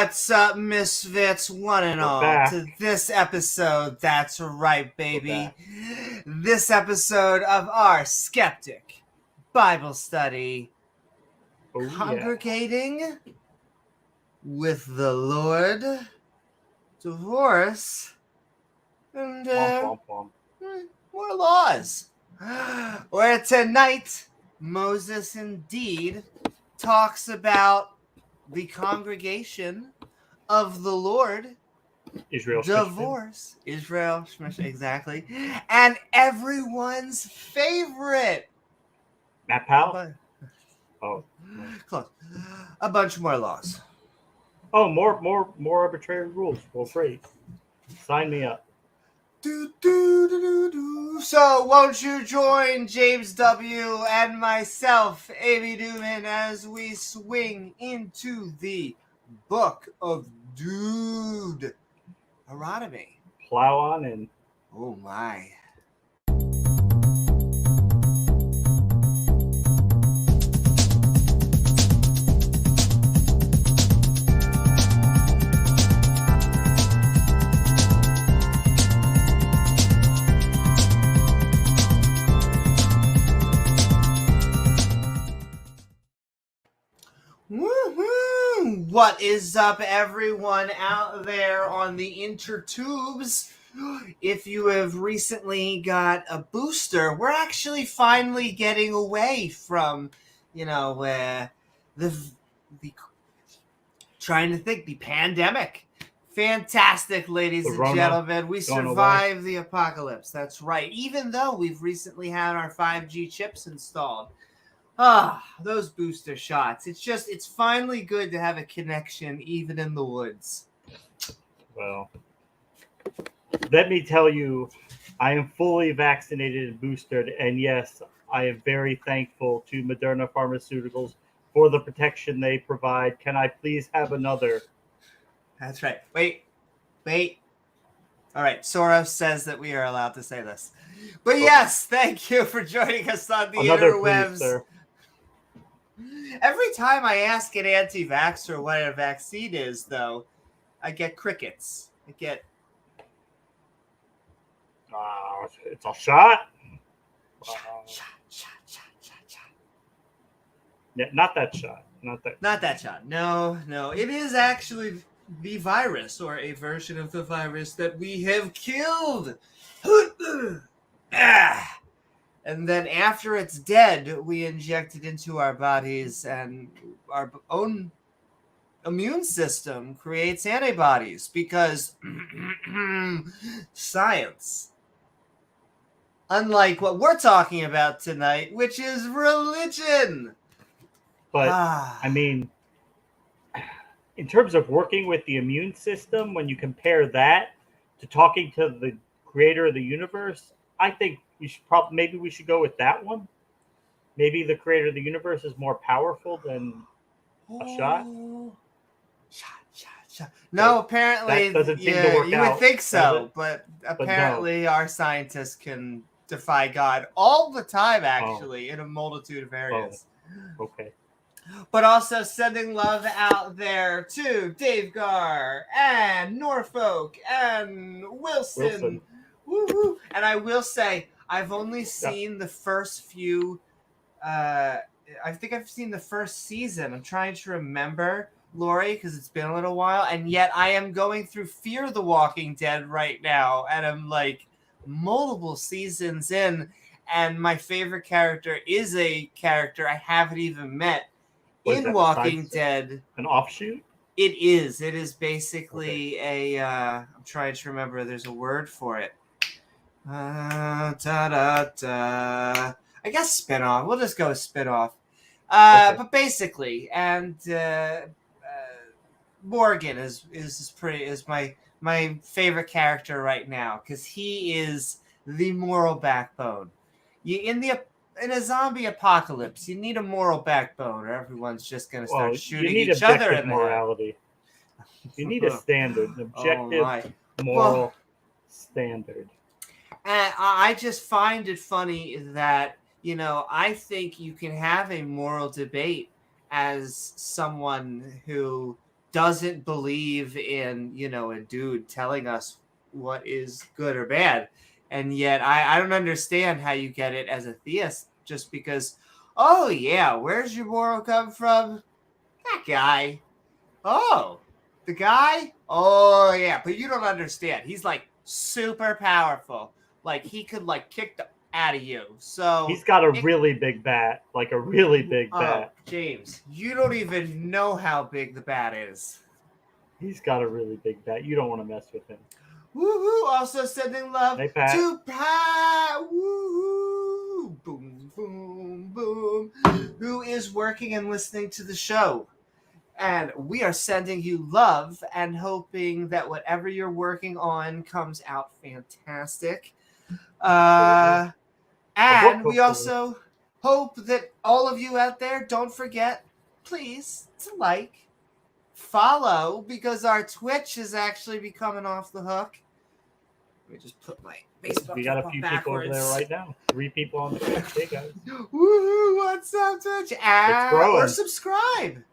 What's up, misfits, one and We're all, back. to this episode, that's right, baby, this episode of our Skeptic Bible Study, Congregating with the Lord, Divorce, and more laws. Where tonight, Moses indeed talks about the congregation of the Lord, divorce, Israel, exactly, and everyone's favorite, Matt Powell? Close. A bunch more laws. Oh, more arbitrary rules. Well, great. Sign me up. So, won't you join James W. and myself, Amy Newman, as we swing into the Book of Deuteronomy? Plow on in. Oh my. Woohoo! What is up, everyone out there on the intertubes? If you have recently got a booster, we're actually finally getting away from, the trying to think, the pandemic. Fantastic, ladies and gentlemen. We survived the apocalypse. That's right. Even though we've recently had our 5G chips installed. Those booster shots. It's finally good to have a connection even in the woods. Well, let me tell you, I am fully vaccinated and boosted, and yes, I am very thankful to Moderna Pharmaceuticals for the protection they provide. Can I please have another? That's right. Wait. All right, Soros says that we are allowed to say this. But yes, thank you for joining us on the interwebs. Booster. Every time I ask an anti-vaxxer what a vaccine is, though, I get crickets. It's a shot. Shot. Yeah, not that shot. Not that shot. No. It is actually the virus, or a version of the virus that we have killed. And then after it's dead, we inject it into our bodies, and our own immune system creates antibodies because science. Unlike what we're talking about tonight, which is religion. But, I mean, in terms of working with the immune system, when you compare that to talking to the creator of the universe, I think maybe we should go with that one. Maybe the creator of the universe is more powerful than a shot. Shot. No, apparently that doesn't seem to work you out, would think so, but apparently no. Our scientists can defy God all the time, actually, in a multitude of areas. Okay. But also sending love out there to Dave Garr and Norfolk and Wilson. Woo-hoo. And I will say, I've only seen the first few. I think I've seen the first season. I'm trying to remember, Lori, because it's been a little while. And yet I am going through Fear the Walking Dead right now. And I'm like multiple seasons in. And my favorite character is a character I haven't even met in Walking Dead. An offshoot? It is. It is basically I'm trying to remember. There's a word for it. I guess spinoff. We'll just go with spinoff. But basically, and Morgan is my favorite character right now because he is the moral backbone. In a zombie apocalypse, you need a moral backbone, or everyone's just going to start shooting each other in the morality. You need a standard, an objective moral standard. And I just find it funny that, I think you can have a moral debate as someone who doesn't believe in, a dude telling us what is good or bad. And yet I don't understand how you get it as a theist just because, oh, yeah, where's your moral come from? That guy. Oh, the guy? Oh, yeah, but you don't understand. He's like super powerful. Like he could like kick the out of you. So he's got a really big bat, like a really big bat. James, you don't even know how big the bat is. He's got a really big bat. You don't want to mess with him. Woohoo! Also sending love Hey, Pat. to Pat. Woohoo! Boom, boom, boom. Who is working and listening to the show. And we are sending you love and hoping that whatever you're working on comes out fantastic. And we also hope that all of you out there don't forget, please, to like, follow, because our Twitch is actually becoming off the hook. Let me just put my Facebook. We got a few people over there right now. 3 people on the Twitch. Hey guys. Woohoo! What's up, Twitch? Or subscribe.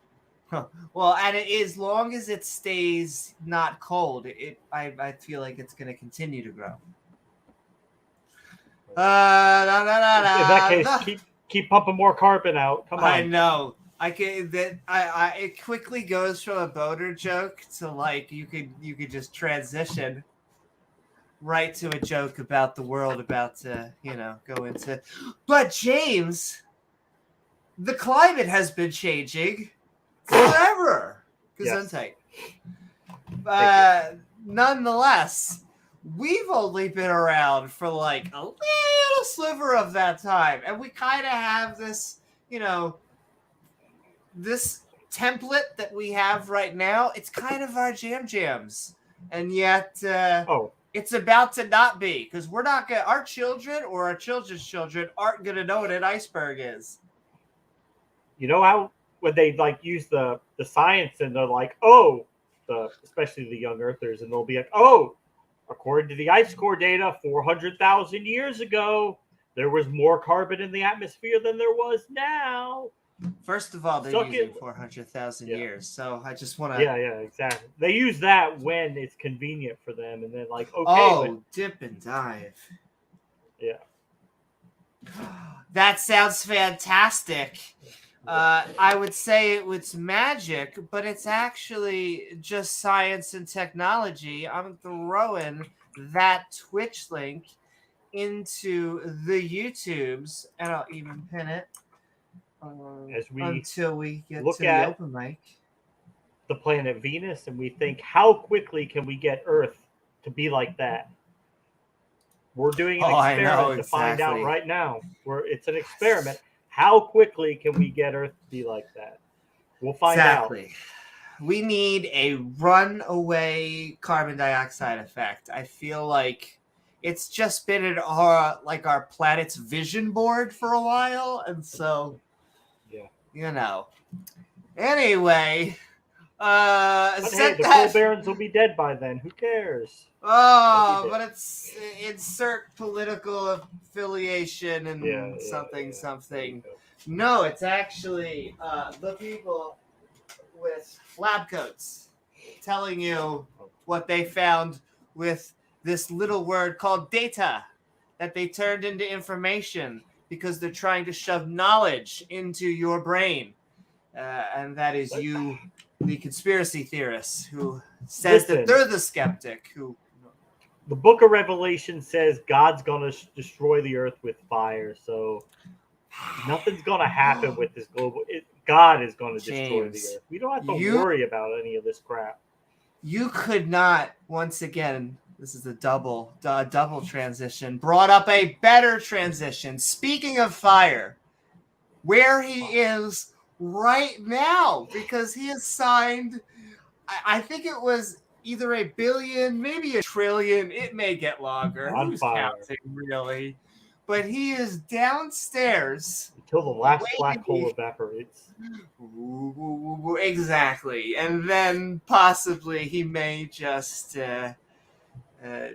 Huh. Well, and as long as it stays not cold, I feel like it's going to continue to grow. In that case, keep pumping more carbon out. Come on. I know. It quickly goes from a boner joke to like you could just transition right to a joke about the world about to go into. But James, the climate has been changing forever. Gesundheit. Nonetheless, we've only been around for like a little sliver of that time, and we kind of have this, this template that we have right now. It's kind of our jams, and yet it's about to not be, because we're not gonna. Our children or our children's children aren't gonna know what an iceberg is. You know how when they like use the science and they're like, especially the young earthers, and they'll be like, according to the ice core data, 400,000 years ago, there was more carbon in the atmosphere than there was now. First of all, they're using 400,000 years, so I just want to... Yeah, exactly. They use that when it's convenient for them, and then like, dip and dive. Yeah. That sounds fantastic. I would say it's magic, but it's actually just science and technology. I'm throwing that Twitch link into the YouTubes, and I'll even pin it until we get to the open mic. The planet Venus, and we think, how quickly can we get Earth to be like that? We're doing an experiment to find out right now. It's an experiment. How quickly can we get Earth to be like that? We'll find out. We need a runaway carbon dioxide effect. I feel like it's just been in our planet's vision board for a while, and so Anyway, the coal barons will be dead by then. Who cares? But it's insert political affiliation and something. No, it's actually the people with lab coats telling you what they found with this little word called data that they turned into information because they're trying to shove knowledge into your brain. And that is you, the conspiracy theorists, who says that they're the skeptic. The book of Revelation says God's going to destroy the earth with fire. So nothing's going to happen with this global... God is going to destroy the earth. We don't have to worry about any of this crap. You could not, once again... This is a double transition. Brought up a better transition. Speaking of fire, where he is right now, because he has signed, I think it was either $1 billion, maybe $1 trillion. It may get longer. Who's counting, really? But he is downstairs until the last black hole evaporates. Exactly, and then possibly he may just.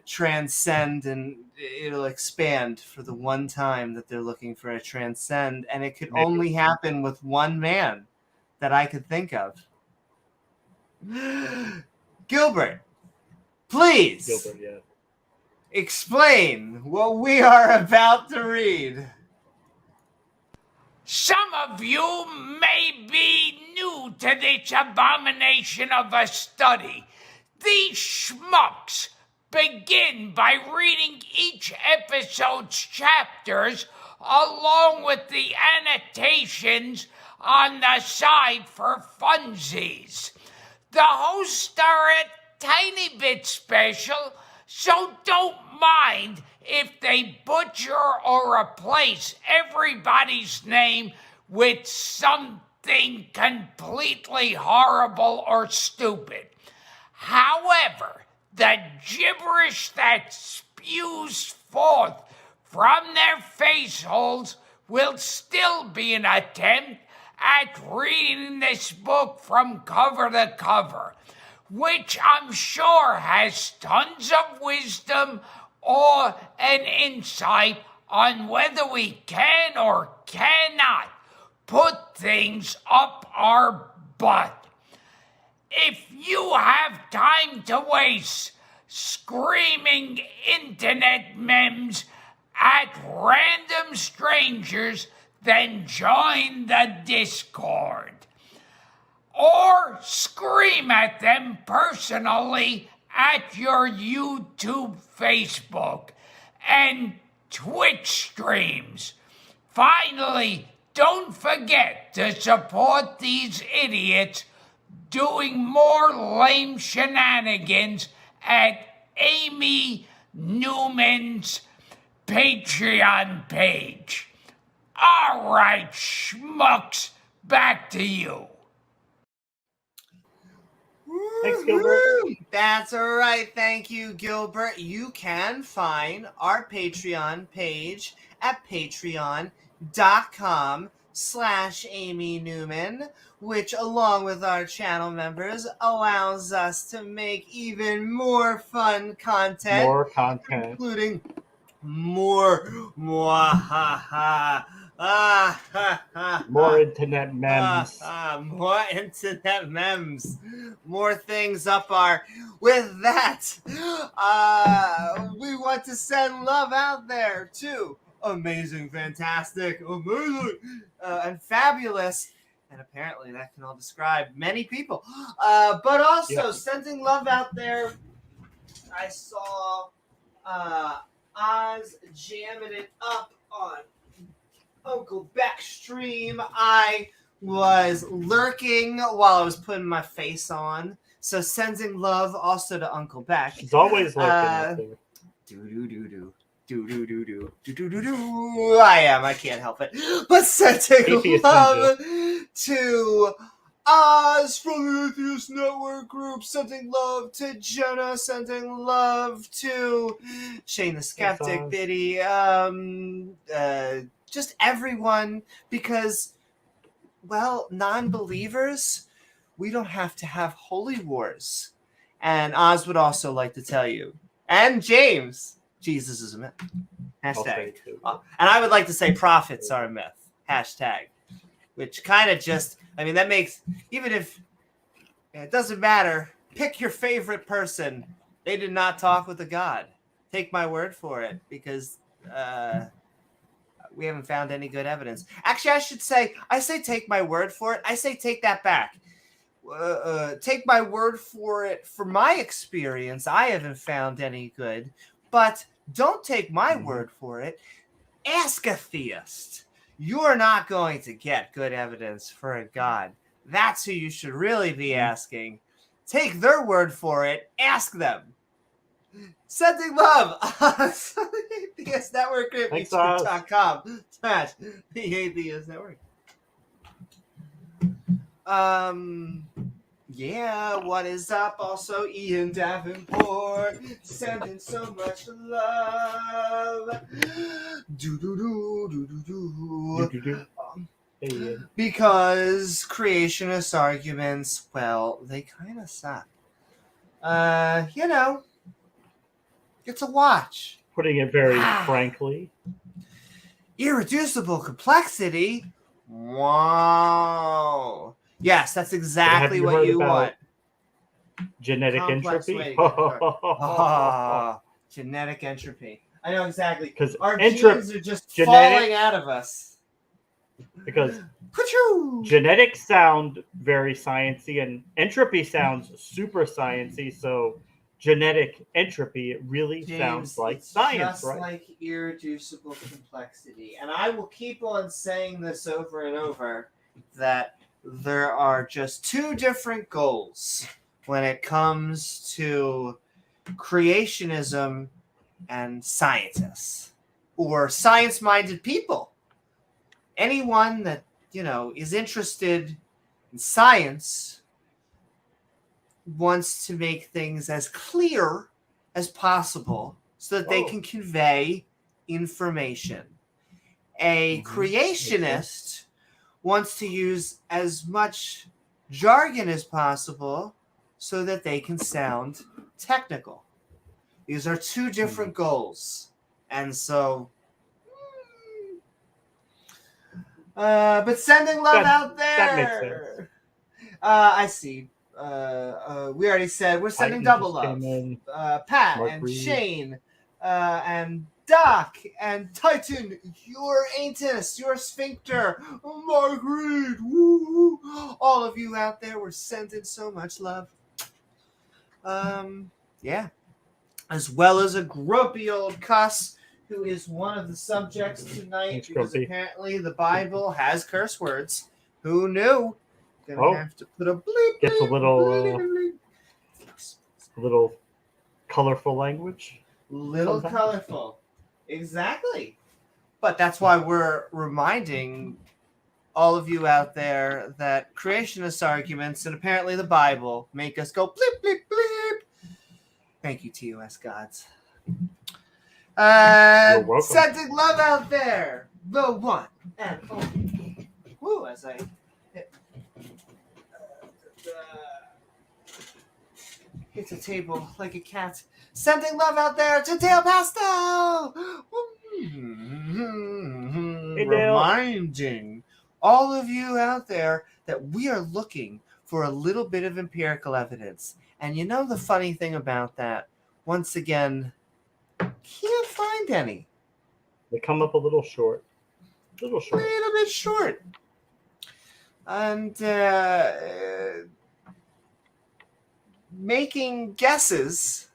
Transcend, and it'll expand for the one time that they're looking for a transcend, and it could only happen with one man that I could think of. Gilbert, please explain what we are about to read. Some of you may be new to this abomination of a study. These schmucks begin by reading each episode's chapters along with the annotations on the side for funsies. The hosts are a tiny bit special, so don't mind if they butcher or replace everybody's name with something completely horrible or stupid. However, the gibberish that spews forth from their face holes will still be an attempt at reading this book from cover to cover, which I'm sure has tons of wisdom or an insight on whether we can or cannot put things up our butt. If you have time to waste screaming internet memes at random strangers, then join the Discord. Or scream at them personally at your YouTube, Facebook, and Twitch streams. Finally, don't forget to support these idiots doing more lame shenanigans at Amy Newman's Patreon page. All right, schmucks, back to you. Thanks, Gilbert. That's all right. Thank you, Gilbert. You can find our Patreon page at patreon.com/Amy Newman, which, along with our channel members, allows us to make even more fun content. More content. Including more more internet memes. More internet memes. More things up our. With that, we want to send love out there to amazing, fantastic, amazing, and fabulous. And apparently that can all describe many people. But also sending love out there. I saw Oz jamming it up on Uncle Beck's stream. I was lurking while I was putting my face on. So sending love also to Uncle Beck. He's always lurking. Do. I am. I can't help it. But sending love to Oz from the Atheist Network Group. Sending love to Jena. Sending love to Shane the Skeptic Biddy. Just everyone, because, well, non-believers, we don't have to have holy wars. And Oz would also like to tell you, and James, Jesus is a myth. Hashtag. And I would like to say prophets are a myth. Hashtag. Which kind of just, I mean, that makes, even if it doesn't matter, pick your favorite person. They did not talk with a God. Take my word for it, because we haven't found any good evidence. Actually, I say take my word for it. I say take that back. Take my word for it. For my experience, I haven't found any good. But don't take my word for it. Ask a theist. You're not going to get good evidence for a God. That's who you should really be asking. Take their word for it. Ask them. Sending love on the Atheist Network Group, youtube.com/The Atheist Network. Yeah, what is up? Also, Ian Davenport sending so much love. Because creationist arguments, well, they kind of suck. It's a watch. Putting it very frankly. Irreducible complexity. Wow. Yes, that's exactly what you want. Genetic complex entropy. way to get there. Genetic entropy. I know exactly. Because Our genes are just falling out of us. Because Ka-choo! genetics sound very sciencey, and entropy sounds super sciencey. So genetic entropy, it really James, sounds like it's science, just right? like irreducible complexity. And I will keep on saying this over and over, that there are just two different goals when it comes to creationism and scientists or science-minded people. Anyone that, is interested in science wants to make things as clear as possible so that they can convey information. A creationist wants to use as much jargon as possible so that they can sound technical. These are two different goals. And so, but sending love out there. That makes sense. I see. We already said we're sending double love. Pat Mark and Reid. Shane and Doc and Titan, your anus, your sphincter, Mark Reid, woo! All of you out there, we're sending so much love. Yeah. As well as a grumpy old Cuss, who is one of the subjects tonight. Thanks, because Grumpy. apparently the Bible has curse words. Who knew? Gonna have to put a bleep. Gets a bleep, little colorful language. Little sometimes. colorful. Exactly. But that's why we're reminding all of you out there that creationist arguments and apparently the Bible make us go bleep, bleep, bleep. Thank you, TOS gods. You're welcome. Sending love out there. The one and only. Woo, as I hit the table like a cat. Sending love out there to Dale Pastel. Hey, Dale. Reminding all of you out there that we are looking for a little bit of empirical evidence. And you know the funny thing about that? Once again, can't find any. They come up a little short. A little bit short. And making guesses,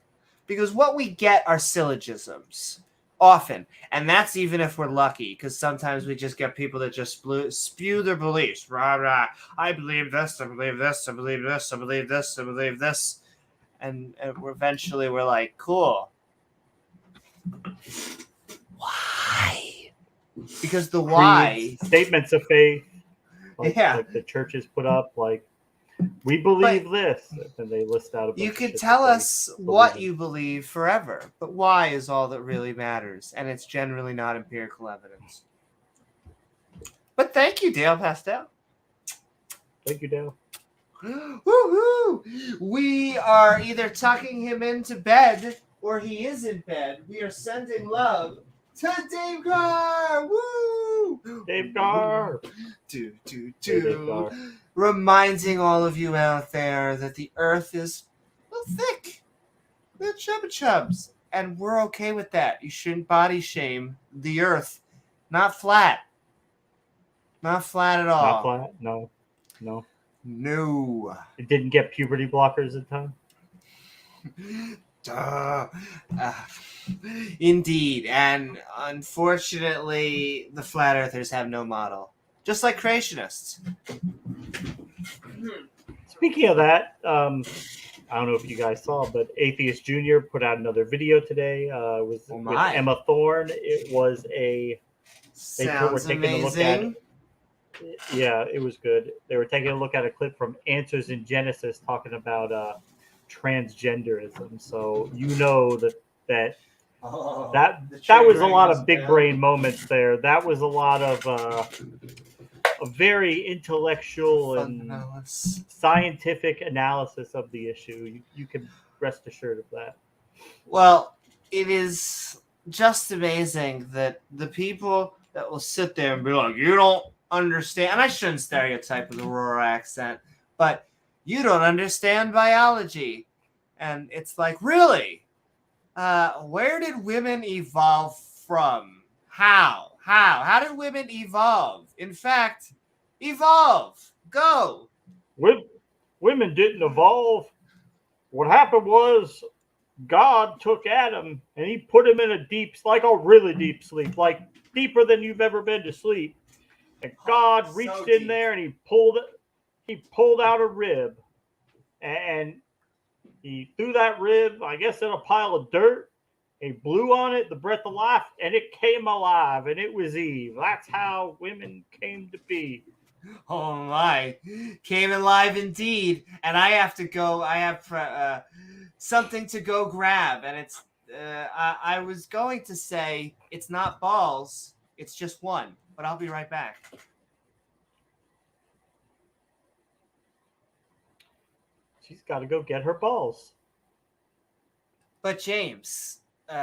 because what we get are syllogisms often, and that's even if we're lucky, because sometimes we just get people that just spew their beliefs. Rah, rah. I believe this, I believe this, I believe this, I believe this, I believe this. And eventually we're like, cool. Why? Because the why... Statements of faith. Like the churches put up, like, we believe this. And they list out a bunch you of could shit tell that us what you believe forever, but why is all that really matters, and it's generally not empirical evidence. But thank you, Dale Pastel. Thank you, Dale. Woohoo! We are either tucking him into bed or he is in bed. We are sending love to Dave Carr. Woo! Dave Carr. Do. Dave Carr. Reminding all of you out there that the earth is a little thick. Little chubba chubs. And we're okay with that. You shouldn't body shame the earth. Not flat. Not flat at all. Not flat? No. No. It didn't get puberty blockers in time? Duh. Indeed. And unfortunately, the flat earthers have no model. Just like creationists. Speaking of that, I don't know if you guys saw, but Atheist Jr. put out another video today. It was with Emma Thorne. It was Sounds amazing. Yeah, it was good. They were taking a look at a clip from Answers in Genesis talking about transgenderism. So you know that was a lot of big brain moments there. That was a lot of a very intellectual and scientific analysis of the issue. You can rest assured of that. Well, it is just amazing that the people that will sit there and be like, you don't understand, and I shouldn't stereotype with a rural accent, but you don't understand biology. And it's like, really? Where did women evolve from? How? How did women evolve? In fact, evolve. Go. Women didn't evolve. What happened was God took Adam and he put him in a like a really deep sleep, like deeper than you've ever been to sleep. And God reached in there and he pulled out a rib, and he threw that rib, I guess, in a pile of dirt. He blew on it, the breath of life, and it came alive, and it was Eve. That's how women came to be. Oh my, came alive indeed. And I have to go. I have something to go grab, and it's. I was going to say it's not balls, it's just one, but I'll be right back. She's got to go get her balls. But James,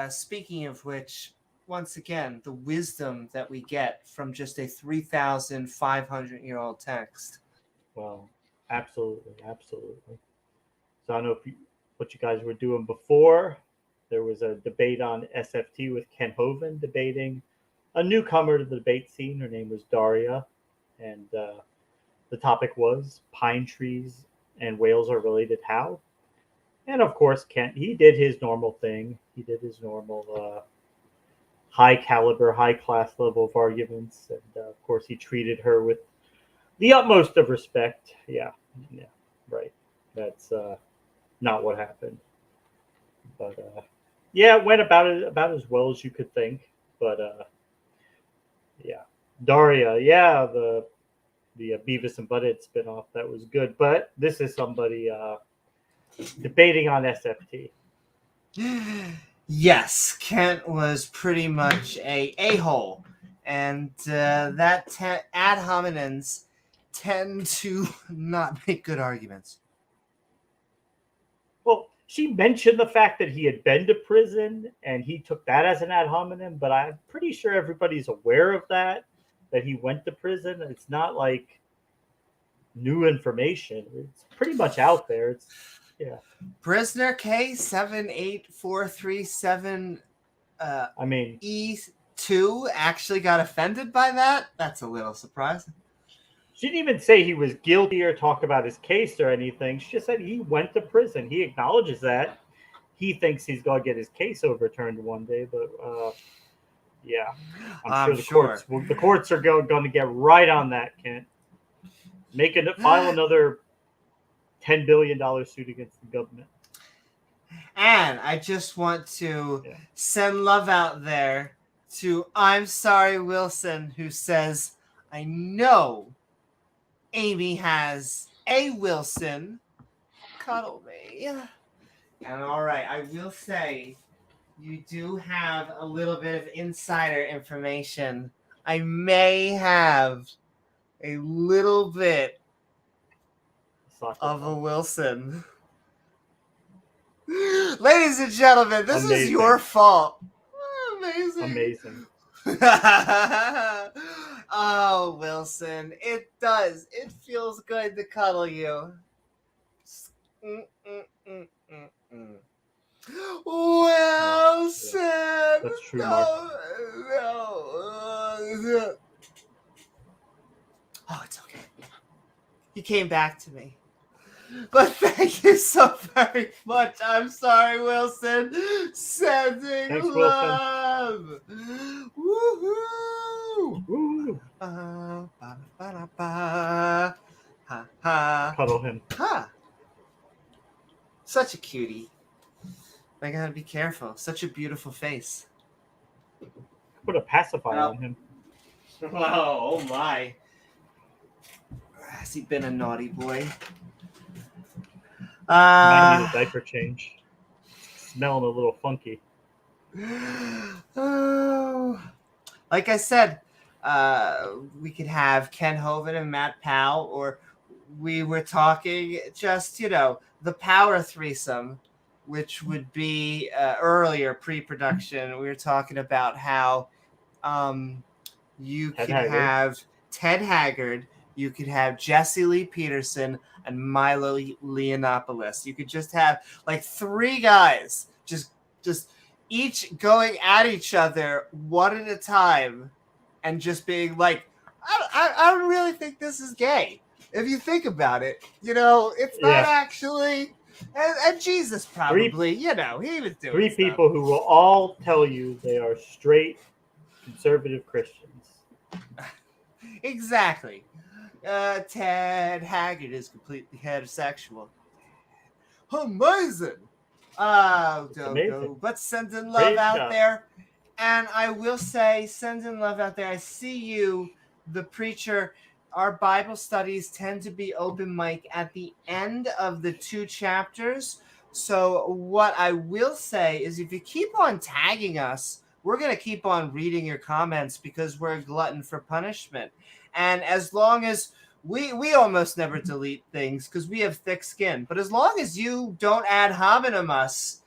speaking of which, once again, the wisdom that we get from just a 3,500-year-old text. Well, absolutely. So I don't know what you guys were doing before. There was a debate on SFT with Ken Hovind debating a newcomer to the debate scene. Her name was Daria, and the topic was pine trees and whales are related how? And of course, Kent, he did his normal thing. He did his normal high caliber, high class level of arguments. And of course, he treated her with the utmost of respect. Yeah, right. That's not what happened. But yeah, it went about as well as you could think. But yeah, Daria, yeah, the Beavis and Butthead spinoff, that was good. But this is somebody debating on SFT. Yes, Kent was pretty much a a-hole, and that ad hominems tend to not make good arguments. Well, she mentioned the fact that he had been to prison, and he took that as an ad hominem, but I'm pretty sure everybody's aware of that he went to prison. It's not like new information. It's pretty much out there. It's Prisoner K78437 I mean, E2 actually got offended by that? That's a little surprising. She didn't even say he was guilty or talk about his case or anything. She just said he went to prison. He acknowledges that. He thinks he's going to get his case overturned one day, but yeah, I'm sure the courts are going to get right on that, Kent. File another $10 billion suit against the government. And I just want to send love out there to I'm Sorry Wilson, who says, I know Amy has a Wilson. Cuddle me. And all right, I will say you do have a little bit of insider information. I may have a little bit of a Wilson. Ladies and gentlemen, this is your fault. Amazing. Oh, Wilson, it does. It feels good to cuddle you. Wilson. That's true, Mark. Oh, it's okay. He came back to me. But thank you so very much. I'm sorry, Wilson. Sending love. Woohoo! Woo! Cuddle him. Ha! Such a cutie. I gotta be careful. Such a beautiful face. Put a pacifier on him. Oh my. Has he been a naughty boy? Might need a diaper change. Smelling a little funky. Oh, like I said, we could have Ken Hovind and Matt Powell, or we were talking just, the power threesome, which would be earlier pre-production. We were talking about how you could have Ted Haggard You could have Jesse Lee Peterson and Milo Yiannopoulos. You could just have like 3 guys just each going at each other one at a time and just being like, I don't really think this is gay. If you think about it, it's not actually. And Jesus probably, he was doing 3 stuff. people who will all tell you they are straight conservative Christians. Exactly. Ted Haggard is completely heterosexual. Amazing. Amazing. But sending love Praise out God. there. And I will say, sending love out there. I see you, the preacher. Our Bible studies tend to be open mic at the end of the 2 chapters. So what I will say is if you keep on tagging us, we're going to keep on reading your comments because we're a glutton for punishment. And as long as we almost never delete things because we have thick skin. But as long as you don't ad hominem us,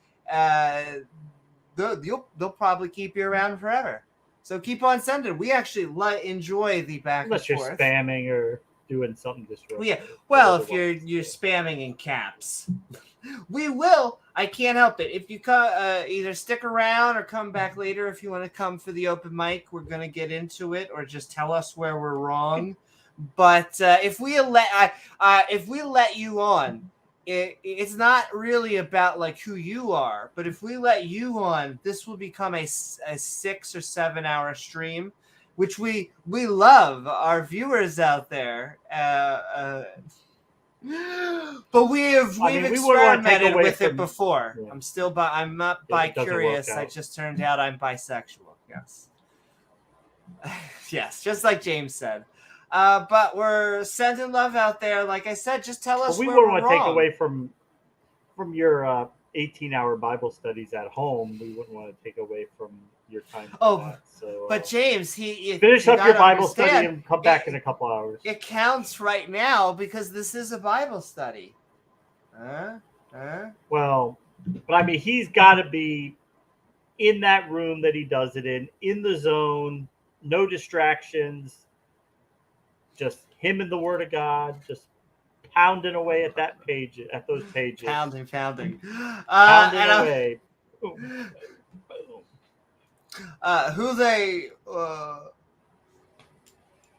they'll probably keep you around forever. So keep on sending. We actually enjoy the back Unless and you're forth. spamming or doing something disruptive. Yeah. Well, if you're spamming in caps, we will. I can't help it. If you either stick around or come back later if you want to come for the open mic, we're gonna get into it, or just tell us where we're wrong. But if we let you on, it's not really about like who you are. But if we let you on, this will become a 6 or 7 hour stream, which we love our viewers out there. But we've experimented with it before. Yeah. I'm not bi-curious. I just turned out I'm bisexual. Yes. Yes, just like James said. But we're sending love out there. Like I said, just tell us where we're wrong. We wouldn't want to take away from your 18-hour Bible studies at home. We wouldn't want to take away from your time. But James, he finish up your Bible study and come back in a couple hours. It counts right now because this is a Bible study. Well, but I mean, he's got to be in that room that he does it in the zone, no distractions, just him and the Word of God, just pounding away at those pages. Pounding. Pounding away. Boom.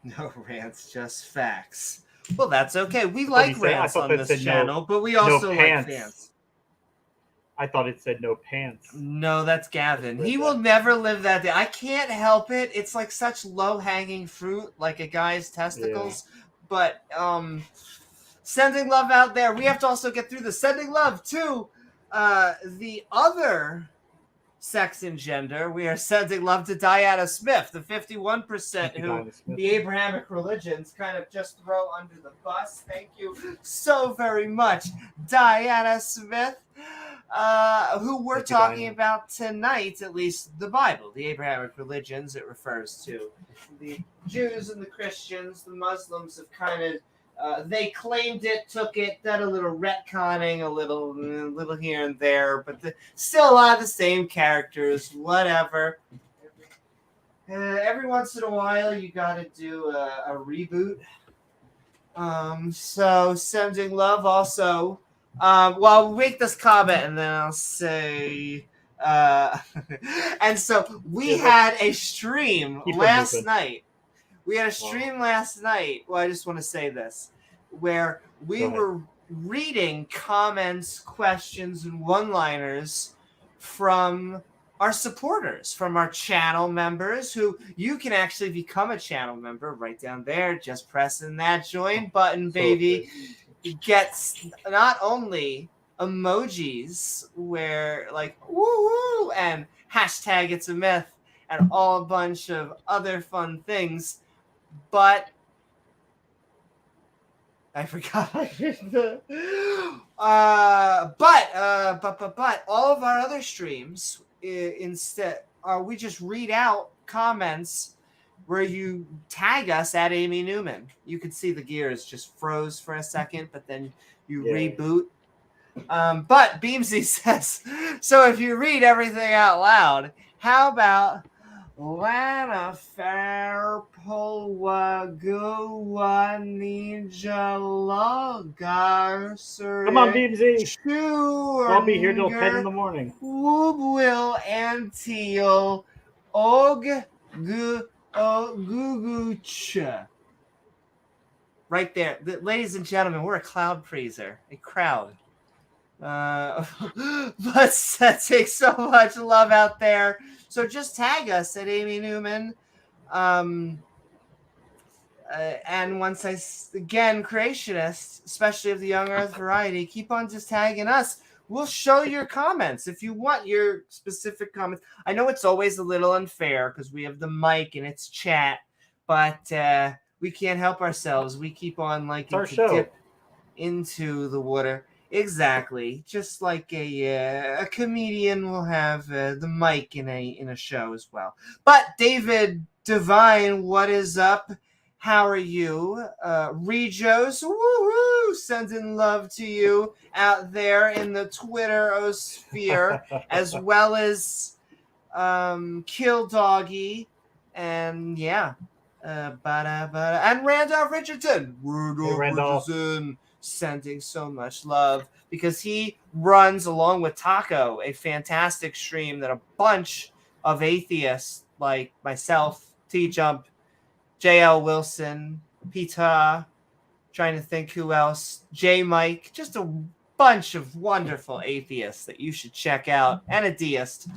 No rants, just facts. Well, that's okay. We like rants on this channel, but we also like fans. I thought it said no pants. No, that's Gavin. He will never live that day. I can't help it. It's like such low-hanging fruit, like a guy's testicles. Yeah. But sending love out there. We have to also get through the sending love to the other sex and gender. We are sending love to Diana Smith, the 51% who the Abrahamic religions kind of just throw under the bus. Thank you so very much, Diana Smith. Who we're talking about tonight, at least the Bible, the Abrahamic religions it refers to. The Jews and the Christians, the Muslims have kind of, they claimed it, took it, done a little retconning, a little here and there, but still a lot of the same characters, whatever. Every once in a while, you got to do a reboot. So sending love also. Well, I'll make this comment and then I'll say, and so we had a stream last night. We had a stream last night. Well, I just want to say this, where we were reading comments, questions, and one-liners from our supporters, from our channel members, who you can actually become a channel member right down there. Just pressing that join button, baby. Gets not only emojis where like woo and hashtag it's a myth and all a bunch of other fun things, but I forgot. But all of our other streams instead we just read out comments where you tag us at Amy Newman. You can see the gears just froze for a second, but then you reboot. But Beamsy says, so if you read everything out loud, how about Lana fair pulwa guwa ninja logar sir. Come on, Beamsy. Sure. I'll be here till 10 in the morning. Woob will antil og gu gugucha. Right there. Ladies and gentlemen, we're a cloud praiser. A crowd. But sending so much love out there. So just tag us at Amy Newman. And once again, creationists, especially of the Young Earth variety, keep on just tagging us. We'll show your comments if you want your specific comments. I know it's always a little unfair because we have the mic and it's chat, but we can't help ourselves. We keep on liking to dip into the water. Exactly, just like a comedian will have the mic in a show as well. But David Devine, what is up? How are you? Rejos, woohoo! Sending love to you out there in the Twitter-osphere, as well as Kill Doggy, and yeah, and Randolph Richardson. Richardson. Sending so much love because he runs along with Taco a fantastic stream that a bunch of atheists like myself, T-Jump, JL Wilson, Peter, trying to think who else, J Mike, just a bunch of wonderful atheists that you should check out, and a deist,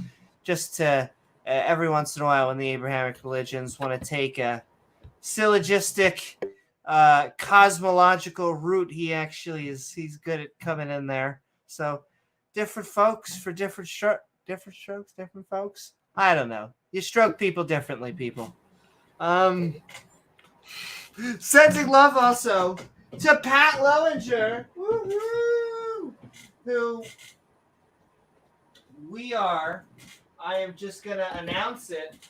just to every once in a while when the Abrahamic religions want to take a syllogistic cosmological route, he's good at coming in there. So different folks for different strokes, different folks. I don't know. You stroke people differently, people. Sending love also to Pat Lowinger, who I am just gonna announce it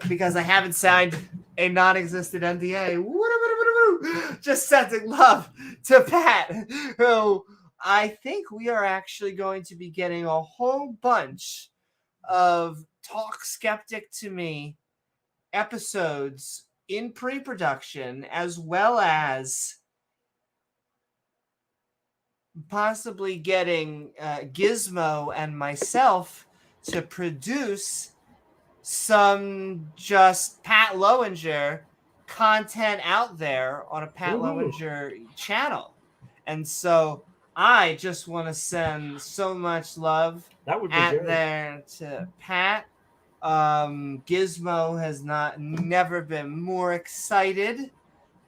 because I haven't signed a non-existent NDA. Just sending love to Pat, who I think we are actually going to be getting a whole bunch of Talk Skeptic to Me episodes in pre-production, as well as possibly getting Gizmo and myself to produce some just Pat Lowinger content out there on a Pat Lowinger channel. And so I just want to send so much love there to Pat. Gizmo has never been more excited.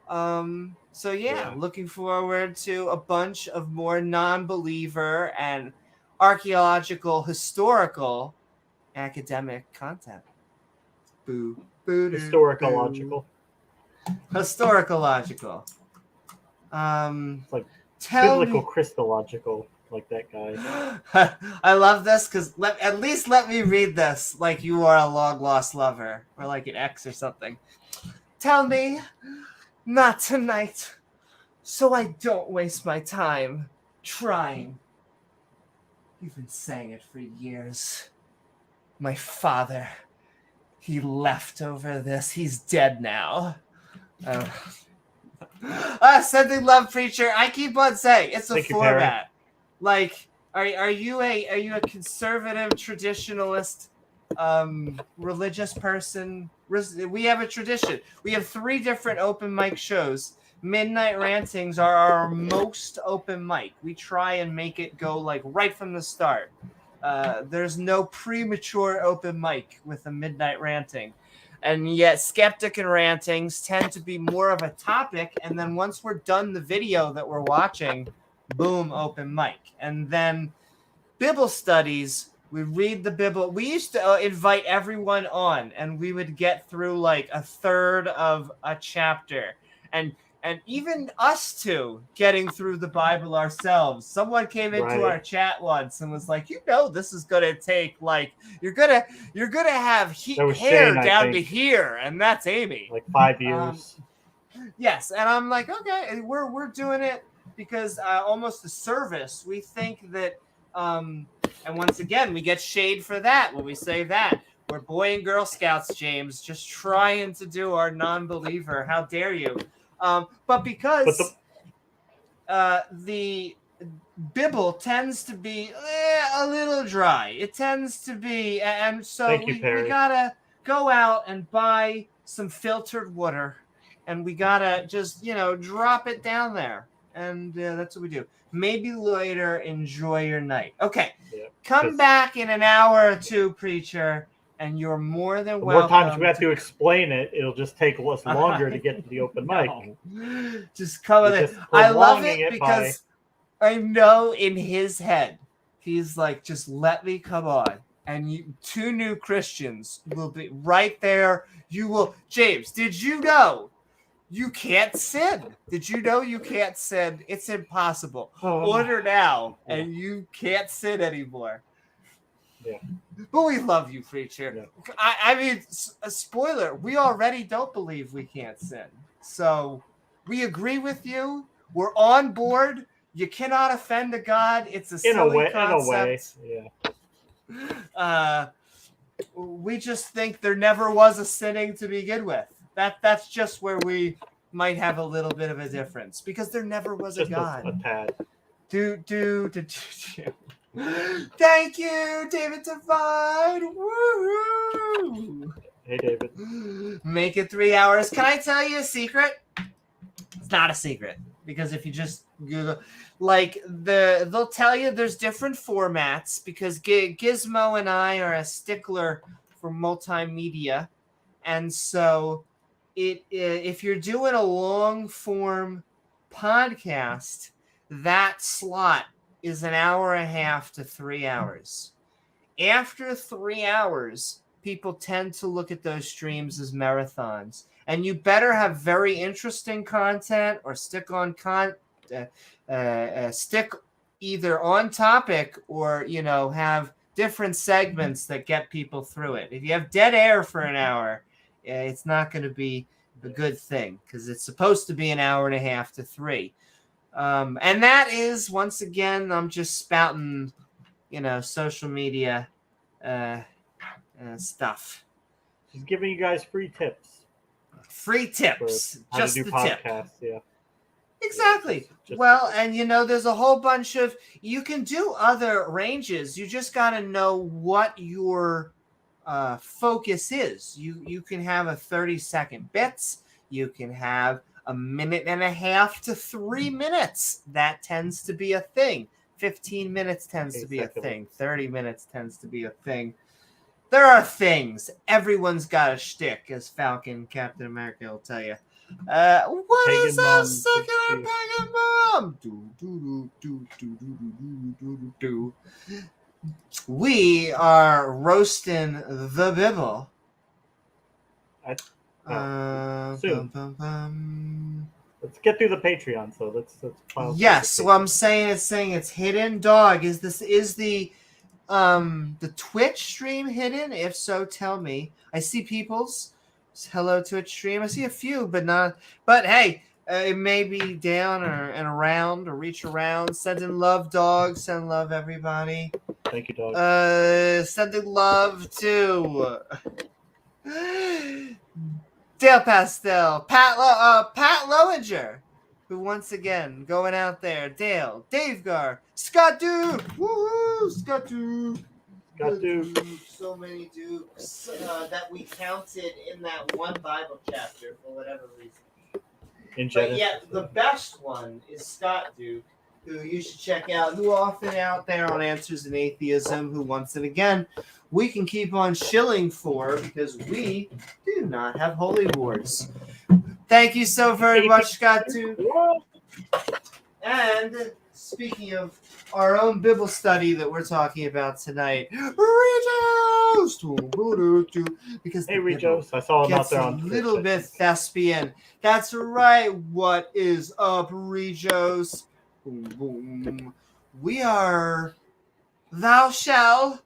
So yeah, looking forward to a bunch of more non-believer and archaeological, historical, academic content. Historicological. Historicological. It's like biblical Christological, like that guy. I love this because at least let me read this like you are a long-lost lover or like an ex or something. Tell me, not tonight, so I don't waste my time trying. You've been saying it for years. My father, he left over this. He's dead now. Sending love, preacher. I keep on saying it's a format. Like, are you a conservative traditionalist, religious person? We have a tradition. We have 3 different open mic shows. Midnight Rantings are our most open mic. We try and make it go like right from the start. There's no premature open mic with a Midnight Ranting. And yet Skeptic and Rantings tend to be more of a topic. And then once we're done the video that we're watching, boom, open mic. And then Bible studies, we read the Bible. We used to invite everyone on, and we would get through like a third of a chapter. And even us two getting through the Bible ourselves. Someone came into our chat once and was like, this is gonna take like you're gonna have hair Shane, down to here, and that's Amy. Like 5 years. Yes, and I'm like, okay, we're doing it because almost a service. We think that And once again, we get shade for that when we say that. We're Boy and Girl Scouts, James, just trying to do our non-believer. How dare you? But because the Bible tends to be a little dry. It tends to be, and so we gotta go out and buy some filtered water, and we gotta just, drop it down there. And that's what we do. Maybe later, enjoy your night. Okay, come back in an hour or two, preacher, and you're more than welcome. The more times we have to explain it, it'll just take us longer to get to the open mic. Just come with it. I love it because I know in his head, he's like, just let me come on. And two new Christians will be right there. You will. James, did you know you can't sin? Did you know you can't sin? It's impossible. Order now, and you can't sin anymore. Yeah. But we love you, preacher. Yeah. I mean, a spoiler, we already don't believe we can't sin. So we agree with you. We're on board. You cannot offend a God. It's a silly concept. In a way, yeah. We just think there never was a sinning to begin with. That's just where we might have a little bit of a difference, because there never was just a God. A tad. Thank you, David Divine. Woo-hoo. Hey, David. Make it 3 hours. Can I tell you a secret? It's not a secret, because if you just Google, they'll tell you there's different formats, because Gizmo and I are a stickler for multimedia, and so if you're doing a long form podcast, that slot is an hour and a half to 3 hours. After 3 hours, people tend to look at those streams as marathons. And you better have very interesting content, or stick either on topic, or, have different segments that get people through it. If you have dead air for an hour, it's not going to be a good thing, because it's supposed to be an hour and a half to 3. And that is, once again, I'm just spouting, social media stuff. She's giving you guys free tips. Free tips. Just to do the podcasts, tip. Yeah. Exactly. And there's a whole bunch of, you can do other ranges. You just got to know what your focus is. You can have a 30-second bits. You can have a minute and a half to 3 minutes. That tends to be a thing. 15 minutes tends to be a thing. 30 minutes tends to be a thing. There are things. Everyone's got a shtick, as Falcon Captain America will tell you. What Pagan is that secular pagan mom? We are roasting the Bible. Soon. Let's get through the Patreon. So let's file. Yes, so I'm saying it's hidden. Dog, is the Twitch stream hidden? If so, tell me. I see people's hello Twitch stream. I see a few, but not. But hey, it may be down and around, or reach around. Sending love, dog. Send love, everybody. Thank you, dog. Sending love to Dale Pastel, Pat Lowinger, who once again going out there. Dale, Dave Gar, Scott Duke, woohoo, Scott Duke. So many Dukes that we counted in that one Bible chapter for whatever reason. But yet the best one is Scott Duke, who you should check out, who often out there on Answers in Atheism, who once and again we can keep on shilling for, because we do not have holy wars. Thank you so very much, Scott Duke. And speaking of our own Bible study that we're talking about tonight, Regos! Because hey, Regos, I saw him out there on Twitch. A little bit thespian. That's right. What is up, Regos? Boom, boom. We are, thou shalt,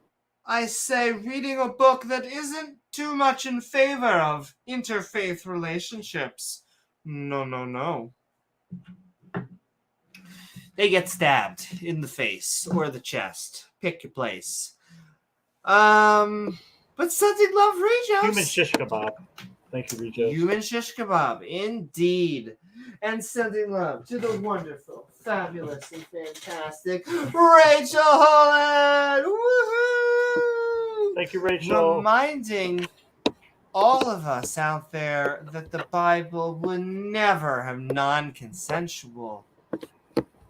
I say, reading a book that isn't too much in favor of interfaith relationships. No. they get stabbed in the face or the chest. Pick your place. But sending love, Regis. Human shish kebab. Thank you, Regis. Human shish kebab, indeed. And sending love to the wonderful, fabulous, and fantastic Rachel Holland. Woohoo! Thank you, Rachel. Reminding all of us out there that the Bible would never have non-consensual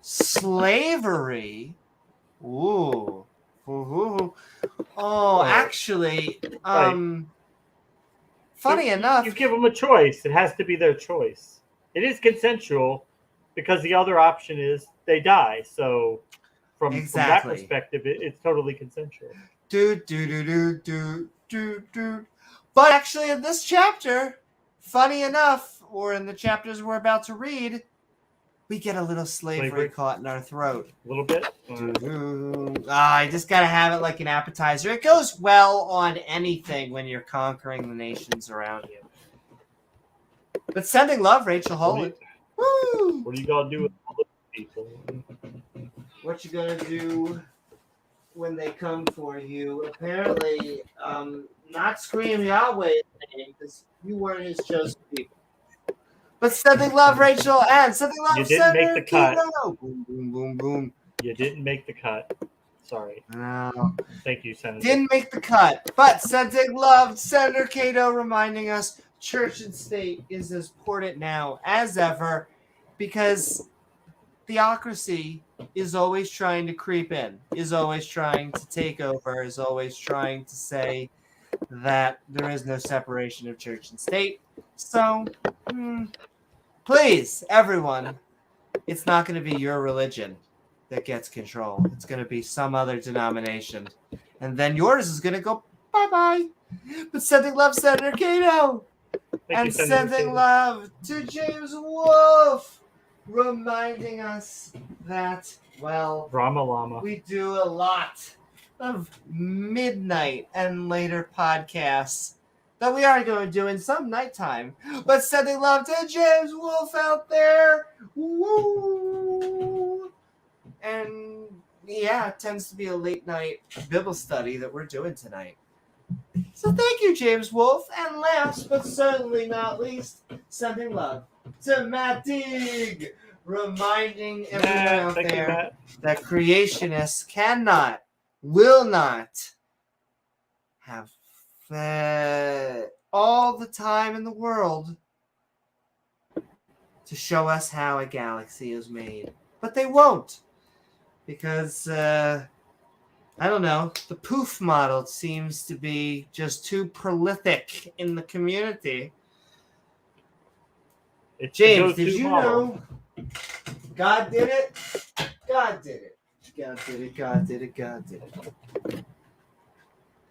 slavery. Ooh. Ooh. Oh, actually, funny enough, you give them a choice. It has to be their choice. It is consensual because the other option is they die. So from that perspective, it's totally consensual. But actually, in this chapter, funny enough, or in the chapters we're about to read, we get a little slavery caught in our throat. A little bit. I just gotta have it like an appetizer. It goes well on anything when you're conquering the nations around you. But sending love, Rachel Holland. Woo! What are you gonna do with all those people? What you gonna do when they come for you? Apparently, not scream Yahweh's name because you weren't his chosen people. But sending love, Rachel, and sending love, you didn't make the cut. Boom, boom, boom, boom. You didn't make the cut. Sorry. No. Thank you, Senator. Didn't make the cut. But sending love, Senator Cato reminding us church and state is as important now as ever because theocracy is always trying to creep in, is always trying to take over, is always trying to say that there is no separation of church and state. So, please, everyone, it's not going to be your religion that gets control. It's going to be some other denomination. And then yours is going to go bye-bye. But sending love, Senator Cato. And sending love to James Wolfe, reminding us that, well, Rama Lama. We do a lot of midnight and later podcasts that we are going to do in some nighttime. But sending love to James Wolfe out there. Woo! And yeah, it tends to be a late night Bible study that we're doing tonight. So thank you, James Wolfe. And last but certainly not least, sending love to Matt Deeg, reminding everyone out there that creationists cannot, will not have all the time in the world to show us how a galaxy is made. But they won't. Because, I don't know, the poof model seems to be just too prolific in the community. James, did you know God did it? God did it. God did it. God did it. God did it.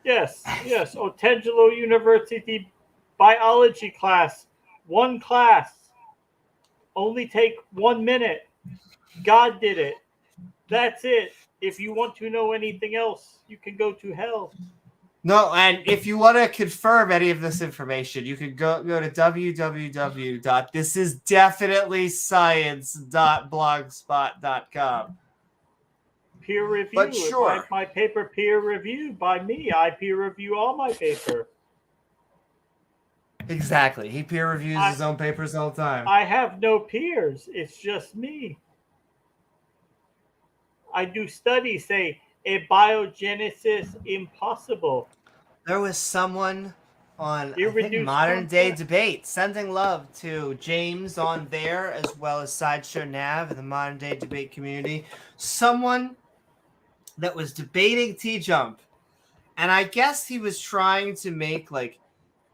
Yes. Otangelo University biology class. One class. Only take 1 minute. God did it. That's it. If you want to know anything else, you can go to hell. No, and if you want to confirm any of this information, you can go to www.thisisdefinitelyscience.blogspot.com. Peer review. But sure. My paper peer reviewed by me. I peer review all my paper. Exactly. He peer reviews his own papers all the time. I have no peers. It's just me. I do studies, say, abiogenesis impossible. There was someone on Modern Day Debate sending love to James on there, as well as Sideshow Nav in the Modern Day Debate community. Someone that was debating T-Jump. And I guess he was trying to make, like,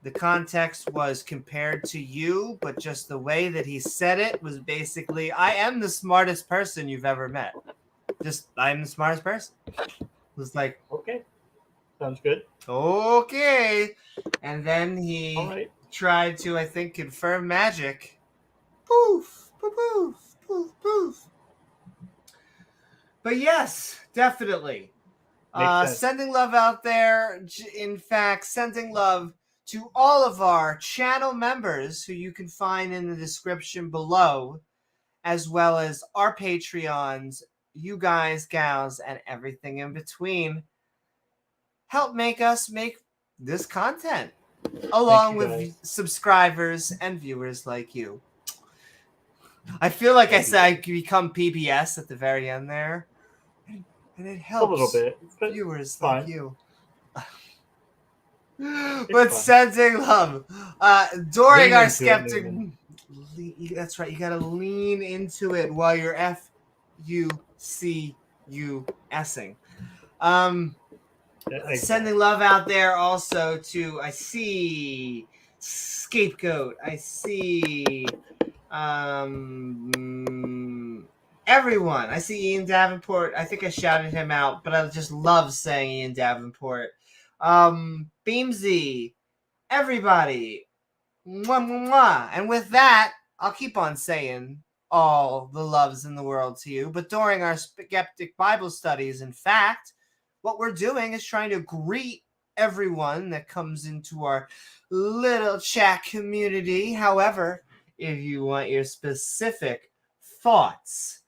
the context was compared to you, but just the way that he said it was basically, I am the smartest person you've ever met. Just, I'm the smartest person. It was like, okay, sounds good. Okay. And then he tried to, I think, confirm magic. Poof, poof, poof, poof, poof. But yes, definitely. Sending love out there. In fact, sending love to all of our channel members who you can find in the description below. as well as our Patreons, you guys, gals, and everything in between, help make us make this content, along with subscribers and viewers like you. I feel like I said I become PBS at the very end there, and it helps a little bit, but viewers like you. But sending love during our skeptic. That's right. You gotta lean into it while you're FUCUSing. Sending love out there also to, I see Scapegoat. I see everyone. I see Ian Davenport. I think I shouted him out, but I just love saying Ian Davenport. Beamsy, everybody. Mwah, mwah, mwah. And with that, I'll keep on saying all the loves in the world to you. But during our Skeptic Bible studies, in fact, what we're doing is trying to greet everyone that comes into our little chat community. However, if you want your specific thoughts,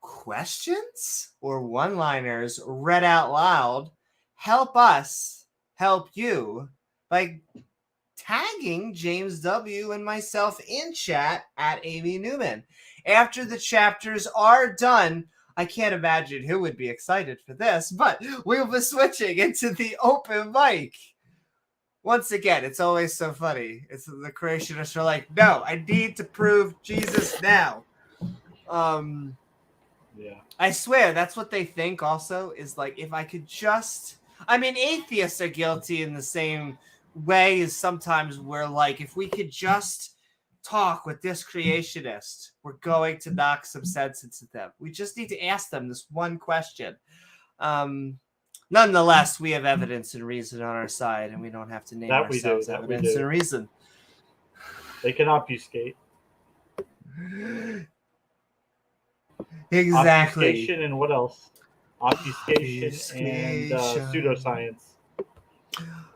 questions, or one-liners read out loud, help us help you by tagging James W. and myself in chat at Amy Newman. After the chapters are done, I can't imagine who would be excited for this, but we'll be switching into the open mic. Once again, it's always so funny. It's the creationists are like, no, I need to prove Jesus now. Yeah. I swear that's what they think also, is like, if I could just, I mean, atheists are guilty in the same way as sometimes we're like, if we could just talk with this creationist, we're going to knock some sense into them. We just need to ask them this one question. Nonetheless, we have evidence and reason on our side, and we don't have to name ourselves evidence and reason. They can obfuscate. Exactly. Obfuscation and what else? Obfuscation and pseudoscience.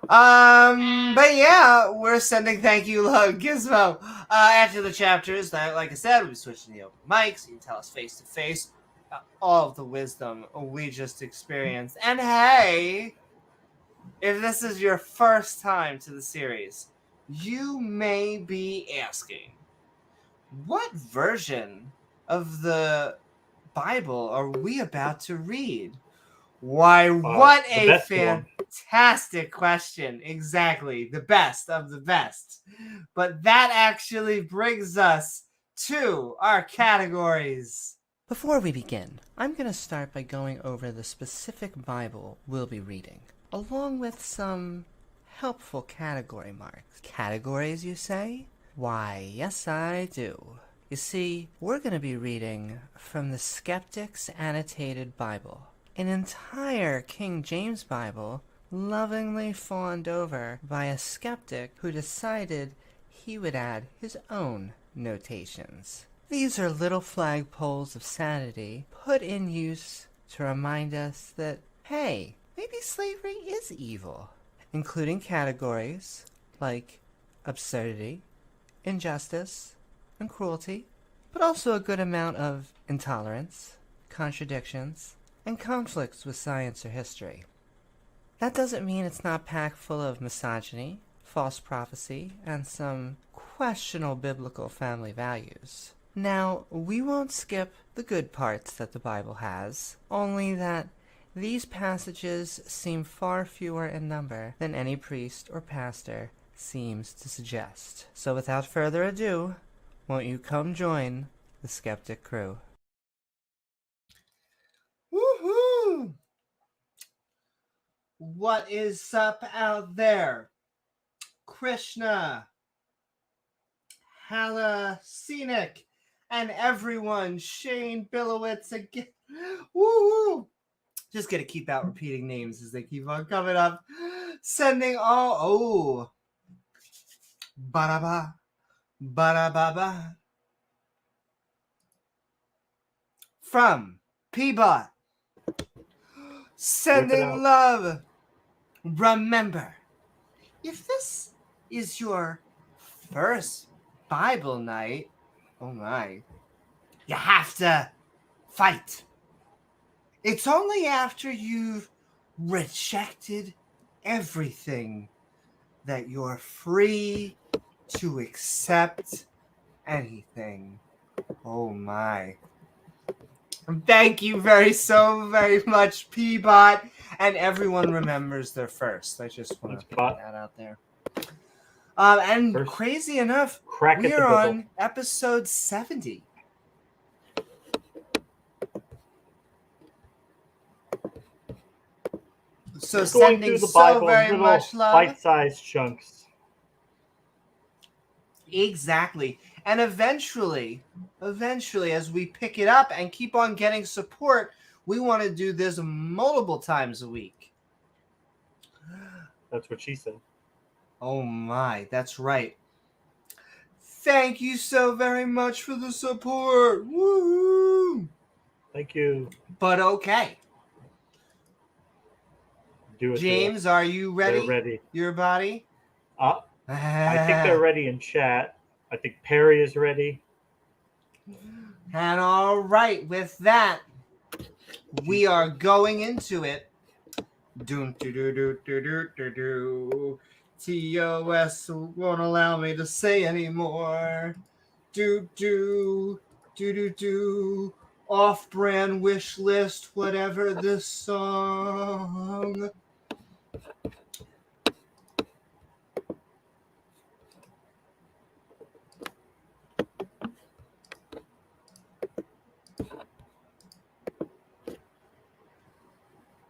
But yeah, we're sending thank you, Gizmo. After the chapters, like I said, we switched to the open mic, so you can tell us face to face all of the wisdom we just experienced. And hey, if this is your first time to the series, you may be asking, what version of the Bible are we about to read? Why, what a fantastic question. Exactly. The best of the best. But that actually brings us to our categories. Before we begin, I'm going to start by going over the specific Bible we'll be reading, along with some helpful category marks. Categories, you say? Why, yes I do. You see, we're going to be reading from the Skeptic's Annotated Bible, an entire King James Bible lovingly fawned over by a skeptic who decided he would add his own notations. These are little flagpoles of sanity put in use to remind us that, hey, maybe slavery is evil, including categories like absurdity, injustice, and cruelty, but also a good amount of intolerance, contradictions, and conflicts with science or history. That doesn't mean it's not packed full of misogyny, false prophecy, and some questionable biblical family values. Now, we won't skip the good parts that the Bible has, only that these passages seem far fewer in number than any priest or pastor seems to suggest. So without further ado, won't you come join the Skeptic crew? Woohoo! What is up out there? Krishna, Hala Scenic, and everyone, Shane Bilowitz again. Woohoo! Just gonna keep out repeating names as they keep on coming up. Sending all Baraba. Barababa. From Peabot. Sending love. Remember, if this is your first Bible night, oh my, You have to fight. It's only after you've rejected everything that you're free to accept anything. Oh my. Thank you so very much, Peabot. And everyone remembers their first. I just want to put that out there. And First crazy enough, crack at the we're bible. on episode 70. So Going sending through the so Bible, very little much love. bite-sized chunks. Exactly. And eventually, as we pick it up and keep on getting support, we want to do this multiple times a week. That's what she said. Oh my, that's right. Thank you so very much for the support. Woo! Thank you. But okay. Do it. James, are you ready? They're ready. Your body? I think they're ready in chat. I think Perry is ready. And all right, with that, we are going into it. Doom do do do do do do do. TOS won't allow me to say anymore. Do do do do do. Off-brand wish list, whatever this song.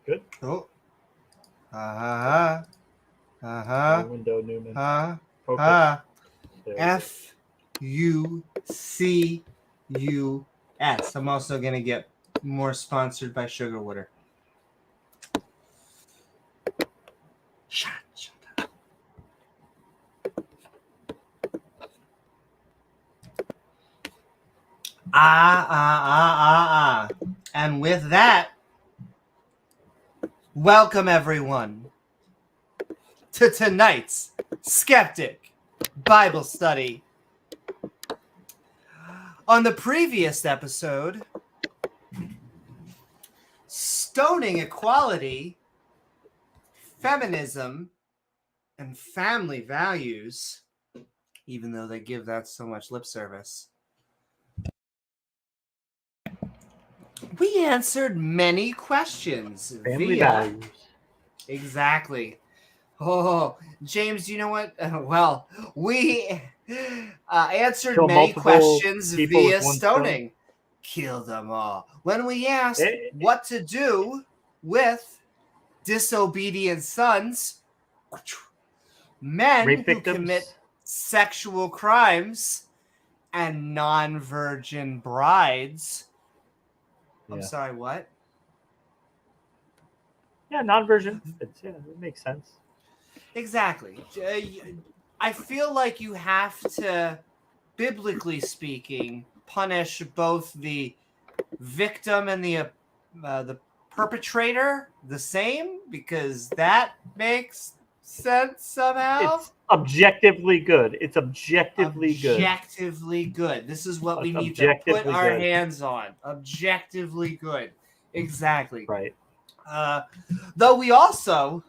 Good. Oh. Window, Newman. FUCUS. I'm also going to get more sponsored by Sugar Water. Shut up. And with that, welcome everyone to tonight's Skeptic Bible Study. On the previous episode, stoning equality, feminism, and family values, even though they give that so much lip service, we answered many questions. Family values. Exactly. Oh, James, you know what? Well, we answered many questions via stoning. Kill them all. When we asked what to do with disobedient sons, men who commit sexual crimes, and non-virgin brides. I'm sorry, what? Yeah, non-virgin. It makes sense. Exactly. I feel like you have to, biblically speaking, punish both the victim and the perpetrator the same, because that makes sense somehow. It's objectively good. It's objectively good. Objectively good. This is what we need to put our hands on. Objectively good. Exactly. Right. Though we also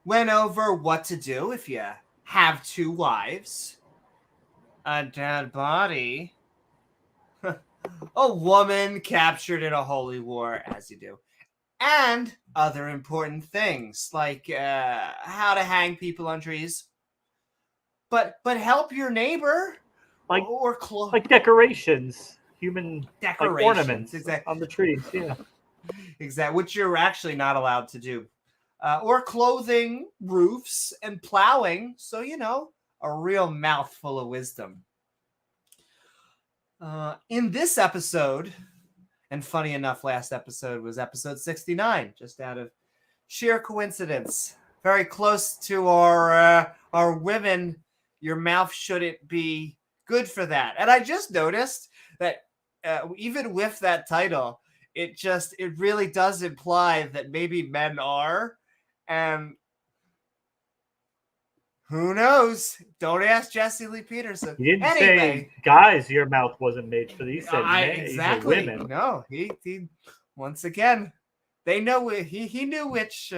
went over what to do if you have two wives, a dead body, a woman captured in a holy war, as you do, and other important things like how to hang people on trees. But help your neighbor, like decorations, human decorations, like ornaments, exactly, on the trees. Yeah, exactly, which you're actually not allowed to do. Or clothing roofs and plowing. So, a real mouthful of wisdom. In this episode, and funny enough, last episode was episode 69, just out of sheer coincidence. Very close to our women. Your mouth shouldn't be good for that. And I just noticed that even with that title, it really does imply that maybe men are. And Who knows? Don't ask Jesse Lee Peterson. He didn't Anyway, say, guys, your mouth wasn't made for these. He said, exactly. he said women. No, he once again, they know he knew which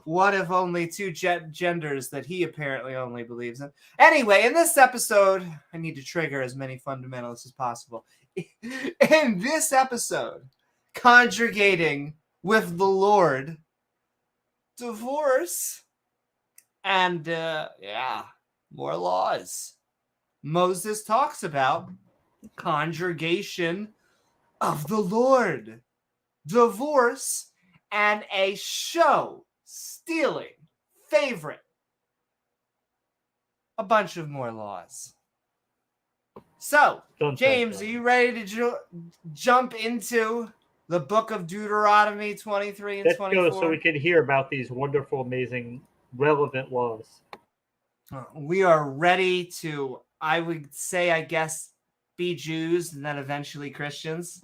one of only two genders that he apparently only believes in. Anyway, in this episode, I need to trigger as many fundamentalists as possible. In this episode, Congregating with the Lord, divorce, and more laws. Moses talks about congregation of the Lord, divorce, and a show-stealing favorite. A bunch of more laws. So, James, are you ready to jump into the book of Deuteronomy 23 and 24? Let's go so we can hear about these wonderful, amazing, relevant laws. We are ready to, I would say, I guess, be Jews and then eventually Christians.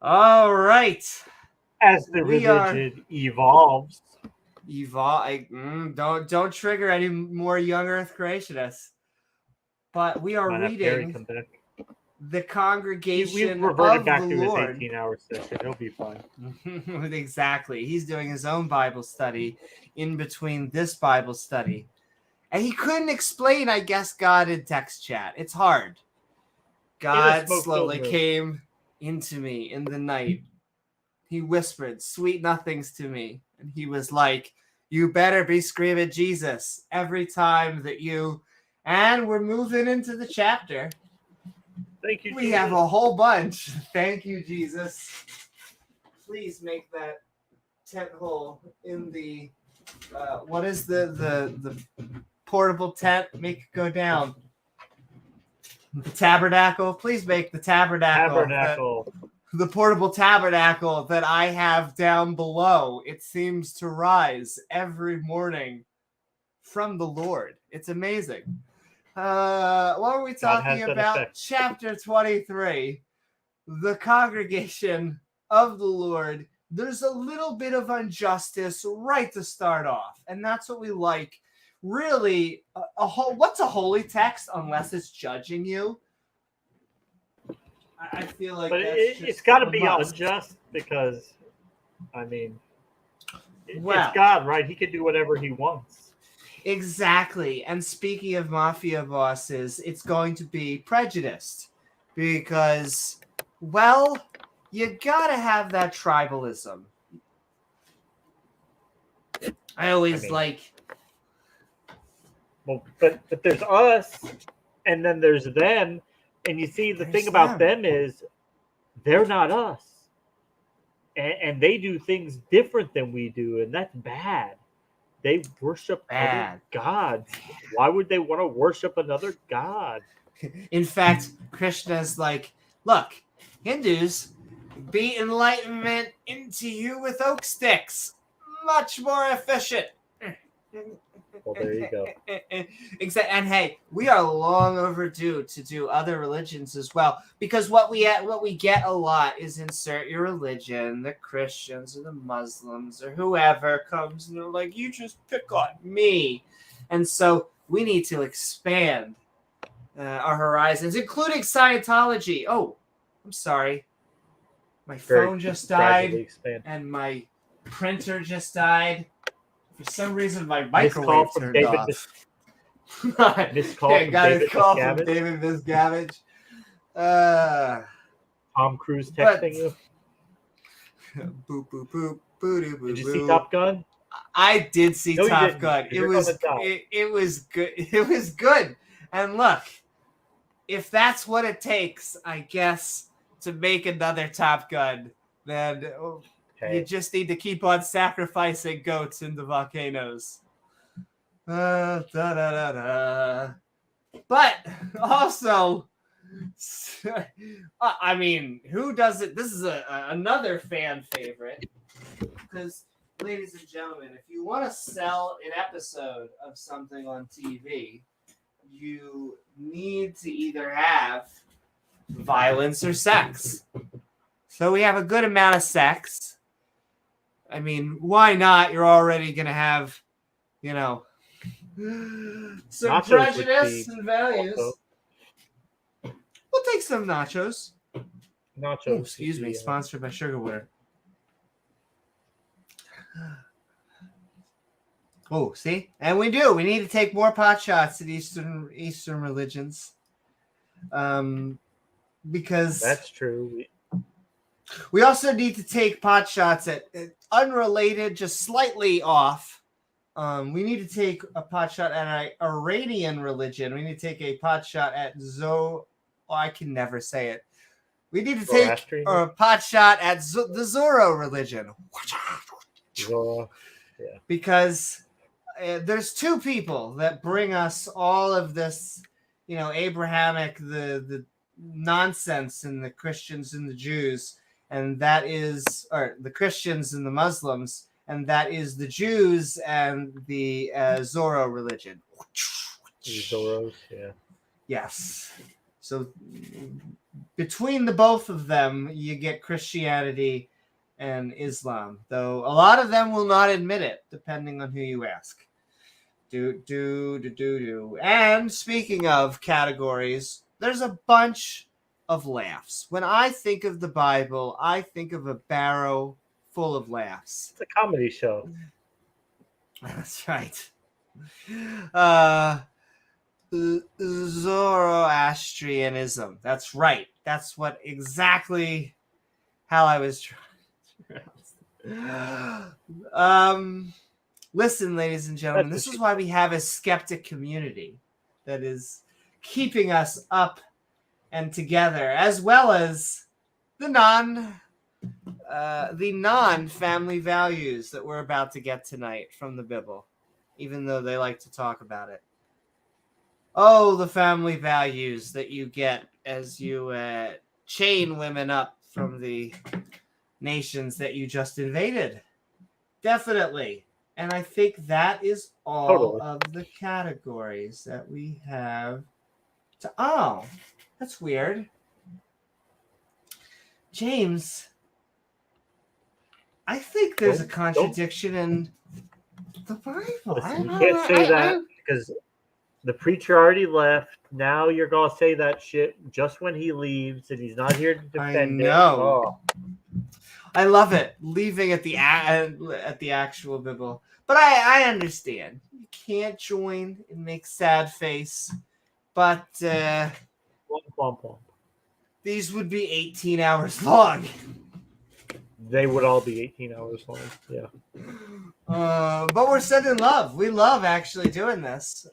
All right. As the religion evolves. Don't trigger any more young Earth creationists. But we are reading the Congregation We've reverted of back the to Lord. his 18-hour session. He'll be fine. Exactly. He's doing his own Bible study in between this Bible study. And he couldn't explain, I guess, God in text chat. It's hard. God slowly came into me in the night. He whispered sweet nothings to me. And he was like, you better be screaming Jesus every time that you... And we're moving into the chapter. Thank you, We Jesus. have a whole bunch. Thank you, Jesus. Please make that tent hole in the... what is the portable tent? Make it go down. The tabernacle. Please make the tabernacle. The portable tabernacle that I have down below. It seems to rise every morning from the Lord. It's amazing. What were we talking about? Chapter 23. The Congregation of the Lord. There's a little bit of injustice right to start off. And that's what we like. Really, what's a holy text unless it's judging you? I feel like it's got to be unjust because, I mean, it's God, right? He can do whatever he wants. Exactly. And speaking of mafia bosses, it's going to be prejudiced because, well, you got to have that tribalism. I always like... Well, but there's us, and then there's them. And you see, the thing about them is they're not us. And they do things different than we do, and that's bad. They worship other gods. Why would they want to worship another god? In fact, Krishna's like, look, Hindus beat enlightenment into you with oak sticks. Much more efficient. Well, there you go. Exactly. And hey, we are long overdue to do other religions as well, because what we get a lot is insert your religion, the Christians or the Muslims or whoever comes and they're like, you just pick on me. And so we need to expand our horizons, including Scientology. Oh, I'm sorry. My phone just died and my printer just died. For some reason, my microwave turned off. Missed call from David Miscavige. Tom Cruise texting you. Boop, boop, boop, boo, boo, did you see Top Gun? I did see Top Gun. It was good. It was good. And look, if that's what it takes, I guess, to make another Top Gun, then... You just need to keep on sacrificing goats in the volcanoes. But also, I mean, who does it? This is another fan favorite. Because, ladies and gentlemen, if you want to sell an episode of something on TV, you need to either have violence or sex. So we have a good amount of sex. I mean, why not? You're already going to have, you know, some Nachos would prejudice be and values. also- We'll take some nachos. Nachos. Oh, would excuse me, be, sponsored by Sugar Water. Oh, see? And we do. We need to take more pot shots at Eastern religions. Because That's true. we also need to take pot shots at unrelated, just slightly off. We need to take a pot shot at an Iranian religion. We need to take a pot shot at I can never say it. We need to take a pot shot at the Zorro religion. Zorro. Yeah. Because there's two people that bring us all of this, Abrahamic, the nonsense in the Christians and the Jews, and that is, or the Christians and the Muslims, and that is the Jews and the Zorro religion. The Zorros, yeah. Yes. So between the both of them, you get Christianity and Islam, though a lot of them will not admit it, depending on who you ask. And speaking of categories, there's a bunch of laughs. When I think of the Bible, I think of a barrow full of laughs. It's a comedy show. That's right. Zoroastrianism. That's right. That's what exactly how I was trying. Listen, ladies and gentlemen, this is why we have a skeptic community that is keeping us up and together, as well as the non-family values that we're about to get tonight from the Bible, even though they like to talk about it. Oh, the family values that you get as you chain women up from the nations that you just invaded. Definitely. And I think that is all of the categories that we have. Oh, that's weird. James, I think there's a contradiction in the Bible. Listen, you can't say that because the preacher already left. Now you're going to say that shit just when he leaves and he's not here to defend it. I know. I love it. Leaving at the actual Bible. But I understand. You can't join and make sad face. But these would be 18 hours long. They would all be 18 hours long. Yeah. But we're sending love. We love actually doing this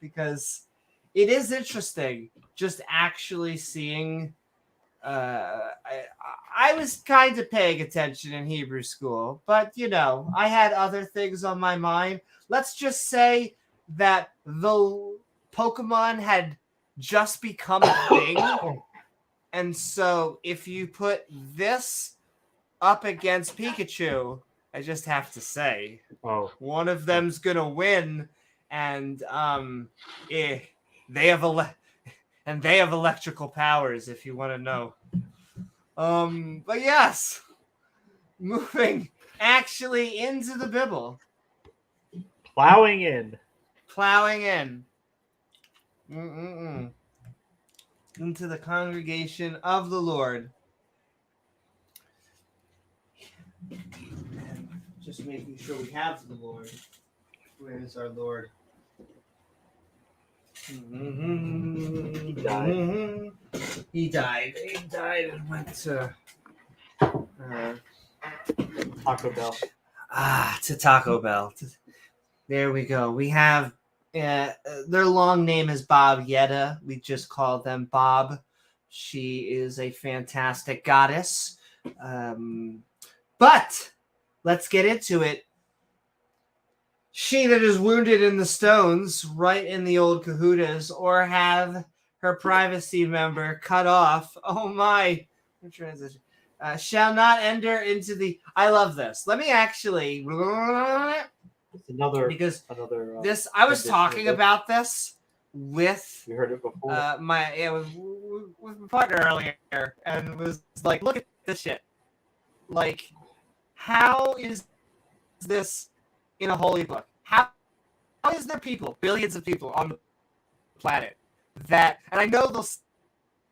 because it is interesting just actually seeing. I was kind of paying attention in Hebrew school, but I had other things on my mind. Let's just say that the Pokemon had just become a thing, and so if you put this up against Pikachu, I just have to say, one of them's gonna win, and they have electrical powers, if you want to know. But yes, moving actually into the Bible, plowing in into the congregation of the Lord. Just making sure we have the Lord. Where is our Lord? He died and went to Taco Bell. To Taco Bell. There we go. We have their long name is Bob Yetta. We just call them Bob. She is a fantastic goddess. But let's get into it. She that is wounded in the stones, right in the old Cahutas, or have her privacy member cut off. Oh my transition. Shall not enter into the. I love this. Let me actually. Because this. I was talking about this with. You heard it before. With my partner earlier, and was like, look at this shit. Like, how is this in a holy book? How is there people, billions of people on the planet that, and I know they'll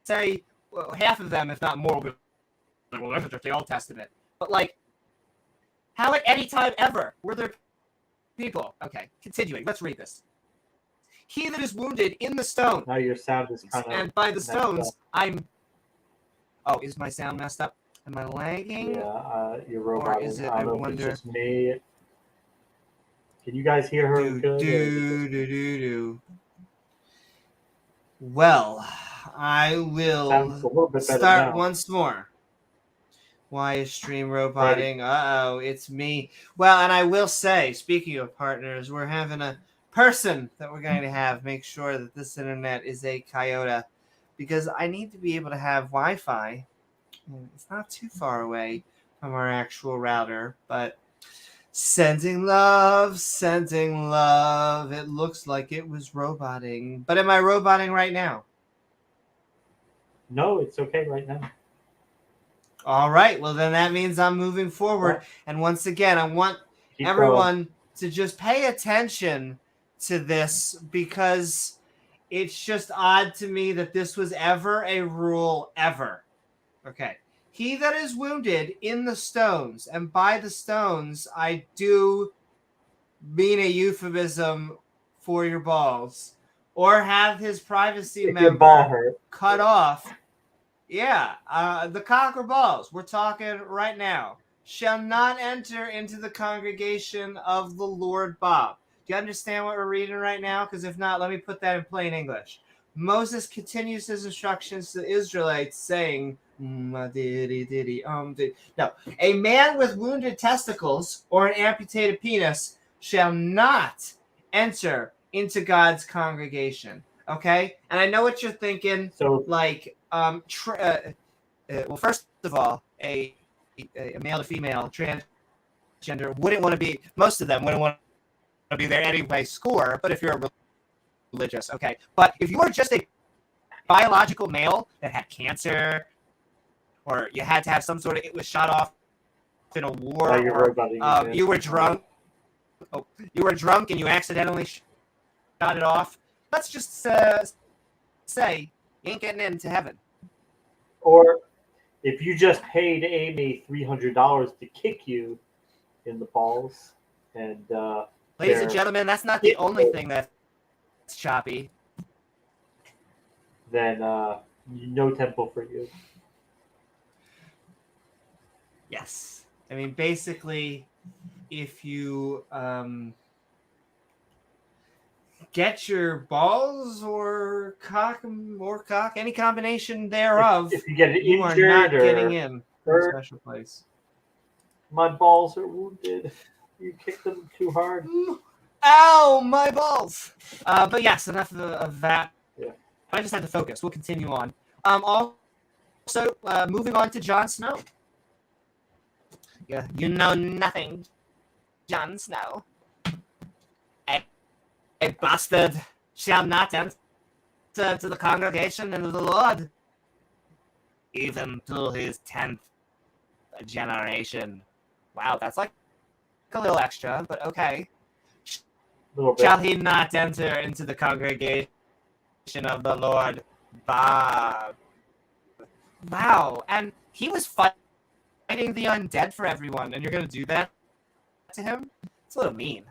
say, well, half of them, if not more, will be like, well, that's just the Old Testament. But like, how at any time ever were there people? Okay, continuing. Let's read this. He that is wounded in the stone. Now your sound is kind of. And by the stones, I'm. Oh, is my sound messed up? Am I lagging? Yeah, you're roboting. Or is it? I I don't know wonder. if it's just me. Can you guys hear her? Do. Well, I will start once more. Why is stream roboting? Uh-oh, it's me. Well, and I will say, speaking of partners, we're having a person that we're going to have make sure that this internet is a Coyote, because I need to be able to have Wi-Fi. It's not too far away from our actual router, but sending love. It looks like it was roboting. But am I roboting right now? No, it's okay right now. All right. Well, then that means I'm moving forward. And once again, I want everyone to just pay attention to this, because it's just odd to me that this was ever a rule ever. Okay. He that is wounded in the stones, and by the stones, I do mean a euphemism for your balls, or have his privacy member cut off. Yeah, the cock or balls, we're talking right now, shall not enter into the congregation of the Lord Bob. Do you understand what we're reading right now? Because if not, let me put that in plain English. Moses continues his instructions to the Israelites, saying, no, a man with wounded testicles or an amputated penis shall not enter into God's congregation. Okay? And I know what you're thinking. So, like, well, first of all, a male to female transgender wouldn't want to be, most of them wouldn't want to be there anyway, score, but if you're religious, okay. But if you were just a biological male that had cancer, or you had to have some sort of, it was shot off in a war, or you were drunk, and you accidentally shot it off, let's just say you ain't getting into heaven. Or if you just paid Amy $300 to kick you in the balls, and ladies and gentlemen, that's not the only thing that's choppy. Then no temple for you. Yes. I mean, basically, if you get your balls or cock, any combination thereof, if you get injured, you are not getting in a special place. My balls are wounded. You kicked them too hard. Ow, my balls! But yes, enough of that. Yeah. I just had to focus. We'll continue on. Also, moving on to Jon Snow. Yeah, you know nothing, Jon Snow. A bastard shall not enter to the congregation of the Lord, even to his 10th generation. Wow, that's like a little extra, but okay. Shall he not enter into the congregation of the Lord Bob? Wow, and he was fighting the undead for everyone, and you're going to do that to him? It's a little mean.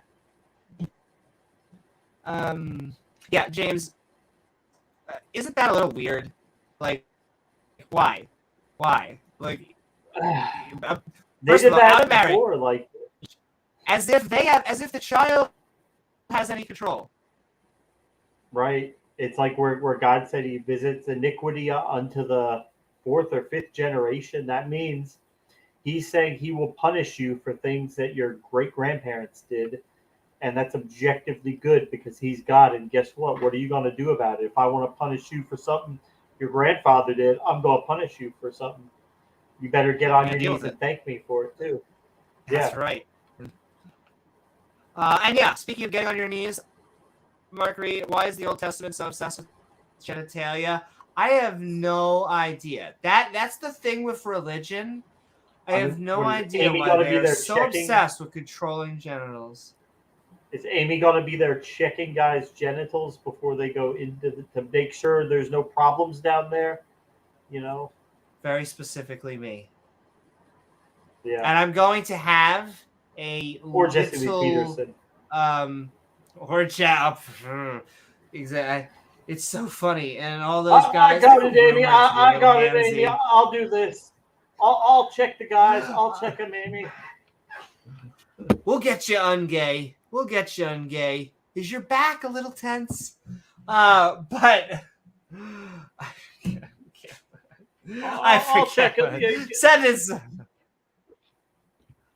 Yeah, James, isn't that a little weird? Like, why? Like, they did that before, like, as if the child has any control. Right. It's like where God said he visits iniquity unto the 4th or 5th generation. That means he's saying he will punish you for things that your great-grandparents did. And that's objectively good because he's God. And guess what? What are you going to do about it? If I want to punish you for something your grandfather did, I'm going to punish you for something. You better get on your knees and thank me for it, too. That's right. And yeah, speaking of getting on your knees, Mark Reid, why is the Old Testament so obsessed with genitalia? I have no idea. That's the thing with religion. I have no idea why they're so obsessed with controlling genitals. Is Amy going to be there checking guys' genitals before they go to make sure there's no problems down there? You know? Very specifically me. Yeah. And I'm going to have a Or Jesse Lee little, Peterson. or exactly. It's so funny, and all those guys. I got it, Amy. rumored to be a I got it, little Amy. handsy. I'll do this. I'll check the guys. I'll check them, Amy. We'll get you ungay. We'll get you ungay. Is your back a little tense? But I I'll check forget. it. Send his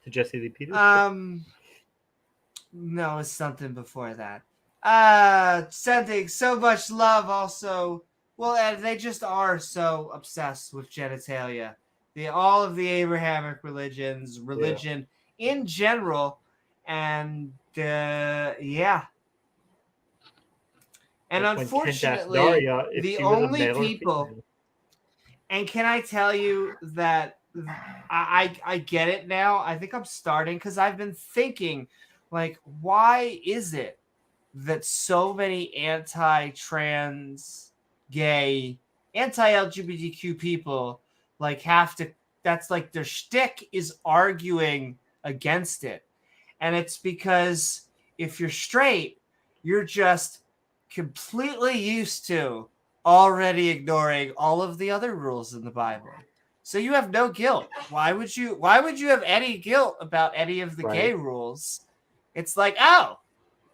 To Jesse Lee Peterson. No, it's something before that. Sending so much love also. Well, and they just are so obsessed with genitalia. All of the Abrahamic religions, religion in general, and yeah. And Like unfortunately, Daria, the only people. And can I tell you that I get it now? I think I'm starting because I've been thinking, like, why is it that so many anti-trans, gay, anti-LGBTQ people like have to? That's like their shtick is arguing against it, and it's because if you're straight, you're just completely used to already ignoring all of the other rules in the Bible. So you have no guilt. Why would you have any guilt about any of the gay rules? It's like, oh,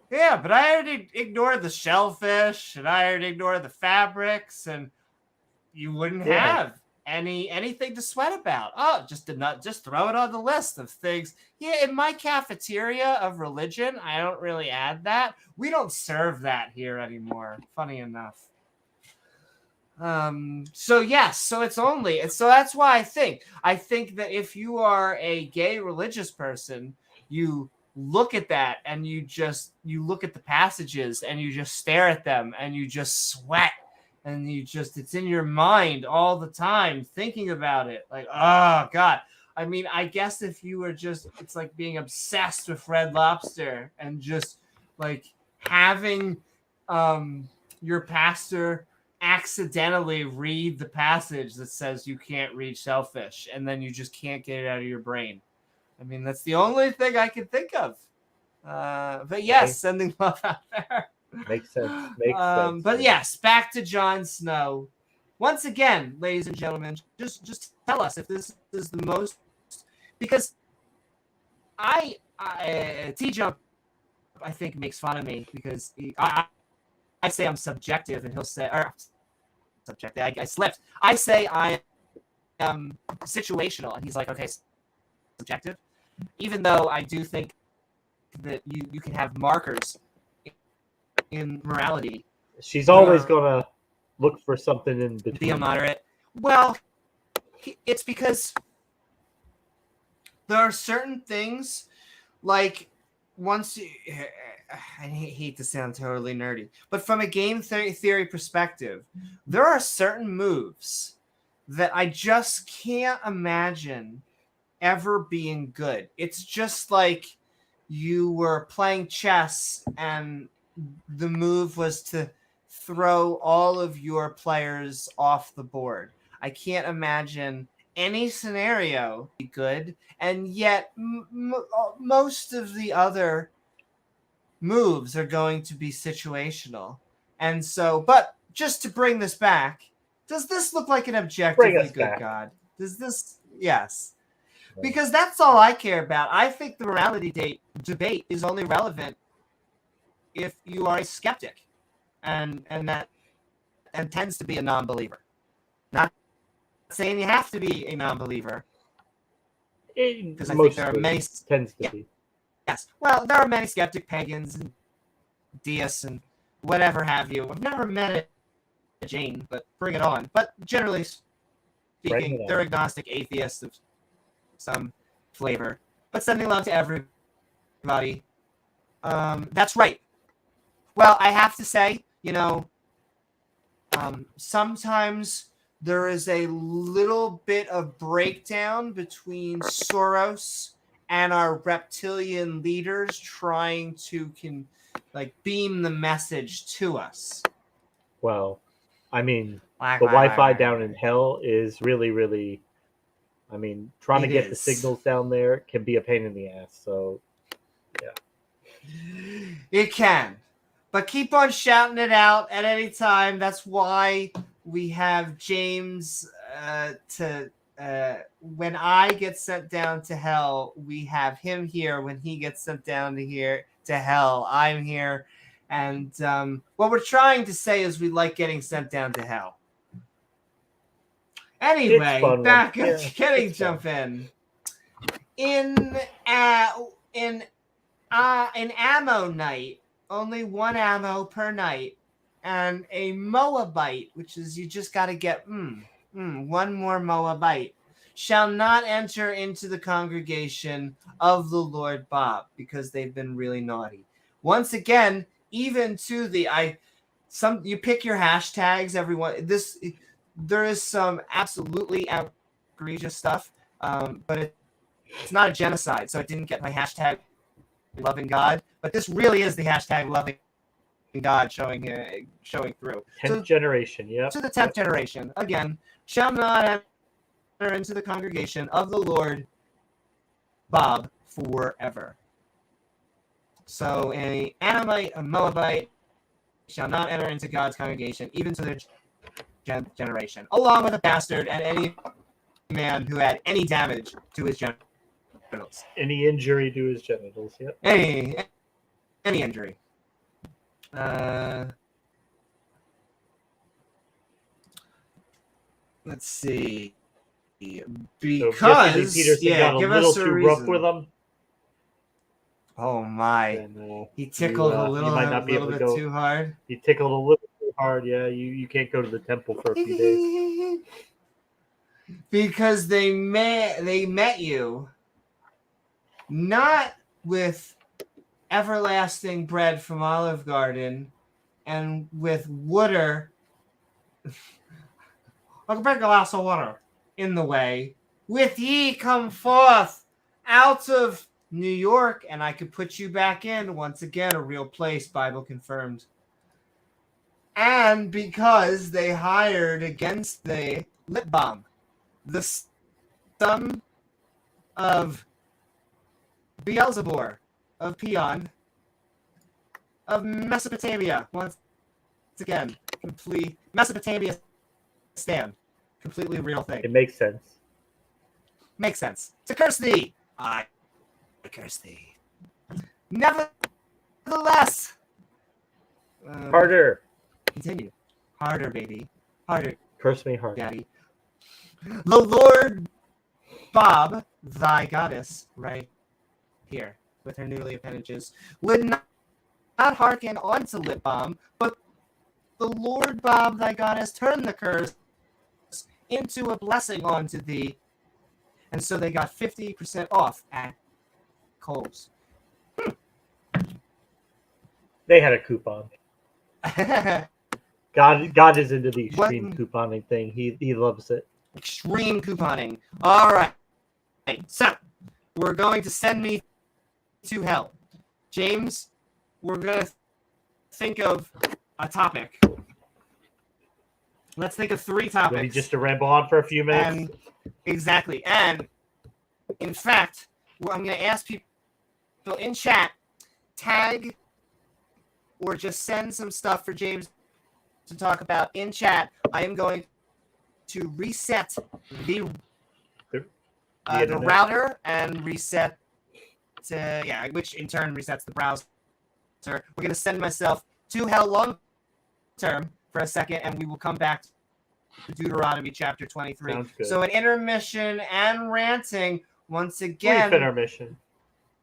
yeah, but I already ignored the shellfish and I already ignored the fabrics, and you wouldn't have anything to sweat about. Oh, just throw it on the list of things. Yeah, in my cafeteria of religion, I don't really add that. We don't serve that here anymore, funny enough. So that's why I think that if you are a gay religious person, you look at that and you look at the passages and you just stare at them and you just sweat and it's in your mind all the time thinking about it, like, oh God. I mean, I guess if you were it's like being obsessed with Red Lobster and just like having your pastor accidentally read the passage that says you can't read shellfish, and then you just can't get it out of your brain. I mean, that's the only thing I can think of. But yes, sending love out there. Makes sense. Makes sense. But yes, back to Jon Snow. Once again, ladies and gentlemen, just tell us if this is the most, because T-Jump, I think, makes fun of me because I say I'm subjective, and he'll say, or subjective. I slipped. I say I am situational, and he's like, okay, subjective. Even though I do think that you can have markers in morality. She's always gonna look for something in between. Be a moderate. Well, it's because there are certain things, like once you, I hate to sound totally nerdy, but from a game theory perspective, there are certain moves that I just can't imagine ever being good. It's just like you were playing chess and the move was to throw all of your players off the board. I can't imagine any scenario be good, and yet most of the other moves are going to be situational. And so, but just to bring this back, does this look like an objectively good God? Does this? Yes. Because that's all I care about. I think the morality debate is only relevant if you are a skeptic, and tends to be a non-believer. Not saying you have to be a non-believer, because I think there are many tends to be. Yes, well, there are many skeptic pagans and deists and whatever have you. I've never met a Jane, but bring it on. But generally speaking, they're agnostic atheists of some flavor, but sending love to everybody. That's right. Well, I have to say, sometimes there is a little bit of breakdown between Soros and our reptilian leaders trying to beam the message to us. Well, I mean, the Wi-Fi down in hell is really, really. I mean, trying to get the signals down there can be a pain in the ass. So, yeah. It can. But keep on shouting it out at any time. That's why we have James when I get sent down to hell, we have him here. When he gets sent down to hell, I'm here. And what we're trying to say is we like getting sent down to hell. Anyway, back at getting jump in. In ammo night, only one ammo per night, and a Moabite, which is you just got to get one more Moabite, shall not enter into the congregation of the Lord Bob, because they've been really naughty. Once again, even to you pick your hashtags, everyone. There is some absolutely egregious stuff, but it's not a genocide, so it didn't get my hashtag loving God. But this really is the hashtag loving God showing through. 10th generation, yeah. To the 10th generation, again, shall not enter into the congregation of the Lord Bob forever. So an Ammonite, a Moabite, shall not enter into God's congregation, even to their generation, along with a bastard and any man who had any damage to his genitals. Any injury to his genitals, yep. Any injury. Let's see. Because give us a reason. Rough with him. Oh my! And, he tickled a little bit too hard. He tickled a little too hard. Yeah, you can't go to the temple for a few days. Because they met you not with everlasting bread from Olive Garden and with water. Like a big glass of water in the way. With ye come forth out of New York, and I could put you back in. Once again, a real place, Bible confirmed. And because they hired against the lip balm, the son of Beelzebub, of Peon, of Mesopotamia. Once again, complete Mesopotamia stand. Completely real thing. It makes sense. Makes sense. To curse thee, I curse thee. Nevertheless, harder. Continue. Harder, baby. Harder. Curse me hard, daddy. The Lord Bob, thy goddess, right here with her newly appendages, would not hearken unto lip balm, but the Lord Bob, thy goddess, turned the curse into a blessing unto thee, and so they got 50% off at Coles. They had a coupon. God is into the extreme couponing thing. He loves it. Extreme couponing. All right. So we're going to send me to hell. James, we're going to think of a topic. Let's think of 3 topics. Ready just to ramble on for a few minutes? Exactly. And in fact, I'm going to ask people in chat, tag or just send some stuff for James to talk about in chat. I am going to reset the router and reset which in turn resets the browser. We're going to send myself to hell long term for a second, and we will come back to Deuteronomy chapter 23. So an intermission and ranting once again.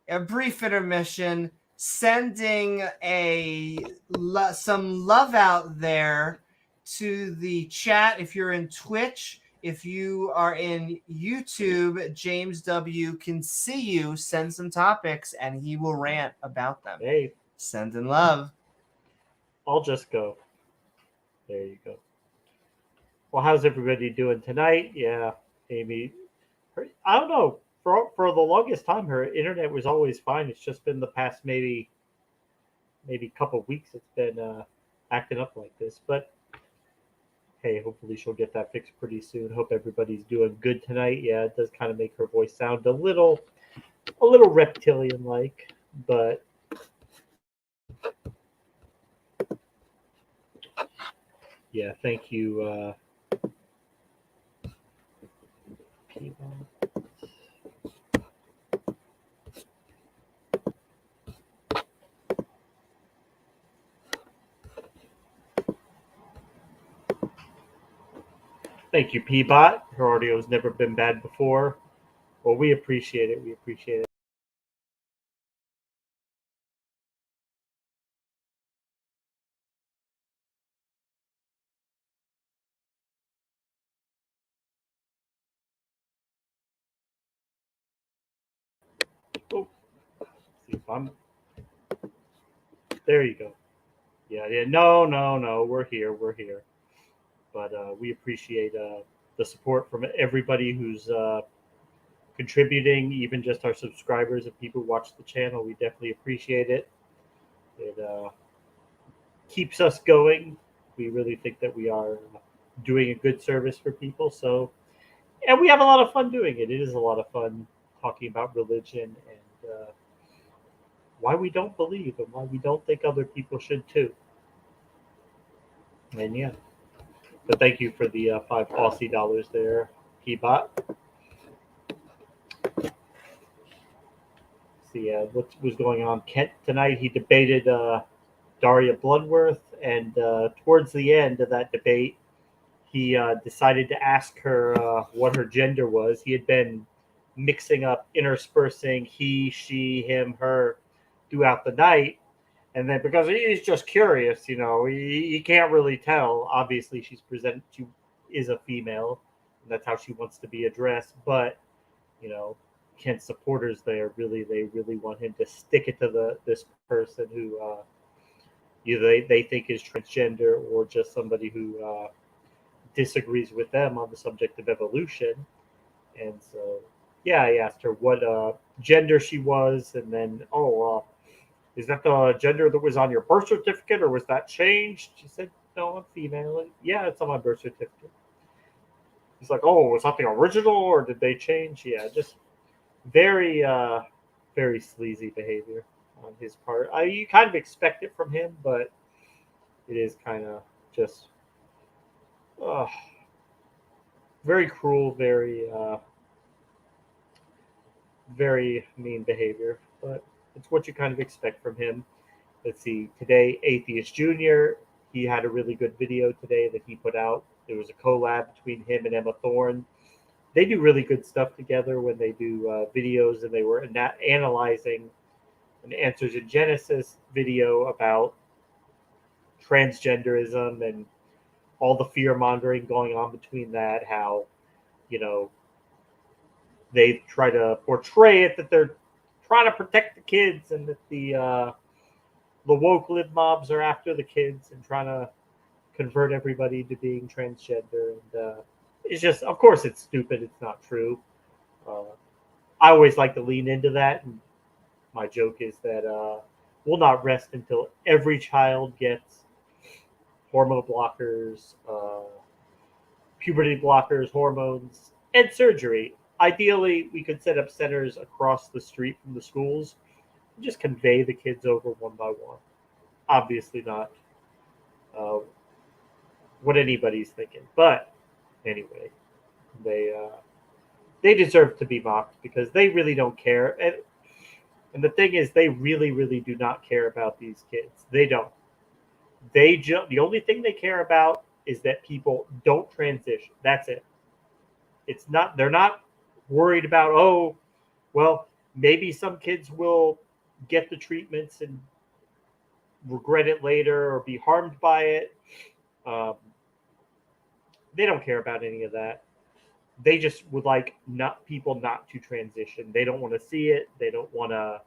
A brief intermission, sending some love out there to the chat. If you're in Twitch, if you are in YouTube, James W. can see you. Send some topics, and he will rant about them. Hey. Sending love. I'll just go. There you go. Well, how's everybody doing tonight? Yeah, Amy. I don't know. for the longest time, her internet was always fine. It's just been the past maybe couple of weeks it's been acting up like this. But hey, hopefully she'll get that fixed pretty soon. Hope everybody's doing good tonight. Yeah, it does kind of make her voice sound a little reptilian-like, but yeah, thank you. Thank you, Peabot. Her audio's never been bad before. Well, we appreciate it. We appreciate it. Oh, see if I'm. There you go. Yeah. No. We're here. But we appreciate the support from everybody who's contributing, even just our subscribers and people who watch the channel. We definitely appreciate it. It keeps us going. We really think that we are doing a good service for people. So, and we have a lot of fun doing it. It is a lot of fun talking about religion and why we don't believe and why we don't think other people should too. And yeah, but thank you for the $5 Aussie dollars there, Peabot. See what was going on. Kent tonight, he debated Daria Bloodworth, and towards the end of that debate, he decided to ask her what her gender was. He had been mixing up, interspersing he, she, him, her throughout the night. And then because he's just curious, he can't really tell. Obviously, she is a female, and that's how she wants to be addressed. But, Kent's supporters they really want him to stick it to this person who either they think is transgender or just somebody who disagrees with them on the subject of evolution. And so, yeah, I asked her what gender she was, and then, is that the gender that was on your birth certificate, or was that changed? She said, no, I'm female. Yeah, it's on my birth certificate. He's like, oh, was that the original, or did they change? Yeah, just very, very sleazy behavior on his part. You kind of expect it from him, but it is kind of just very cruel, very, very mean behavior. But it's what you kind of expect from him. Let's see. Today, Atheist Junior, he had a really good video today that he put out. It was a collab between him and Emma Thorne. They do really good stuff together when they do videos, and they were analyzing an Answers in Genesis video about transgenderism and all the fear mongering going on between that, how, they try to portray it that they're trying to protect the kids and that the woke lib mobs are after the kids and trying to convert everybody to being transgender. And it's just, of course, it's stupid. It's not true. I always like to lean into that. And my joke is that we'll not rest until every child gets hormone blockers, puberty blockers, hormones, and surgery. Ideally, we could set up centers across the street from the schools and just convey the kids over one by one. Obviously not what anybody's thinking. But anyway, they deserve to be mocked because they really don't care. And the thing is, they really, really do not care about these kids. They don't. The only thing they care about is that people don't transition. That's it. It's not. They're not worried about, oh, well, maybe some kids will get the treatments and regret it later or be harmed by it. They don't care about any of that. They just would like people not to transition. They don't want to see it. They don't want to,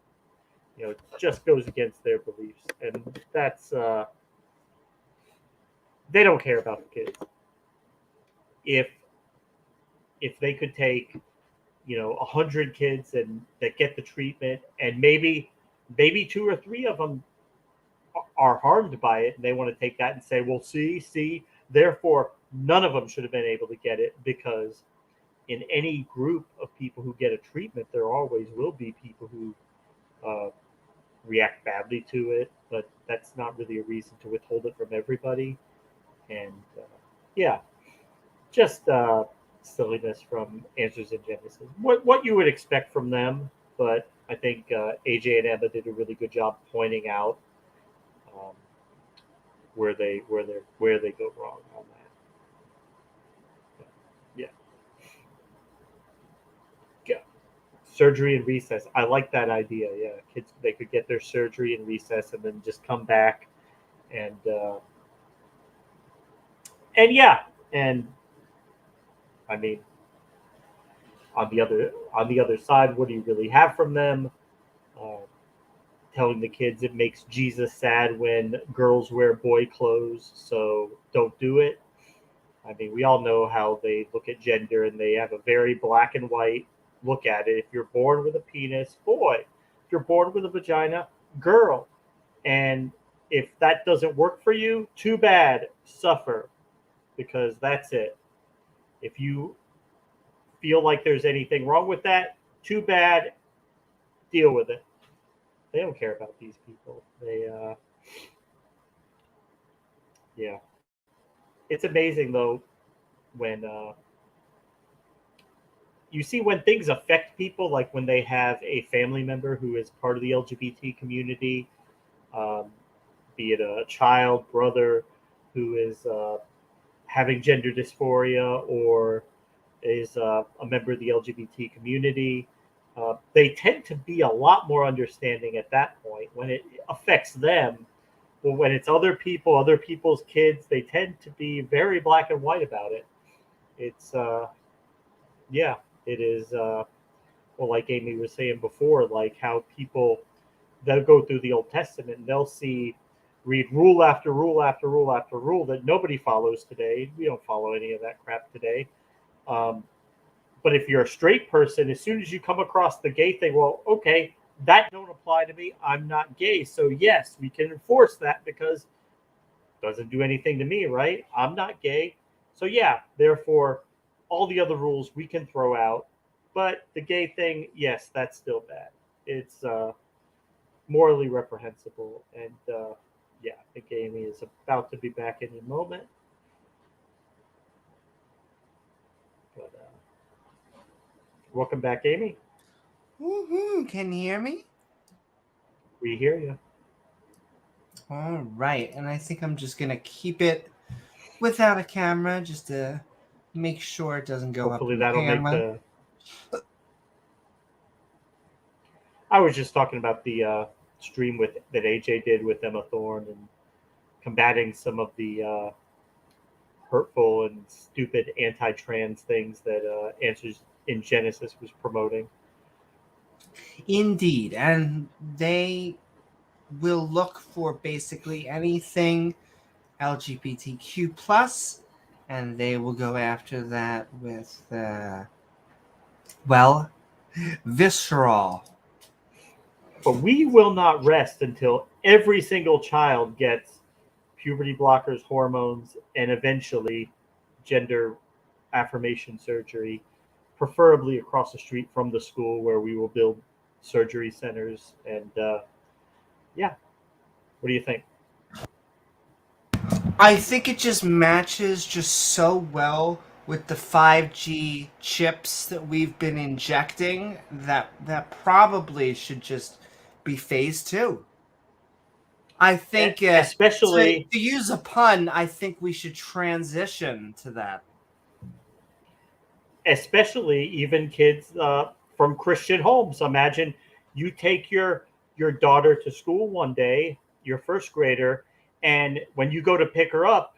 it just goes against their beliefs. And that's, they don't care about the kids. If they could take 100 kids and that get the treatment, and maybe 2 or 3 of them are harmed by it, and they want to take that and say, well, see, therefore none of them should have been able to get it, because in any group of people who get a treatment, there always will be people who react badly to it, but that's not really a reason to withhold it from everybody. And just silliness from Answers in Genesis. What you would expect from them, but I think AJ and Emma did a really good job pointing out where they go wrong on that. Yeah. Surgery and recess. I like that idea. Yeah, kids, they could get their surgery and recess and then just come back and I mean, on the other side, what do you really have from them? Telling the kids it makes Jesus sad when girls wear boy clothes, so don't do it. I mean, we all know how they look at gender, and they have a very black and white look at it. If you're born with a penis, boy. If you're born with a vagina, girl. And if that doesn't work for you, too bad, suffer, because that's it. If you feel like there's anything wrong with that, too bad, deal with it. They don't care about these people. Yeah. It's amazing, though, when you see when things affect people, like when they have a family member who is part of the LGBT community, be it a child, brother, who is having gender dysphoria or is a member of the LGBT community. They tend to be a lot more understanding at that point when it affects them. But when it's other people's kids, they tend to be very black and white about it. It's, it is, like Amy was saying before, like how people, they'll go through the Old Testament and they'll read rule after rule after rule after rule that nobody follows today. We don't follow any of that crap today. But if you're a straight person, as soon as you come across the gay thing, well, okay, that don't apply to me. I'm not gay. So yes, we can enforce that because it doesn't do anything to me, right? I'm not gay. So yeah, therefore, all the other rules we can throw out. But the gay thing, yes, that's still bad. It's morally reprehensible. And I think Amy is about to be back any moment. But welcome back, Amy. Woohoo! Can you hear me? We hear you. All right, and I think I'm just gonna keep it without a camera just to make sure it doesn't go Hopefully up. That'll make the. I was just talking about the stream that AJ did with Emma Thorne and combating some of the hurtful and stupid anti-trans things that Answers in Genesis was promoting. Indeed, and they will look for basically anything LGBTQ plus, and they will go after that with visceral. But we will not rest until every single child gets puberty blockers, hormones, and eventually gender affirmation surgery, preferably across the street from the school where we will build surgery centers. And what do you think? I think it just matches just so well with the 5G chips that we've been injecting that probably should just be phase 2. I think, especially to use a pun, I think we should transition to that. Especially even kids from Christian homes. Imagine you take your daughter to school one day, your first grader, and when you go to pick her up,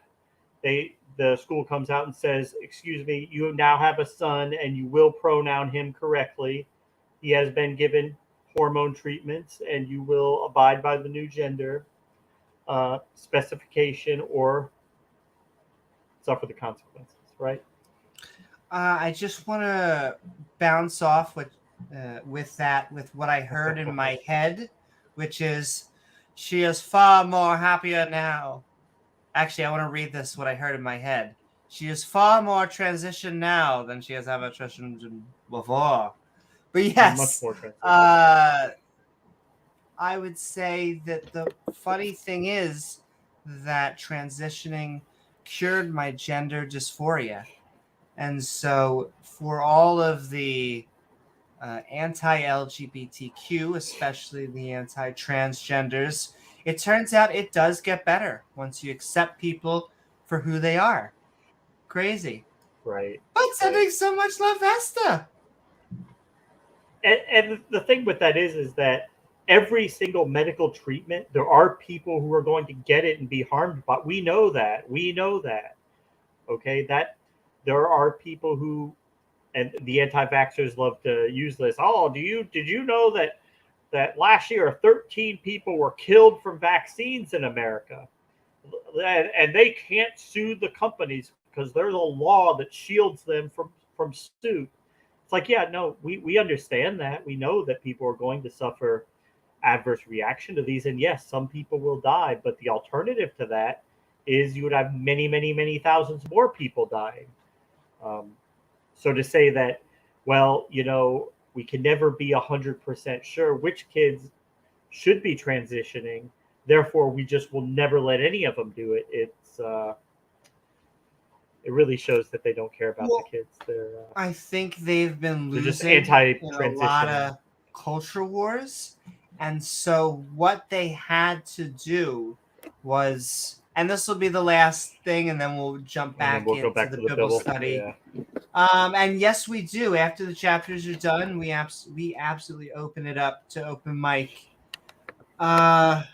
the school comes out and says, "Excuse me, you now have a son, and you will pronoun him correctly. He has been given hormone treatments, and you will abide by the new gender specification or suffer the consequences." Right? I just want to bounce off with what I heard in my head, which is, she is far more happier now. Actually, I want to read this, what I heard in my head. She is far more transitioned now than she has ever transitioned before. But yes, much more transition. I would say that the funny thing is that transitioning cured my gender dysphoria. And so for all of the anti-LGBTQ, especially the anti-transgenders, it turns out it does get better once you accept people for who they are. Crazy. Right. But sending so much love, Vesta. And the thing with that is that every single medical treatment, there are people who are going to get it and be harmed. But we know that. Okay, that there are people who, and the anti-vaxxers love to use this. Oh, did you know that last year 13 people were killed from vaccines in America, and they can't sue the companies because there's a law that shields them from suit. It's like, yeah, no, we understand that. We know that people are going to suffer adverse reaction to these, and yes, some people will die, but the alternative to that is you would have many, many, many thousands more people dying. So to say that, well, we can never be 100% sure which kids should be transitioning, therefore we just will never let any of them do it. It really shows that they don't care about the kids. I think they've been they're just losing in a lot anti-transition. of culture wars. And so what they had to do was, and this will be the last thing, and then we'll jump back Go back into to the Bible study. Yeah. And yes, we do. After the chapters are done, we absolutely open it up to open mic. But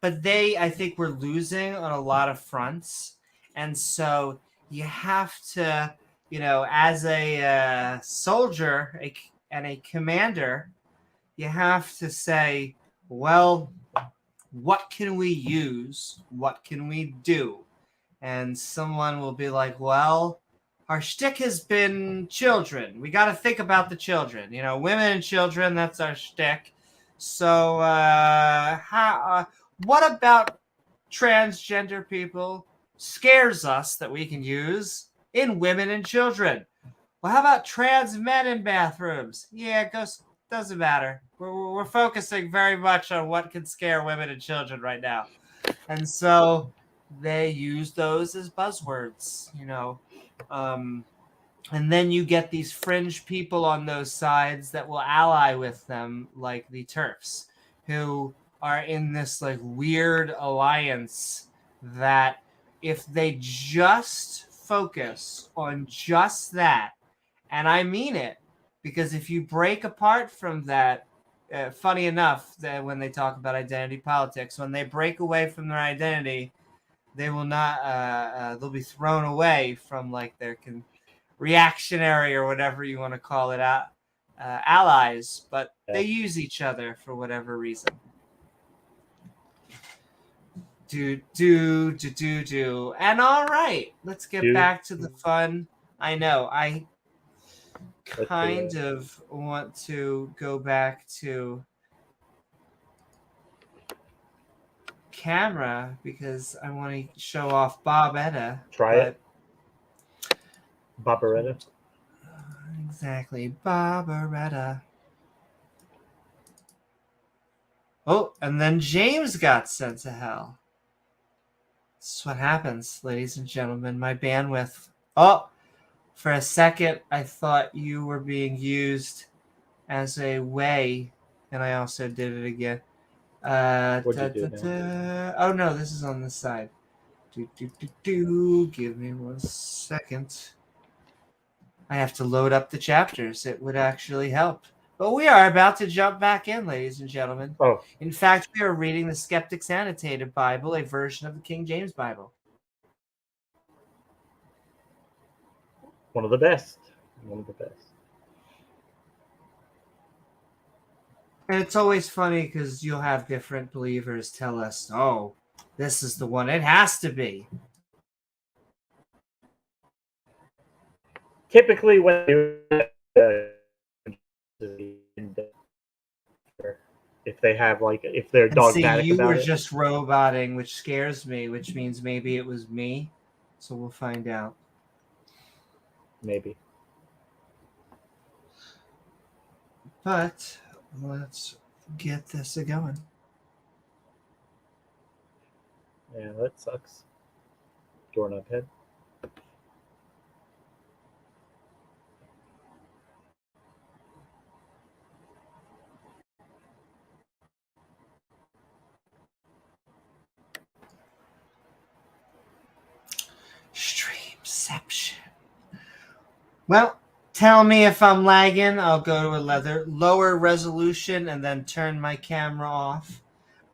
I think we're losing on a lot of fronts. And so you have to, as a soldier and a commander, you have to say, well, what can we use? What can we do? And someone will be like, well, our shtick has been children. We got to think about the children. Women and children, that's our shtick. So what about transgender people scares us that we can use in women and children? Well, how about trans men in bathrooms? Yeah, it doesn't matter. We're focusing very much on what can scare women and children right now. And so they use those as buzzwords, and then you get these fringe people on those sides that will ally with them, like the TERFs, who are in this like weird alliance that if they just focus on just that, and I mean it, because if you break apart from that, funny enough, that when they talk about identity politics, when they break away from their identity, they will not, they'll be thrown away from like their reactionary or whatever you want to call it, allies, but they use each other for whatever reason. And all right, let's get back to the fun. I know I kind of want to go back to camera because I want to show off Bobetta. Try it. Barbaretta. Exactly, Barbaretta. Oh, and then James got sent to hell. This is what happens, ladies and gentlemen. My bandwidth. Oh, for a second, I thought you were being used as a way, and I also did it again. What'd you do now? Oh no, this is on this side. Give me 1 second. I have to load up the chapters. It would actually help. But we are about to jump back in, ladies and gentlemen. Oh. In fact, we are reading the Skeptic's Annotated Bible, a version of the King James Bible. One of the best. And it's always funny because you'll have different believers tell us, oh, this is the one. It has to be. typically when you if they have like if they're And see, dogmatic you were about it, just roboting, which scares me, which means maybe it was me. So we'll find out. maybe. But let's get this going. Yeah, that sucks. Doorknob head. Streamception. Well, tell me if I'm lagging. I'll go to a lower resolution and then turn my camera off.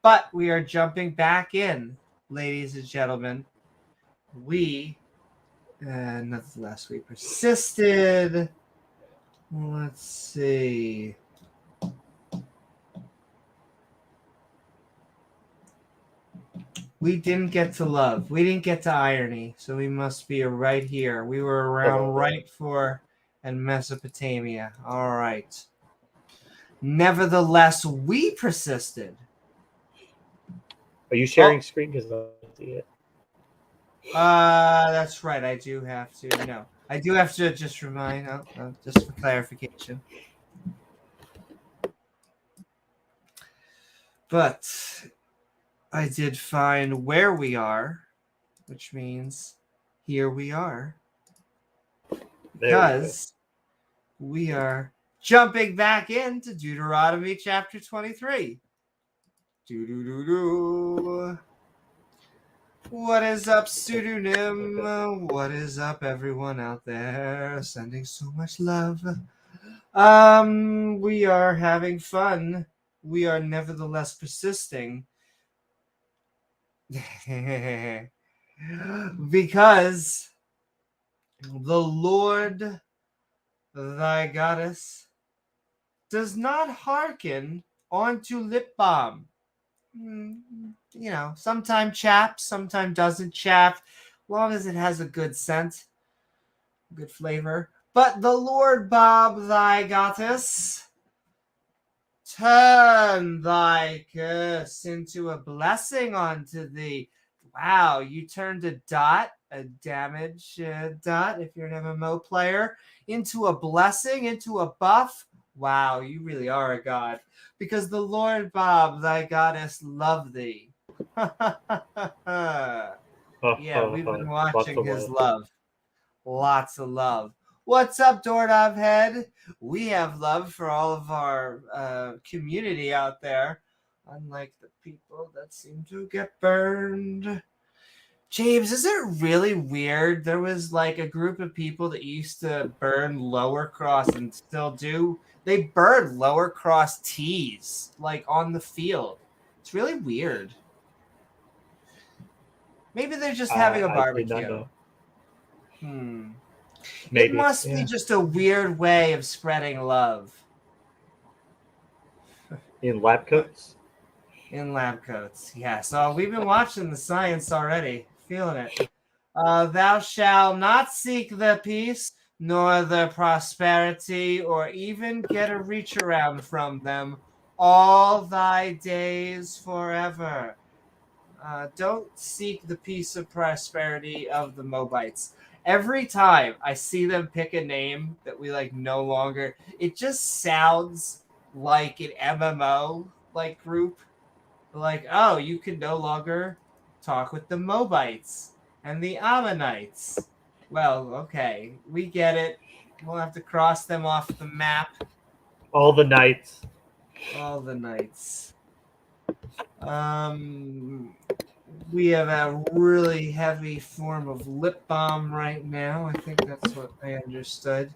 But we are jumping back in, ladies and gentlemen. We, nonetheless, we persisted. Let's see. We didn't get to love. We didn't get to irony. So we must be right here. We were around right for and Mesopotamia. All right. Nevertheless, we persisted. Are you sharing screen? Because I don't see it. That's right. I do have to. No, I do have to just remind. Just for clarification. But I did find where we are, which means here we are. Because we are jumping back into Deuteronomy chapter 23. Do-do-do-do. What is up, pseudonym? What is up, everyone out there sending so much love? We are having fun. We are nevertheless persisting. Because the Lord thy goddess does not hearken onto lip balm. You know, sometime chaps, sometime doesn't chap, long as it has a good scent, good flavor. But the Lord Bob thy goddess turn thy curse into a blessing unto thee. Wow, you turned a dot, a damage dot, if you're an MMO player, into a blessing, into a buff. Wow, you really are a god. Because the Lord Bob, thy goddess, love thee. Yeah, we've been watching his love. Lots of love. What's up, Doorknob Head? We have love for all of our community out there, unlike the people that seem to get burned. James, is it really weird? There was like a group of people that used to burn Lower Cross and still do. They burn Lower Cross teas like on the field. It's really weird. Maybe they're just having a barbecue. Maybe, it must be just a weird way of spreading love. In lab coats? In lab coats, yeah. So we've been watching the science already. Feeling it. Thou shalt not seek the peace, nor the prosperity, or even get a reach around from them all thy days forever. Don't seek the peace or prosperity of the Moabites. Every time I see them pick a name that we like no longer, it just sounds like an MMO like group. Like, oh, you can no longer talk with the Moabites and the Ammonites. Well, okay, we get it. We'll have to cross them off the map. All the knights. All the knights. We have a really heavy form of lip balm right now. I think that's what I understood.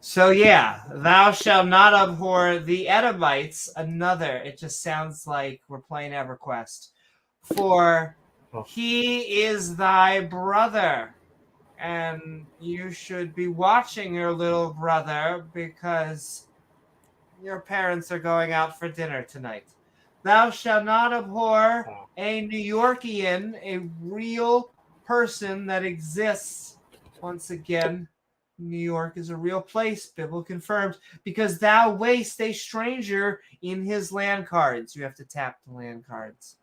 So yeah, thou shalt not abhor the Edomites. Another. It just sounds like we're playing EverQuest. For he is thy brother, and you should be watching your little brother because your parents are going out for dinner tonight. Thou shalt not abhor a New Yorkian, a real person that exists. Once again, New York is a real place, Bible confirmed, because thou wast a stranger in his land cards. You have to tap the land cards.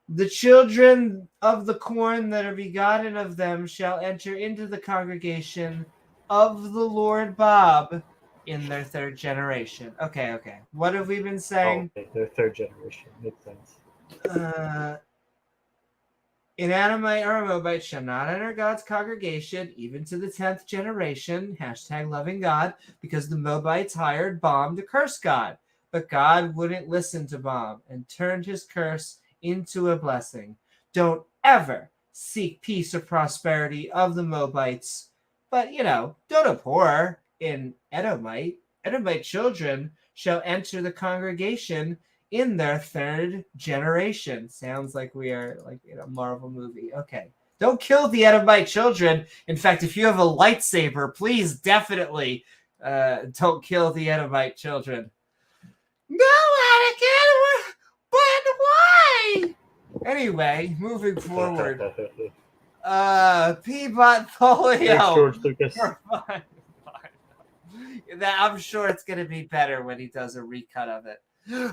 The children of the corn that are begotten of them shall enter into the congregation of the Lord Bob in their third generation. Okay. What have we been saying? Okay, their third generation. Makes sense. An Adamite or a Moabite shall not enter God's congregation, even to the 10th generation, #loving God, because the Moabites hired Balaam to curse God. But God wouldn't listen to Balaam and turned his curse into a blessing. Don't ever seek peace or prosperity of the Moabites, but, don't abhor in Edomite. Edomite children shall enter the congregation in their third generation. Sounds like we are like in a Marvel movie. Okay. Don't kill the Edomite children. In fact, if you have a lightsaber, please definitely don't kill the Edomite children. No, Anakin, but why? Anyway, moving forward. Peabot Folio. Thanks, George Lucas. I'm sure it's going to be better when he does a recut of it.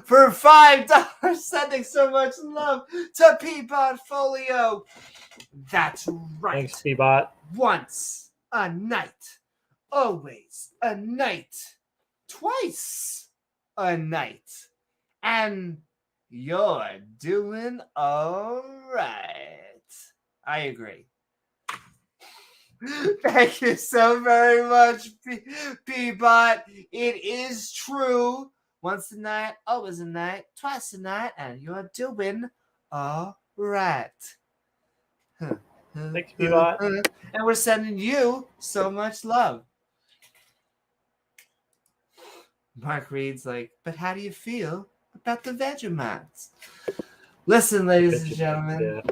For $5, sending so much love to Peabot Folio. That's right. Thanks, Peabot. Once a night, always a night, twice a night, and you're doing all right. I agree. Thank you so very much, Peabot. It is true. Once a night, always a night, twice a night, and you're doing all right. Thanks, Peabot. And we're sending you so much love. Mark Reid's like, but how do you feel about the Vegemites? Listen, ladies and gentlemen.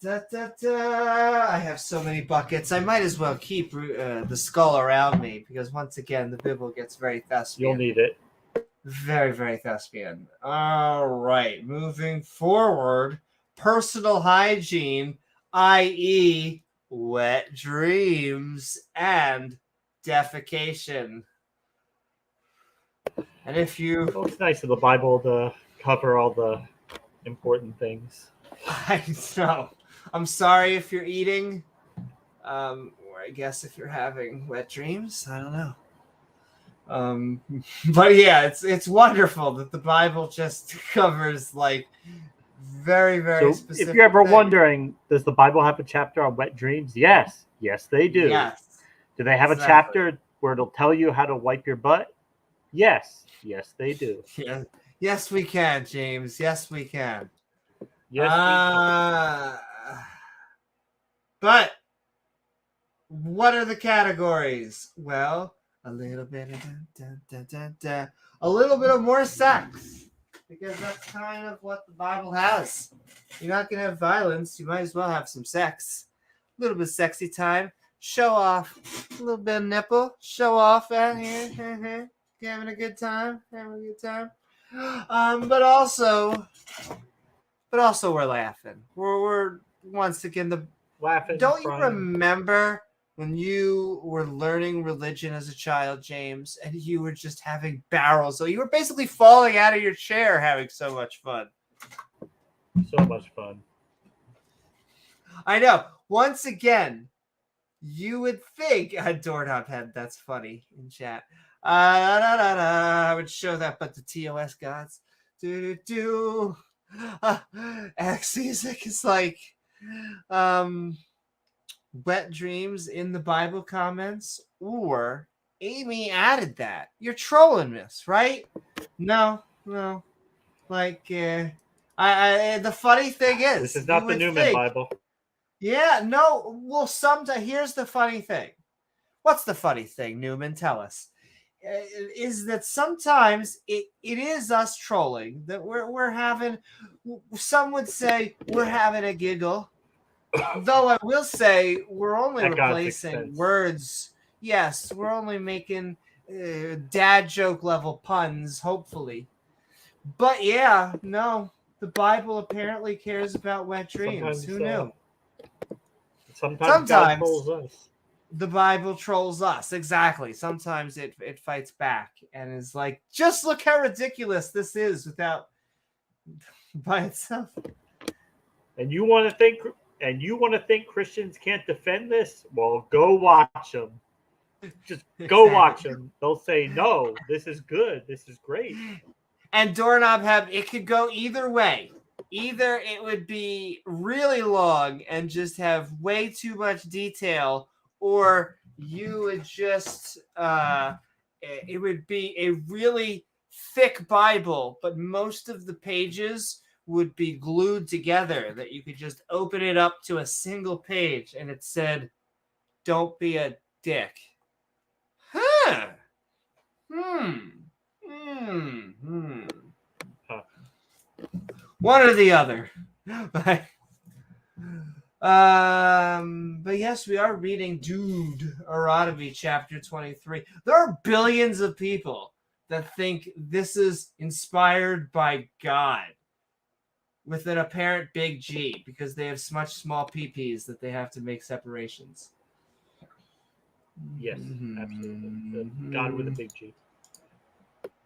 I have so many buckets. I might as well keep the skull around me because once again, the Bible gets very thespian. You'll need it. Very, very thespian. All right. Moving forward, personal hygiene, i.e. wet dreams and defecation. And if you... Well, it's nice of the Bible to cover all the important things. I know. I'm sorry if you're eating, or I guess if you're having wet dreams. I don't know. But yeah, it's wonderful that the Bible just covers like very, very specific. If you're ever things. wondering, does the Bible have a chapter on wet dreams? Yes, they do. Yes. Do they have a chapter where it'll tell you how to wipe your butt? Yes, they do. Yeah. Yes, we can, James. Yes, we can. Yes. But what are the categories? Well, a little bit of a little bit of more sex, because that's kind of what the Bible has. You're not gonna have violence. You might as well have some sex. A little bit of sexy time. Show off. A little bit of nipple. Show off out here. Having a good time. But also we're laughing. We're once again laughing. Don't you remember when you were learning religion as a child, James, and you were just having barrels? So you were basically falling out of your chair having so much fun. So much fun. I know. Once again, you would think a doorknob head. That's funny in chat. I would show that, but the TOS gods. X-Music is like wet dreams in the Bible comments, or Amy added that. You're trolling this, right? No. Like, I the funny thing is, this is not the Newman Bible. Yeah, no. Well, here's the funny thing. What's the funny thing, Newman? Tell us. Is that sometimes it is us trolling, that we're having, some would say we're having a giggle, though I will say we're only replacing words. Yes, we're only making dad joke level puns, hopefully. But yeah, no, the Bible apparently cares about wet dreams. Who knew? Sometimes God trolls us. The Bible trolls us. Exactly. Sometimes it fights back and is like, just look how ridiculous this is without by itself. And you want to think Christians can't defend this? Well, go watch them. Just go watch them. They'll say, no, this is good. This is great. And Doorknob it could go either way. Either it would be really long and just have way too much detail, or you would just it would be a really thick Bible, but most of the pages would be glued together that you could just open it up to a single page and it said, "Don't be a dick." Huh. One or the other. But yes, we are reading Deuteronomy chapter 23. There are billions of people that think this is inspired by God with an apparent big G because they have such small PPs that they have to make separations. Yes, absolutely. God with a big G.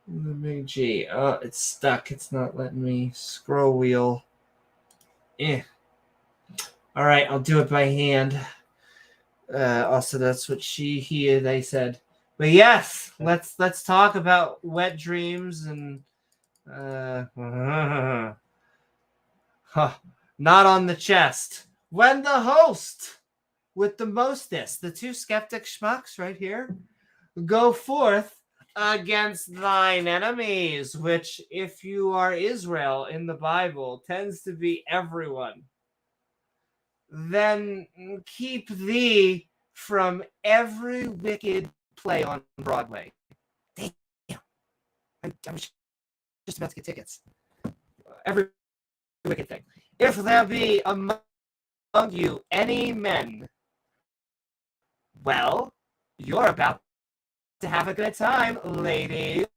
The big G. Oh, it's stuck. It's not letting me scroll wheel. All right, I'll do it by hand. Also, that's what they said. But yes, let's talk about wet dreams and not on the chest. When the host with the mostest, the two skeptic schmucks right here, go forth against thine enemies, which, if you are Israel in the Bible, tends to be everyone. Then keep thee from every wicked play on Broadway. Damn. I was just about to get tickets. Every wicked thing. If there be among you any men, well, you're about to have a good time, ladies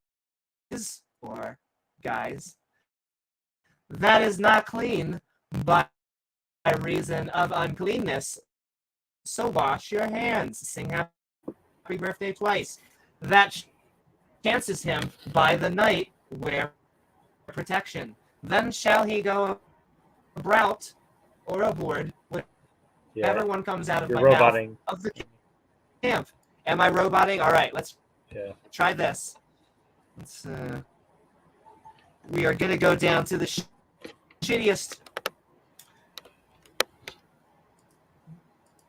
or guys. That is not clean by reason of uncleanness. So wash your hands. Sing happy birthday twice. That chances him by the night wear protection. Then shall he go abroad or aboard whenever one comes out of my mouth of the camp. Am I roboting? All right, let's try this. We are going to go down to the shittiest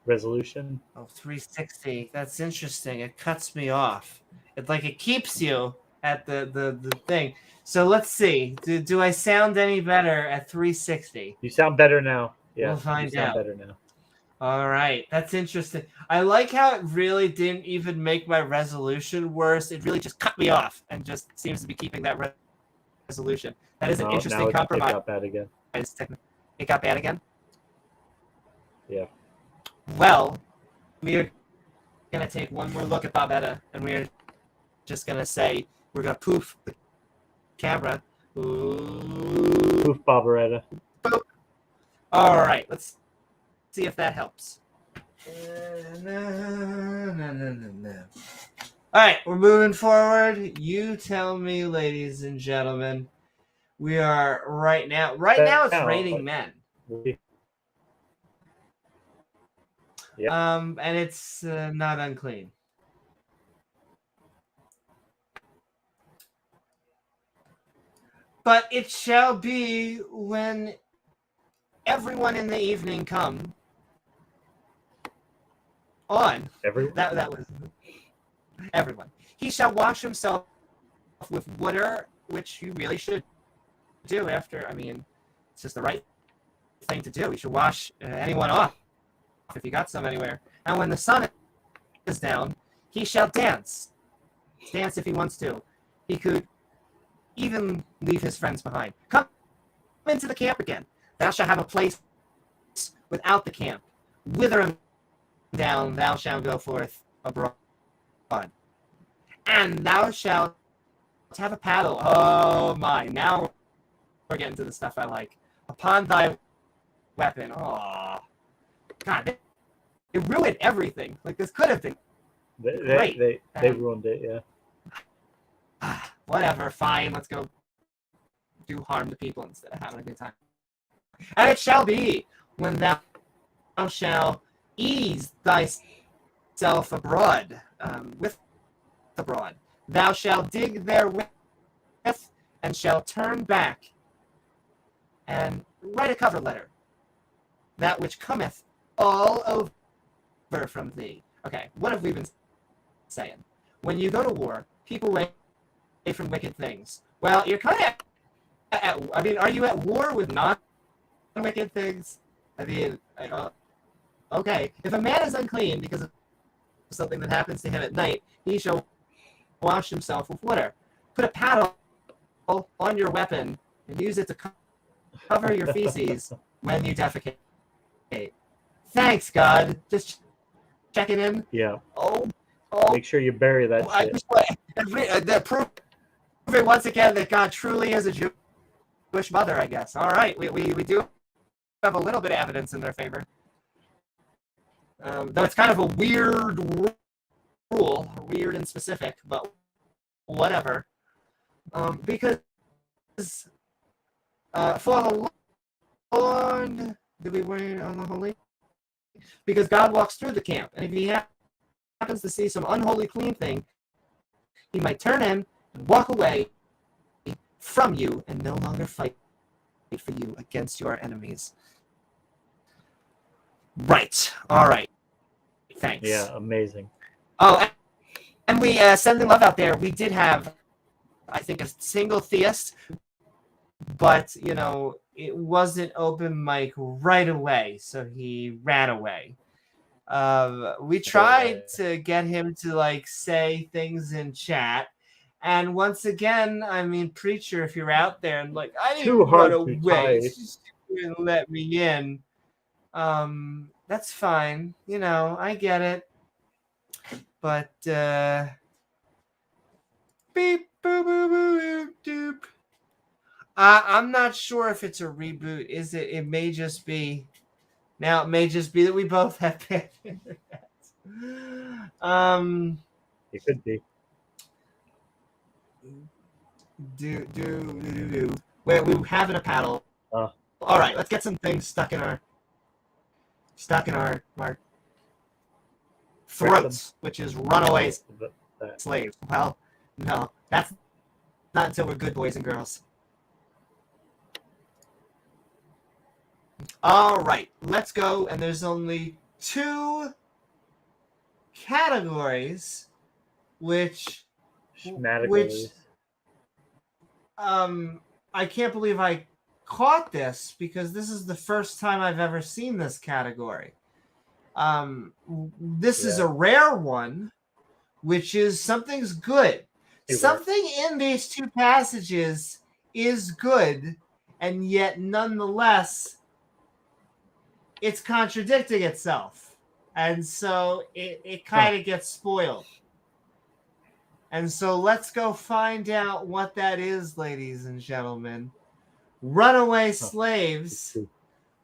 resolution. Oh, 360. That's interesting. It cuts me off. It keeps you at the thing. So let's see. Do I sound any better at 360? You sound better now. Yeah, we'll find you sound out. better now. All right, that's interesting. I like how it really didn't even make my resolution worse. It really just cut me off and just seems to be keeping that resolution. That is an interesting compromise. It got bad again. It got bad again? Yeah. Well, we are going to take one more look at Bobetta, and we're just going to say, we're going to poof the camera. Ooh. Poof Barbaretta. All right, let's see if that helps. All right, we're moving forward. You tell me, ladies and gentlemen. We are right now it's raining men. Yep. And it's not unclean. But it shall be when everyone in the evening come on. Everyone? That was everyone. He shall wash himself with water, which you really should do after. I mean, it's just the right thing to do. You should wash anyone off if you got some anywhere. And when the sun is down, he shall dance. Dance if he wants to. He could even leave his friends behind. Come into the camp again. Thou shalt have a place without the camp. Wither him down, thou shalt go forth abroad. And thou shalt have a paddle. Oh my, now we're getting to the stuff I like. Upon thy weapon. Oh, God, it ruined everything. Like, this could have been great. They ruined it, yeah. Whatever, fine, let's go do harm to people instead of having a good time. And it shall be, when thou shalt ease thyself abroad, thou shalt dig therewith, and shalt turn back, and write a cover letter, that which cometh all over from thee. Okay, what have we been saying? When you go to war, people away from wicked things. Well, you're kind of are you at war with non-wicked things? Okay. If a man is unclean because of something that happens to him at night, he shall wash himself with water. Put a paddle on your weapon and use it to cover your feces when you defecate. Thanks, God. Just checking in. Yeah. Oh. Make sure you bury that shit. That prove it once again that God truly is a Jewish mother, I guess. All right, we do have a little bit of evidence in their favor. Though it's kind of a weird rule, weird and specific, but whatever. Because for the Lord, do we wait on the holy? Because God walks through the camp, and if he happens to see some unholy clean thing, he might turn in and walk away from you and no longer fight for you against your enemies. Right. All right. Thanks. Yeah, amazing. Oh, and we sending love out there. We did have, I think, a single theist, but, you know, it wasn't open mic right away, so he ran away. We tried to get him to, like, say things in chat, and once again, I mean, preacher, if you're out there and like, I didn't run away, just didn't let me in. That's fine, you know, I get it. But beep boop boop boop doop. I'm not sure if it's a reboot. Is it? It may just be. Now it may just be that we both have bad internet. It could be. Do. Wait, we have it a paddle. All right, let's get some things stuck in our throats, which is runaways, slaves. Well, no, that's not until we're good boys and girls. All right, let's go. And there's only 2 categories, which I can't believe I caught this, because this is the first time I've ever seen this category. This is a rare one, which is something's good. Something in these 2 passages is good, and yet nonetheless it's contradicting itself, and so it kind of gets spoiled. And so let's go find out what that is, ladies and gentlemen. Runaway slaves,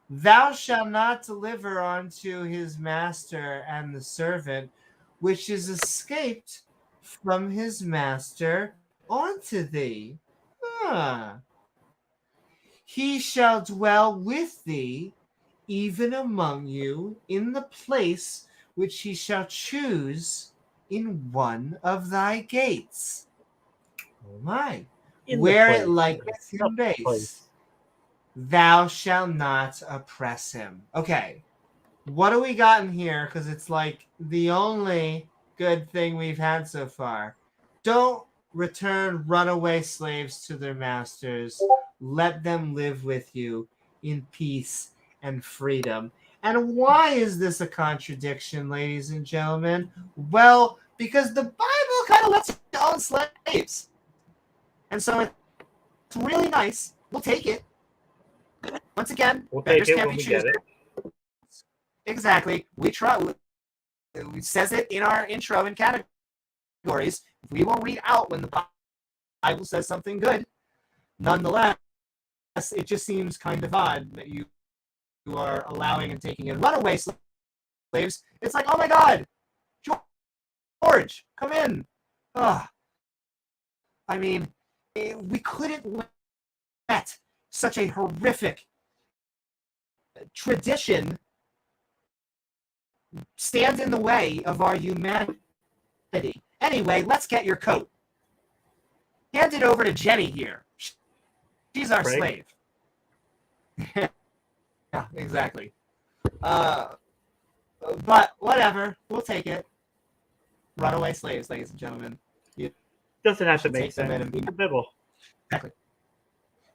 thou shalt not deliver unto his master and the servant, which is escaped from his master unto thee. He shall dwell with thee, even among you, in the place which he shall choose in one of thy gates. Oh my. Where it liketh him base. Thou shalt not oppress him. Okay. What do we got in here? Because it's like the only good thing we've had so far. Don't return runaway slaves to their masters. Let them live with you in peace and freedom. And why is this a contradiction, ladies and gentlemen? Well, because the Bible kind of lets you own slaves. And so it's really nice. We'll take it. Once again, beggars can't be choosers. Exactly. We try. It says it in our intro and categories. We will read out when the Bible says something good. Nonetheless, it just seems kind of odd that you are allowing and taking in runaway slaves It's like, oh my God, George, come in. Ugh. I mean, we couldn't let such a horrific tradition stand in the way of our humanity. Anyway, let's get your coat. Hand it over to Jenny here. She's our slave. Yeah, exactly. But whatever, we'll take it. Runaway slaves, ladies and gentlemen. You doesn't have to make them sense. in and Bible. Exactly.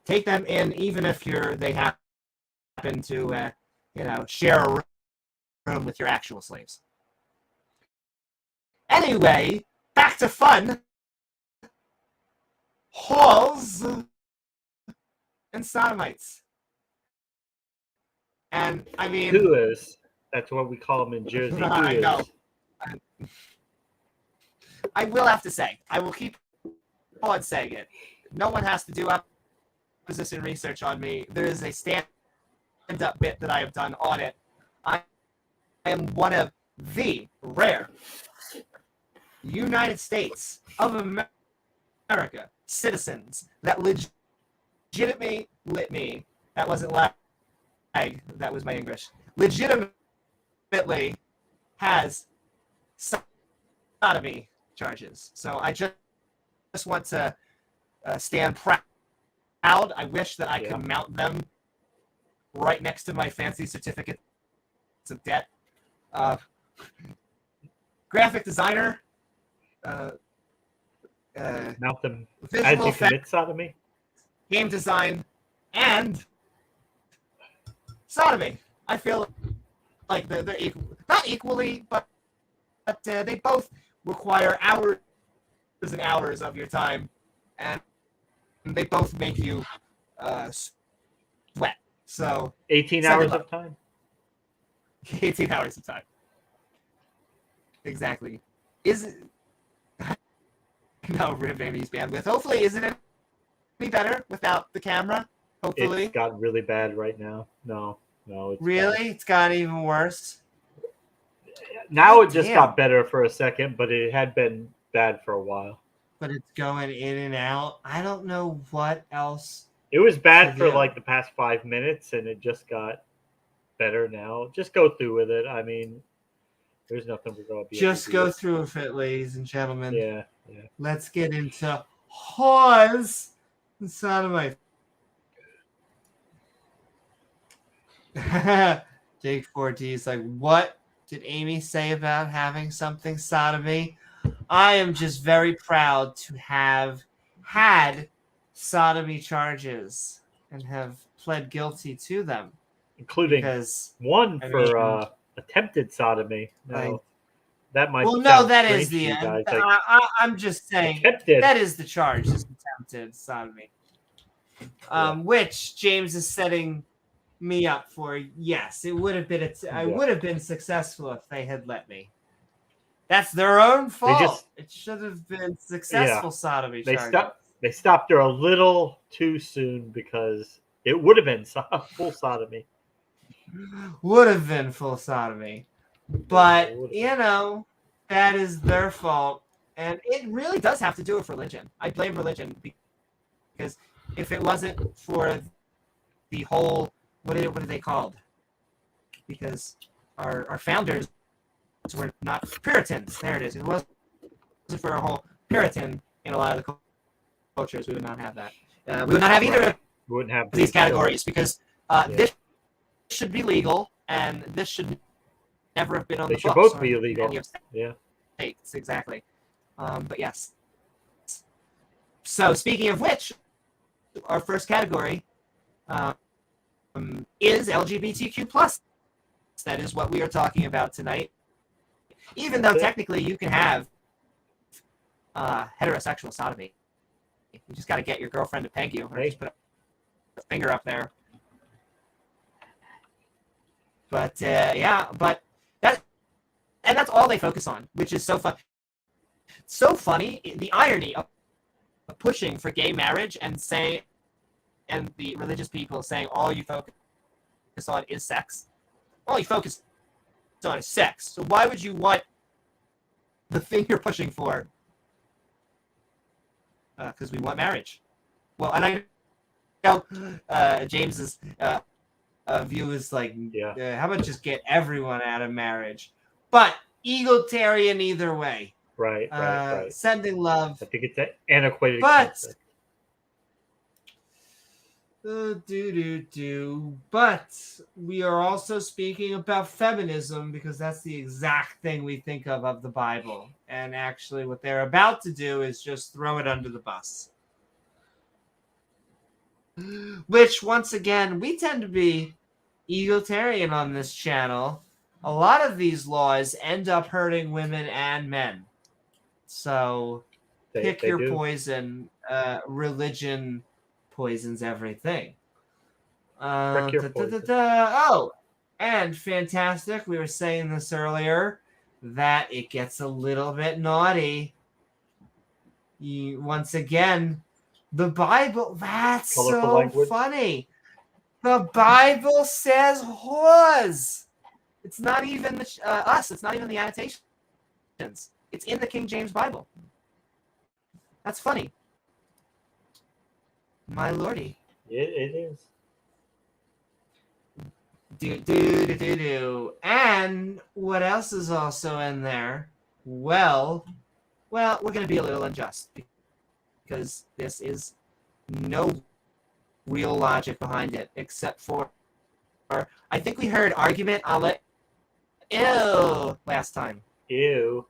Take them in, even if they happen to, share a room with your actual slaves. Anyway, back to fun. Whores and sodomites. And I mean, Whoas. That's what we call them in Jersey. I know. I will have to say, I will keep on saying it. No one has to do opposition research on me. There is a stand-up bit that I have done on it. I am one of the rare United States of America citizens that legitimately, that wasn't lag, that was my English, legitimately has sodomy charges. So I just want to stand proud. I wish that I could mount them right next to my fancy certificates of debt. Graphic designer, mount them visual as you effects, commit sodomy, game design, and sodomy. I feel like they're equal, not equally, but they both require hours and hours of your time, and they both make you sweat. So 18 hours of time. 18 hours of time. Exactly. Is it? No, rib Amy's bandwidth. Hopefully, isn't it any better without the camera? Hopefully. It's got really bad right now. No. It's really? bad. It's got even worse? Now it just got better for a second, but it had been bad for a while. But it's going in and out. I don't know what else. It was bad for like the past 5 minutes, and it just got better now. Just go through with it. I mean, there's nothing we're going to be just go through with it, ladies and gentlemen. Yeah. Let's get into whores and sodomite. Jake 4D is like, what did Amy say about having something sodomy? I am just very proud to have had sodomy charges and have pled guilty to them. Including one for attempted sodomy. No, that might that is the end. I'm just saying attempted. That is the charge, is attempted sodomy. Which James is setting me up for. Yes, it would have been. I would have been successful if they had let me. That's their own fault. It should have been successful sodomy charges. They stopped her a little too soon because it would have been full sodomy. Would have been full sodomy. But, that is their fault. And it really does have to do with religion. I blame religion because if it wasn't for the whole, what are they called? Because our founders were not Puritans. There it is. It wasn't for a whole Puritan in a lot of the cultures. We would not have that. We would not have either of these categories because this should be legal and this should never have been on the books. They should both be illegal. States, exactly. But yes. So speaking of which, our first category is LGBTQ+. That is what we are talking about tonight. Even though technically you can have heterosexual sodomy. You just got to get your girlfriend to peg you or just put a finger up there. But that's all they focus on, which is so fun. So funny, the irony of pushing for gay marriage and the religious people saying all you focus on is sex. All you focus on is sex. So why would you want the thing you're pushing for? Because we want marriage. Well, and I know James's view is like, how about just get everyone out of marriage? But egalitarian either way. Right. Sending love. I think it's an antiquated But concept. But we are also speaking about feminism because that's the exact thing we think of the Bible. And actually what they're about to do is just throw it under the bus. Which, once again, we tend to be egalitarian on this channel. A lot of these laws end up hurting women and men. So pick your poison. Religion poisons everything. Oh, and fantastic. We were saying this earlier that it gets a little bit naughty. Once again, the Bible, that's Colorful so language. funny. The Bible says whores. It's not even us. It's not even the annotations. It's in the King James Bible. That's funny. My lordy. It is. And what else is also in there? Well, we're going to be a little unjust because this is no real logic behind it except for, I think we heard argument a la ew last time. Ew.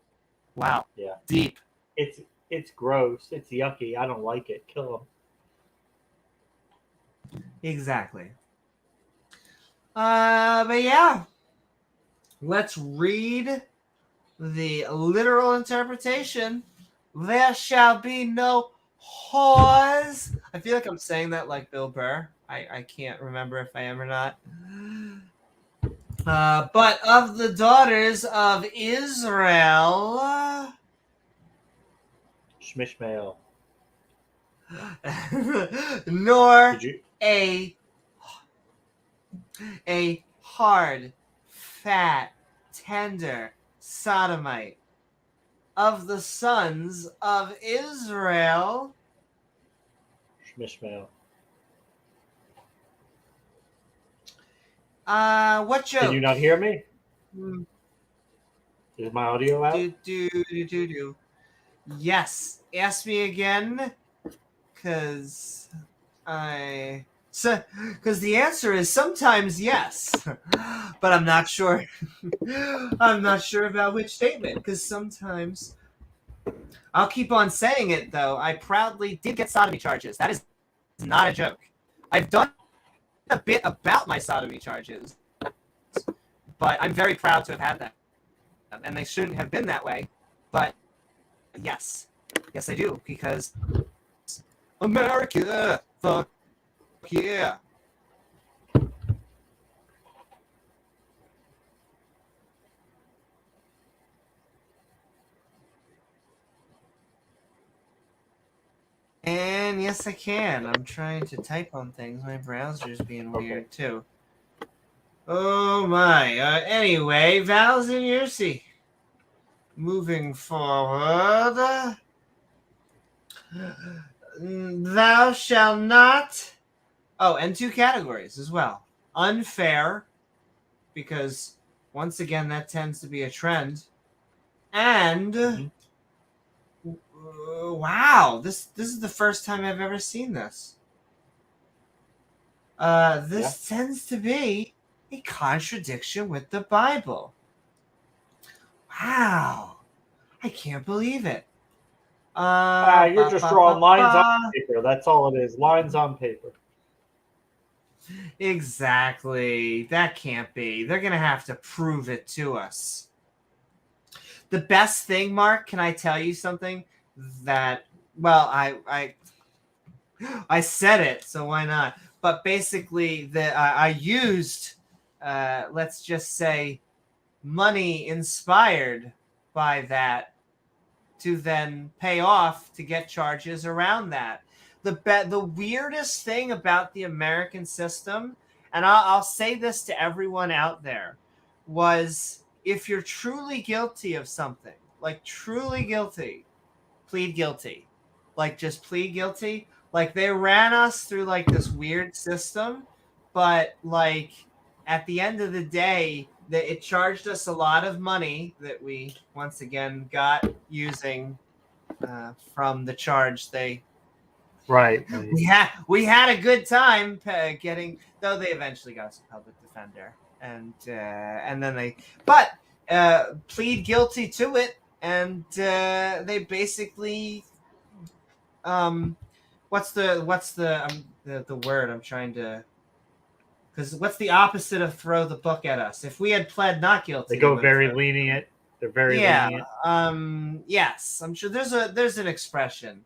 Wow. Yeah. Deep. It's gross. It's yucky. I don't like it. Kill them. Exactly. But yeah, let's read the literal interpretation. There shall be no whores. I feel like I'm saying that like Bill Burr. I can't remember if I am or not. But of the daughters of Israel, Shmishmael. nor a hard, fat, tender sodomite of the sons of Israel. Shmishmael. What joke? Can you not hear me? Is my audio out? Yes. Ask me again, because the answer is sometimes yes, but I'm not sure. I'm not sure about which statement, because sometimes I'll keep on saying it though. I proudly did get sodomy charges. That is not a joke. I've done a bit about my sodomy charges, but I'm very proud to have had them, and they shouldn't have been that way. But yes, I do, because America, fuck yeah. And yes, I can. I'm trying to type on things. My browser's being weird too. Oh my. Anyway, Vals and Yursi. Moving forward. Thou shalt not. Oh, and two categories as well. Unfair, because once again that tends to be a trend. And wow, this is the first time I've ever seen this. This tends to be a contradiction with the Bible. Wow, I can't believe it. You're just drawing lines on paper. That's all it is. Lines on paper. Exactly. That can't be. They're going to have to prove it to us. The best thing, Mark, can I tell you something? That, well, I said it, so why not? But basically, I used, let's just say, money inspired by that to then pay off to get charges around that. The weirdest thing about the American system, and I'll say this to everyone out there, was if you're truly guilty of something, like truly guilty, plead guilty. Like just plead guilty. Like they ran us through like this weird system, but like at the end of the day, that it charged us a lot of money that we once again got using from the charge they. Right. We had a good time getting, though they eventually got us a public defender, and then they plead guilty to it, and they basically what's the word I'm trying to, because what's the opposite of throw the book at us? If we had pled not guilty, They go very lenient. They're very lenient. Yes, I'm sure there's an expression.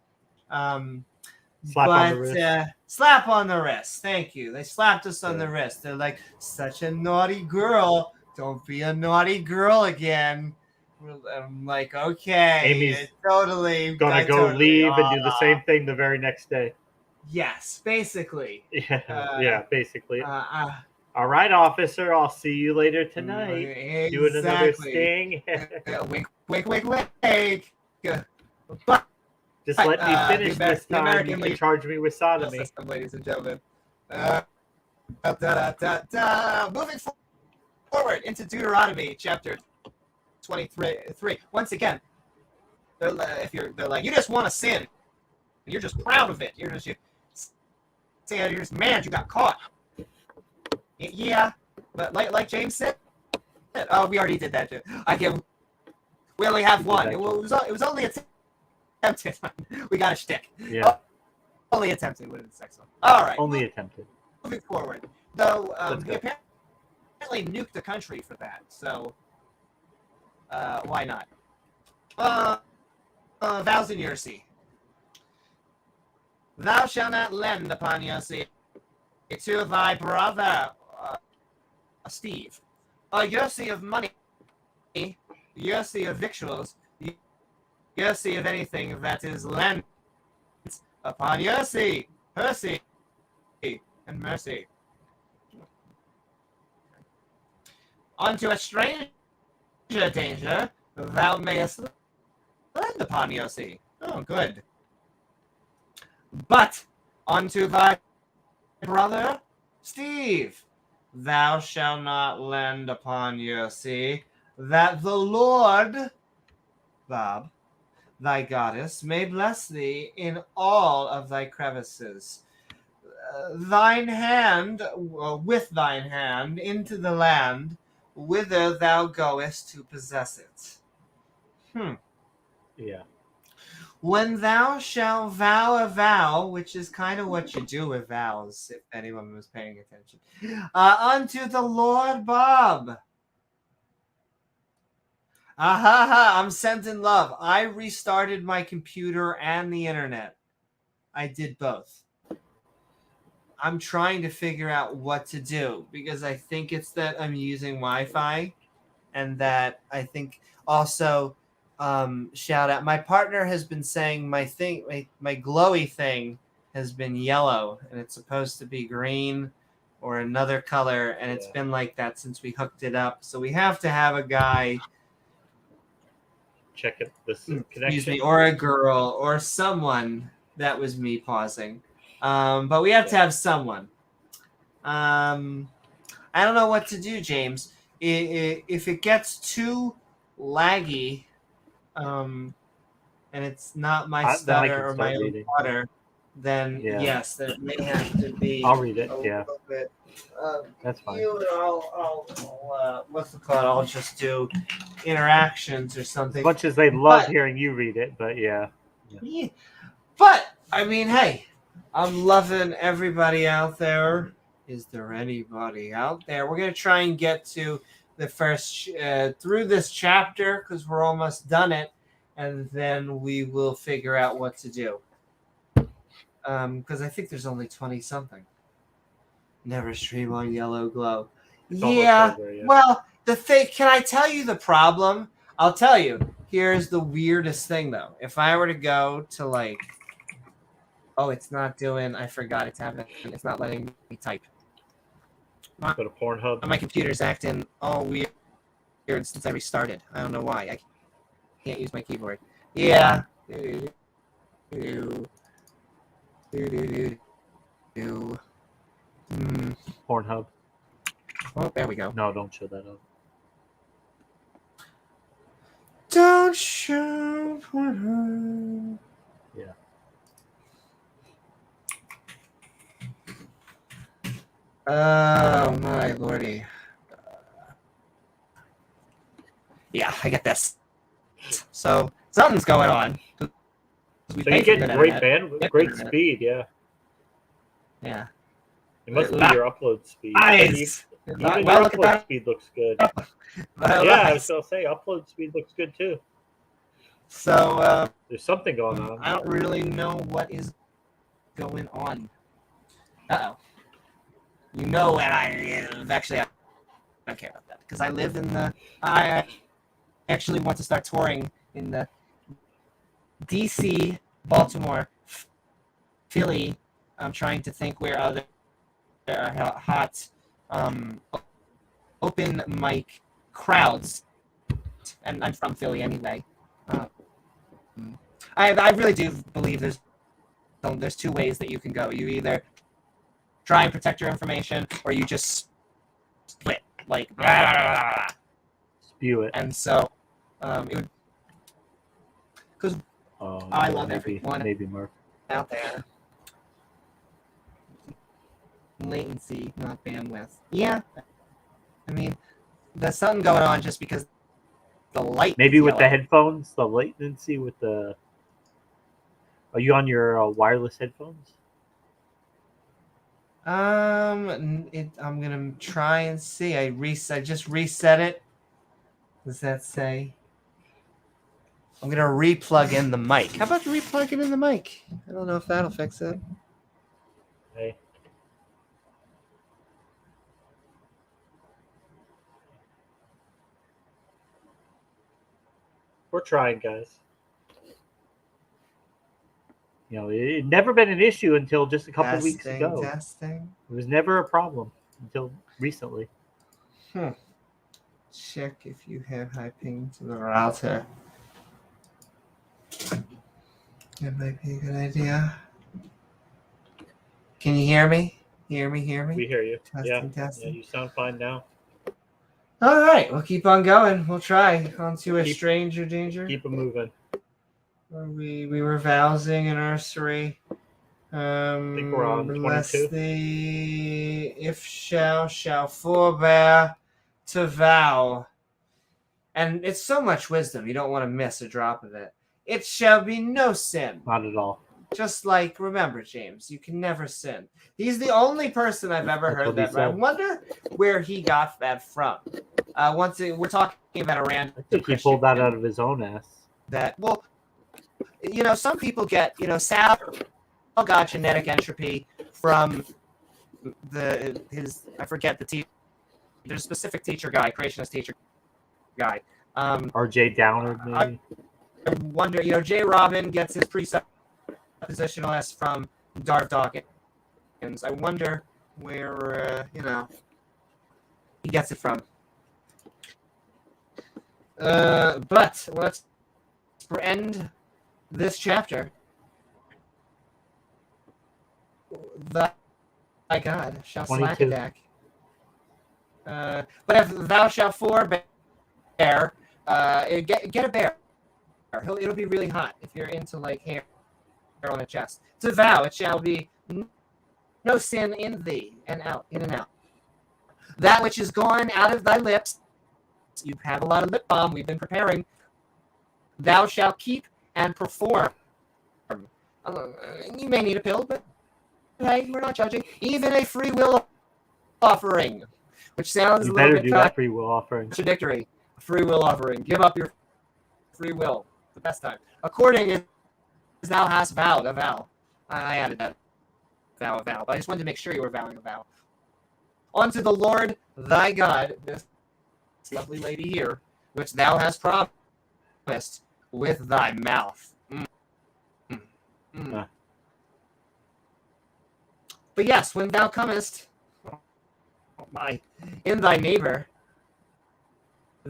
Slap on the wrist. Slap on the wrist. Thank you. They slapped us on the wrist. They're like, such a naughty girl. Don't be a naughty girl again. I'm like, okay. Amy's totally leave and do the same thing the very next day. Yes, basically. Yeah, basically. All right, officer. I'll see you later tonight. Exactly. Doing another sting. Wink, wink, wink, wink. But just let me finish this time. You can charge me with sodomy. Ladies and gentlemen. Moving forward into Deuteronomy chapter 23. Once again, they're like, you just want to sin. You're just proud of it. You're just mad you got caught. Yeah, but like James said, oh, we already did that too. We only have one. It was only attempted. We got a shtick. Yeah. Only attempted with the sex one. All right. Only attempted. Moving forward, though, we apparently nuked the country for that. So, why not? Vows in your sea. Thou shalt not lend upon your sea to thy brother, Steve, your sea of money, your sea of victuals, your sea of anything that is lent upon your sea, her sea, and mercy. Unto a stranger danger, thou mayest lend upon your sea. Oh, good. But unto thy brother Steve, thou shalt not lend upon your sea, that the Lord, Bob, thy goddess, may bless thee in all of thy crevices. Thine hand, with thine hand, into the land, whither thou goest to possess it. Yeah. When thou shalt vow a vow, which is kind of what you do with vows, if anyone was paying attention, unto the Lord Bob. I'm sent in love. I restarted my computer and the internet. I did both. I'm trying to figure out what to do, because I think it's that I'm using Wi-Fi, and that I think also... shout out. My partner has been saying my glowy thing has been yellow, and it's supposed to be green or another color, and it's been like that since we hooked it up. So we have to have a guy check it. This connection. Excuse me, or a girl, or someone. That was me pausing. But we have to have someone. I don't know what to do, James. If it gets too laggy, and it's not my stutter or my own water, then yes, there may have to be. I'll read it. Little bit. That's fine. I'll what's the call? I'll just do interactions or something. As much as they love hearing you read it, but yeah. But I mean, hey, I'm loving everybody out there. Is there anybody out there? We're gonna try and get to the first through this chapter, because we're almost done it, and then we will figure out what to do. Because I think there's only 20 something. Never stream on Yellow Glow. Well, the thing. Can I tell you the problem? I'll tell you. Here's the weirdest thing, though. If I were to go to like, oh, it's not doing. I forgot it's happening. It's not letting me type. Go to Pornhub. My computer's acting all weird. since I restarted. I don't know why. I can't use my keyboard. Yeah. Pornhub. Oh, there we go. No, don't show that up. Don't show Pornhub. Yeah. Oh my lordy. Yeah, I get this. So something's going on. So you get great bandwidth, great speed, yeah. Yeah. It must be your upload speed. Nice. Even Well, your look at upload that. speed looks good. Well, Yeah, I nice. was gonna say upload speed looks good too. So There's something going on. I don't really know what is going on. Uh-oh. You know, and I don't care about that because I live in the. I actually want to start touring in the DC, Baltimore, Philly. I'm trying to think where other hot open mic crowds, and I'm from Philly anyway. I really do believe there's two ways that you can go. You either try and protect your information, or you just split, like Spew it. And so, it would, because I love everyone Maybe Mark. out there. Latency, not bandwidth. Yeah, I mean, there's something going on just because the light. Maybe with the headphones, the latency with the. Are you on your wireless headphones? I'm gonna try and see. I just reset it. Does that say? I'm gonna re-plug in the mic. How about re-plugging in the mic? I don't know if that'll fix it. Hey. We're trying, guys. You know, it had never been an issue until just a couple weeks ago. Testing. It was never a problem until recently. Check if you have high ping to the router. That might be a good idea. Can you hear me? Hear me? We hear you. Testing. Yeah, you sound fine now. All right, we'll keep on going. We'll try onto a stranger danger. Keep it moving. We were vowsing in nursery. I think we're on 22. Bless thee, if shall forbear to vow. And it's so much wisdom, you don't want to miss a drop of it. It shall be no sin. Not at all. Just like, remember, James, you can never sin. He's the only person I've ever heard that. I wonder where he got that from. We're talking about a random. I think he pulled that out of his own ass. Well, some people get, Sal got genetic entropy from I forget the teacher. There's a specific teacher guy, creationist teacher guy. R.J. Downer, maybe. I wonder, J. Robin gets his presuppositionalist from Darth Dawkins. I wonder where, he gets it from. But let's end this chapter. My God, shall slack a deck. But if thou shalt forbear, get a bear. It'll be really hot if you're into like hair on the chest. To vow, it shall be no sin in thee, and out, in and out. That which is gone out of thy lips, you have a lot of lip balm. We've been preparing. Thou shalt keep and perform. You may need a pill, but hey, we're not judging. Even a free will offering, which sounds a little bit that free will offering. Contradictory. A free will offering. Give up your free will. The best time. According as thou hast vowed a vow. I added that. Vow a vow. But I just wanted to make sure you were vowing a vow. Unto the Lord thy God, this lovely lady here, which thou hast promised with thy mouth. But yes, when thou comest, in thy neighbor,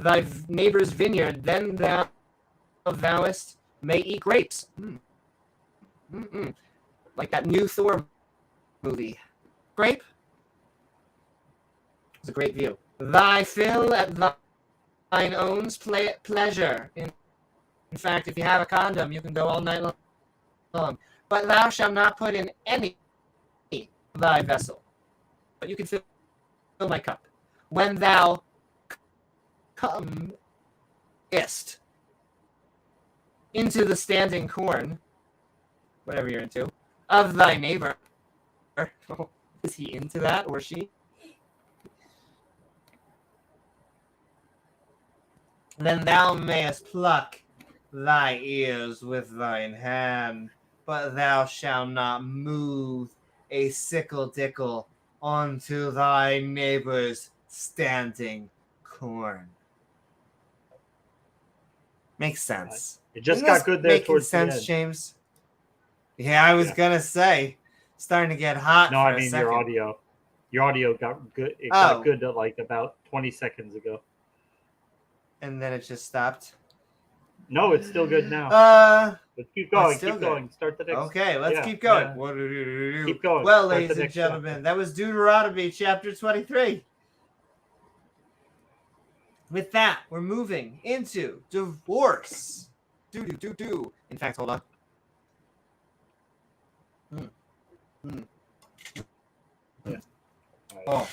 thy neighbor's vineyard, then thou vowest may eat grapes. Like that new Thor movie. Grape? It's a great view. Thy fill at thine own pleasure. In fact, if you have a condom, you can go all night long. But thou shalt not put in any thy vessel. But you can fill my cup. When thou comest into the standing corn, whatever you're into, of thy neighbor. Is he into that or she? Then thou mayest pluck thy ears with thine hand, but thou shalt not move a sickle dickle onto thy neighbor's standing corn. Makes sense. It just Isn't got this good there making towards sense, the end. James? Yeah, I was gonna say, starting to get hot. No, for I a mean second. your audio got good. It Oh. got good like about 20 seconds ago. And then it just stopped. No, it's still good now. But keep Well, going. it's still Keep good. going. Start the next. Okay, let's yeah, keep going. yeah. Keep going. Well, Start the ladies and next gentlemen, chapter. that was Deuteronomy chapter 23. With that, we're moving into divorce. In fact, hold on. Yeah. Oh,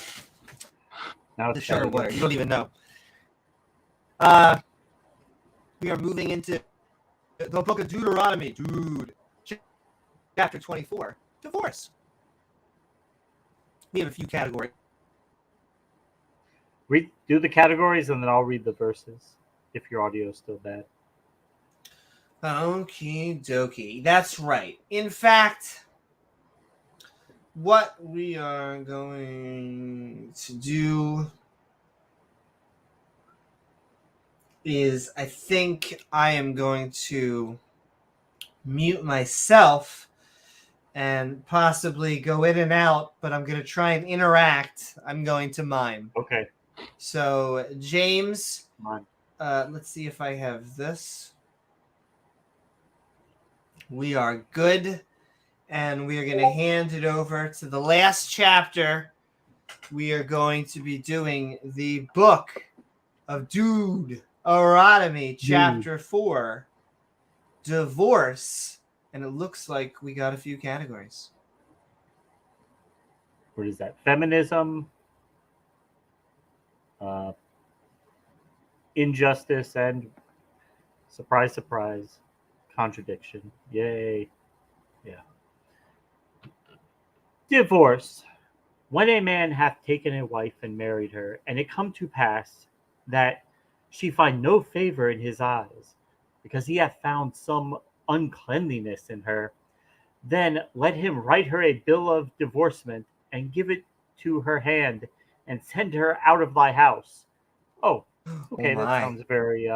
Now the it's sugar starting water. again. You don't even know. We are moving into the book of Deuteronomy. Chapter 24. Divorce. We have a few categories. Do the categories and then I'll read the verses if your audio is still bad. Okie dokie. That's right. In fact, what we are going to do is I think I am going to mute myself and possibly go in and out, but I'm going to try and interact. I'm going to mime. Okay. So, James, Mime. let's see if I have this. We are good. And we are going to hand it over to the last chapter. We are going to be doing the book of Deuteronomy, chapter 4, divorce. And it looks like we got a few categories. What is that? Feminism, injustice, and surprise, surprise, contradiction. Yay. Yeah. Divorce. When a man hath taken a wife and married her, and it come to pass that she find no favor in his eyes, because he hath found some uncleanliness in her, then let him write her a bill of divorcement, and give it to her hand, and send her out of thy house. Oh, okay, that sounds very,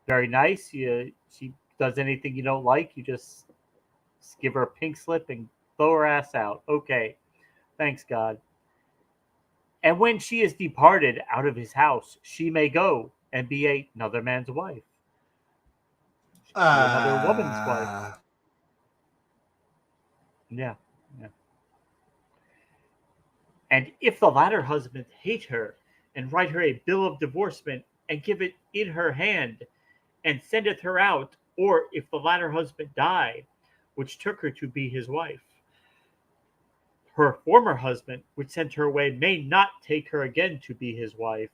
very nice. She does anything you don't like, you just give her a pink slip and throw her ass out. Okay, thanks God. And when she is departed out of his house, she may go and be another man's wife. She can be another woman's wife. Yeah. And if the latter husband hate her, and write her a bill of divorcement, and give it in her hand, and sendeth her out, or if the latter husband die, which took her to be his wife, her former husband, which sent her away, may not take her again to be his wife.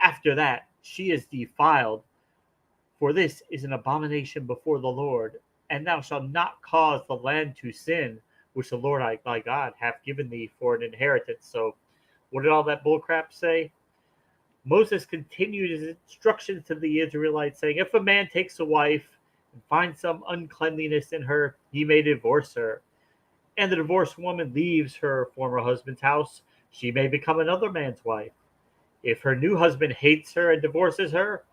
After that, she is defiled, for this is an abomination before the Lord. And thou shalt not cause the land to sin, which the Lord thy God hath given thee for an inheritance. So, what did all that bullcrap say? Moses continued his instructions to the Israelites, saying, if a man takes a wife and finds some uncleanliness in her, he may divorce her. And the divorced woman leaves her former husband's house, she may become another man's wife. If her new husband hates her and divorces her,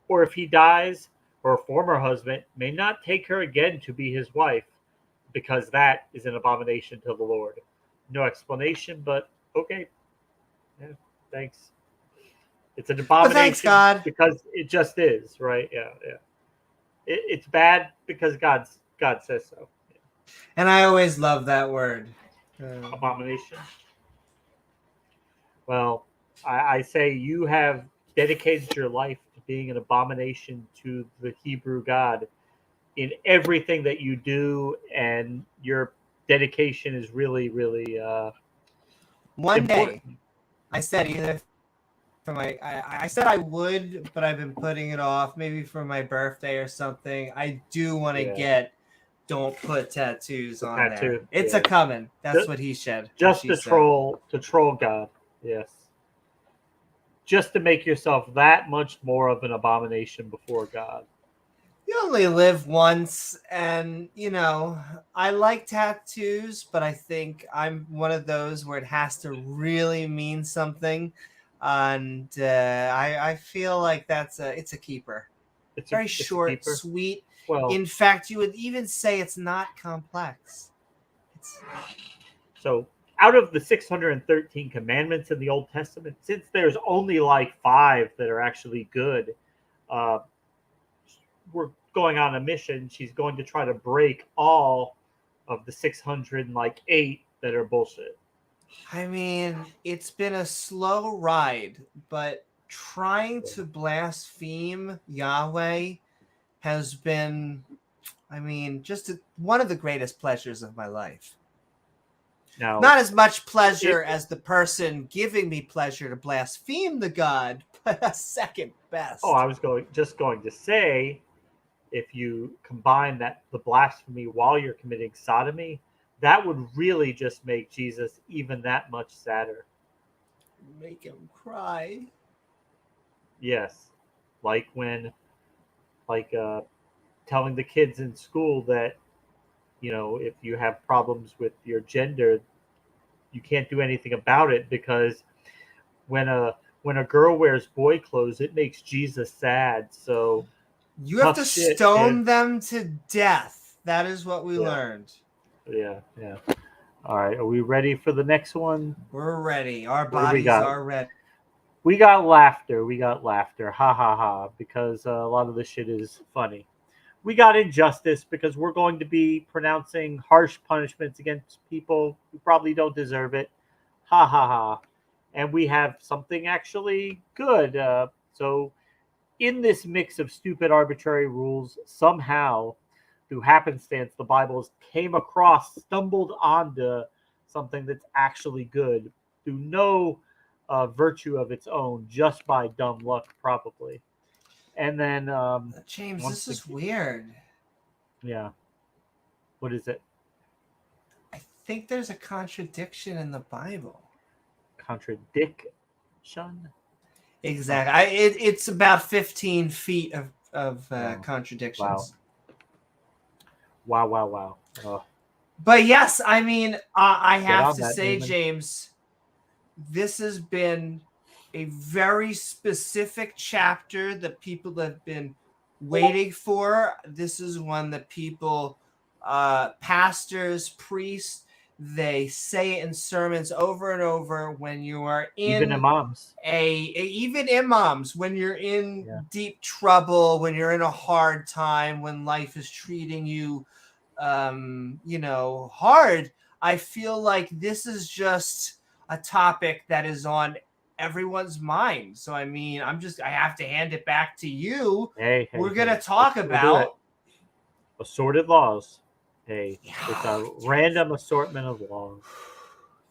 or if he dies, her former husband may not take her again to be his wife, because that is an abomination to the Lord. No explanation, but okay. Yeah, thanks. It's an But abomination thanks, God. because it just is, right? Yeah. It's bad because God says so. And I always love that word. Abomination. Well, I say you have dedicated your life to being an abomination to the Hebrew God in everything that you do, and your dedication is really, really One important. day, I said either for my, I said I would, but I've been putting it off. Maybe for my birthday or something. I do want to Yeah. get. Don't put tattoos The on tattoo, there. It's yeah. a coming. That's what he said. Just to troll God. Yes. Just to make yourself that much more of an abomination before God. You only live once, and I like tattoos, but I think I'm one of those where it has to really mean something, and I feel like it's a keeper. It's Very a short, keeper. sweet. Well, In fact, you would even say it's not complex. So out of the 613 commandments in the Old Testament, since there's only like 5 that are actually good, we're going on a mission. She's going to try to break all of the 608 that are bullshit. I mean, it's been a slow ride, but trying to blaspheme Yahweh has been, just one of the greatest pleasures of my life. Now, not as much pleasure as the person giving me pleasure to blaspheme the God, but a second best. I was going to say, if you combine the blasphemy while you're committing sodomy, that would really just make Jesus even that much sadder. Make him cry. Yes, like when, telling the kids in school that, if you have problems with your gender, you can't do anything about it because when a girl wears boy clothes, it makes Jesus sad. So you have to stone them to death. That is what we learned. Yeah. All right, are we ready for the next one? We're ready. Our bodies are ready. We got laughter. Ha ha ha, because a lot of this shit is funny. We got injustice because we're going to be pronouncing harsh punishments against people who probably don't deserve it. Ha ha ha. And we have something actually good. So, in this mix of stupid, arbitrary rules, somehow, through happenstance, the Bible stumbled onto something that's actually good through no virtue of its own, just by dumb luck, probably. And then, James, this is weird. Yeah. What is it? I think there's a contradiction in the Bible. Contradiction? Exactly. It's about 15 feet of contradictions. Wow. But yes, I have to say, Newman. James, this has been a very specific chapter that people have been waiting for. This is one that people, pastors, priests, they say it in sermons over and over when you are in even imams. Even imams, when you're in deep trouble, when you're in a hard time, when life is treating you hard. I feel like this is just a topic that is on everyone's mind. So I have to hand it back to you. We're gonna talk about assorted laws. It's a random assortment of laws.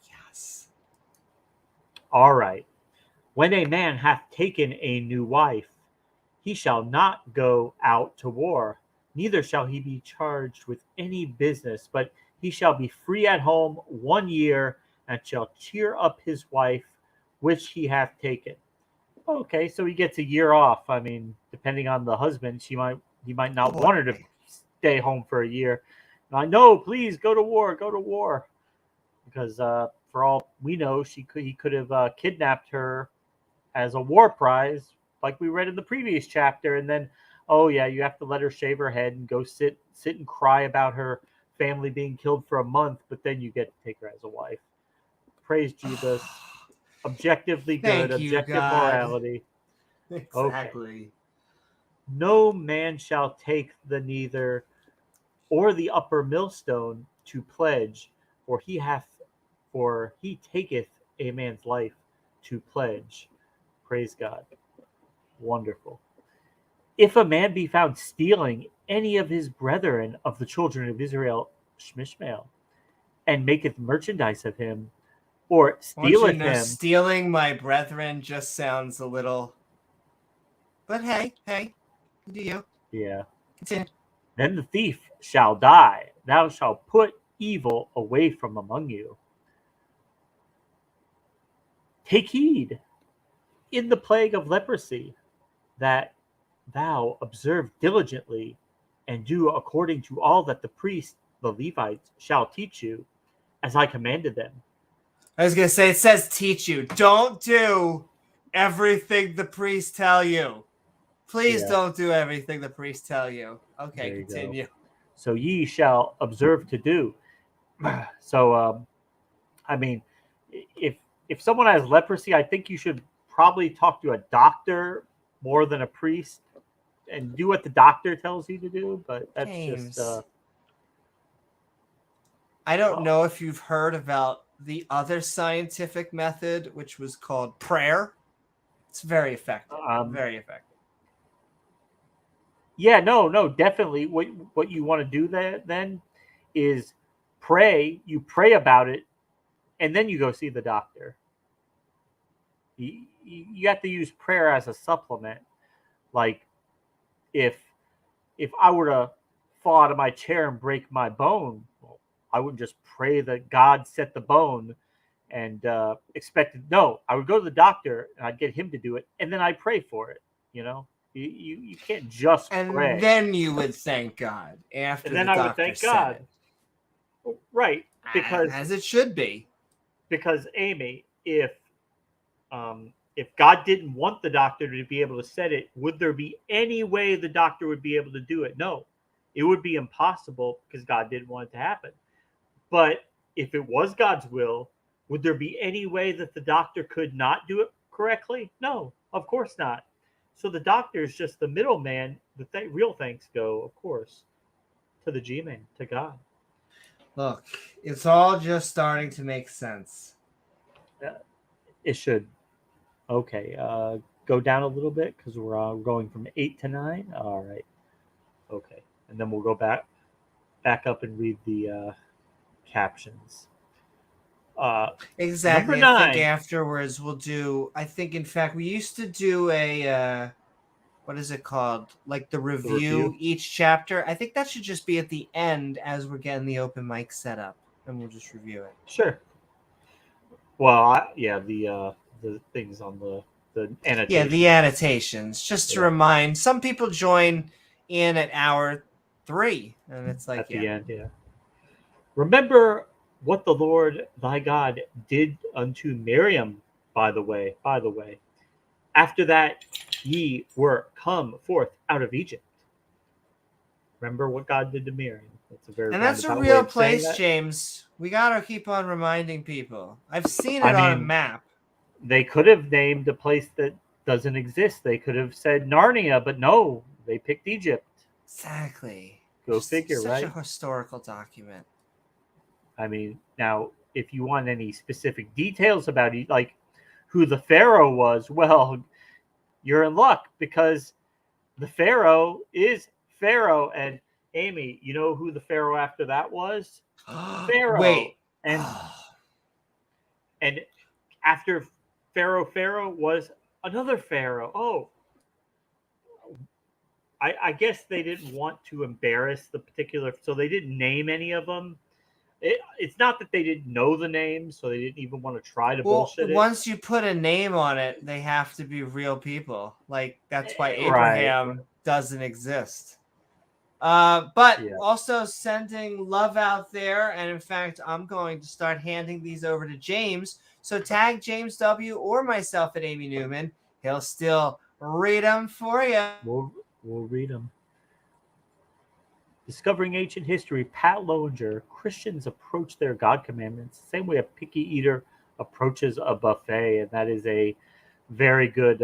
Yes. All right. When a man hath taken a new wife, he shall not go out to war, neither shall he be charged with any business, but he shall be free at home 1 year, and shall cheer up his wife, which he hath taken. Okay, so he gets a year off. Depending on the husband, he might not want her to stay home for a year. No, please go to war, because for all we know, he could have kidnapped her as a war prize, like we read in the previous chapter, and then, you have to let her shave her head and go sit and cry about her family being killed for a month, but then you get to take her as a wife. Praise Jesus. Objectively good, objective morality. Exactly. No man shall take the neither or the upper millstone to pledge, for he taketh a man's life to pledge. Praise God. Wonderful. If a man be found stealing any of his brethren of the children of Israel, Shmishmael, and maketh merchandise of him, or I want you to stealeth know, him, stealing my brethren just sounds a little. But hey, do you yeah, continue? then the thief shall die. Thou shalt put evil away from among you. Take heed in the plague of leprosy that thou observe diligently and do according to all that the priests, the Levites, shall teach you, as I commanded them. I was gonna say it says teach you. Don't do everything the priests tell you. Please Yeah. don't do everything the priests tell you. Okay, There you go. continue. So ye shall observe to do. So, I mean, if someone has leprosy, I think you should probably talk to a doctor more than a priest, and do what the doctor tells you to do. But that's James. just. I don't know if you've heard about the other scientific method, which was called prayer. It's very effective. Very effective. Yeah, no, definitely. What you want to do then is pray. You pray about it, and then you go see the doctor. You have to use prayer as a supplement. Like if I were to fall out of my chair and break my bone, well, I wouldn't just pray that God set the bone and expect it. No, I would go to the doctor and I'd get him to do it, and then I pray for it. You know, you can't just pray. And then you would thank God after And then the I would doctor thank said God. it. Right, because As it should be. Because Amy, if God didn't want the doctor to be able to set it, would there be any way the doctor would be able to do it? No, it would be impossible because God didn't want it to happen. But if it was God's will, would there be any way that the doctor could not do it correctly? No, of course not. So the doctor is just the middleman. The real thanks go, of course, to the G-man, to God. Look, it's all just starting to make sense. It should. Okay, go down a little bit because we're going from 8 to 9. All right. Okay, and then we'll go back up and read the captions. Exactly. Number I think 9. afterwards we'll do. I think in fact we used to do a what is it called? Like the review each chapter. I think that should just be at the end as we're getting the open mic set up, and we'll just review it. Sure. Well, the things on the annotations. Yeah, the annotations, just to remind. Some people join in at hour 3, and it's like at the end. Yeah. Remember what the Lord thy God did unto Miriam. By the way, after that ye were come forth out of Egypt. Remember what God did to Miriam. That's a real place, James. We gotta keep on reminding people. I've seen it on a map. They could have named a place that doesn't exist. They could have said Narnia, but no, they picked Egypt. Exactly. Go figure, right? Such a historical document. I mean, now, if you want any specific details about it, like who the Pharaoh was, well, you're in luck because the Pharaoh is Pharaoh. And Amy, you know who the Pharaoh after that was? Pharaoh. Wait. And after Pharaoh was another Pharaoh. Oh, I guess they didn't want to embarrass the particular, so they didn't name any of them. It's not that they didn't know the names, so they didn't even want to try to bullshit it. Once you put a name on it, they have to be real people. Like, that's why Abraham doesn't exist. But also sending love out there. And in fact, I'm going to start handing these over to James. So tag James W. or myself at Amy Newman. He'll still read them for you. We'll read them. Discovering Ancient History, Pat Lowinger. Christians approach their God commandments the same way a picky eater approaches a buffet, and that is a very good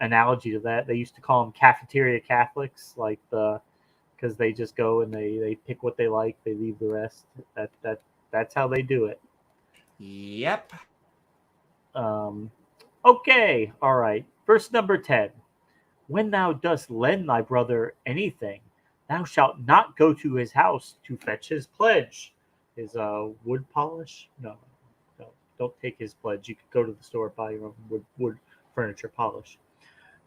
analogy to that. They used to call them cafeteria Catholics, like because they just go and they pick what they like, they leave the rest. That's how they do it. Yep. Okay, all right. Verse number 10. When thou dost lend thy brother anything, thou shalt not go to his house to fetch his pledge. His wood polish? No, don't take his pledge. You could go to the store and buy your own wood furniture polish.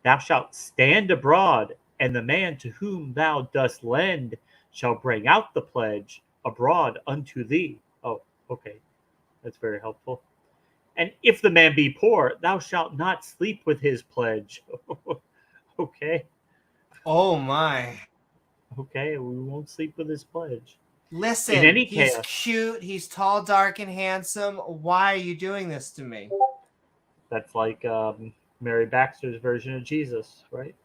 Thou shalt stand abroad, and the man to whom thou dost lend shall bring out the pledge abroad unto thee. Oh, okay. That's very helpful. And if the man be poor, thou shalt not sleep with his pledge. Okay. Oh my. Okay, we won't sleep with his pledge. Listen, In any he's case, cute, he's tall, dark, and handsome. Why are you doing this to me? that's like Mary Baxter's version of Jesus, right?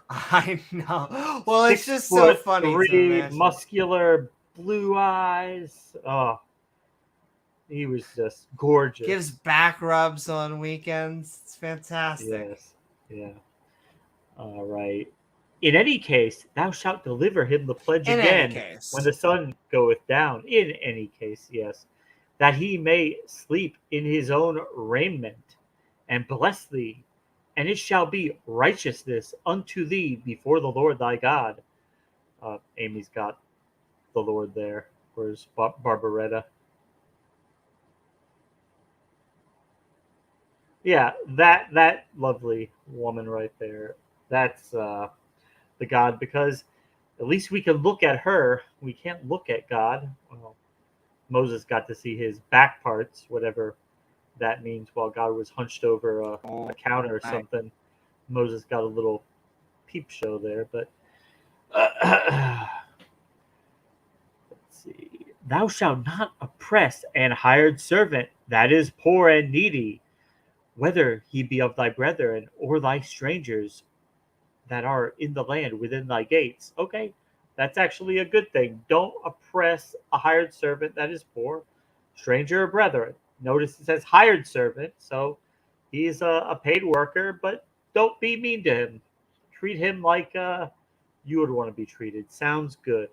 I know. Well, it's 6 just so foot funny to 3, imagine. muscular, blue eyes. Oh, he was just gorgeous. Gives back rubs on weekends. It's fantastic. Yes. Yeah. All right. In any case, thou shalt deliver him the pledge In again any case. when the sun goeth down. In any case, yes, that he may sleep in his own raiment, and bless thee, and it shall be righteousness unto thee before the Lord thy God. Amy's got the Lord there. Where's Barbaretta? Yeah, that lovely woman right there. That's the God, because at least we can look at her. We can't look at God. Well, Moses got to see his back parts, whatever that means, while God was hunched over a counter or something. Moses got a little peep show there, but let's see. Thou shalt not oppress an hired servant that is poor and needy, whether he be of thy brethren or thy strangers that are in the land within thy gates. Okay, that's actually a good thing. Don't oppress a hired servant that is poor, stranger or brethren. Notice it says hired servant, so he's a paid worker, but don't be mean to him. Treat him like you would want to be treated. Sounds good.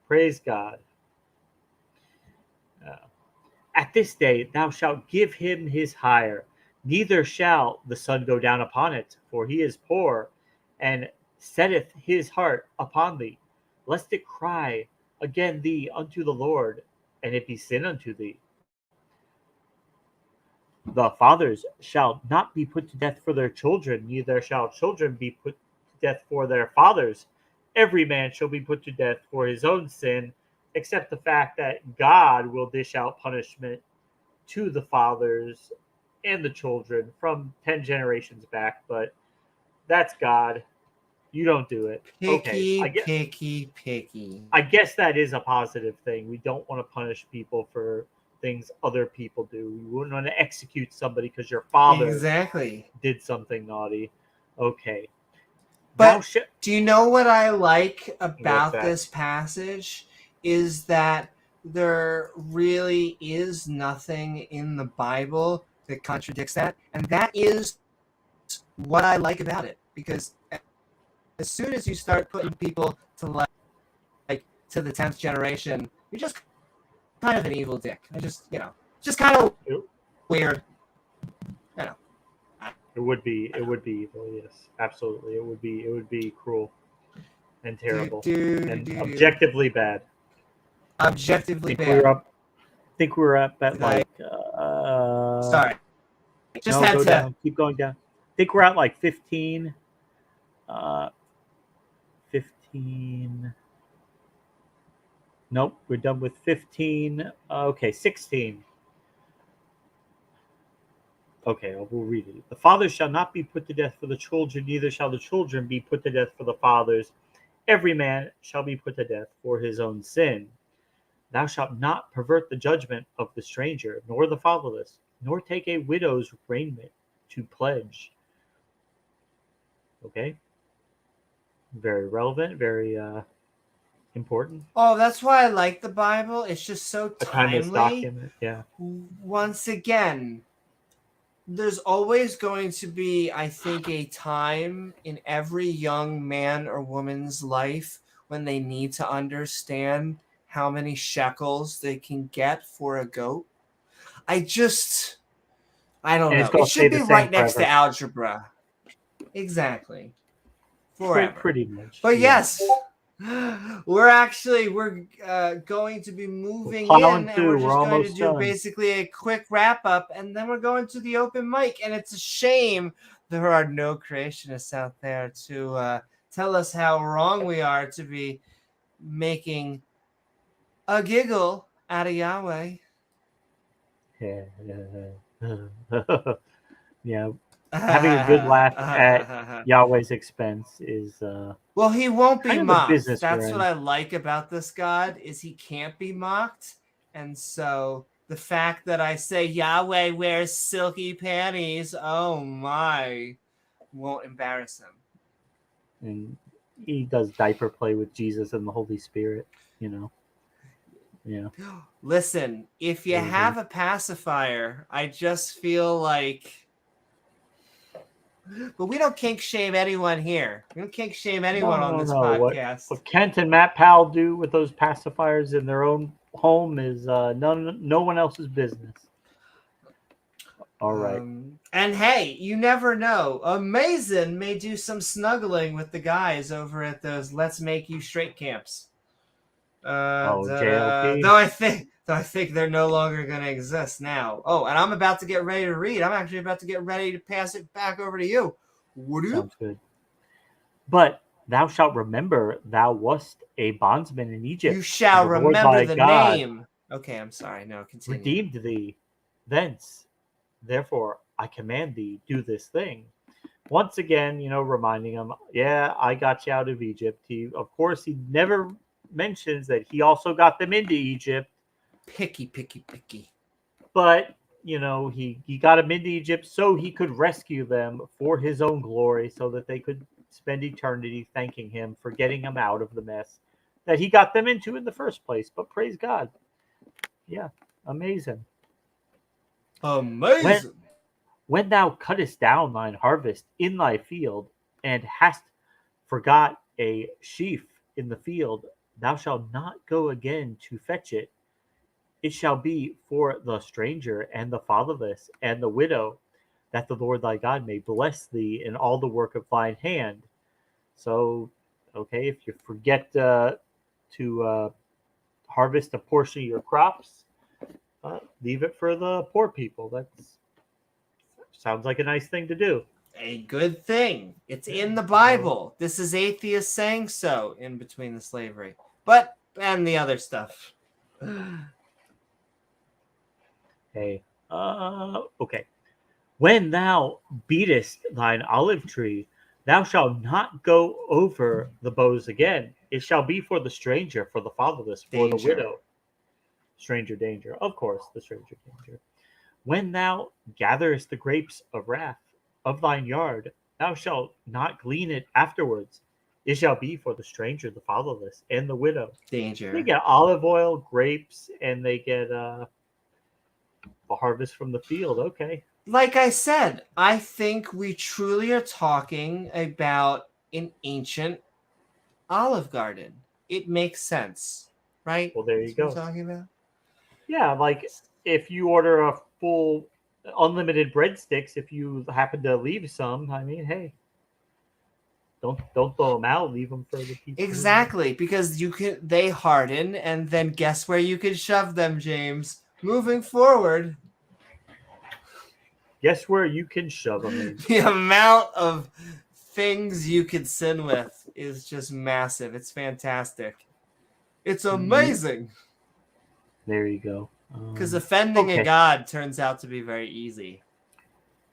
Praise God. At this day thou shalt give him his hire, neither shall the sun go down upon it, for he is poor, and setteth his heart upon thee, lest it cry again thee unto the Lord, and it be sin unto thee. The fathers shall not be put to death for their children, neither shall children be put to death for their fathers. Every man shall be put to death for his own sin, except the fact that God will dish out punishment to the fathers and the children from 10 generations back, but that's God. You don't do it. Picky, Okay, picky. I guess that is a positive thing. We don't want to punish people for things other people do. We wouldn't want to execute somebody because your father Exactly did something naughty. Okay. But do you know what I like about this passage is that there really is nothing in the Bible that contradicts that, and that is what I like about it, because as soon as you start putting people to like to the 10th generation, you're just kind of an evil dick. Just kind of weird. It would be evil, yes, absolutely. It would be cruel and terrible and objectively bad. Objectively bad. I think we were up at like. Sorry, just had to down. Keep going down. I think we're at like 15. 15. Nope, we're done with 15. Okay, 16. Okay, we'll read it. The fathers shall not be put to death for the children, neither shall the children be put to death for the fathers. Every man shall be put to death for his own sin. Thou shalt not pervert the judgment of the stranger, nor the fatherless, nor take a widow's raiment to pledge. Okay? Very relevant, very important. Oh, that's why I like the Bible. It's just so timely. A timeless document, yeah. Once again, there's always going to be, I think, a time in every young man or woman's life when they need to understand how many shekels they can get for a goat. I don't And it's know. It going to stay should the be same right next to forever. algebra. Exactly. Forever. Pretty much. But yeah. yes, we're going to be moving plowing in, and through. we're just We're going to almost do done. basically a quick wrap up, and then we're going to the open mic. And it's a shame there are no creationists out there to tell us how wrong we are to be making a giggle out of Yahweh. Yeah, having a good laugh at Yahweh's expense is Well, he won't be kind of the mocked. business we're That's what in. I like about this God is he can't be mocked. And so the fact that I say Yahweh wears silky panties, oh my, won't embarrass him. And he does diaper play with Jesus and the Holy Spirit, you know. Yeah. Listen, if you have a pacifier, I just feel like... But we don't kink shame anyone here. We don't kink shame anyone on this podcast. What Kent and Matt Powell do with those pacifiers in their own home is no one else's business. All right. And hey, you never know. Amazing may do some snuggling with the guys over at those Let's Make You Straight camps. JLP. Though I think they're no longer going to exist now. Oh, and I'm about to get ready to read. I'm actually about to get ready to pass it back over to you. Sounds good. But thou shalt remember thou wast a bondsman in Egypt. You shall remember the name. Okay, I'm sorry. No, continue. Redeemed thee thence. Therefore, I command thee, do this thing. Once again, reminding him, yeah, I got you out of Egypt. Of course, he never mentions that he also got them into Egypt. Picky. But, he got them into Egypt so he could rescue them for his own glory, so that they could spend eternity thanking him for getting them out of the mess that he got them into in the first place. But praise God. Yeah, amazing. When thou cuttest down thine harvest in thy field, and hast forgot a sheaf in the field, thou shalt not go again to fetch it. It shall be for the stranger and the fatherless and the widow, that the Lord thy God may bless thee in all the work of thine hand. So, okay, if you forget to harvest a portion of your crops, leave it for the poor people. That sounds like a nice thing to do. A good thing. It's in the Bible. This is atheists saying so in between the slavery. And the other stuff. Hey, okay. When thou beatest thine olive tree, thou shalt not go over the boughs again. It shall be for the stranger, for the fatherless, for the widow. Stranger danger. Of course, the stranger danger. When thou gatherest the grapes of wrath of thine yard, thou shalt not glean it afterwards. It shall be for the stranger, the fatherless, and the widow. Danger. They get olive oil, grapes, and they get a harvest from the field. Okay. Like I said, I think we truly are talking about an ancient olive garden. It makes sense, right? Well, there you go. What we're talking about? Yeah, like if you order a full unlimited breadsticks, if you happen to leave some, I mean, hey, don't throw them out. Leave them for the people. Exactly, because they harden, and then guess where you can shove them, James? Moving forward. Guess where you can shove them in? The amount of things you could sin with is just massive. It's fantastic. It's amazing. There you go. Because offending a god turns out to be very easy.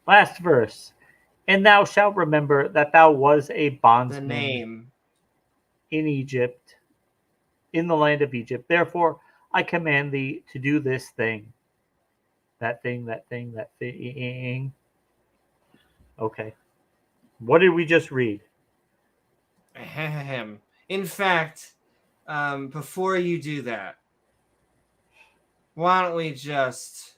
Last verse. And thou shalt remember that thou was a bondsman the name. In Egypt, in the land of Egypt. Therefore, I command thee to do this thing. That thing. Okay. What did we just read? In fact, before you do that, why don't we just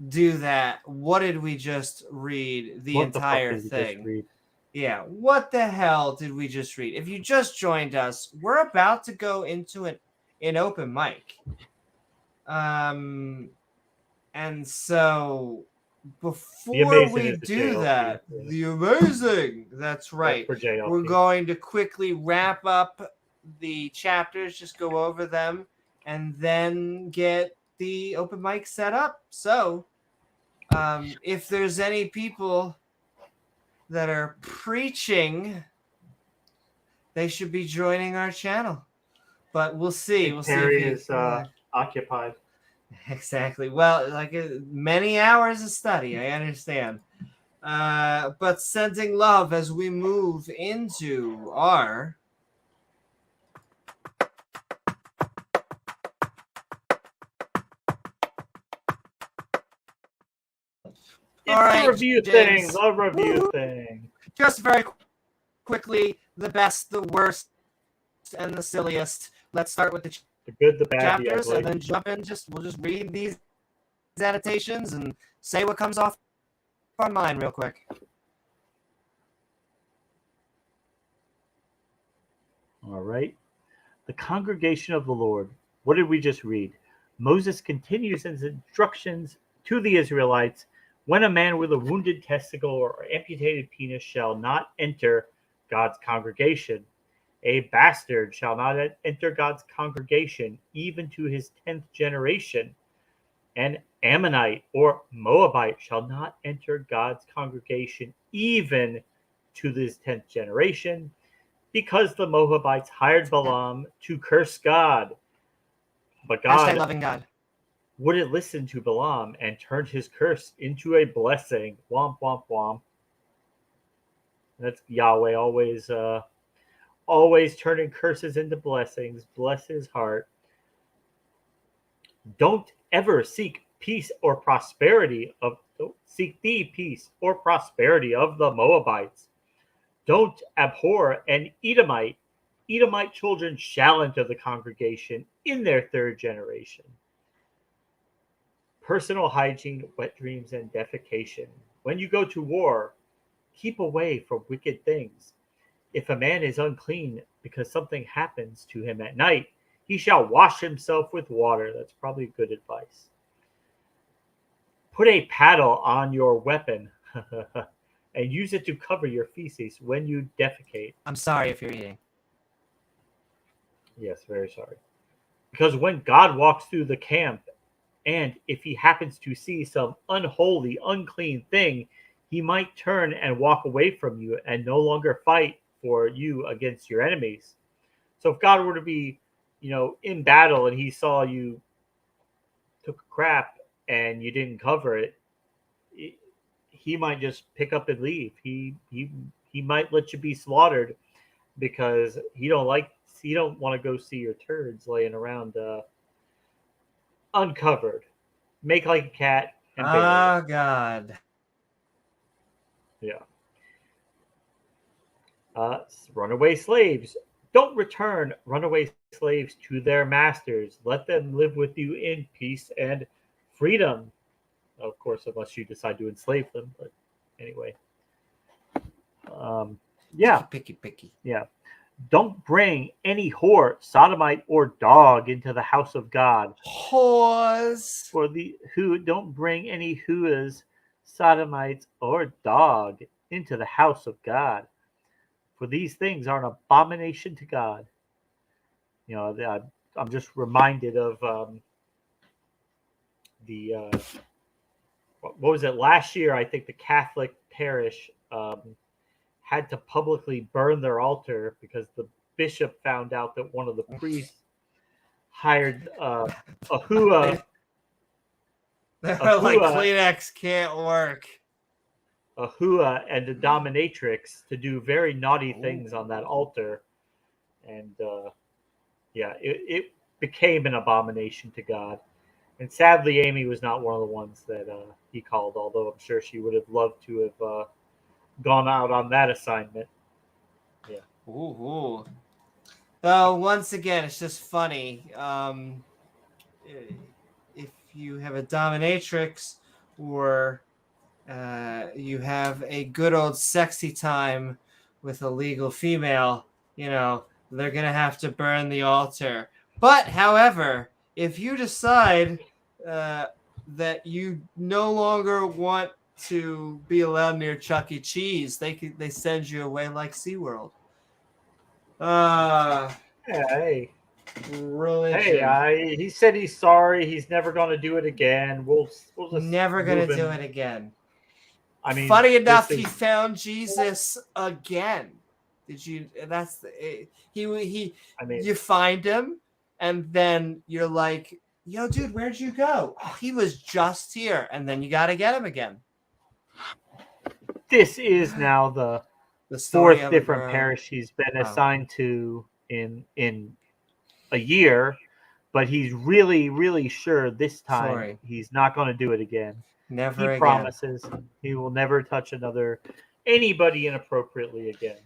do that, what did we just read? The What the fuck entire did we thing. just read? Yeah, what the hell did we just read? If you just joined us, we're about to go into an open mic. And so before we do that, the amazing, that's right. That's for JLP. We're going to quickly wrap up the chapters, just go over them, and then get the open mic set up. So if there's any people that are preaching, they should be joining our channel. But we'll see. We'll Terry see if is occupied. Exactly. Well, like many hours of study, I understand. But sending love as we move into our It's the review thing. The review thing. Just very quickly, the best, the worst, and the silliest. Let's start with the good, the bad, chapters, the ugly. and then jump in. We'll just read these annotations and say what comes off our mind real quick. All right. The congregation of the Lord. What did we just read? Moses continues his instructions to the Israelites. When a man with a wounded testicle or amputated penis shall not enter God's congregation, a bastard shall not enter God's congregation even to his 10th generation. An Ammonite or Moabite shall not enter God's congregation even to his 10th generation, because the Moabites hired Balaam to curse God. But God loving God wouldn't listen to Balaam and turned his curse into a blessing. Womp, womp, womp. That's Yahweh always turning curses into blessings. Bless his heart. Don't ever seek peace or prosperity of seek the peace or prosperity of the Moabites. Don't abhor an Edomite. Edomite children shall enter the congregation in their 3rd generation. Personal hygiene, wet dreams, and defecation. When you go to war, keep away from wicked things. If a man is unclean because something happens to him at night, he shall wash himself with water. That's probably good advice. Put a paddle on your weapon and use it to cover your feces when you defecate. I'm sorry if you're eating. Yes, very sorry. Because when God walks through the camp, and if he happens to see some unholy, unclean thing, he might turn and walk away from you and no longer fight for you against your enemies. So if God were to be, in battle and he saw you took a crap and you didn't cover it, he might just pick up and leave. He might let you be slaughtered because he don't want to go see your turds laying around uncovered. Make like a cat and bury it. God. Yeah. Runaway slaves. Don't return runaway slaves to their masters. Let them live with you in peace and freedom. Of course, unless you decide to enslave them. But anyway. Picky. Yeah. Don't bring any whore, sodomite, or dog into the house of God. Whores. Don't bring any whores, sodomites, or dog into the house of God. For these things are an abomination to God. I'm just reminded of what was it last year? I think the Catholic parish had to publicly burn their altar because the bishop found out that one of the priests hired a hua. They're like, Kleenex can't work. A hua and a dominatrix to do very naughty things on that altar. And it became an abomination to God. And sadly, Amy was not one of the ones that he called, although I'm sure she would have loved to have gone out on that assignment. Yeah. Ooh. So once again, it's just funny. If you have a dominatrix or you have a good old sexy time with a legal female, they're going to have to burn the altar. But, however, if you decide that you no longer want to be allowed near Chuck E. Cheese, they send you away like SeaWorld. Hey, Religion. he said he's sorry. He's never going to do it again. We'll just Never going move to do him. it again. I mean, Funny enough, he found Jesus again. Did you? That's the he. I mean, you find him, and then you're like, "Yo, dude, where'd you go? Oh, he was just here." And then you got to get him again. this is now the story fourth of different parish he's been assigned to in a year, but he's really, really sure this time he's not going to do it again. Never he again. Promises he will never touch anybody inappropriately again.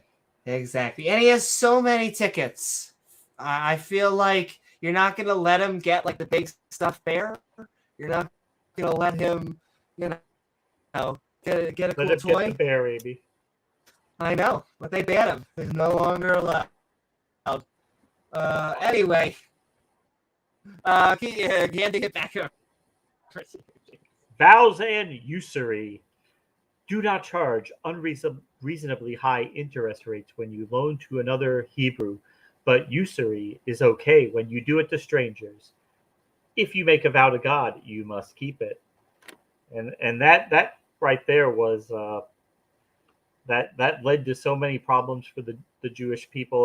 Exactly. And he has so many tickets. I feel like you're not going to let him get like the big stuffed bear. You're not going to let him, get a Let cool him toy. Get the bear, baby. I know, but they banned him. He's no longer allowed. Anyway, handing it back up. Vows and usury. Do not charge unreasonably high interest rates when you loan to another Hebrew, but usury is okay when you do it to strangers. If you make a vow to God, you must keep it. And that right there was that led to so many problems for the Jewish people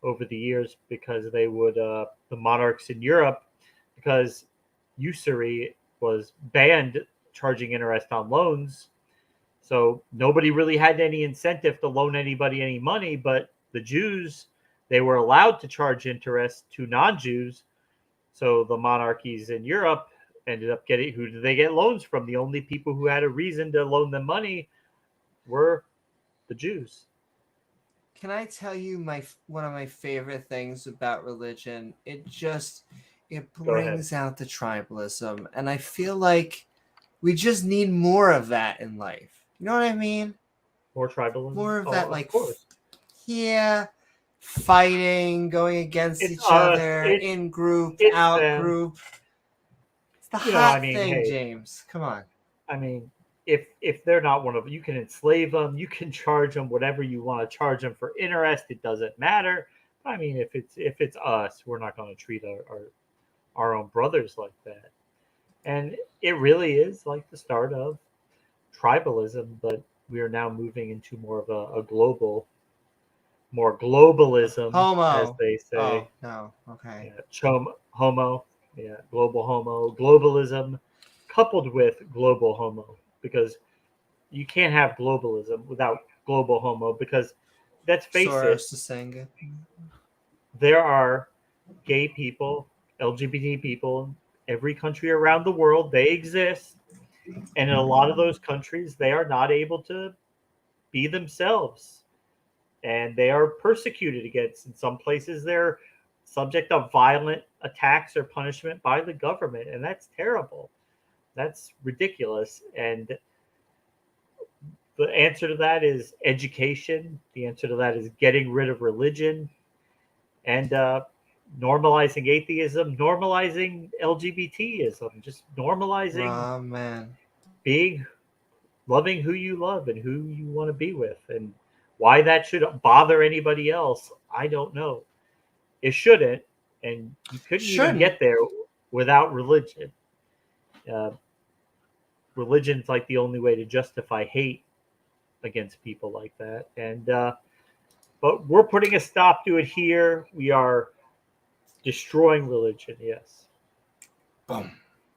over the years, because they would the monarchs in Europe, because usury was banned, charging interest on loans. So nobody really had any incentive to loan anybody any money, but the Jews, they were allowed to charge interest to non-Jews. So the monarchies in Europe ended up getting, who did they get loans from? The only people who had a reason to loan them money were the Jews. Can I tell you one of my favorite things about religion? It brings out the tribalism, and I feel like we just need more of that in life. You know what I mean? More tribalism? More of that, like, of course. Yeah, fighting, going against each other, in group, out group. It's the hot thing, hey, James. Come on. I mean, if they're not one of you can enslave them, you can charge them whatever you want to charge them for interest. It doesn't matter. I mean, if it's us, we're not going to treat our own brothers like that. And it really is like the start of tribalism, but we are now moving into more of a more globalism, as they say. Oh, no. Okay. Yeah, homo. Yeah, global homo. Globalism coupled with global homo, because you can't have globalism without global homo, because let's face it, there are gay people, LGBT people, every country around the world. They exist. And in a lot of those countries, they are not able to be themselves. And they are persecuted against. In some places, they're subject of violent attacks or punishment by the government. And that's terrible. That's ridiculous. And the answer to that is education. The answer to that is getting rid of religion. And normalizing atheism, normalizing LGBTism, just normalizing loving who you love and who you want to be with. And why that should bother anybody else, I don't know. It shouldn't, and you couldn't even get there without religion. Religion's like the only way to justify hate against people like that. And but we're putting a stop to it here. We are destroying religion, yes. Boom.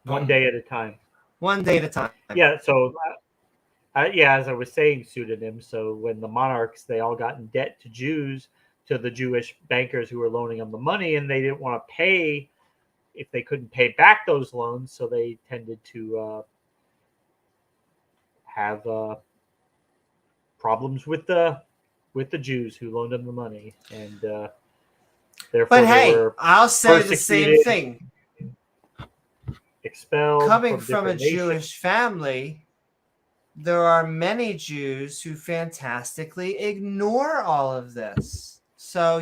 One day at a time. One day at a time. Yeah, so, as I was saying, pseudonym, so when the monarchs, they all got in debt to Jews, to the Jewish bankers who were loaning them the money, and they didn't want to pay if they couldn't pay back those loans, so they tended to have problems with the Jews who loaned them the money, and therefore I'll say the same thing. expelled coming from from a different nations. Jewish family, there are many Jews who fantastically ignore all of this. So,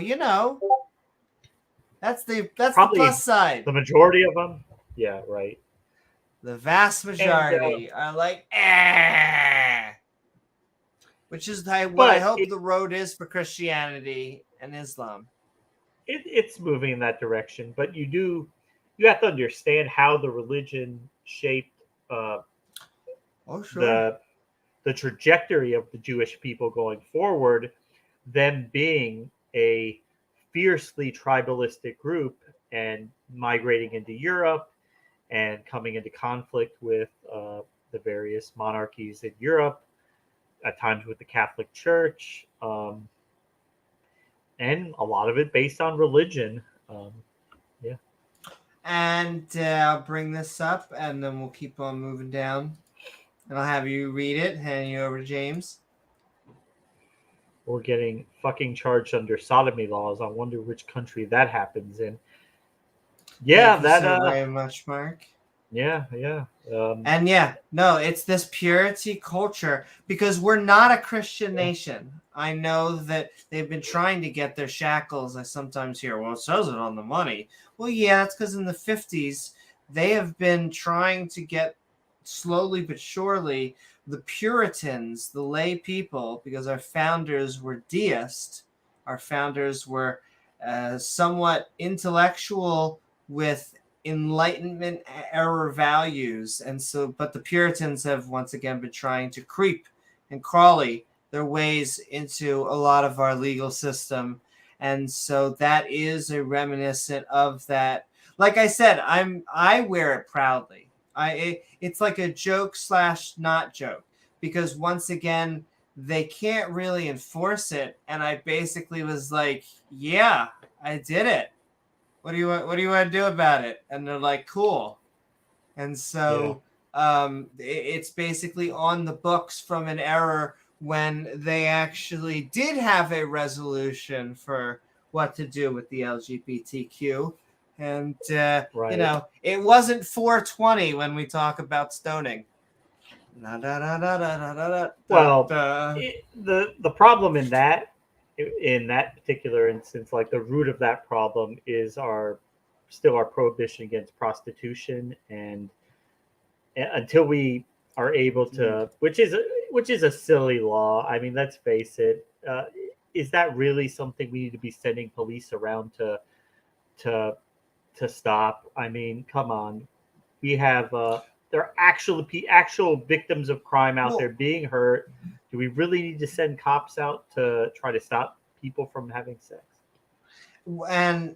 that's the Probably plus side. the majority of them. Yeah, right. The vast majority are like, which is what I hope the road is for Christianity and Islam. It's moving in that direction, but you have to understand how the religion shaped the trajectory of the Jewish people going forward, them being a fiercely tribalistic group and migrating into Europe and coming into conflict with the various monarchies in Europe, at times with the Catholic Church, and a lot of it based on religion. Yeah. And I'll bring this up, and then we'll keep on moving down. And I'll have you read it, hand you over to James. We're getting fucking charged under sodomy laws. I wonder which country that happens in. Yeah, Thank you so very much, Mark. Yeah. And it's this purity culture, because we're not a Christian nation. I know that they've been trying to get their shackles. I sometimes hear, well, it says it on the money. Well, yeah, that's because in the 50s, they have been trying to get slowly but surely the Puritans, the lay people, because our founders were deists. Our founders were somewhat intellectual with Enlightenment era values, and so, but the Puritans have once again been trying to creep and crawly their ways into a lot of our legal system, and so that is a reminiscent of that. Like I said, I wear it proudly. It's like a joke / not joke, because once again they can't really enforce it, and I basically was like, yeah, I did it. What do you want to do about it? And they're like, cool. And so it's basically on the books from an era when they actually did have a resolution for what to do with the LGBTQ. And, it wasn't 420 when we talk about stoning. Well, the problem in that particular instance, like the root of that problem is our prohibition against prostitution, and until we are able to, which is a silly law. I mean, let's face it. Is that really something we need to be sending police around to stop? I mean, come on. We have there are actual victims of crime out there being hurt. Do we really need to send cops out to try to stop people from having sex? And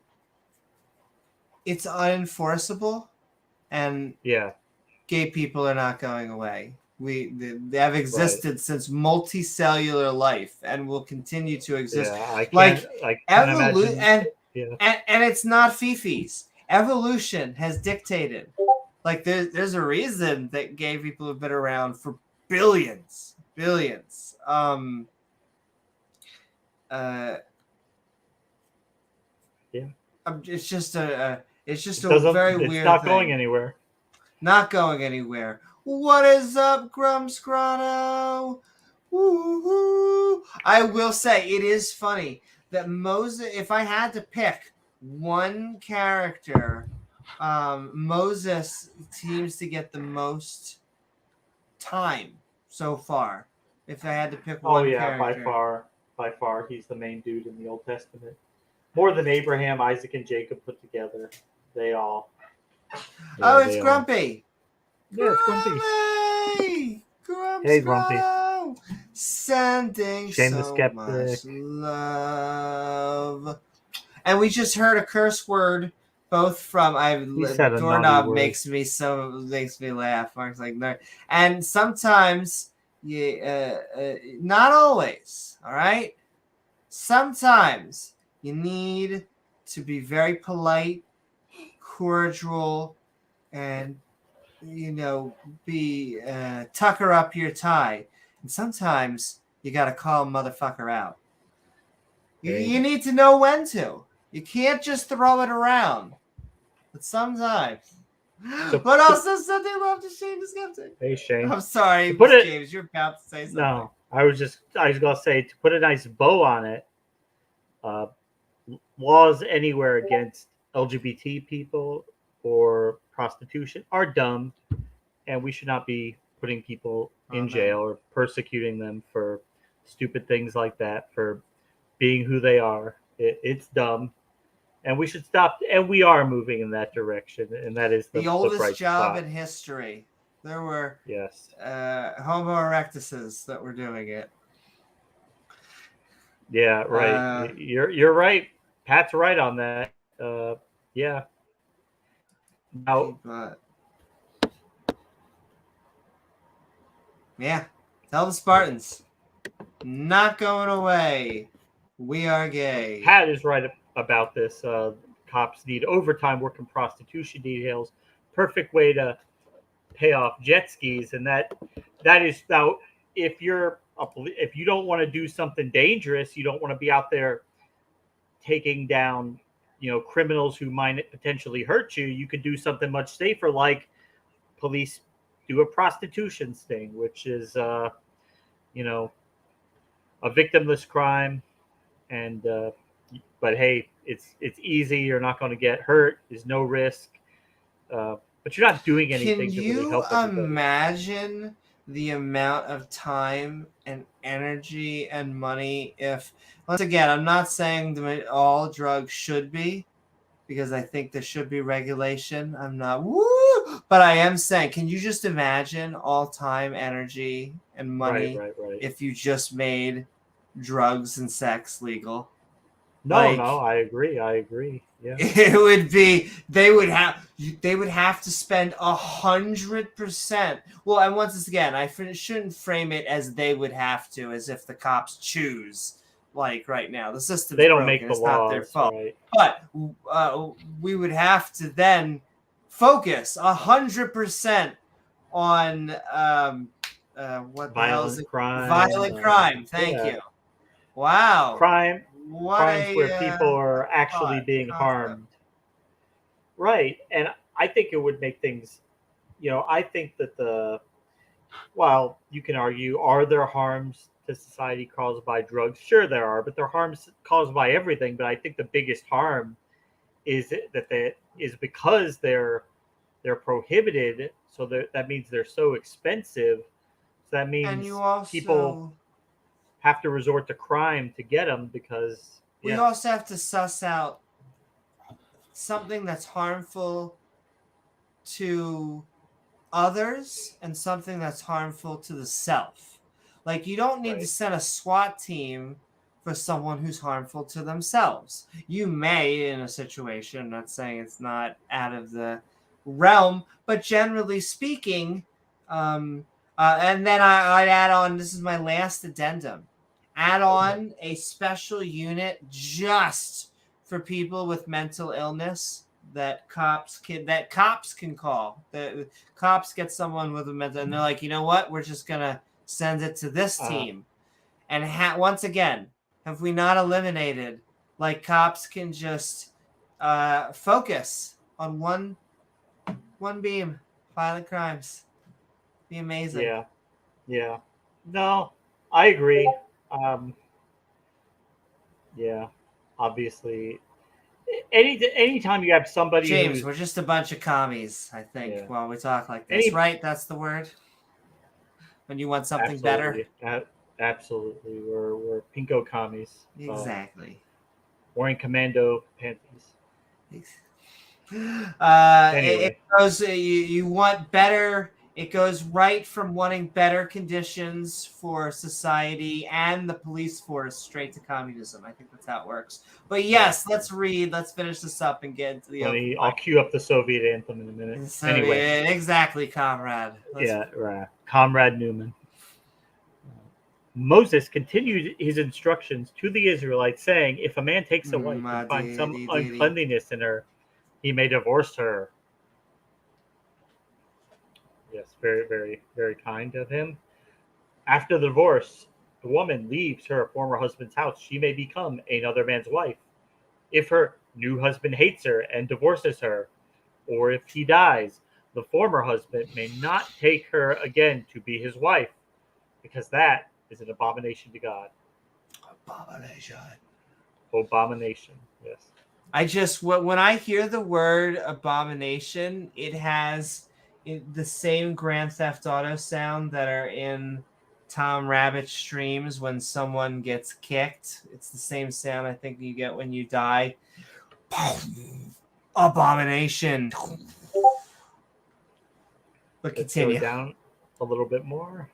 it's unenforceable, and gay people are not going away. They have existed since multicellular life and will continue to exist. Yeah, I can't imagine. And it's not fifis. Evolution has dictated. Like there's a reason that gay people have been around for billions. It's just a very weird thing. It's not going anywhere. Not going anywhere. What is up, Grumsgrano? Woo-hoo. I will say it is funny that Moses, if I had to pick one character, Moses seems to get the most time so far. If I had to pick one character. by far, he's the main dude in the Old Testament. More than Abraham, Isaac, and Jacob put together. They all. It's Grumpy. Yeah, it's Grumpy. Hey, Grumpy. Sending Shame the so Skeptic. much love. And we just heard a curse word, both from doorknob makes me laugh. Mark's like, no. And sometimes not always. All right. Sometimes you need to be very polite, cordial, and be tucker up your tie. And sometimes you got to call a motherfucker out. You need to know when to. You can't just throw it around. But sometimes So but also Sunday love to Shane the Skeptic. Hey, Shane. I'm sorry, Put it- James. You're about to say something. No, I was gonna say, to put a nice bow on it. Laws anywhere against LGBT people or prostitution are dumb, and we should not be putting people in jail or persecuting them for stupid things like that, for being who they are. It's dumb, and we should stop. And we are moving in that direction, and that is the oldest bright job spot. in history. There were Yes, Homo erectuses that were doing it. yeah, right. You're right. Pat's right on that. Yeah. Now, But yeah, tell the Spartans, not going away. We are gay. Pat is right about this. Cops need overtime working prostitution details. Perfect way to pay off jet skis, and that is now, if you don't want to do something dangerous, you don't want to be out there taking down criminals who might potentially hurt you. You could do something much safer, like police do a prostitution sting, which is a victimless crime. And but hey, it's easy. You're not going to get hurt. There's no risk. But you're not doing anything to really help everybody. Can you imagine the amount of time and energy and money if, once again, I'm not saying that all drugs should be, because I think there should be regulation. I'm not, but I am saying, can you just imagine all time, energy, and money Right. if you just made drugs and sex legal? No, I agree. Yeah. It would be, they would have to spend 100%. Well, and once again, I shouldn't frame it as they would have to, as if the cops choose. Like right now, the system's they don't broken. make the it's laws, not their fault. right. But we would have to then focus 100% on what the hell is it? Violent crime. Thank you. Wow. Crimes where people are actually being harmed. Right. And I think it would make things, I think that you can argue, are there harms to society caused by drugs? Sure there are, but there are harms caused by everything. But I think the biggest harm is because they're prohibited. So that means they're so expensive. So that means people have to resort to crime to get them, because we also have to suss out something that's harmful to others and something that's harmful to the self. Like, you don't need to send a SWAT team for someone who's harmful to themselves. You may, in a situation, I'm not saying it's not out of the realm, but generally speaking, and then I'd add on, this is my last addendum, add on a special unit just for people with mental illness that cops can call. The cops get someone with a mental, and they're like, you know what? We're just gonna send it to this team. And once again, have we not eliminated? Like, cops can just focus on one beam, violent crimes. Be amazing. Yeah. No, I agree. Obviously, anytime you have somebody, James, we're just a bunch of commies, I think, while we talk like this, right? That's the word. When you want something better. Absolutely, we're pinko commies. Exactly. Wearing commando panties. Anyway. It goes. You want better. It goes right from wanting better conditions for society and the police force straight to communism. I think that's how it works. But yes, let's finish this up and get into the. I'll cue up the Soviet anthem in a minute. Anyway, exactly, comrade. Right. Comrade Newman. Moses continued his instructions to the Israelites, saying, "If a man takes a wife and finds some uncleanliness in her, he may divorce her." Yes, very, very, very kind of him. After the divorce, the woman leaves her former husband's house. She may become another man's wife. If her new husband hates her and divorces her, or if he dies, The former husband may not take her again to be his wife, because that is an abomination to God. Abomination. Abomination, yes. When I hear the word abomination, it has the same Grand Theft Auto sound that are in Tom Rabbit streams when someone gets kicked. It's the same sound I think you get when you die. Abomination. But Let's continue. go down a little bit more.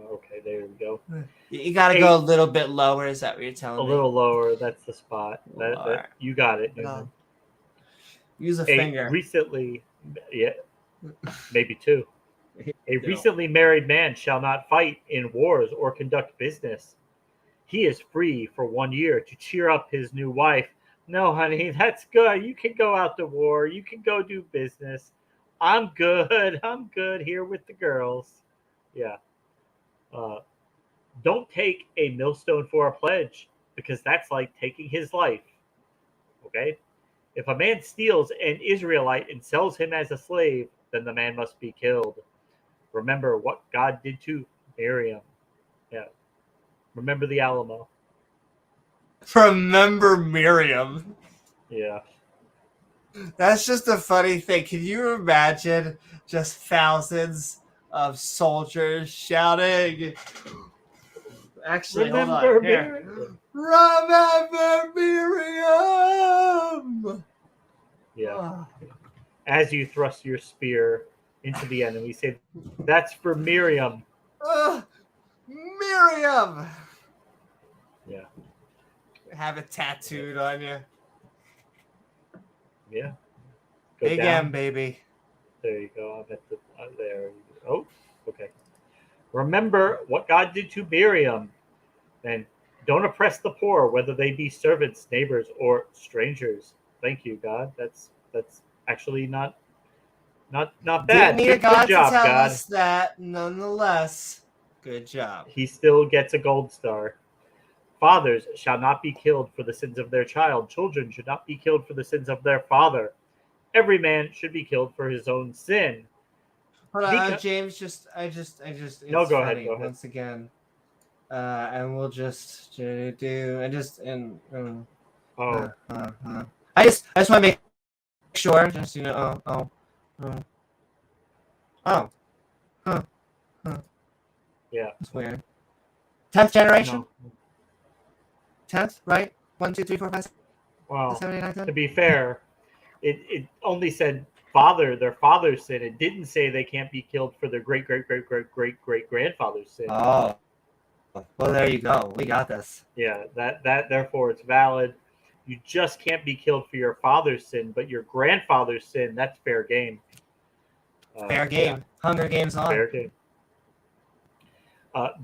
Okay, there we go. You got to go a little bit lower. Is that what you're telling me? A little lower. That's the spot. That you got it, Newman. Use a finger. Recently, yeah, maybe two. A recently married man shall not fight in wars or conduct business. He is free for 1 year to cheer up his new wife. No, honey, that's good. You can go out to war. You can go do business. I'm good. I'm good here with the girls. Yeah. Don't take a millstone for a pledge, because that's like taking his life. Okay? If a man steals an Israelite and sells him as a slave, then the man must be killed. Remember what God did to Miriam. Yeah. Remember the Alamo. Remember Miriam. Yeah. That's just a funny thing. Can you imagine just thousands of soldiers shouting? Actually, hold on. Here. Remember Miriam. Yeah. As you thrust your spear into the enemy, say, "That's for Miriam." Miriam. Yeah. Have it tattooed on you. Yeah. Go Big down. M, baby. There you go. I'm at the there. Oh, okay. Remember what God did to Miriam, and don't oppress the poor, whether they be servants, neighbors, or strangers. Thank you, God. That's actually not bad. Didn't need a God to tell us that. Nonetheless, good job. He still gets a gold star. Fathers shall not be killed for the sins of their child. Children should not be killed for the sins of their father. Every man should be killed for his own sin. Hold on, James. I just. No, go ahead. Go ahead. Once again, and we'll just do. I just want to make sure. Just Yeah. That's weird. 10th generation. No. 10th, right? 1, 2, 3, 4, 5, 6, Well, 7, 8, 9, 10. To be fair, it only said their father's sin. It didn't say they can't be killed for their great grandfather's sin. Oh, well, there you go. We got this. Yeah, that therefore it's valid. You just can't be killed for your father's sin, but your grandfather's sin, that's fair game. Fair game. Yeah. Hunger Games on. Fair game.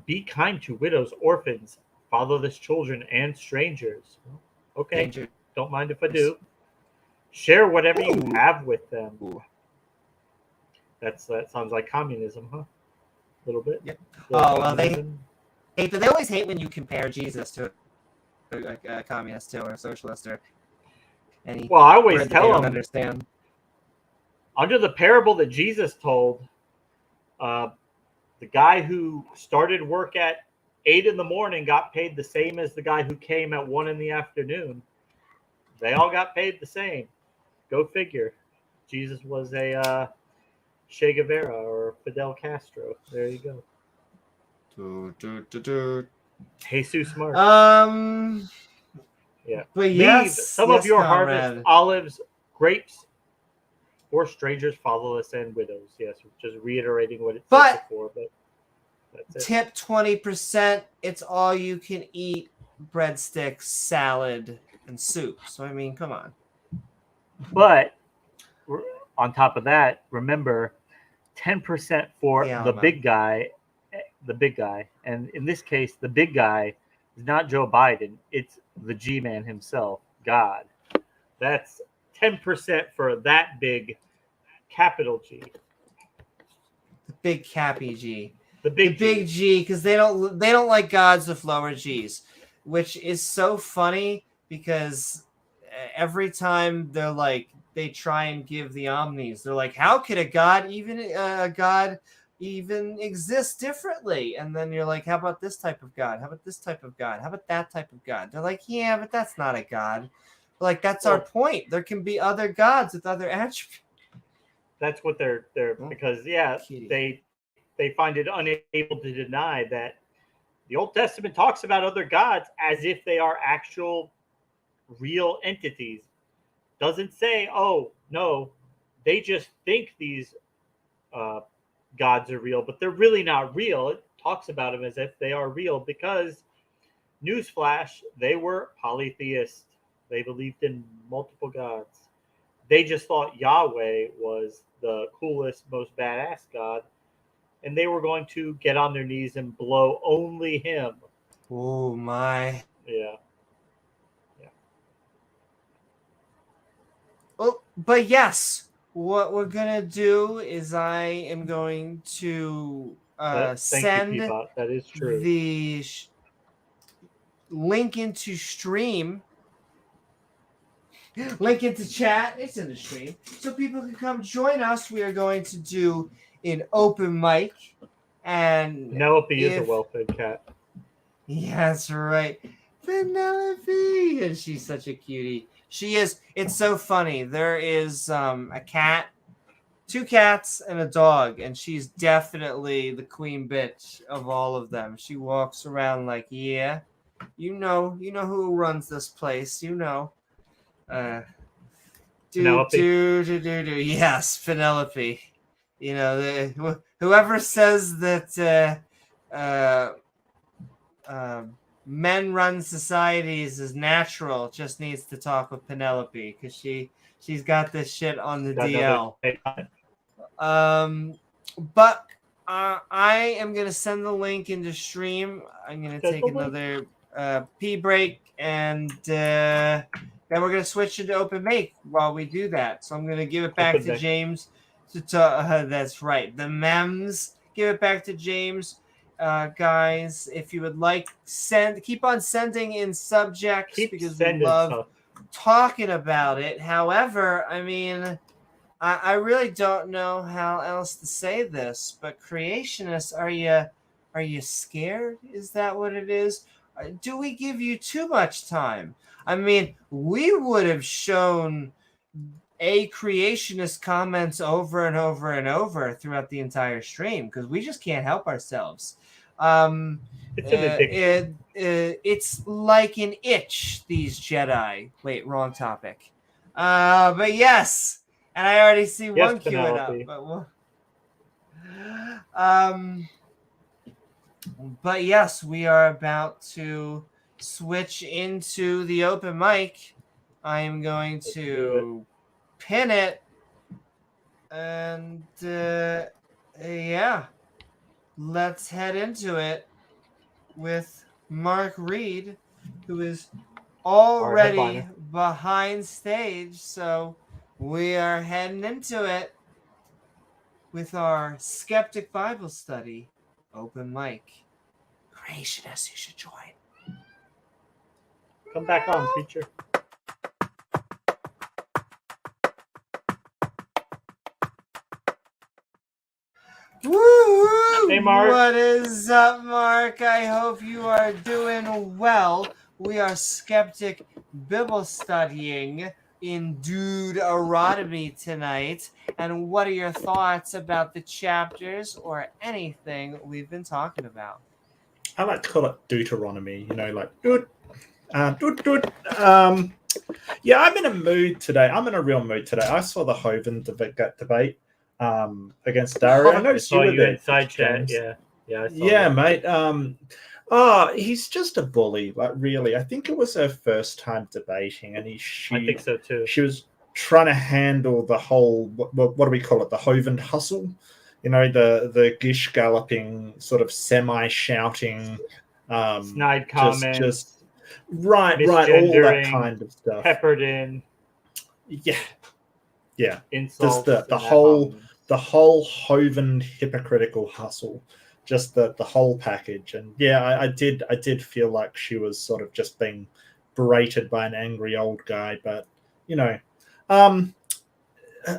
Be kind to widows, orphans, fatherless children, and strangers. Okay, Danger. Don't mind if I do. Share whatever you have with them. That sounds like communism, huh? A little bit. Yep. Well, they always hate when you compare Jesus to a communist too, or a socialist, or any. Well, I always tell them. Understand. Under the parable that Jesus told, the guy who started work at 8 a.m. got paid the same as the guy who came at 1 p.m. They all got paid the same. Go figure. Jesus was a Che Guevara or Fidel Castro. There you go. Jesus Mark. Yeah. But yes, leave some of your harvest, olives, grapes, or strangers, fatherless, and widows. Yes, just reiterating what it said before. But that's it. Tip 20%. It's all you can eat: breadsticks, salad, and soup. So I mean, come on. But on top of that, remember 10% for the big guy. The big guy, and in this case, the big guy is not Joe Biden. It's the G-man himself, God. That's 10% for that big capital G. The big cappy G. The big G, because they don't like gods with lower G's, which is so funny because every time they're like they try and give the omnis. They're like, how could a god even exist differently? And then you're like, how about this type of God? How about this type of God? How about that type of God? They're like, yeah, but that's not a God. Like, that's our point. There can be other gods with other attributes. That's what they're because they find it unable to deny that the Old Testament talks about other gods as if they are actual real entities. Doesn't say, oh no, they just think these gods are real, but they're really not real. It talks about them as if they are real because, newsflash, they were polytheists. They believed in multiple gods. They just thought Yahweh was the coolest, most badass god, and they were going to get on their knees and blow only him. Oh my. Yeah. Oh, but yes, what we're gonna do is I am going to send you, that is true. The link into stream. Link into chat. It's in the stream, so people can come join us. We are going to do an open mic, and Penelope is a well-fed cat. Yeah, that's right, Penelope, and she's such a cutie. She is. It's so funny. There is a cat, 2 cats, and a dog, and she's definitely the queen bitch of all of them. She walks around like, yeah, you know who runs this place, Yes, Penelope. Whoever says that men run societies is natural just needs to talk with Penelope, because she's got this shit on the DL. But I am gonna send the link into stream. I'm gonna take another pee break, and then we're gonna switch into open mic while we do that. So I'm gonna give it back to James to talk. That's right, the mems. Give it back to James. Guys, if you would like, keep on sending in subjects, because we love talking about it. However, I mean, I really don't know how else to say this, but creationists, are you scared? Is that what it is? Do we give you too much time? I mean, we would have shown a creationist comments over and over and over throughout the entire stream, because we just can't help ourselves. It's an addiction. It's like an itch, these Jedi. Wait, wrong topic. But yes, and I already see one queuing up. But yes, we are about to switch into the open mic. I am going to pin it, and yeah, let's head into it with Mark Reid, who is already behind stage. So we are heading into it with our Skeptic Bible Study open mic. Creationists, you should join. Come back on, preacher. Woo! Hey, Mark. What is up, Mark? I hope you are doing well. We are Skeptic Bible Studying in Deuteronomy tonight. And what are your thoughts about the chapters or anything we've been talking about? I like to call it Deuteronomy, like yeah, I'm in a mood today. I'm in a real mood today. I saw the Hoven debate against Dario. I noticed you were there. Inside chat, yeah, I saw that. Mate. He's just a bully. Like, really, I think it was her first time debating, and I think so too. She was trying to handle the whole what do we call it? The Hoven hustle. The gish galloping, sort of semi shouting, snide comments, just right, all that kind of stuff peppered in. Yeah. Insults. Just the whole Hoven hypocritical hustle, just the whole package. And yeah, I did feel like she was sort of just being berated by an angry old guy. But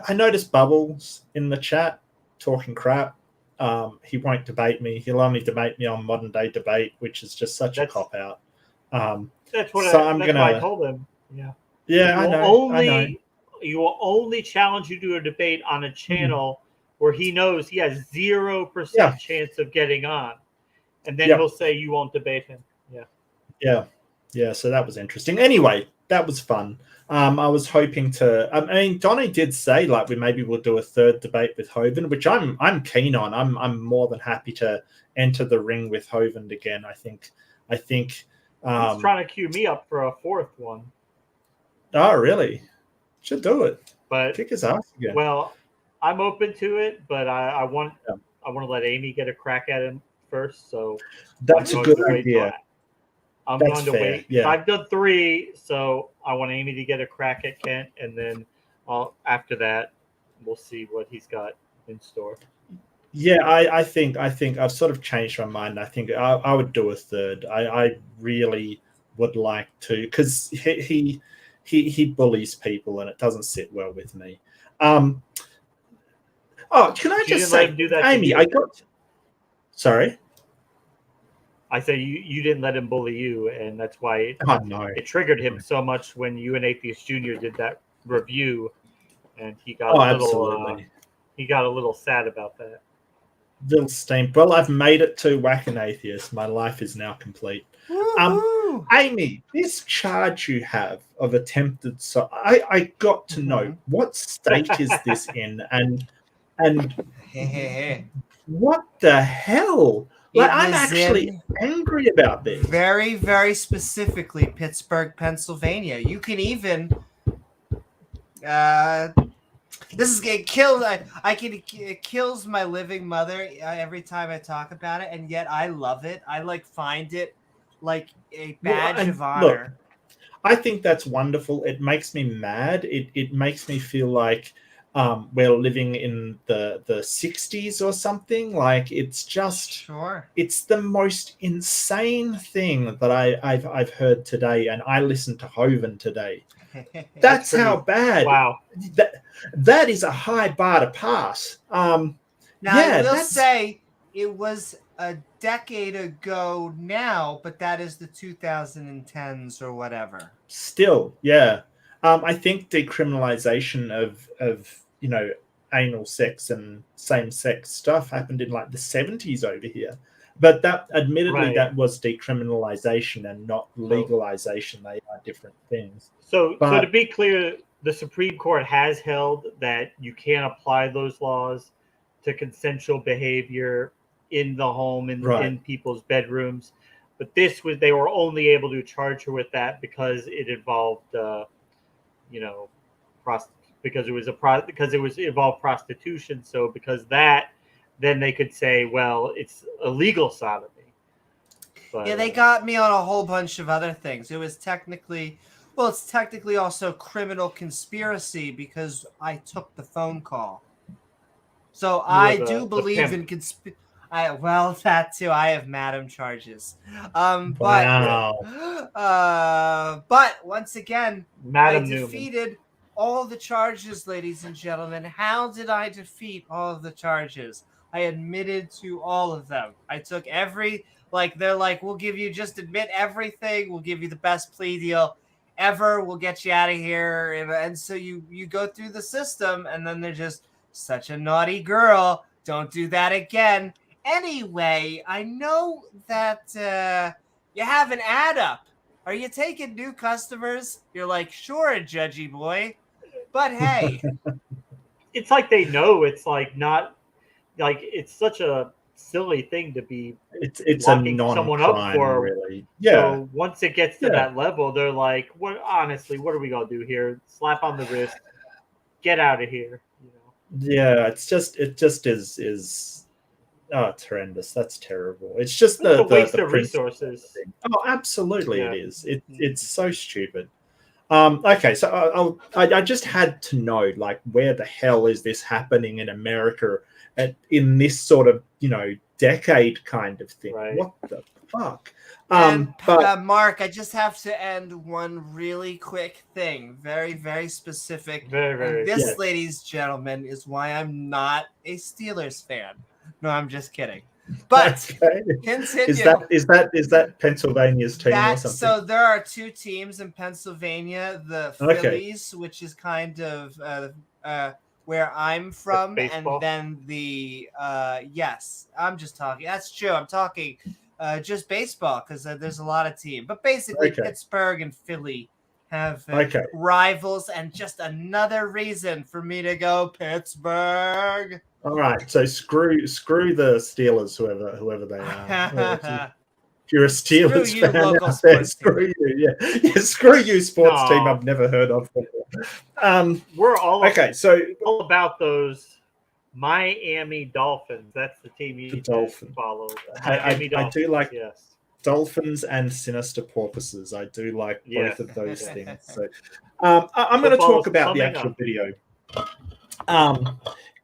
I noticed Bubbles in the chat talking crap. He won't debate me. He'll only debate me on modern day debate, which is just such a cop out. That's what I told him. Yeah. Yeah, I know. He will only challenge you to a debate on a channel where he knows he has 0% chance of getting on, and then he'll say you won't debate him. Yeah. So that was interesting. Anyway, that was fun. I was hoping to. I mean, Donnie did say like we'll do a third debate with Hovind, which I'm keen on. I'm more than happy to enter the ring with Hovind again. I think. He's trying to cue me up for a fourth one. Oh, really? Should do it. But kick his ass again. Well, I'm open to it, but I want to let Amy get a crack at him first. So that's a good idea. I'm going to wait. Yeah. I've done 3, so I want Amy to get a crack at Kent, and then after that, we'll see what he's got in store. Yeah, I think I've sort of changed my mind. I think I would do a third. I really would like to, because he bullies people, and it doesn't sit well with me. Can I just say, do that, Amy? Sorry. I say you didn't let him bully you, and that's why it triggered him so much when you and Atheist Jr. did that review, and he got he got a little sad about that. Little steam. Well, I've made it to Whack an Atheist. My life is now complete. Amy, this charge you have of attempted, so I got to know what state is this in, and what the hell? Like, I'm actually angry about this. Very, very specifically, Pittsburgh, Pennsylvania. You can even this is getting killed. It kills my living mother every time I talk about it, and yet I love it. I find it like a badge of honor. Look, I think that's wonderful. It makes me mad. It makes me feel like we're living in the 60s or something. Like, it's just it's the most insane thing that I've heard today, and I listened to Hovind today. That's how bad. Wow. That is a high bar to pass. Now, I will say it was a decade ago now, but that is the 2010s or whatever. Still, yeah. I think decriminalization of anal sex and same-sex stuff happened in like the 70s over here. But that, admittedly, that was decriminalization and not legalization. They are different things. So to be clear, the Supreme Court has held that you can't apply those laws to consensual behavior in the home, in people's bedrooms. But they were only able to charge her with that because it involved, because it involved prostitution. So because that, then they could say, well, it's illegal sodomy. But, they got me on a whole bunch of other things. It was it's technically also criminal conspiracy because I took the phone call. So I do believe in conspiracy. That too. I have madam charges. But once again, Madam I defeated all the charges, ladies and gentlemen. How did I defeat all of the charges? I admitted to all of them. I took they're like, we'll give you, just admit everything. We'll give you the best plea deal ever. We'll get you out of here. And so you go through the system, and then they're just such a naughty girl. Don't do that again. Anyway, I know that you have an ad up. Are you taking new customers? You're like, sure, judgy boy. But hey. It's like they know it's like not, like it's such a silly thing to be locking someone up for. Really. Yeah. So once it gets to that level, they're like, what are we gonna do here? Slap on the wrist, get out of here. Yeah, it just is it's horrendous. That's terrible. It's just the waste of resources. Oh, absolutely it is. It's so stupid. Okay, so I just had to know, like, where the hell is this happening in America in this sort of decade kind of thing. Right. What the fuck? But Mark, I just have to end one really quick thing, very, very specific. Very, very. And this, yes. ladies and gentlemen, is why I'm not a Steelers fan. No, I'm just kidding. But okay. Continue. Is that Pennsylvania's team or something? So there are two teams in Pennsylvania: the Phillies, which is kind of where I'm from, and then the yes, I'm just talking. That's true. I'm talking just baseball because there's a lot of teams, but basically Pittsburgh and Philly have rivals, and just another reason for me to go Pittsburgh. All right, so screw the Steelers, whoever they are. If you're a Steelers fan out there, screw you. Yeah, screw you, sports team I've never heard of before. We're all so all about those Miami Dolphins. That's the team you follow. I do like Dolphins and Sinister Porpoises. I do like both of those things. So I'm going to talk about the actual video.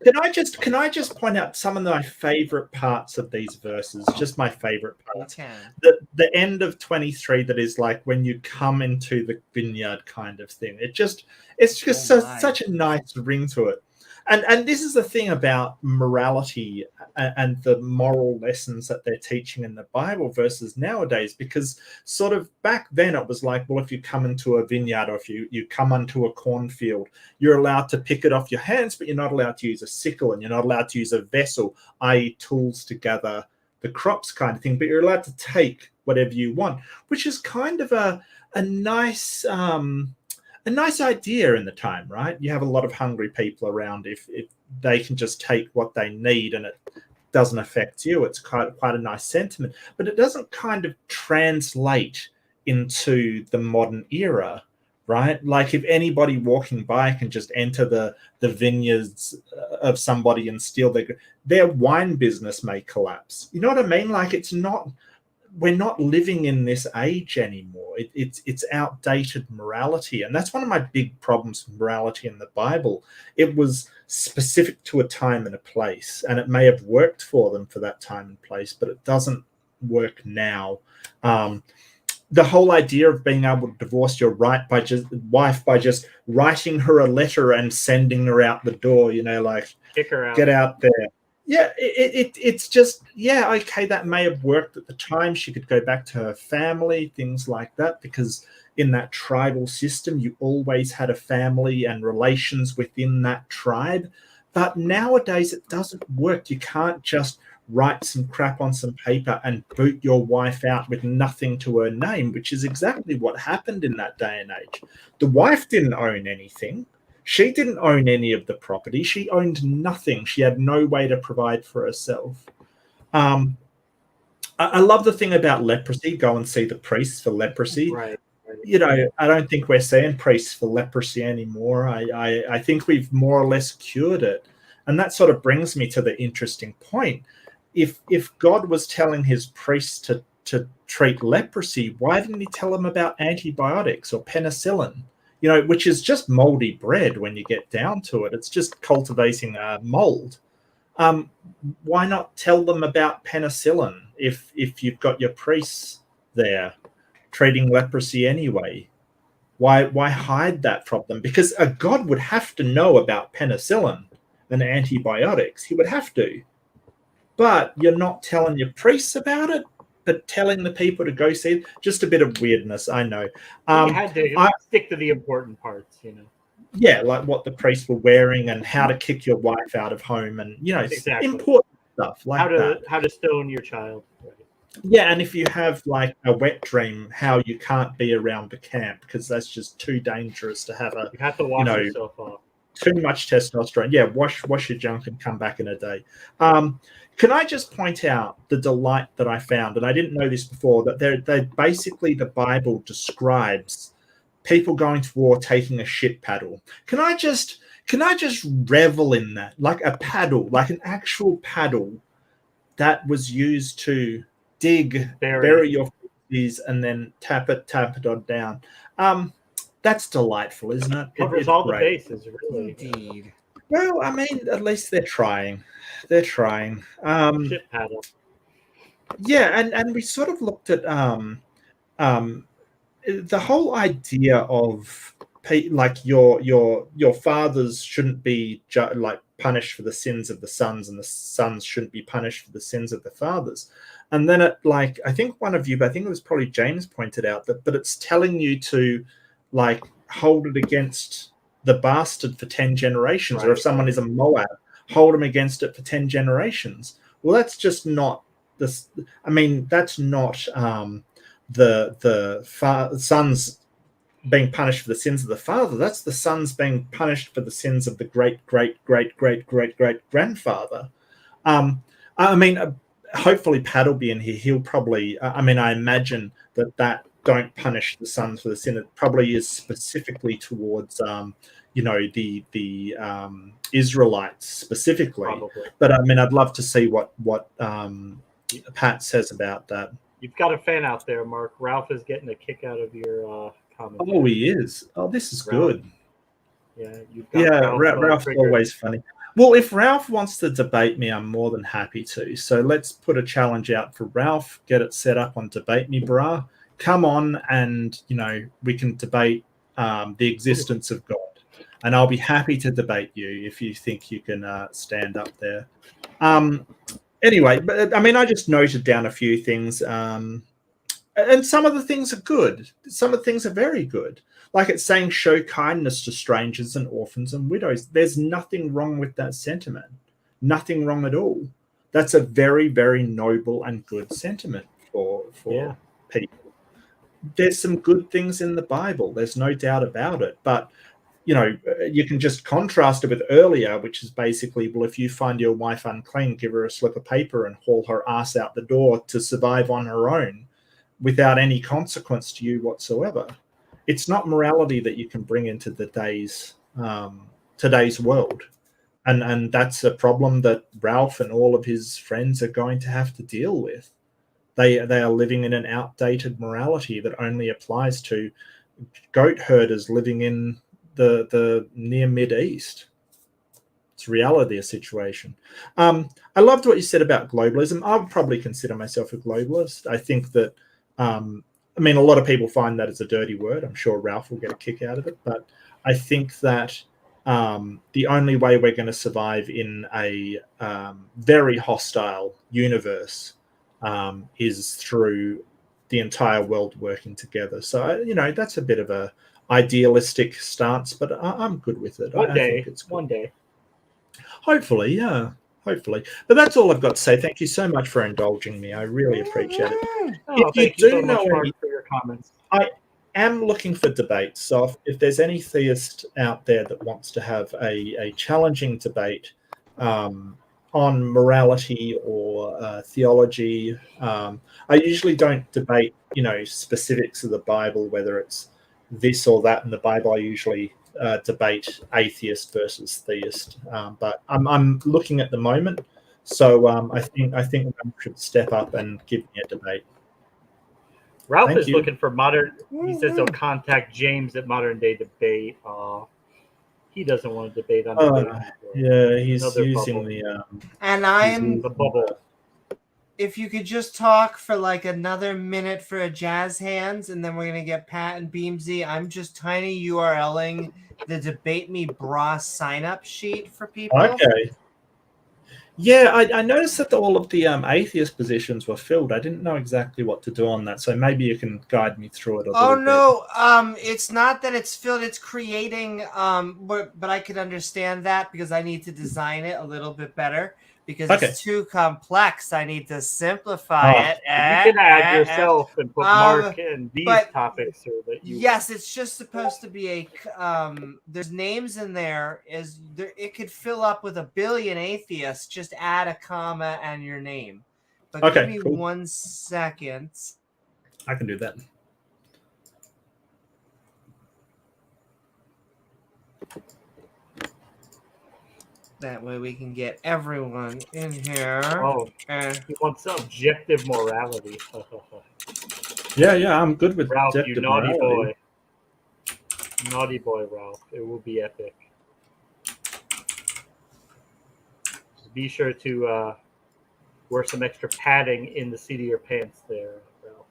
Can I just point out some of my favorite parts of these verses? Just my favorite parts. The end of 23, that is like when you come into the vineyard kind of thing. It's just such a nice ring to it. And this is the thing about morality and the moral lessons that they're teaching in the Bible versus nowadays, because sort of back then it was like, well, if you come into a vineyard or if you come onto a cornfield, you're allowed to pick it off your hands, but you're not allowed to use a sickle, and you're not allowed to use a vessel, i.e. tools to gather the crops kind of thing, but you're allowed to take whatever you want, which is kind of a nice idea in the time, right? You have a lot of hungry people around. If they can just take what they need and it doesn't affect you, it's quite a nice sentiment. But it doesn't kind of translate into the modern era, right? Like if anybody walking by can just enter the vineyards of somebody and steal their wine business may collapse. You know what I mean? Like we're not living in this age anymore. It's outdated morality. And that's one of my big problems with morality in the Bible. It was specific to a time and a place, and it may have worked for them for that time and place, but it doesn't work now. The whole idea of being able to divorce your wife by just writing her a letter and sending her out the door, like kick her out. Get out there. Yeah, it's just, okay, that may have worked at the time. She could go back to her family, things like that, because in that tribal system, you always had a family and relations within that tribe. But nowadays, it doesn't work. You can't just write some crap on some paper and boot your wife out with nothing to her name, which is exactly what happened in that day and age. The wife didn't own anything. She didn't own any of the property. She owned nothing. She had no way to provide for herself. I love the thing about leprosy. Go and see the priests for leprosy. Right. I don't think we're seeing priests for leprosy anymore. I think we've more or less cured it. And that sort of brings me to the interesting point. If God was telling his priests to treat leprosy, why didn't he tell them about antibiotics or penicillin? Which is just moldy bread when you get down to it. It's just cultivating mold. Why not tell them about penicillin if you've got your priests there treating leprosy anyway? Why hide that from them? Because a God would have to know about penicillin and antibiotics. He would have to. But you're not telling your priests about it, but telling the people to go see it. Just a bit of weirdness, I know. You had to stick to the important parts, Yeah, like what the priests were wearing and how to kick your wife out of home, and exactly. Important stuff like how to stone your child. Right. Yeah, and if you have like a wet dream, how you can't be around the camp because that's just too dangerous to have You have to wash yourself off. Too much testosterone. Yeah, wash your junk and come back in a day. Can I just point out the delight that I found, and I didn't know this before, that they basically the Bible describes people going to war taking a shit paddle. Can I just revel in that? Like a paddle, like an actual paddle that was used to dig, bury your feces, and then tap it on down. That's delightful, isn't it? Covers all the bases, really. Indeed. Well, I mean, at least they're trying. They're trying. Shit paddle. Yeah, and we sort of looked at the whole idea of like your fathers shouldn't be like punished for the sins of the sons, and the sons shouldn't be punished for the sins of the fathers. And then it, like, I think one of you, but I think it was probably James, pointed out that, but it's telling you to like hold it against the bastard for 10 generations, or if someone is a Moab, hold them against it for 10 generations. Well, that's just not this. I mean, that's not the sons being punished for the sins of the father. That's the sons being punished for the sins of the great great great great great great grandfather. I mean, hopefully Pat will be in here. He'll probably, I mean, I imagine that don't punish the sons for the sin. It probably is specifically towards the Israelites specifically. Probably. But I mean, I'd love to see what Pat says about that. You've got a fan out there, Mark. Ralph is getting a kick out of your comment. Oh, he is. Oh, this is Ralph. good. Yeah, you've got Ralph's always funny. Well, if Ralph wants to debate me, I'm more than happy to. So let's put a challenge out for Ralph. Get it set up on Debate Me, brah. Come on, and we can debate the existence of God. And I'll be happy to debate you if you think you can stand up there. Anyway, but I mean, I just noted down a few things, and some of the things are good. Some of the things are very good. Like it's saying, show kindness to strangers and orphans and widows. There's nothing wrong with that sentiment. Nothing wrong at all. That's a very, very noble and good sentiment for people. There's some good things in the Bible. There's no doubt about it. But you can just contrast it with earlier, which is basically, well, if you find your wife unclean, give her a slip of paper and haul her ass out the door to survive on her own without any consequence to you whatsoever. It's not morality that you can bring into today's world. And that's a problem that Ralph and all of his friends are going to have to deal with. They are living in an outdated morality that only applies to goat herders living in the near Mid-East. It's reality a situation. I loved what you said about globalism. I would probably consider myself a globalist. I think that, I mean, a lot of people find that as a dirty word. I'm sure Ralph will get a kick out of it. But I think that the only way we're going to survive in a very hostile universe is through the entire world working together. So, that's a bit of a idealistic stance, but I'm good with it. I think it's good. One day. Hopefully, yeah. Hopefully. But that's all I've got to say. Thank you so much for indulging me. I really appreciate it. Thank you so much, Mark, for your comments. I am looking for debates. So if there's any theist out there that wants to have a challenging debate on morality or theology, I usually don't debate, specifics of the Bible, whether it's this or that in the Bible. I usually debate atheist versus theist, but I'm looking at the moment, so I think I should step up and give me a debate. Ralph is looking for modern. He says he'll contact James at Modern Day Debate. He doesn't want to debate on debate. Yeah, he's using bubble. The bubble. If you could just talk for like another minute for a jazz hands, and then we're gonna get Pat and Beamsy. I'm just tiny URLing the Debate Me Bra sign up sheet for people. Okay. Yeah, I noticed that all of the atheist positions were filled. I didn't know exactly what to do on that, so maybe you can guide me through it a little bit. No, it's not that it's filled. It's creating. But I could understand that because I need to design it a little bit better. Because it's too complex. I need to simplify it. You can add yourself and put Mark in these topics. So that you yes, it's just supposed to be a... there's names in there. It could fill up with 1 billion atheists. Just add a comma and your name. But give me 1 second. I can do that. That way we can get everyone in here. Oh, he wants objective morality. Yeah, I'm good with Ralph, objective you naughty morality. boy. Naughty boy, Ralph. It will be epic. be sure to wear some extra padding in the seat of your pants there, Ralph.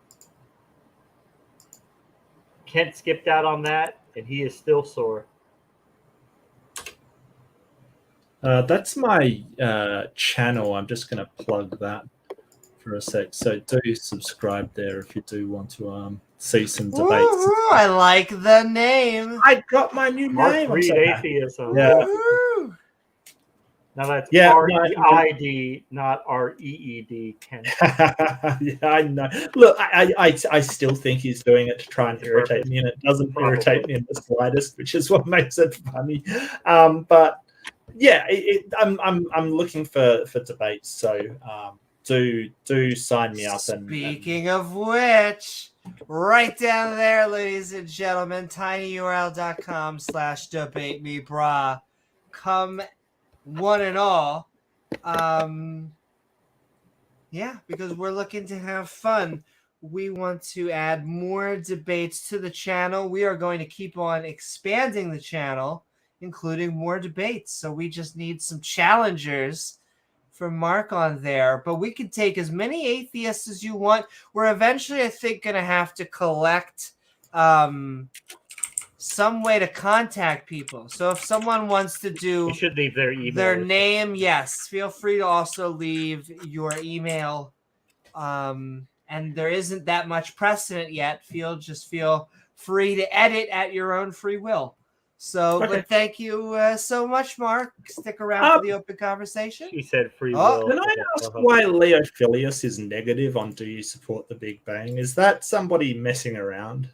Kent skipped out on that, and he is still sore. That's my channel. I'm just going to plug that for a sec. So do subscribe there if you do want to see some debates. Woo-hoo, I like the name. I got my new Mark name. Reid So Atheism. yeah. Woo-hoo. Now that's Yeah, R-E-I-D, not R-E-E-D, Kent. Yeah, I know. Look, I still think he's doing it to try and irritate me, and it doesn't irritate me in the slightest, which is what makes it funny. But yeah, I'm looking for debates, so do sign me up. Speaking of which, right down there, ladies and gentlemen, tinyurl.com/debate me brah. Come one and all. Yeah, because we're looking to have fun. We want to add more debates to the channel. We are going to keep on expanding the channel, including more debates. So we just need some challengers for Mark on there. But we can take as many atheists as you want. We're eventually, I think, going to have to collect some way to contact people. So if someone wants to do You should leave their email. their name, yes, feel free to also leave your email. And there isn't that much precedent yet. Feel free to edit at your own free will. So, Okay. but thank you so much, Mark. Stick around for the open conversation. He said free will. Can I ask why Leo Filius is negative on Do You Support the Big Bang? Is that somebody messing around?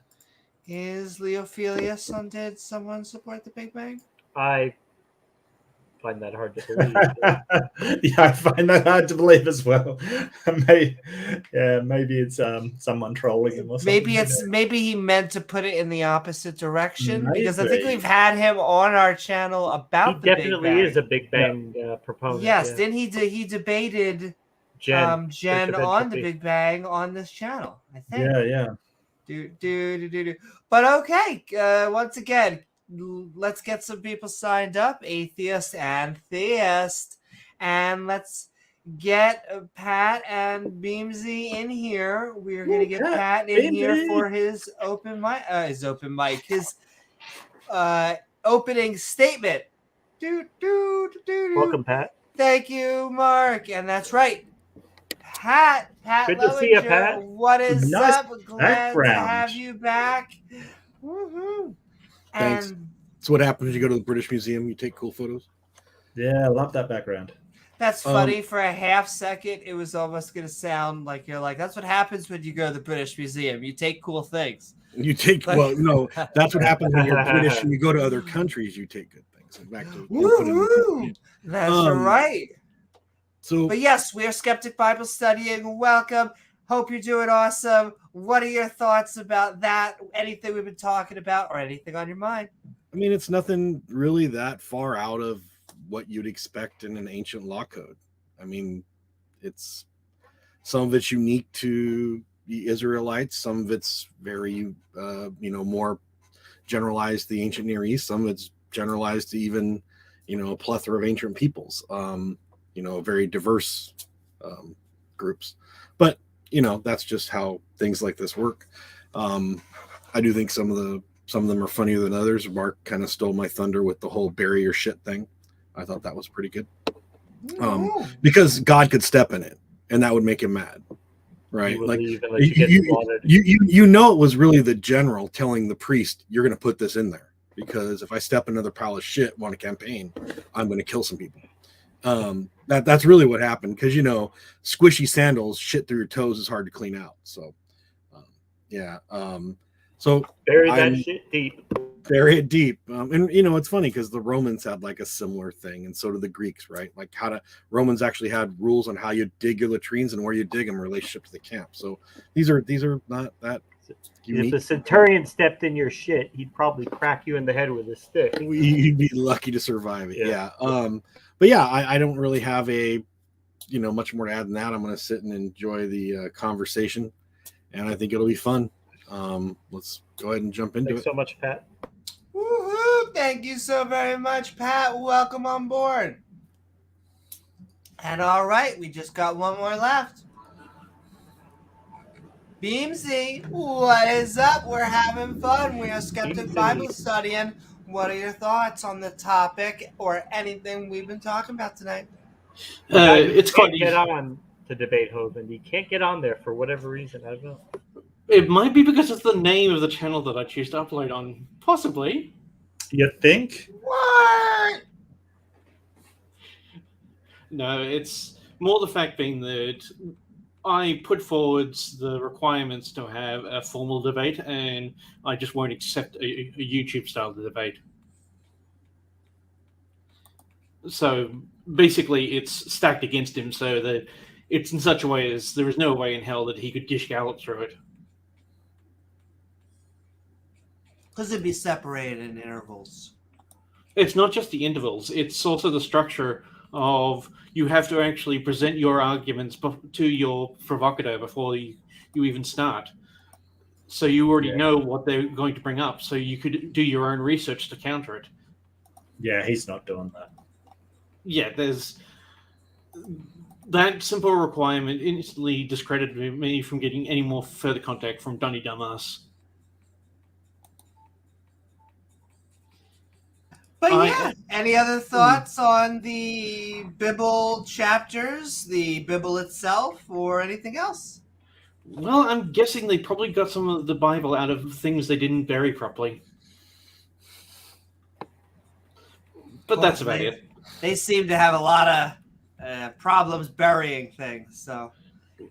Is Leophilius on Did Someone Support the Big Bang? I find that hard to believe. Yeah, I find that hard to believe as well. Maybe it's someone trolling him or something. Maybe he meant to put it in the opposite direction, because I think Maybe. we've had him on our channel about He the definitely Big Bang. is a Big Bang proponent. Yes, yeah. then he debated Jen Jen on the Big Bang on this channel, I think. Yeah. But okay, once again, let's get some people signed up, atheist and theist, and let's get Pat and Beamsy in here. We're gonna get Pat in here for his opening statement. Welcome, Pat. Thank you, Mark, and that's right. Pat Good to see you, Lowinger, Pat. what is Nice up? Glad background. to have you back. Woohoo! Thanks. And That's what happens when you go to the British Museum. You take cool photos. Yeah, I love that background. that's funny. For a half second, it was almost going to sound like you're like, that's what happens when you go to the British Museum. You take cool things. You take no. That's what happens when you're British and you go to other countries. You take good things. In fact, Woohoo! That's right. So, But yes, we are Skeptic Bible Studying. Welcome. Hope you're doing awesome. What are your thoughts about that? Anything we've been talking about or anything on your mind? I mean, it's nothing really that far out of what you'd expect in an ancient law code. I mean, it's some of it's unique to the Israelites. Some of it's very, more generalized to the ancient Near East. Some of it's generalized to even, a plethora of ancient peoples. Very diverse groups. But that's just how things like this work. I do think some of them are funnier than others. Mark kind of stole my thunder with the whole bury your shit thing. I thought that was pretty good. Because God could step in it, and that would make him mad, right? Like it was really the general telling the priest, "You're going to put this in there because if I step another pile of shit on a campaign, I'm going to kill some people." That's really what happened, because squishy sandals, shit through your toes is hard to clean out. So so bury that shit deep. Bury it deep. And it's funny because the Romans had like a similar thing, and so did the Greeks, right? Like Romans actually had rules on how you dig your latrines and where you dig them in relationship to the camp. So these are not that unique. If a centurion stepped in your shit, he'd probably crack you in the head with a stick. You'd be lucky to survive it. Yeah. But yeah, I don't really have much more to add than that. I'm going to sit and enjoy the conversation, and I think it'll be fun. Let's go ahead and jump into Thanks it. so much, Pat. Woohoo! Thank you so very much, Pat. Welcome on board. And all right, we just got one more left. Beamsy, what is up? We're having fun. We are Skeptic Bible Study, and what are your thoughts on the topic or anything we've been talking about tonight? It's quite get on to debate Hovind. You can't get on there for whatever reason. I don't know. It might be because it's the name of the channel that I choose to upload on. Possibly. You think? What? No, it's more the fact being that I put forward the requirements to have a formal debate, and I just won't accept a YouTube-style debate. So basically, it's stacked against him, so that it's in such a way as there is no way in hell that he could dish gallop through it. Because it'd be separated in intervals. It's not just the intervals, it's also the structure of you have to actually present your arguments to your provocateur before you even start. So you already know what they're going to bring up, so you could do your own research to counter it. Yeah, he's not doing that. Yeah, there's that simple requirement instantly discredited me from getting any more further contact from Donny Dumbass. But any other thoughts on the Bible chapters, the Bible itself, or anything else? Well, I'm guessing they probably got some of the Bible out of things they didn't bury properly. But that's about it. They seem to have a lot of problems burying things. So,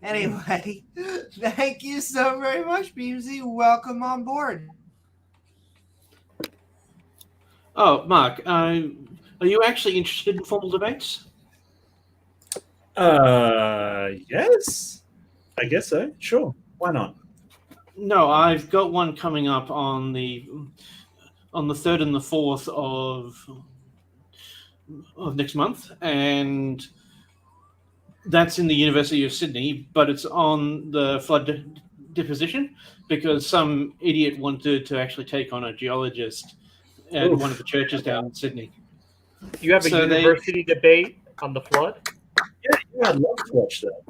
anyway, thank you so very much, Beamsy. Welcome on board. Oh, Mark, are you actually interested in formal debates? Yes. I guess so. Sure. Why not? No, I've got one coming up on the 3rd and the 4th of next month, and that's in the University of Sydney, but it's on the flood deposition because some idiot wanted to actually take on a geologist at one of the churches down in Sydney. You have a university debate on the flood? Yeah, I'd love to watch that.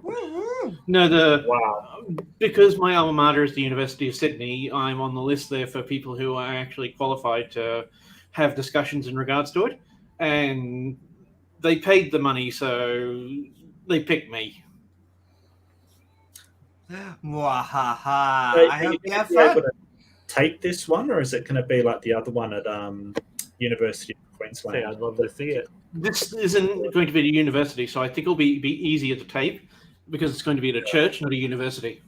No, because my alma mater is the University of Sydney, I'm on the list there for people who are actually qualified to have discussions in regards to it, and they paid the money, so they picked me. I hope you have fun. Tape this one, or is it going to be like the other one at University of Queensland? I'd love to see it. This isn't going to be a university, so I think it'll be easier to tape because it's going to be at a church, not a university.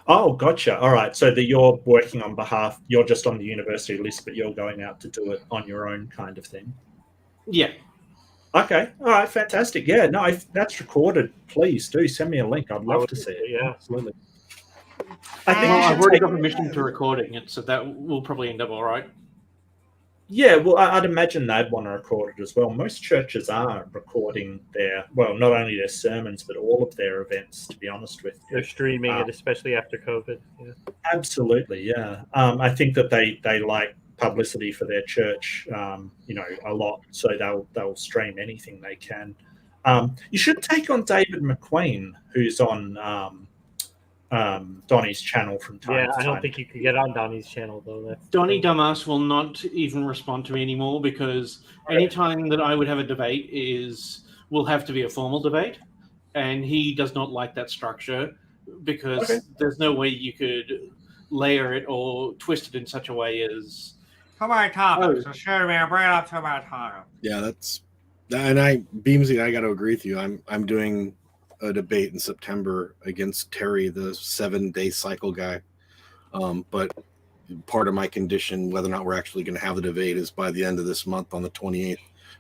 Oh, gotcha. All right. So that you're working on behalf, you're just on the university list, but you're going out to do it on your own kind of thing. Yeah. Okay. All right. Fantastic. Yeah. No, if that's recorded, please do send me a link. I'd love to see it. Yeah, absolutely. I've already got permission to recording it, so that will probably end up all right. Yeah, well, I'd imagine they'd want to record it as well. Most churches are recording not only their sermons, but all of their events, to be honest with you. They're streaming it, especially after COVID. Yeah. Absolutely, yeah. I think that they like publicity for their church, a lot, so they'll stream anything they can. You should take on David McQueen, who's on Donny's channel from time to time. I don't think you could get on Donny's channel, though. Donny Dumbass will not even respond to me anymore because any time that I would have a debate will have to be a formal debate, and he does not like that structure because there's no way you could layer it or twist it in such a way as... Come on, topics. Sure, man. Bring it up to my topic. Yeah, Beamsy, I got to agree with you. I'm doing a debate in September against Terry, the 7-day cycle guy. But part of my condition, whether or not we're actually going to have the debate, is by the end of this month on the 28th,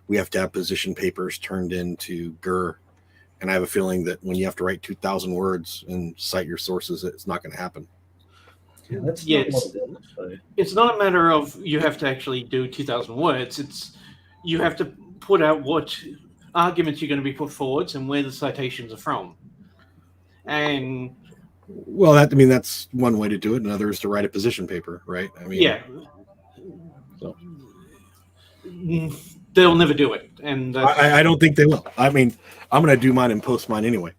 we have to have position papers turned into GER. And I have a feeling that when you have to write 2,000 words and cite your sources, it's not going to happen. It's not a matter of you have to actually do 2,000 words. It's you have to put out what arguments you're going to be put forwards and where the citations are from. And that's one way to do it. Another is to write a position paper, right? Yeah. So. they'll never do it. And I don't think they will. I mean, I'm going to do mine and post mine anyway.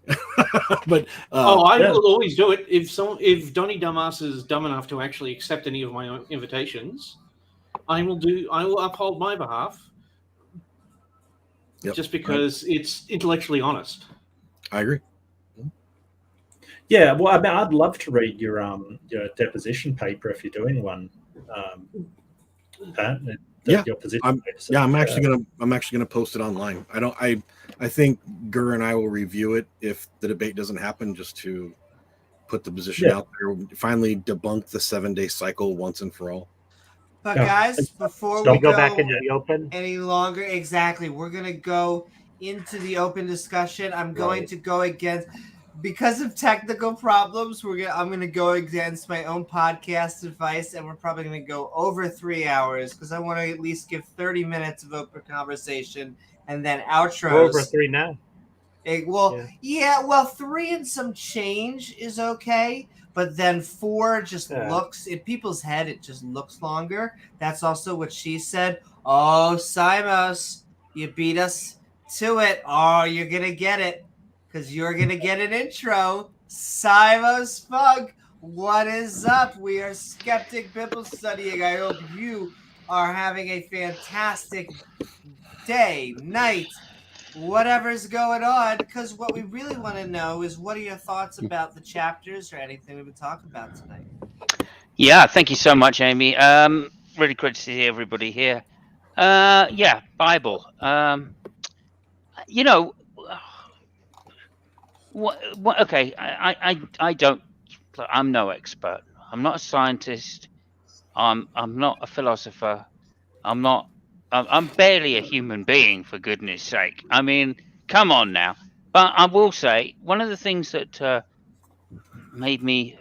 But I will always do it. If Donnie Dumbass is dumb enough to actually accept any of my invitations, I will uphold my behalf. Yep. Just because it's intellectually honest. I agree. Yeah, well, I mean, I'd love to read your deposition paper if you're doing one, Pat. Your position paper. So, I'm actually gonna post it online. I think Gurr and I will review it if the debate doesn't happen, just to put the position out there. Finally debunk the 7-day cycle once and for all. But guys, before we go back into the open any longer, exactly, we're gonna go into the open discussion. I'm going to go against, because of technical problems. I'm gonna go against my own podcast advice, and we're probably gonna go over 3 hours because I want to at least give 30 minutes of open conversation and then outros. We're over 3 now. 3 and some change is okay. But then 4 just looks, in people's head, it just looks longer. That's also what she said. Oh, Simos, you beat us to it. Oh, you're going to get it because you're going to get an intro. Simos Fug, what is up? We are Skeptic Bible Studying. I hope you are having a fantastic day, night, whatever's going on, because what we really want to know is, what are your thoughts about the chapters or anything we've been talking about tonight? Yeah, thank you so much, Amy. Really great to see everybody here. Bible. Okay, I don't. I'm no expert. I'm not a scientist. I'm not a philosopher. I'm barely a human being, for goodness sake. I mean, come on now. But I will say, one of the things that made me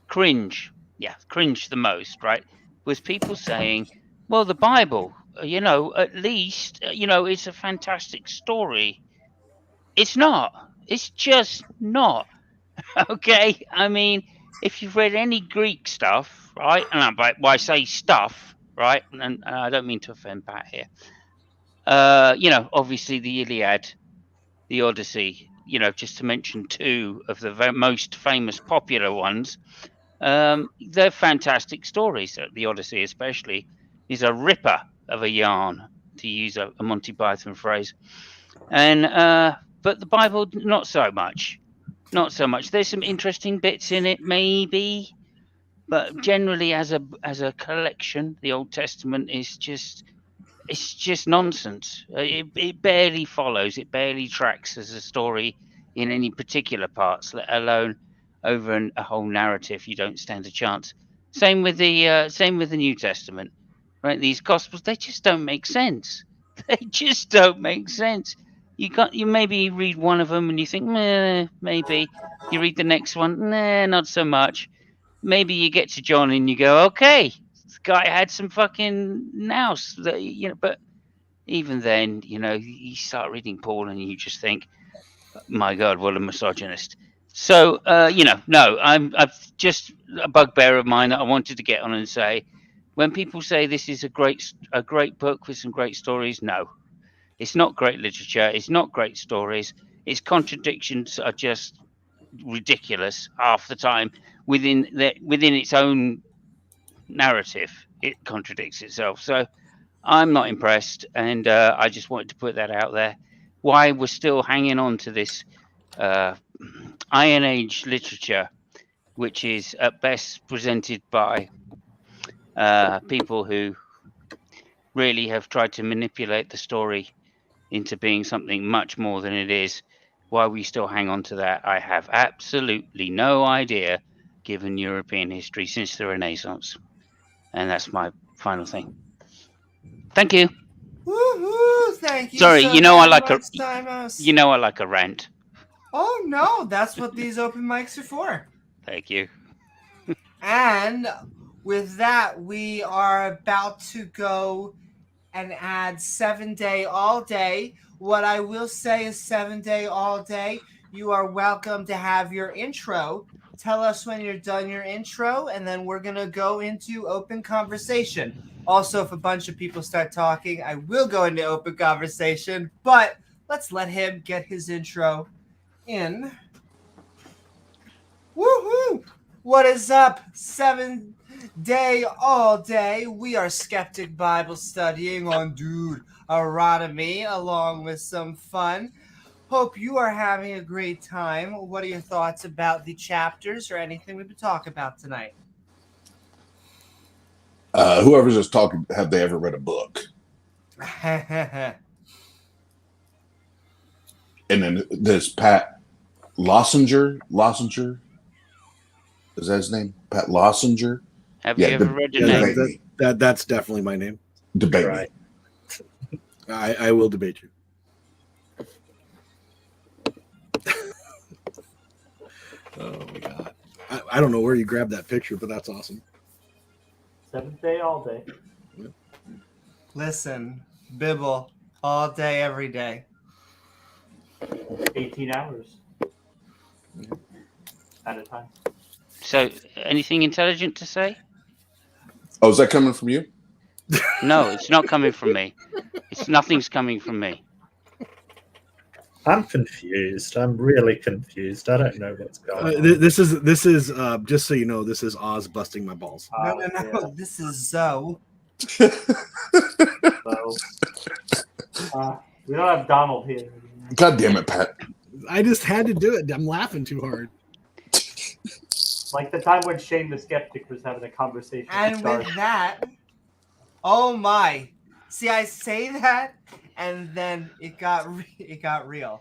cringe the most, right, was people saying, well, the Bible, at least, it's a fantastic story. It's not. It's just not. Okay? I mean, if you've read any Greek stuff, right, and I say stuff, right, and I don't mean to offend Pat here, obviously the Iliad, the Odyssey, just to mention 2 of the most famous popular ones, they're fantastic stories. The Odyssey especially is a ripper of a yarn, to use a Monty Python phrase. And but the Bible, not so much. There's some interesting bits in it, maybe, but generally as a collection, the Old Testament is just nonsense. It barely follows. It barely tracks as a story in any particular parts, let alone over a whole narrative. You don't stand a chance. Same with the New Testament, right? These Gospels, they just don't make sense. They just don't make sense. You maybe read one of them and you think, maybe. You read the next one, not so much. Maybe you get to John and you go, okay, this guy had some fucking nous, but even then, you start reading Paul and you just think, my God, what a misogynist. So, no, I've just a bugbear of mine that I wanted to get on and say, when people say this is a great book with some great stories, no, it's not great literature. It's not great stories. Its contradictions are just ridiculous half the time. Within its own narrative, it contradicts itself. So I'm not impressed, and I just wanted to put that out there. Why we're still hanging on to this Iron Age literature, which is at best presented by people who really have tried to manipulate the story into being something much more than it is. Why we still hang on to that, I have absolutely no idea, given European history since the Renaissance. And that's my final thing. Thank you. Woohoo! Thank you. Sorry, I like a rant. Oh no, that's what these open mics are for. Thank you. And with that, we are about to go and add 7-day all day. What I will say is 7-day all day, you are welcome to have your intro tell us when you're done your intro, and then we're going to go into open conversation. Also, if a bunch of people start talking, I will go into open conversation, but let's let him get his intro in. Woohoo! What is up? 7-day, all day. We are Skeptic Bible Studying on Deuteronomy, along with some fun. Hope you are having a great time. What are your thoughts about the chapters or anything we've been talking about tonight? Whoever's just talking, have they ever read a book? And then there's Pat Lossinger. Is that his name? Pat Lossinger? Have you ever read a name? That's definitely my name. Debate Right. me. I will debate you. Oh my god. I don't know where you grabbed that picture, but that's awesome. 7th day, all day. Listen, Bibble, all day, every day. 18 hours at a time. So, anything intelligent to say? Oh, is that coming from you? No, it's not coming from me. Nothing's coming from me. I'm confused. I'm really confused. I don't know what's going on. This is just so you know, this is Oz busting my balls. No. Yeah. This is Zoe. So, we don't have Donald here. God damn it, Pat. I just had to do it. I'm laughing too hard. Like the time when Shane the Skeptic was having a conversation And with with that, oh my. See, I say that, and then it got real.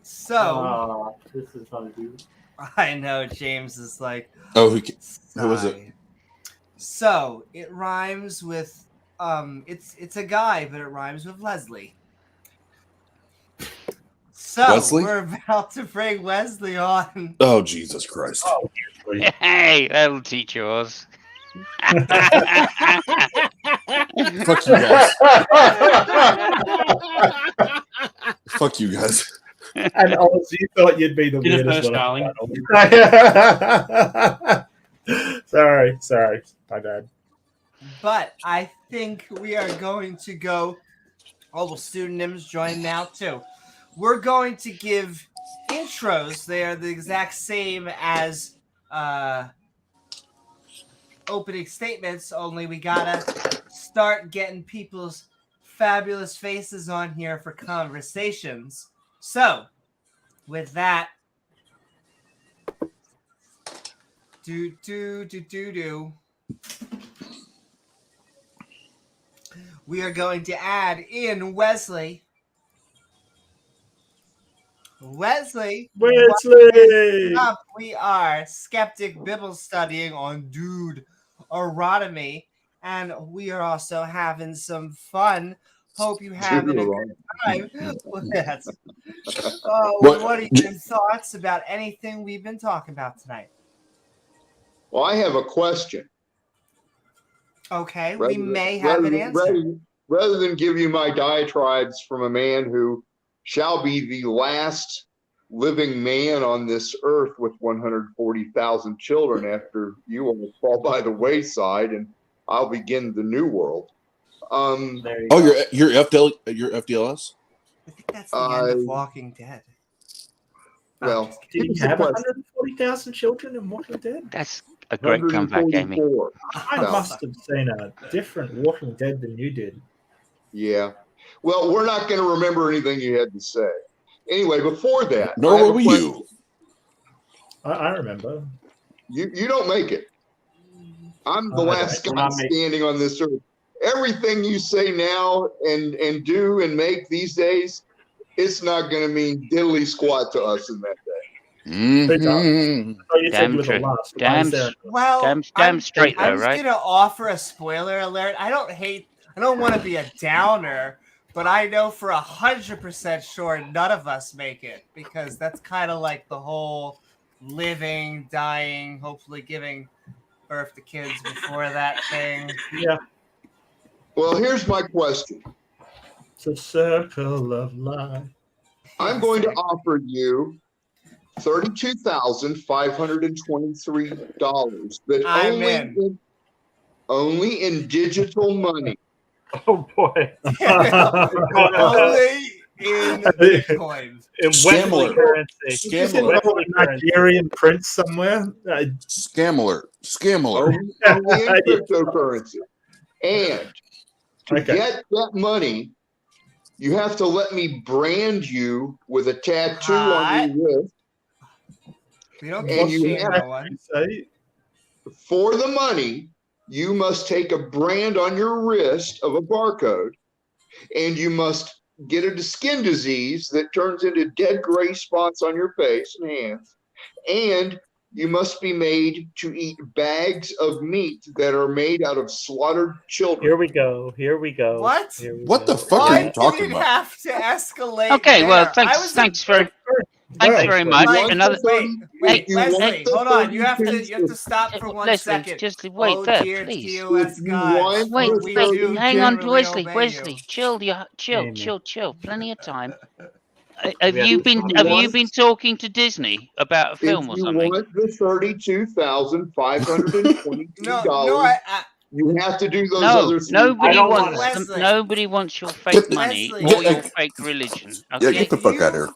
So, this is not a dude. I know James is like, Oh, who was it? sigh. So it rhymes with it's a guy, but it rhymes with Leslie. So Wesley? we're about to bring Wesley on. Oh, Jesus Christ. Oh, usually. Hey, that'll teach you, Oz. Fuck you guys. Fuck you guys. And Oz, you thought you'd be the Dinner weirdest first, one. darling. Sorry, my bad. But I think we are going to go. Oh, well, pseudonyms join now too. We're going to give intros. They are the exact same as opening statements, only we gotta start getting people's fabulous faces on here for conversations. So, with that, do. We are going to add in Wesley. Wesley! Up, we are Skeptic Bible Studying on Deuteronomy, and we are also having some fun. Hope you having a good time. What are your thoughts about anything we've been talking about tonight? Well, I have a question. Okay, we may have an answer. Rather than give you my diatribes from a man who shall be the last living man on this earth with 140,000 children after you will fall by the wayside and I'll begin the new world. You're FDLS? I think that's the end of Walking Dead. Well, Did you have 140,000 children in Walking Dead? That's a great comeback, Amy. I must have seen a different Walking Dead than you did. Yeah. Well, we're not going to remember anything you had to say. Anyway, before that, Nor were you. I remember. You don't make it. I'm the last guy standing on this earth. Everything you say now and do and make these days, it's not going to mean diddly squat to us in that day. Mm-hmm. Damn straight though, I was right? gonna offer a spoiler alert. I don't want to be a downer, but I know for 100% sure none of us make it, because that's kind of like the whole living, dying, hopefully giving birth to kids before that thing. Yeah. Well, here's my question. It's a circle of life. I'm going to offer you $32,523. But I'm only in digital money. Oh boy. Only in Bitcoin. In Wesley currency. Is it not a Nigerian prince somewhere? Scam alert. Scam alert. Only in cryptocurrency. And to get that money, you have to let me brand you with a tattoo on your wrist. We don't And get you have, one. for the money, you must take a brand on your wrist of a barcode, and you must get a skin disease that turns into dead gray spots on your face and hands, and you must be made to eat bags of meat that are made out of slaughtered children. Here we go. Here we go. What? What the fuck are you talking Did it about? have to escalate? Okay, well, there? thanks very much. Like, Another. Wait, you Leslie, want the hold on. You have 32 to stop for 1 Leslie, second. just wait Oh, there, dear please. TOS If you God. want Wait, the We wait, do hang on, generally Wesley. obey Wesley, you. chill. Plenty of time. We Have have you to been stop Have this. you been talking to Disney about a film If or you something? want the $32,522, No, you have to do those No, other three. nobody don't wants want it. nobody wants your fake money Leslie. or your fake religion. Yeah, Okay. get the fuck out of here.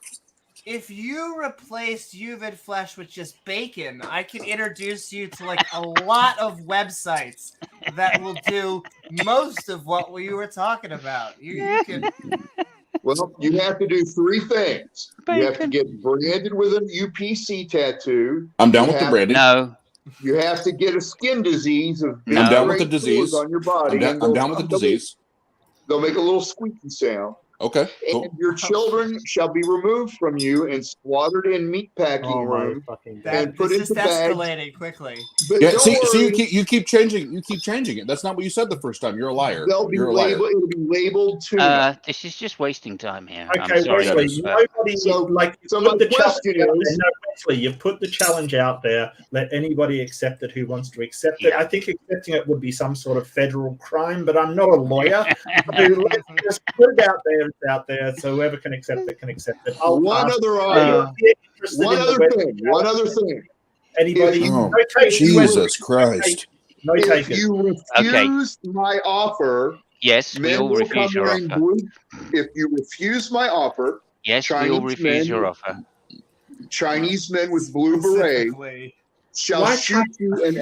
If you replaced human flesh with just bacon, I can introduce you to like a lot of websites that will do most of what we were talking about. You can. Well, you have to do three things. You have to get branded with an UPC tattoo. I'm down You with the have- branding. No, You have to get a skin disease of big I'm down with the gray disease. sores on your body. I'm down with the disease. They'll make a little squeaky sound. Okay, And cool. your children shall be removed from you and slaughtered in meatpacking Oh my room. fucking god. And put This is into bags. escalating quickly. But Yeah, don't see, worry, you keep changing it. That's not what you said the first time. You're a liar. they'll be You're a liar. labeled. It'll be labeled tuna. this is just wasting time here. Okay, I'm sorry. Wesley, but- nobody So- like so put my the challenge question out is- there. No, Wesley, you've put the challenge out there. Let anybody accept it who wants to accept it. Yeah. I think accepting it would be some sort of federal crime, but I'm not a lawyer. So let's just put it out there. It's out there. So whoever can accept it can accept it. I'll One ask other if item. you're interested One in the other Wesley thing. One other thing. Anybody? If you- No takers, Jesus Wesley. Christ. No If takers. you refuse my offer, Yes, we men all will come refuse your wearing offer. blue. If you refuse my offer, Yes, we all Chinese refuse men- your offer. Chinese men with blue berets Specifically. shall Why shoot you and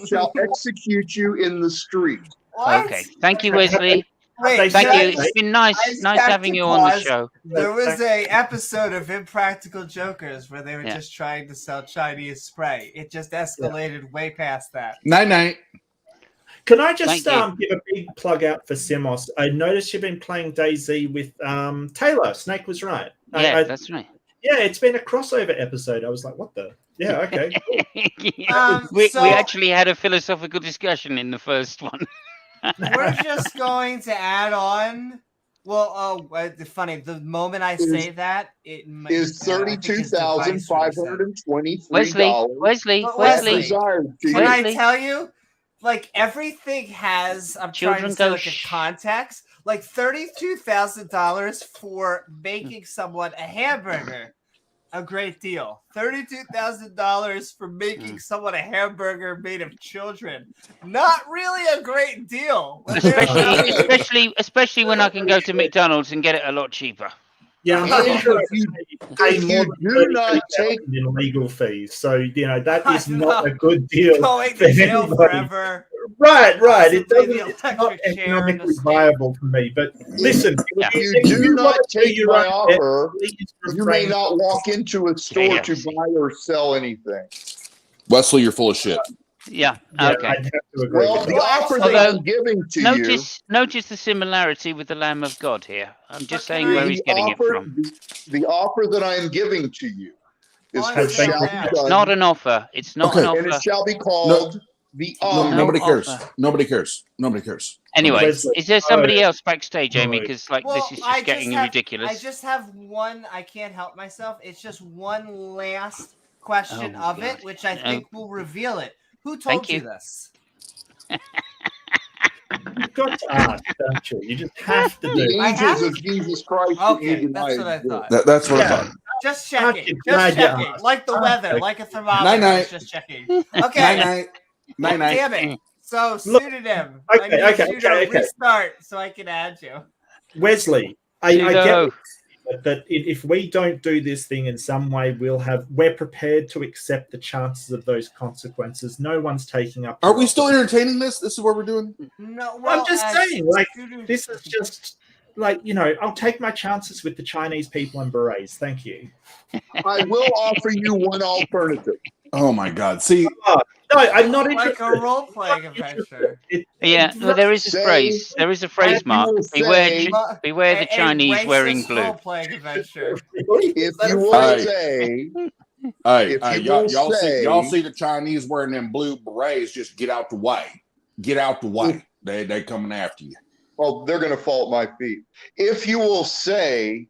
shall execute you in the street. What? Okay, thank you, Wesley. Wait, Thank should you. I- It's been nice I just nice have having to you on the pause. show. There was a episode of Impractical Jokers where they were Yeah. just trying to sell Chinese spray. It just escalated way past that. Night. Can I just Thank you. give a big plug out for Simos? I noticed you've been playing DayZ with Taylor. Snake was right. Yeah, I- that's right. yeah, it's been a crossover episode. I was like, what the? Yeah, okay. Cool. we So- actually had a philosophical discussion in the first one. We're just going to add on. Well, funny. The moment I say that, it might- Is I think his device reset. $32,523. Wesley, But Wesley. Desired to Can you. I Wesley. tell you? Like everything has. I'm Children trying to say go like a shh. context. Like $32,000 for making someone a hamburger. A great deal. $32,000 for making someone a hamburger made of children. Not really a great deal. When they're- especially when I can go to McDonald's and get it a lot cheaper. Yeah, I'm And pretty sure if you- pay if more you than do not 33,000 in legal fees. So, that is I'm not not a good deal. going for to jail anybody. forever. Right. It Possibly doesn't. the It's not electric chair in the economically state. viable for me. But listen, Yeah. If you do not wanna do take your my own bet, offer, please you may refrain. not walk into a store to Yes. buy or sell anything. Wesley, you're full of shit. Yeah. Yeah, Okay. I'd have to agree. Well, with the that. offer that Although, I'm giving to you, Notice the similarity with the Lamb of God here. I'm just saying can where I- he's getting it from. the offer that I am giving to you is Oh, I what understand shall now. be It's done, not an offer. It's not Okay. an and offer. it shall be called the No, offer. nobody cares. offer. Nobody cares. Nobody cares. Anyway, Wesley, is there somebody else backstage, Amy? Right. Because Well, this is I just getting have, ridiculous. I just have one. I can't help myself. It's just one last question Oh, of it, God. which I think will reveal it. Who told Thank you you. this? You've got to ask, don't you? You just have to The do. I angels have- of Jesus Christ. that you Okay, deny that's what I exist. thought. That's what I Yeah. thought. Just checking. Okay, Just glad you checking. asked. Like the weather, Okay. like a thermometer. Night-night. Just checking. Okay. Night night. Damn it. So Look, pseudonym. okay, I need okay, you to okay, okay. restart so I can add you. Wesley, I get Pseudo. that if we don't do this thing in some way, we're prepared to accept the chances of those consequences. No one's taking up. Are we still entertaining this? This is what we're doing? No, well, I'm just as saying, like, pseudo- this is just like, I'll take my chances with the Chinese people and berets. Thank you. I will offer you one alternative. Oh my God! See, No, I'm not like interested. a role-playing adventure. Yeah, well, there is a Say- phrase. There is a phrase, you Mark. will Beware, say- beware the A Chinese wearing racist blue. role-playing adventure. If you will Hey. say, hey, If hey, you will y'all say- see the Chinese wearing them blue berets? Just get out the way. Get out the way. They coming after you. well, they're going to fall at my feet. If you will say,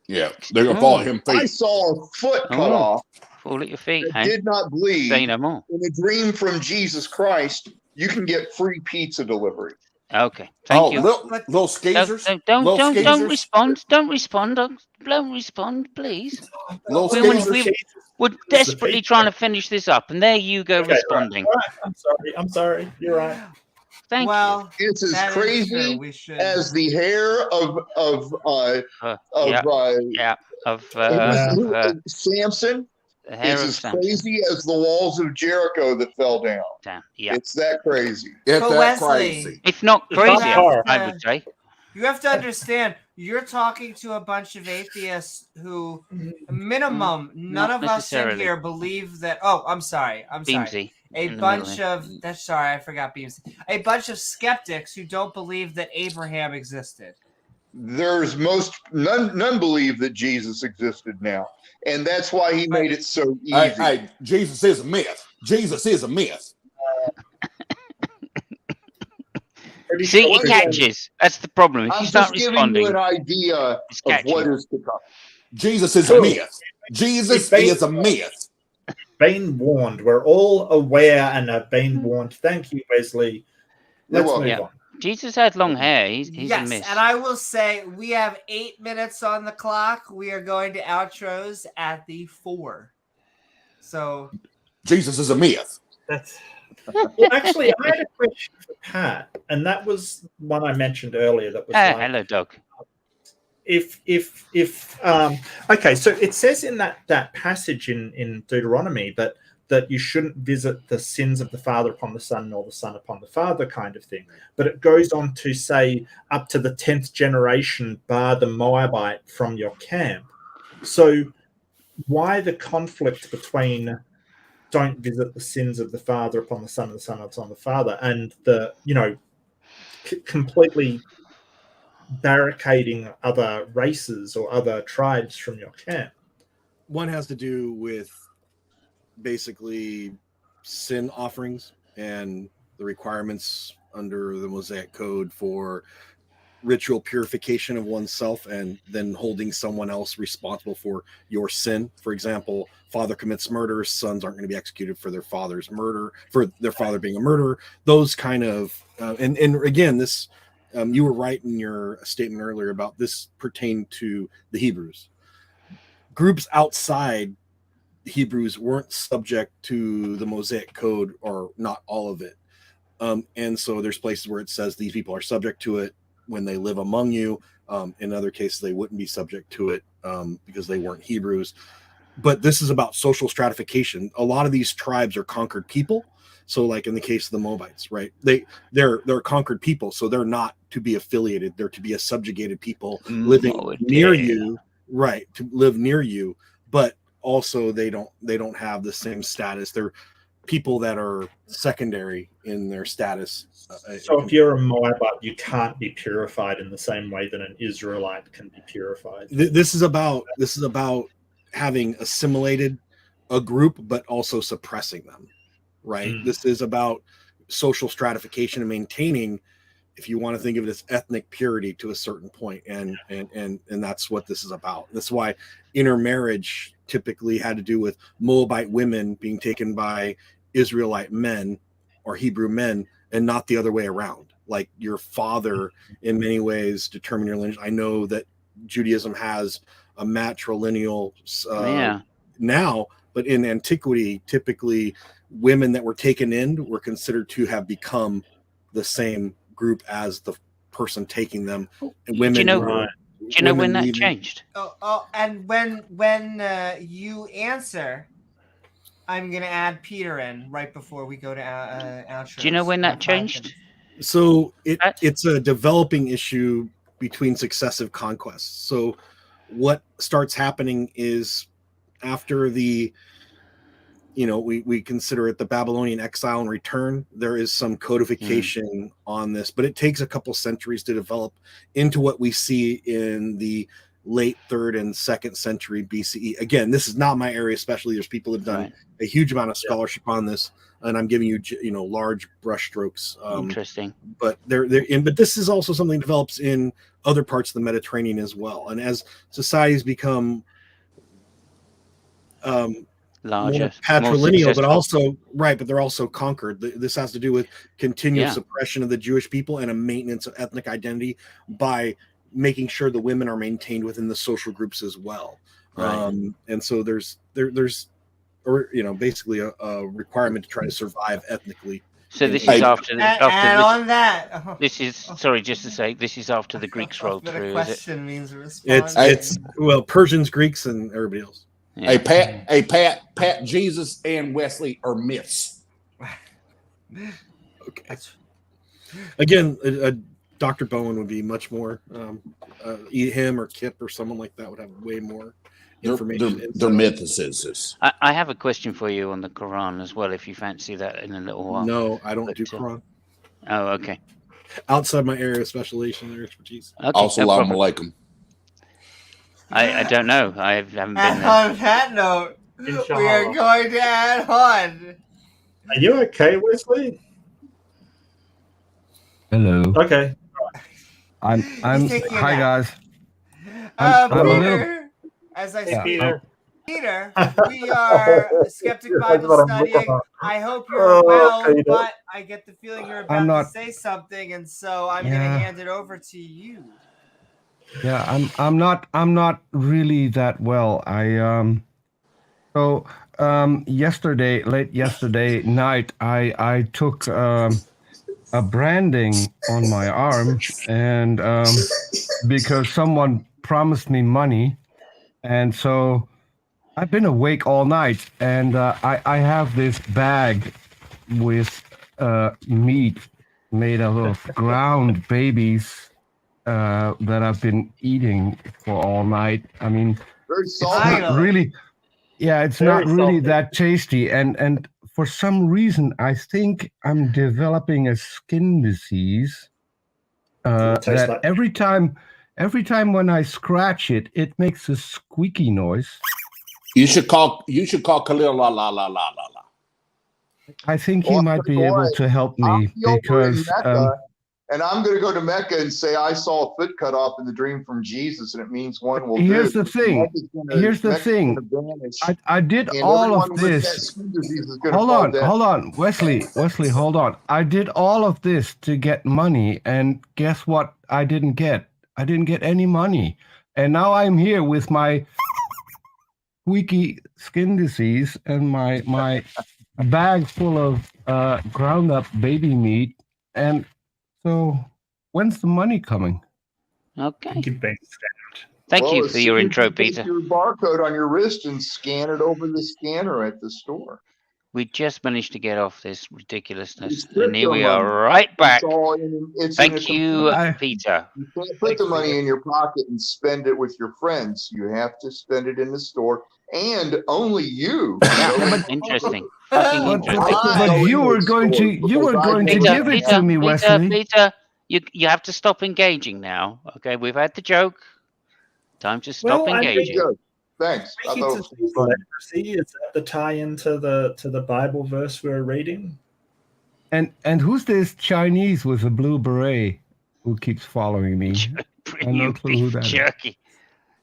Yeah, they're gonna fall at him I feet. saw a foot cut Oh. off Fall at your feet, that hey? did not bleed Say no more. in a dream from Jesus Christ, you can get free pizza delivery. Okay, thank you. Little Don't skeezers. don't Little don't, don't skeezers. respond. Don't respond. Don't respond, please. Little We want- skeezers. We're desperately trying to finish this up, and there you go Okay, responding. All right. I'm sorry. You're right. Thank Well, It's as that is true. crazy We should. as the hair of yeah. Samson. The hair It's of as Samson. crazy as the walls of Jericho that fell down. Damn. Yeah. It's that crazy. It's But that Wesley- crazy. If not It's not crazier, hard. I would say. You have to understand, you're talking to a bunch of atheists who, minimum, none Not of us in necessarily. here believe that. Oh, I'm sorry. Beamsy. A in the bunch middle of that's sorry, I forgot Beams. A bunch of skeptics who don't believe that Abraham existed. There's none believe that Jesus existed now, and that's why he made it so easy. Hey, Jesus is a myth. Jesus is a myth. Pretty See, sure it catches. That's the problem. If I'm you start just giving responding, you an idea it's of catchy. what is to come. Jesus is a myth. Jesus is a myth. Been warned. We're all aware and have been warned. Thank you, Wesley. Let's welcome. move Yeah. on. Jesus had long hair. He's a Yes, miss. and I will say we have 8 minutes on the clock. We are going to outros at the 4. So Jesus is a myth. Well, actually, I had a question for Pat, and that was one I mentioned earlier. That was like, hello, Doug. Okay, so it says in that passage in Deuteronomy that you shouldn't visit the sins of the father upon the son, nor the son upon the father, kind of thing. But it goes on to say up to the 10th generation, bar the Moabite from your camp. So why the conflict between don't visit the sins of the father upon the son and the son upon the father, and the completely barricading other races or other tribes from your camp? One has to do with basically sin offerings and the requirements under the Mosaic Code for ritual purification of oneself, and then holding someone else responsible for your sin. For example, father commits murder, sons aren't going to be executed for their father's murder, for their father being a murderer. Those kind of and again, this you were right in your statement earlier about this pertained to the Hebrews. Groups outside Hebrews weren't subject to the Mosaic Code, or not all of it. And so there's places where it says these people are subject to it when they live among you. In other cases, they wouldn't be subject to it because they weren't Hebrews. But this is about social stratification. A lot of these tribes are conquered people. So like in the case of the Moabites, right? They're conquered people. So they're not to be affiliated. They're to be a subjugated people living near you, right? To live near you. But also they don't have the same status. They're people that are secondary in their status. So if you're a Moabite, you can't be purified in the same way that an Israelite can be purified. This is about having assimilated a group, but also suppressing them, right? This is about social stratification and maintaining, if you want to think of it as ethnic purity to a certain point, and that's what this is about. That's why intermarriage typically had to do with Moabite women being taken by Israelite men or Hebrew men, and not the other way around. Like your father in many ways determine your lineage. I know that Judaism has a matrilineal Yeah. now, but in antiquity, typically women that were taken in were considered to have become the same group as the person taking them. And women do you know, were, do you know when that leaving- changed? And when you answer, I'm gonna add Peter in right before we go to outros. Do you know when that changed? So it's a developing issue between successive conquests. So what starts happening is after the, we consider it the Babylonian exile and return, there is some codification on this, but it takes a couple centuries to develop into what we see in the late 3rd and 2nd century BCE. Again, this is not my area, especially there's people who've done a huge amount of scholarship on this, and I'm giving you, large brushstrokes. Interesting. But but this is also something that develops in other parts of the Mediterranean as well. And as societies become larger, patrilineal, but also but they're also conquered. This has to do with continuous suppression of the Jewish people and a maintenance of ethnic identity by making sure the women are maintained within the social groups as well. And so there's basically a requirement to try to survive ethnically. So this is after on that. This is just to say, this is after the Greeks rolled through. A question means a response. It's Persians, Greeks, and everybody else. Yeah. Hey, Pat, Jesus and Wesley are myths. Okay. Again, Dr. Bowen would be much more. Him or Kip or someone like that would have way more information. They're mythicists. I have a question for you on the Quran as well, if you fancy that in a little while. No, I don't do Quran. Oh, okay. Outside my area of specialization and expertise. Okay, Assalamu alaikum. I don't know. I haven't been there. On that note, we are going to add on. Are you okay, Wesley? Hello. Okay. I'm hi guys. I'm a Peter, little- as I Yeah, speak. Peter, we are Skeptic Bible Study. I hope you're well, Peter. but I get the feeling you're about I'm to not- say something, and so I'm going to hand it over to you. Yeah, I'm not really that well. Late yesterday night I took a branding on my arm, and because someone promised me money, and so I've been awake all night, and I have this bag with meat made out of ground babies that I've been eating for all night. I mean, Very it's salty. not really, it's Very not really salty. that tasty, and for some reason I think I'm developing a skin disease It tastes that like- every time when I scratch it, it makes a squeaky noise. You should call Khalil la la la la la la. I think he might be able to help me because and I'm going to go to Mecca and say I saw a foot cut off in the dream from Jesus, and it means one will here's do. the thing. I did all of this. Hold on, Wesley, hold on. I did all of this to get money, and guess what? I didn't get any money, and now I'm here with my squeaky skin disease and my bag full of ground up baby meat, and so when's the money coming? Okay. Keep being Thank you for your intro, Peter. Your barcode on your wrist and scan it over the scanner at the store. We just managed to get off this ridiculousness, It's and here we crypto are money. right back. It's Thank you, I- Peter. You can't put the money in your pocket and spend it with your friends. You have to spend it in the store, and only you. Interesting. But, Fucking interesting. but you were going to give it to me, Wesley. Peter, you have to stop engaging now. Okay, we've had the joke. Time to stop Well, I think engaging. Thanks. I thought it was leprosy, is that the tie into the Bible verse we're reading? And who's this Chinese with a blue beret who keeps following me? You clue who beef that is. jerky.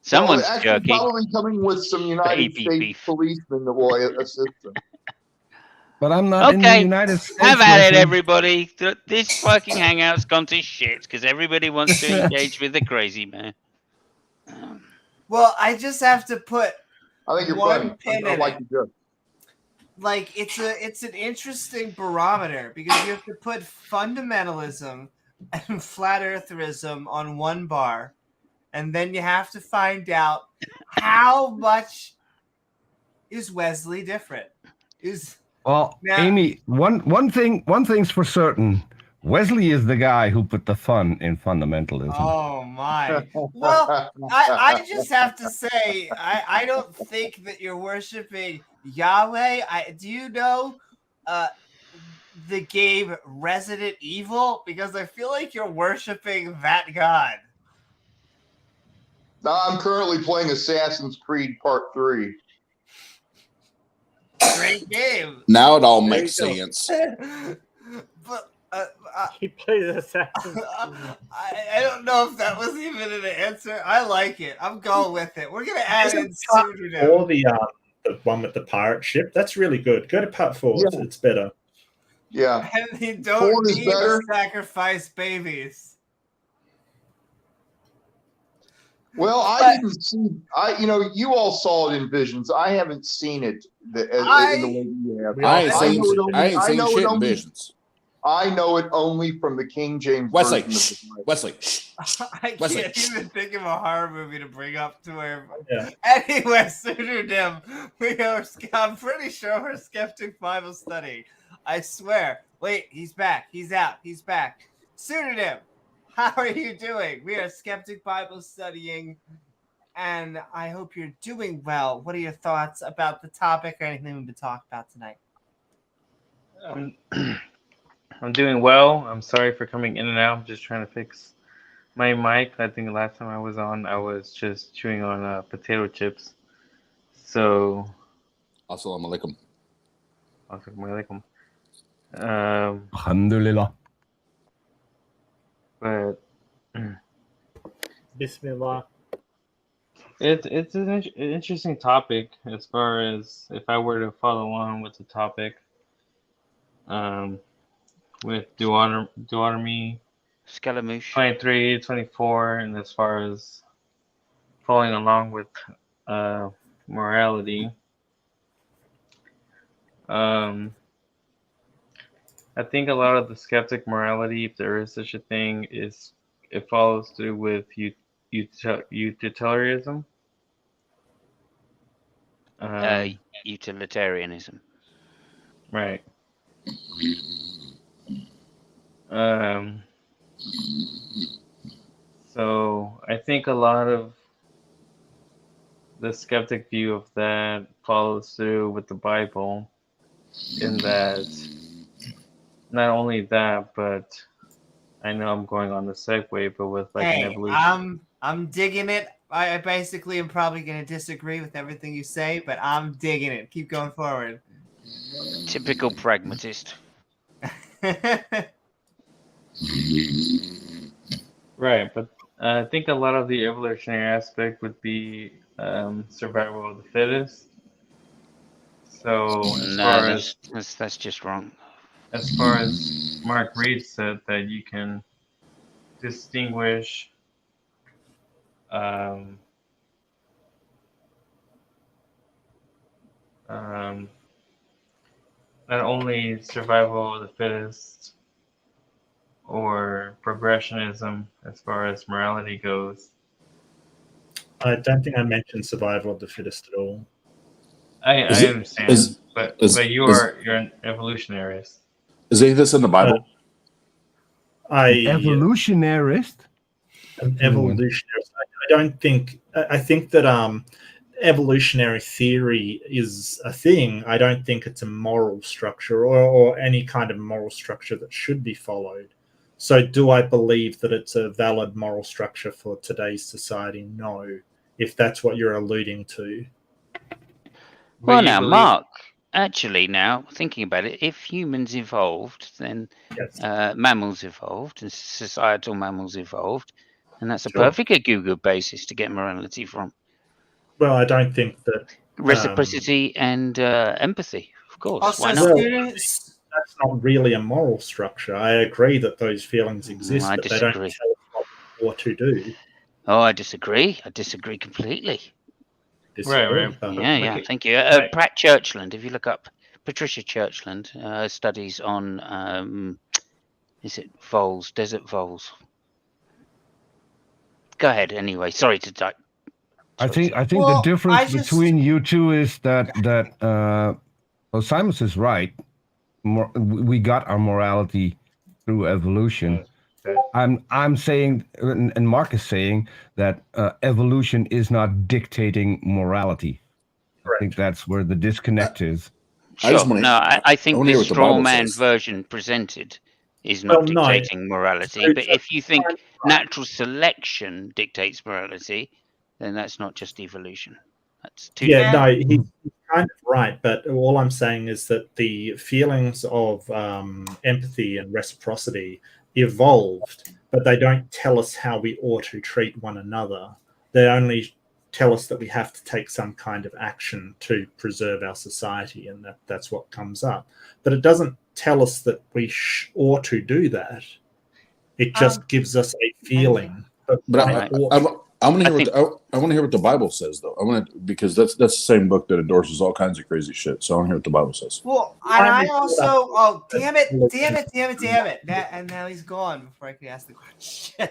Someone's actually jerky. probably coming with some United Baby States beef. policemen that will assist them. But I'm not in the Okay, United States. have at it, Wesley. everybody. This fucking hangout's gone to shit because everybody wants to engage with the crazy man. Well, I just have to put I think you're one funny. pin I in like it. the joke. Like it's an interesting barometer because you have to put fundamentalism and flat eartherism on one bar, and then you have to find out how much is Wesley different. Amy, one thing's for certain. Wesley is the guy who put the fun in fundamentalism. Oh my. Well, I just have to say, I don't think that you're worshiping Yahweh. Do you know the game Resident Evil? Because I feel like you're worshiping that god. I'm currently playing Assassin's Creed Part 3. Great game. Now it all makes sense. But he plays Assassin's Creed. I don't know if that was even an answer. I like it. I'm going with it. We're gonna add in pseudonym. Or the one with the pirate ship. That's really good. Go to part 4. Yeah. It's better. Yeah. And you don't need to sacrifice babies. Well, I didn't see. You all saw it in visions. I haven't seen it in the way you have. I ain't seen shit in visions. I know it only from the King James Wesley. version. Wesley. I can't even think of a horror movie to bring up to him. Yeah. Anyway, pseudonym. I'm pretty sure we're Skeptic Bible Study. I swear. Wait, he's back. He's out. He's back. Pseudonym. How are you doing? We are Skeptic Bible Studying, and I hope you're doing well. What are your thoughts about the topic or anything we've been talking about tonight? I'm doing well. I'm sorry for coming in and out. I'm just trying to fix my mic. I think the last time I was on, I was just chewing on potato chips. So. Assalamu alaikum. Assalamu alaikum. Alhamdulillah. But Bismillah. It's an interesting topic as far as if I were to follow on with the topic. With Deuteronomy Scaramouche 23, 24, and as far as following along with morality. I think a lot of the skeptic morality, if there is such a thing, it follows through with utilitarianism. Utilitarianism. Right. So I think a lot of the skeptic view of that follows through with the Bible, in that not only that, but I know I'm going on the segue, but with like an evolution. I'm digging it. I basically am probably going to disagree with everything you say, but I'm digging it. Keep going forward. Typical pragmatist. Right, but I think a lot of the evolutionary aspect would be survival of the fittest. So that's just wrong. As far as Reid said, that you can distinguish not only survival of the fittest or progressionism as far as morality goes. I don't think I mentioned survival of the fittest at all. I understand, but you're an evolutionarist. Is any of this in the Bible? Evolutionarist? An evolutionarist. I think that evolutionary theory is a thing. I don't think it's a moral structure or any kind of moral structure that should be followed. So do I believe that it's a valid moral structure for today's society? No, if that's what you're alluding to. Well, now, Mark, actually, now, thinking about it, if humans evolved, then mammals evolved and societal mammals evolved, and that's a perfect Google basis to get morality from. Well, I don't think that... Reciprocity and empathy, of course. Also, why not? That's not really a moral structure. I agree that those feelings exist, but they don't tell us what to do. Oh, I disagree. I disagree completely. Right. Yeah. Thank you. Right. Pratt Churchland. If you look up Patricia Churchland, studies on is it voles, desert voles? Go ahead. Anyway, sorry to. I think the difference between you two is that well, Simon's is right. We got our morality through evolution. I'm saying, and Mark is saying that evolution is not dictating morality. I think that's where the disconnect is. Sure. I think the straw man version presented is not dictating morality. But if you think natural selection dictates morality, then that's not just evolution. That's two. Yeah, no, he's kind of right. But all I'm saying is that the feelings of empathy and reciprocity evolved, but they don't tell us how we ought to treat one another. They only tell us that we have to take some kind of action to preserve our society, and that's what comes up. But it doesn't tell us that we ought to do that. It just gives us a feeling. But I want to hear what the Bible says, though. Because that's the same book that endorses all kinds of crazy shit. So I want to hear what the Bible says. Well, and I also, oh damn it! And now he's gone before I can ask the question.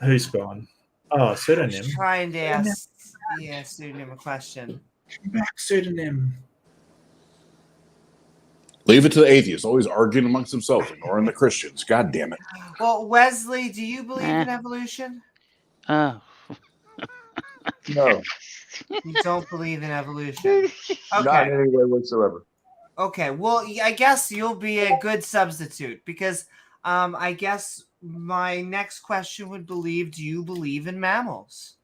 Who's gone? Oh, pseudonym. I was trying to ask, pseudonym a question. Come back, pseudonym. Leave it to the atheists, always arguing amongst themselves, ignoring the Christians. God damn it. Well, Wesley, do you believe in evolution? No. You don't believe in evolution? Okay. Not in any way whatsoever. Okay, well, I guess you'll be a good substitute because I guess my next question would believe, do you believe in mammals?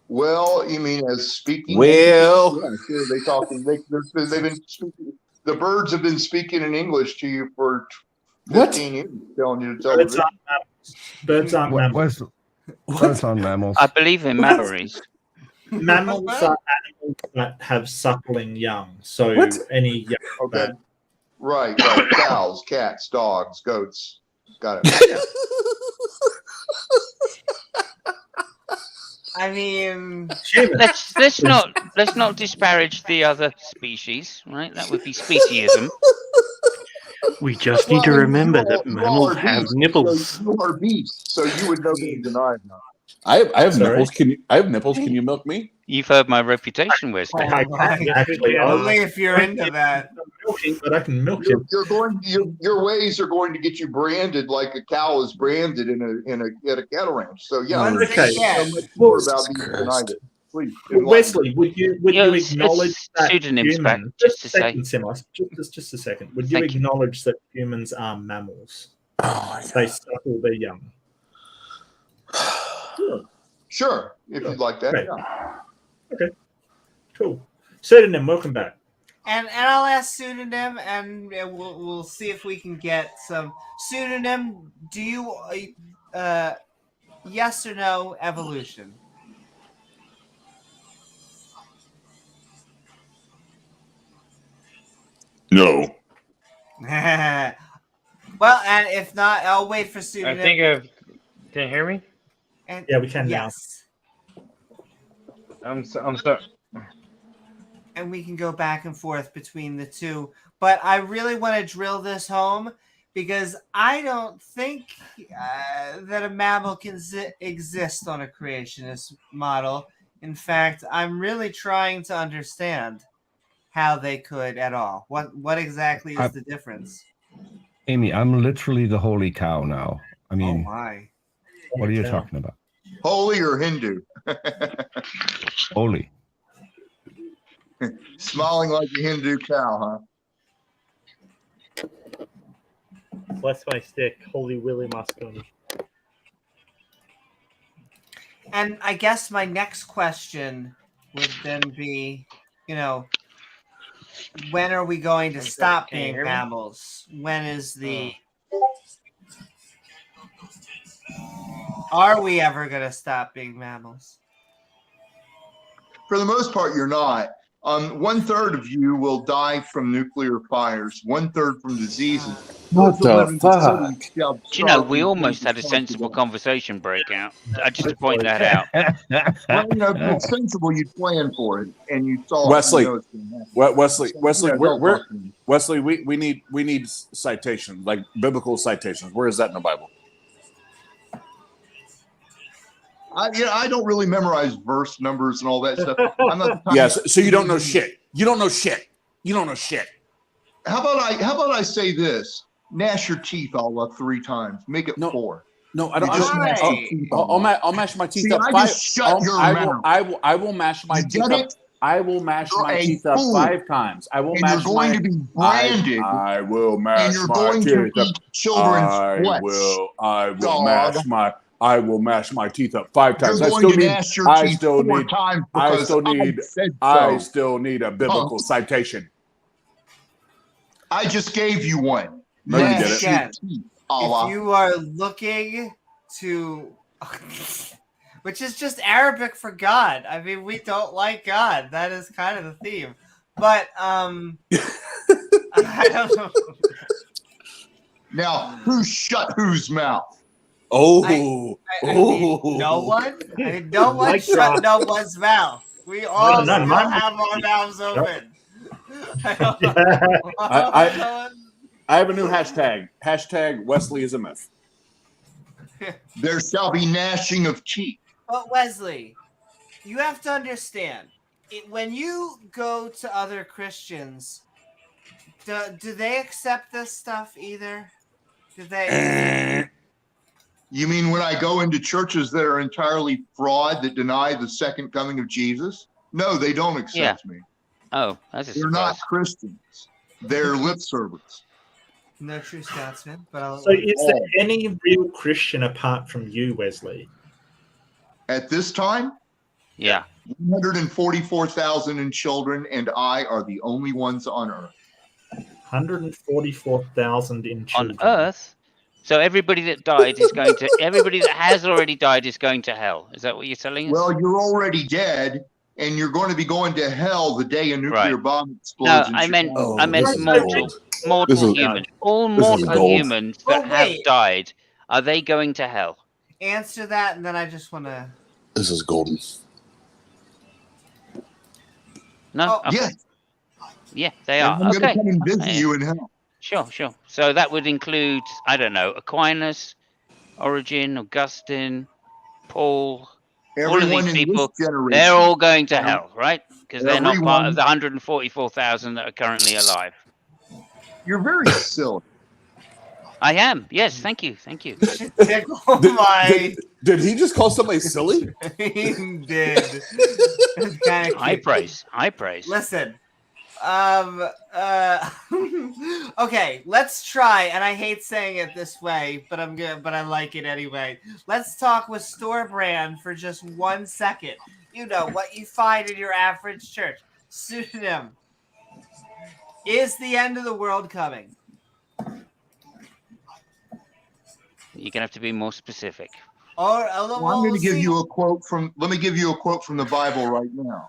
Well, you mean as speaking? Well, yeah, sure, they've been speaking. The birds have been speaking in English to you for 15 years, telling you to tell them. Birds aren't mammals. Birds aren't mammals. I believe in mammaries. Mammals are animals that have suckling young. So any young that... Right. Cows, cats, dogs, goats. Got it. I mean, let's not disparage the other species, right? That would be speciesism. We just need to remember that mammals have nipples. You are beasts, so you would know better than I know. I have nipples. I have nipples. Can you milk me? You've heard my reputation, Wesley. Actually, only if you're into that. But I can milk you. Your ways are going to get you branded like a cow is branded at a cattle ranch. So yeah, okay. More about these than I did. Please, Wesley, would you acknowledge that pseudonyms back, humans? just a second. Would you acknowledge that humans are mammals? They suckle their young. Sure. If you'd like that. Great. Yeah. Okay. Cool. Pseudonym, welcome back. And I'll ask pseudonym, and we'll see if we can get some pseudonym. Do you yes or no evolution? No. Well, and if not, I'll wait for pseudonym. I think can you hear me? And, yeah, we can yes. now. I'm sorry. And we can go back and forth between the two. But I really want to drill this home because I don't think that a mammal can exist on a creationist model. In fact, I'm really trying to understand how they could at all. What exactly is the difference? Amy, I'm literally the holy cow now. I mean, oh my. What are you talking about? Holy or Hindu? Holy. Smiling like a Hindu cow, huh? Bless my stick, Holy Willie Moscone. And I guess my next question would then be, when are we going to stop being mammals? When is Are we ever going to stop being mammals? For the most part, you're not. 1/3 of you will die from nuclear fires, 1/3 from diseases. What Those that live the in the fuck? city shall Do you know, starve we and almost be had a sensible responsible. conversation break out. Just to point that out. Well, you know, if it's sensible, you'd plan for it, and you saw Wesley, it. You know it's going to happen. Wesley, So, Wesley, yeah, don't talk to me. Wesley. We need citations, like biblical citations. Where is that in the Bible? I don't really memorize verse numbers and all that stuff. I'm not the kind Yes. So you don't know shit. You don't know shit. You don't know shit. How about I say this? Gnash your teeth all up 3 times. Make it 4. No, I don't. You just gnash your Right. teeth all up. I'll mash my teeth See, up I 5. just shut your mouth. I will mash my You teeth get up. it? I will mash You're my a teeth up fool. 5 times. I will And mash you're going my. to be branded. I will mash And you're my going teeth to up. eat children's flesh. I will dog. mash my teeth up 5 times. You're going to gnash your teeth 4 times because I still need a biblical citation. I just gave you one. No, you Gnash didn't. your teeth, Allah. If you are looking to, which is just Arabic for God. I mean, we don't like God. That is kind of the theme. But I don't know. Now, who shut whose mouth? Oh, I mean, no one. I mean, no one Mic shut drop. no one's mouth. We all none. still Mine- have our mouths open. I don't Yeah. know. I have a new hashtag. Hashtag Wesley is a myth. There shall be gnashing of teeth. But Wesley, you have to understand, when you go to other Christians, do they accept this stuff either? Do they? You mean when I go into churches that are entirely fraud, that deny the second coming of Jesus? No, they don't accept me. Oh, that's a They're surprise. not Christians. They're lip servers. No true Scotsman, but I'll. So is there any real Christian apart from you, Wesley? At this time, Yeah. 144,000 in children, and I are the only ones on earth. 144,000 in On children. Earth. So everybody that died is going to. Everybody that has already died is going to hell. Is that what you're telling us? Well, you're already dead, and you're going to be going to hell the day a nuclear Right. bomb No, explodes. in I meant Chicago. mortal This is- humans. All this is mortal gold. humans that Oh, have wait. died, are they going to hell? Answer that, and then I just want to. This is golden. No. Oh, Okay. Yeah, Yeah, they and are. I'm going to Okay. come and visit Yeah. you in hell. Sure. So that would include, I don't know, Aquinas, Origen, Augustine, Paul. All of Everyone these in people, this generation. they're all going to Every- hell, right? Because they're not part everyone- of the 144,000 that are currently alive. You're very silly. I am. Yes. Thank you. Tickle my. Did he just call somebody silly? He did. It's kinda High cute. praise. High praise. Listen. Okay, let's try, and I hate saying it this way, but I'm good, but I like it anyway. Let's talk with Store Brand for just 1 second. You know what you find in your average church. Pseudonym. Is the end of the world coming? You're gonna have to be more specific. Or Well, I'm going to give you a quote from. Let me give you a quote from the Bible right now.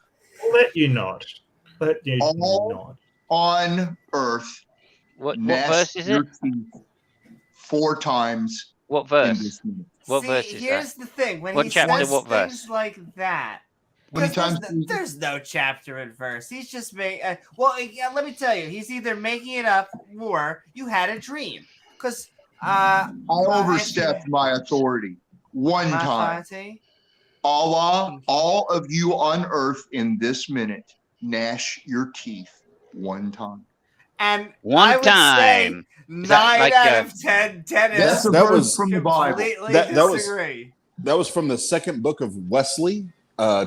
Let you not. Let you All not. on earth, What gnash verse is your it? teeth 4 times What in verse? this minute. What See, verse is here's that? the thing. When What he chapter, says what verse? things like that, How many 'cause times? there's no chapter and verse. He's just making. Well, yeah, let me tell you, he's either making it up or you had a dream. Because I overstepped my authority one my time. authority. Allah, all of you on earth in this minute, gnash your teeth 1 time. And One I would time. say Is that 9 like out a- of 10. 10 is That's a that verse was from the Bible. completely That was- disagree. That was from the second book of Wesley,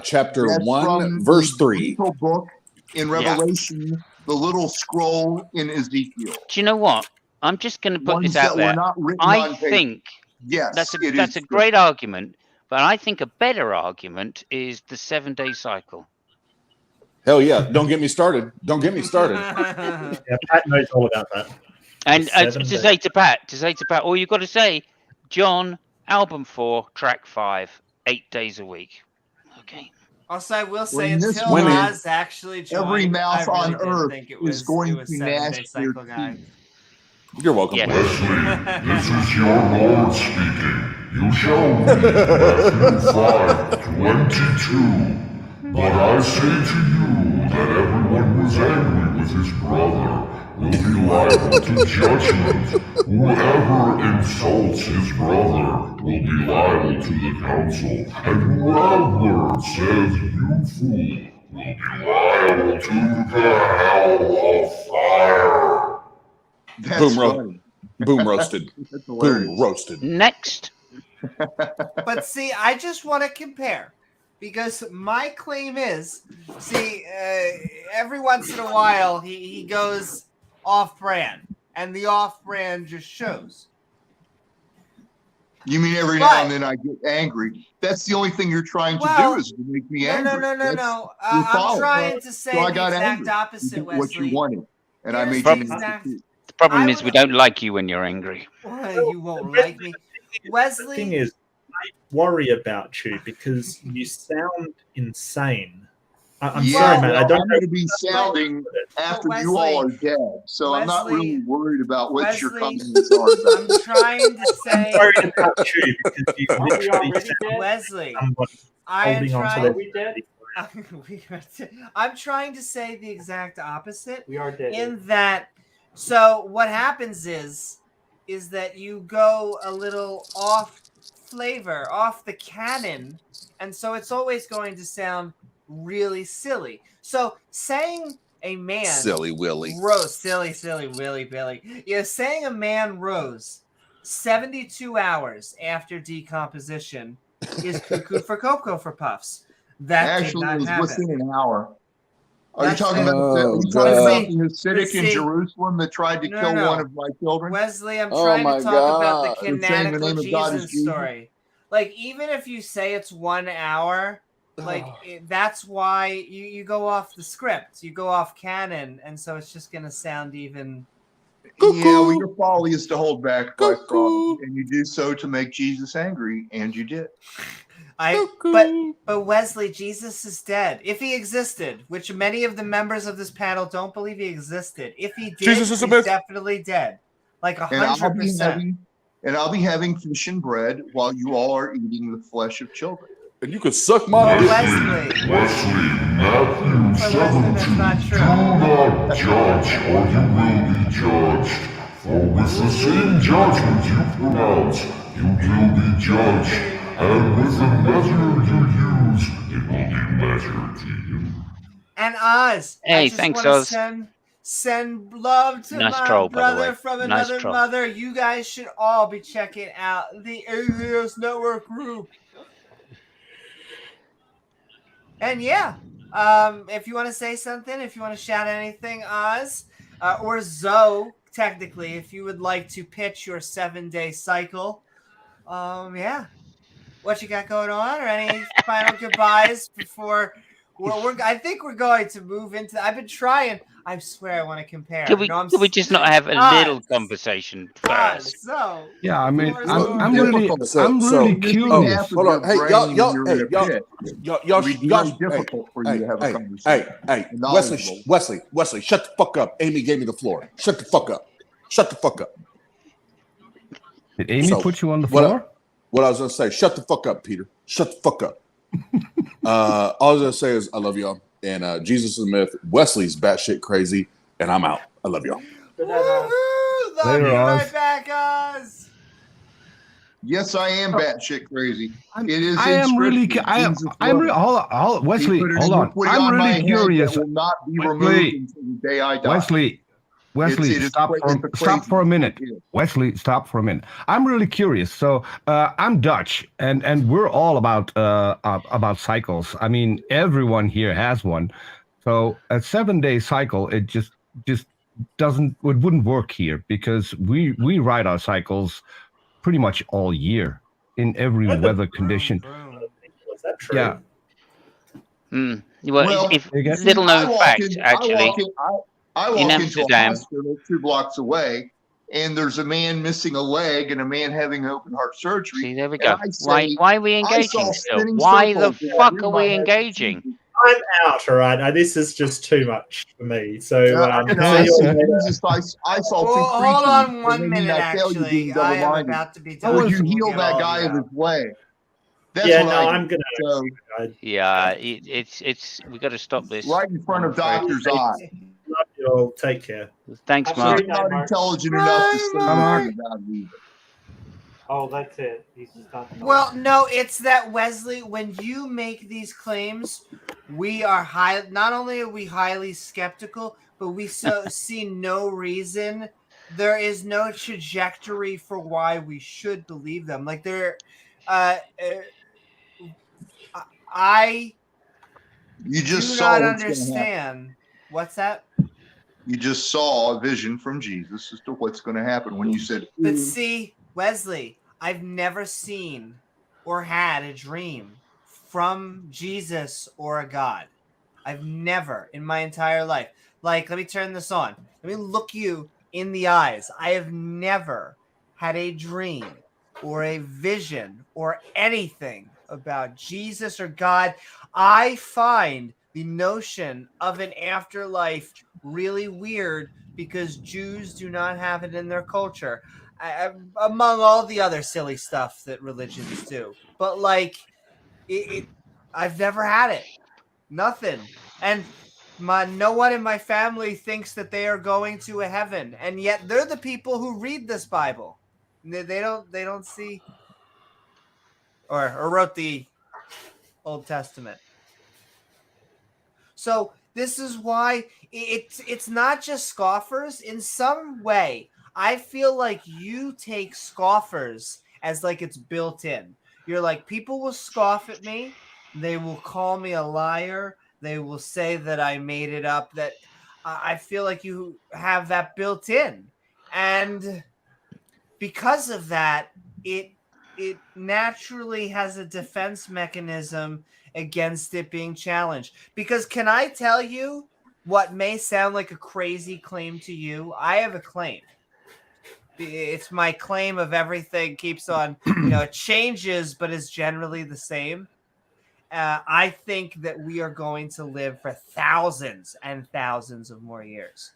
chapter That's 1, from verse the 3. little book in Revelation, the little scroll in Ezekiel. Do you know what? I'm just going to put Ones this out that were there. not written I on paper. think Yes, that's it a is great argument, but I think a better argument is the 7-day cycle. Hell yeah. Don't get me started. Don't get me started. Yeah, Pat knows all about that. And The 7 to days. say to Pat, all you've got to say, John, album 4, track 5, 8 days a week. Okay. Also, I will say When this until women- Oz actually joined, every mouth I really on didn't earth think it is was going it was to 7-day gnash their cycle guy. teeth. You're welcome. Yeah. Wesley, this is your Lord speaking. You shall read Matthew 5:22. But I say to you that everyone who is angry with his brother will be liable to judgment. Whoever insults his brother will be liable to the council, and whoever says you fool will be liable to the hell of fire. That's Boom, funny. Boom roasted. That's Boom hilarious. roasted. Next. But see, I just want to compare because my claim is, see, every once in a while he goes off-brand, and the off-brand just shows. You mean every now and then I get angry? That's the only thing you're trying to do is to make me angry. No. I'm trying to say So I the got exact angry. opposite, You did what Wesley. you wanted, and I Here's made the you exact- angry. The problem I is we would- don't like you when you're angry. Well, you won't like me, Wesley. The thing is, I worry about you because you sound insane. I'm sorry, man. I don't I'm know. going to be sounding after you all are dead, so I'm not Wesley- really worried about what your Wesley, comments are. About. I'm trying to say, I'm worried about you because you Are we literally already sound dead? Wesley, like somebody I am holding on to trying. their we dead? I'm trying to say the exact opposite. We are dead. In that, so what happens is that you go a little off flavor, off the canon, and so it's always going to sound really silly. So saying a man Silly Willy. rose, silly Willy Billy. Yeah, saying a man rose 72 hours after decomposition is cuckoo for Cocoa for Puffs. That Actually, did it not was happen. within an hour. Are you That's talking it. about the Hasidic in See- Jerusalem that tried to No, kill no. one of my children? Wesley, I'm Oh trying my to talk about God. the You're saying the canonical name of God is Jesus Jesus? story. Like, even if you say it's 1 hour, like that's why you go off the script, you go off canon, and so it's just gonna sound even. Yeah, well, your folly is to hold back by fraud, and you do so to make Jesus angry, and you did. But Wesley, Jesus is dead. If he existed, which many of the members of this panel don't believe he existed, if he did, Jesus is a he's myth. definitely dead, like And I'll be 100%. having, I'll be having fish and bread while you all are eating the flesh of children. And you could suck my dick. Wesley, Matthew that's not 17. true. Do not judge, or you will be judged. For with the same judgment you pronounce, you will be judged. And with the measure you use, it will be measured to you. And Oz, I Hey, just thanks, want Oz. to send love to Nice my troll, by the brother way. from Nice another troll. mother. You guys should all be checking out the AVS Network group. And yeah, if you want to say something, if you want to shout anything, Oz, or Zoe, technically, if you would like to pitch your 7-day cycle, yeah. What you got going on, or any final goodbyes before I think we're going to move into. I've been trying. I swear I want to compare. Could we just not have a little conversation first? So Yeah, I mean, I'm difficult. really curious. Half of Hold your on. Hey, brain y'all, and y'all, you're hey, in a y'all, pit. y'all, It'd be y'all, very difficult for you to have a hey, conversation. hey, Knowledgeable. Wesley, shut the fuck up. Amy gave me the floor. Shut the fuck up. Shut the fuck up. Did Amy So, put you on the floor? What I was gonna say, shut the fuck up, Peter. Shut the fuck up. All I was gonna say is I love y'all. And Jesus is a myth. Wesley's batshit crazy, and I'm out. I love y'all. Woohoo! Love Later, you Oz. right back, Oz. Yes, I am batshit crazy. It is. I in am really. Scripture. I'm Jesus really. loved me. Wesley, He put it hold in- on. put it I'm on my really head curious. That will not be Wesley. removed until the day I die. Wesley, It is stop crazy. for a minute. It is. Wesley, stop for a minute. I'm really curious. So I'm Dutch, and we're all about cycles. I mean, everyone here has one. So a 7-day cycle, it just wouldn't work here because we ride our cycles pretty much all year in every weather condition. Was that true? Yeah. Well, if Again? little known fact, I actually, walk in into a Amsterdam, hospital 2 blocks away, and there's a man missing a leg and a man having open heart surgery. See, there we And go. I say, Why are we I engaging saw still? spinning Why the circles fuck in are my we head. engaging? I'm out, all right. This is just too much for me. So, I see Jesus. I saw two Well, creatures. hold on and one they minute, need not tell you actually. being I am double-minded. about to be done. Would you We'll heal get that all guy you of his out. leg? That's yeah, what no, I I'm do. gonna. So, Yeah, it's we got to stop this. right in front I'm of afraid. doctor's eye. Love you all. Take care. Thanks, Have a Mark. great You're night, not Mark. intelligent enough to say Mark. anything about it either. Oh, that's it. He's just not. Well, no, it's that, Wesley, when you make these claims, we are high. Not only are we highly skeptical, but we see no reason. There is no trajectory for why we should believe them. Like I You just do saw not what's going to happen. understand. What's that? You just saw a vision from Jesus as to what's going to happen when you said, But see, Wesley, I've never seen or had a dream from Jesus or a God. I've never in my entire life. Like, let me turn this on. Let me look you in the eyes. I have never had a dream or a vision or anything about Jesus or God. I find the notion of an afterlife really weird because Jews do not have it in their culture, among all the other silly stuff that religions do. But like, I've never had it. Nothing. And no one in my family thinks that they are going to a heaven, and yet they're the people who read this Bible. They don't see or wrote the Old Testament. So this is why it's not just scoffers. In some way, I feel like you take scoffers as like it's built in. You're like, people will scoff at me. They will call me a liar. They will say that I made it up. That I feel like you have that built in. And because of that, it naturally has a defense mechanism against it being challenged. Because can I tell you what may sound like a crazy claim to you? I have a claim. It's my claim of everything keeps on, it changes, but is generally the same. I think that we are going to live for thousands and thousands of more years.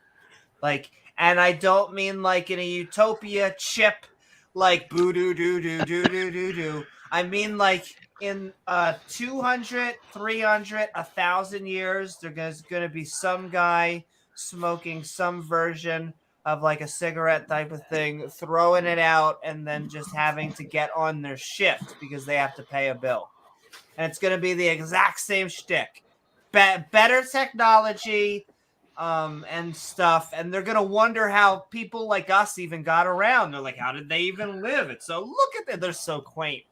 And I don't mean like in a utopia chip, like boo doo doo doo doo doo doo doo. I mean like in 200, 300, 1,000 years, there's going to be some guy smoking some version of like a cigarette type of thing, throwing it out, and then just having to get on their shift because they have to pay a bill. And it's going to be the exact same shtick. Better technology and stuff. And they're going to wonder how people like us even got around. They're like, how did they even live? It's so, look at that. They're so quaint.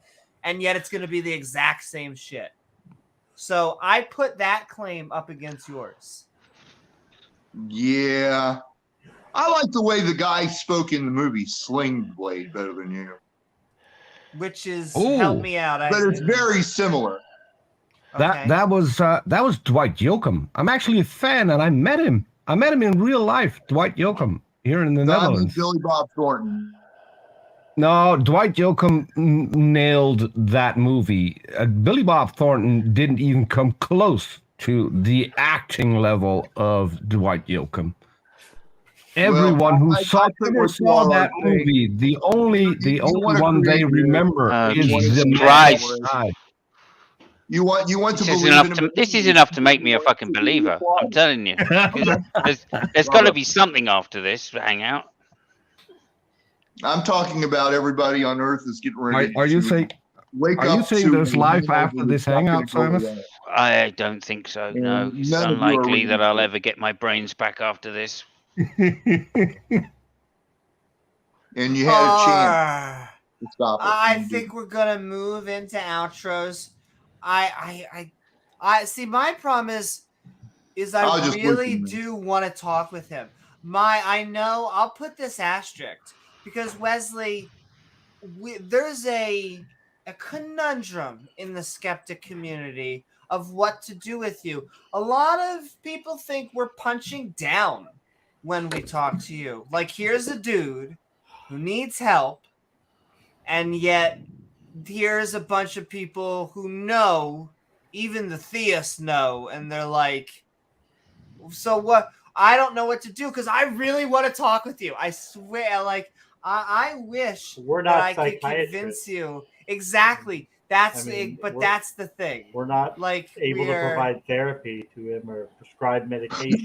And yet it's going to be the exact same shit. So I put that claim up against yours. yeah. I like the way the guy spoke in the movie Sling Blade better than you. Which is, help me out. But it's very similar. Okay. That was Dwight Yoakam. I'm actually a fan, and I met him. I met him in real life, Dwight Yoakam, here in the Netherlands. Billy Bob Thornton. No, Dwight Yoakam nailed that movie. Billy Bob Thornton didn't even come close to the acting level of Dwight Yoakam. Everyone who saw that movie, the only one they remember is the Christ. man. You want to this believe this is enough to make me a fucking believer. I'm telling you. There's got to be something after this hangout. I'm talking about everybody on Earth is getting ready. Are you saying? Wake are up you saying there's life after this hangout, Simus? I don't think so. No, it's none of you are unlikely that I'll reasonable. ever get my brains back after this. And you had a chance to stop it. I think we're gonna move into outros. I see. My problem is I really do want to talk with him. I know I'll put this asterisk because Wesley, there's a conundrum in the skeptic community of what to do with you. A lot of people think we're punching down when we talk to you. Like, here's a dude who needs help, and yet here's a bunch of people who know, even the theists know, and they're like, so what? I don't know what to do because I really want to talk with you. I swear, like, I wish We're that not I could psychiatrists. convince you. Exactly. That's but that's the thing. We're not like able to provide therapy to him or prescribe medication.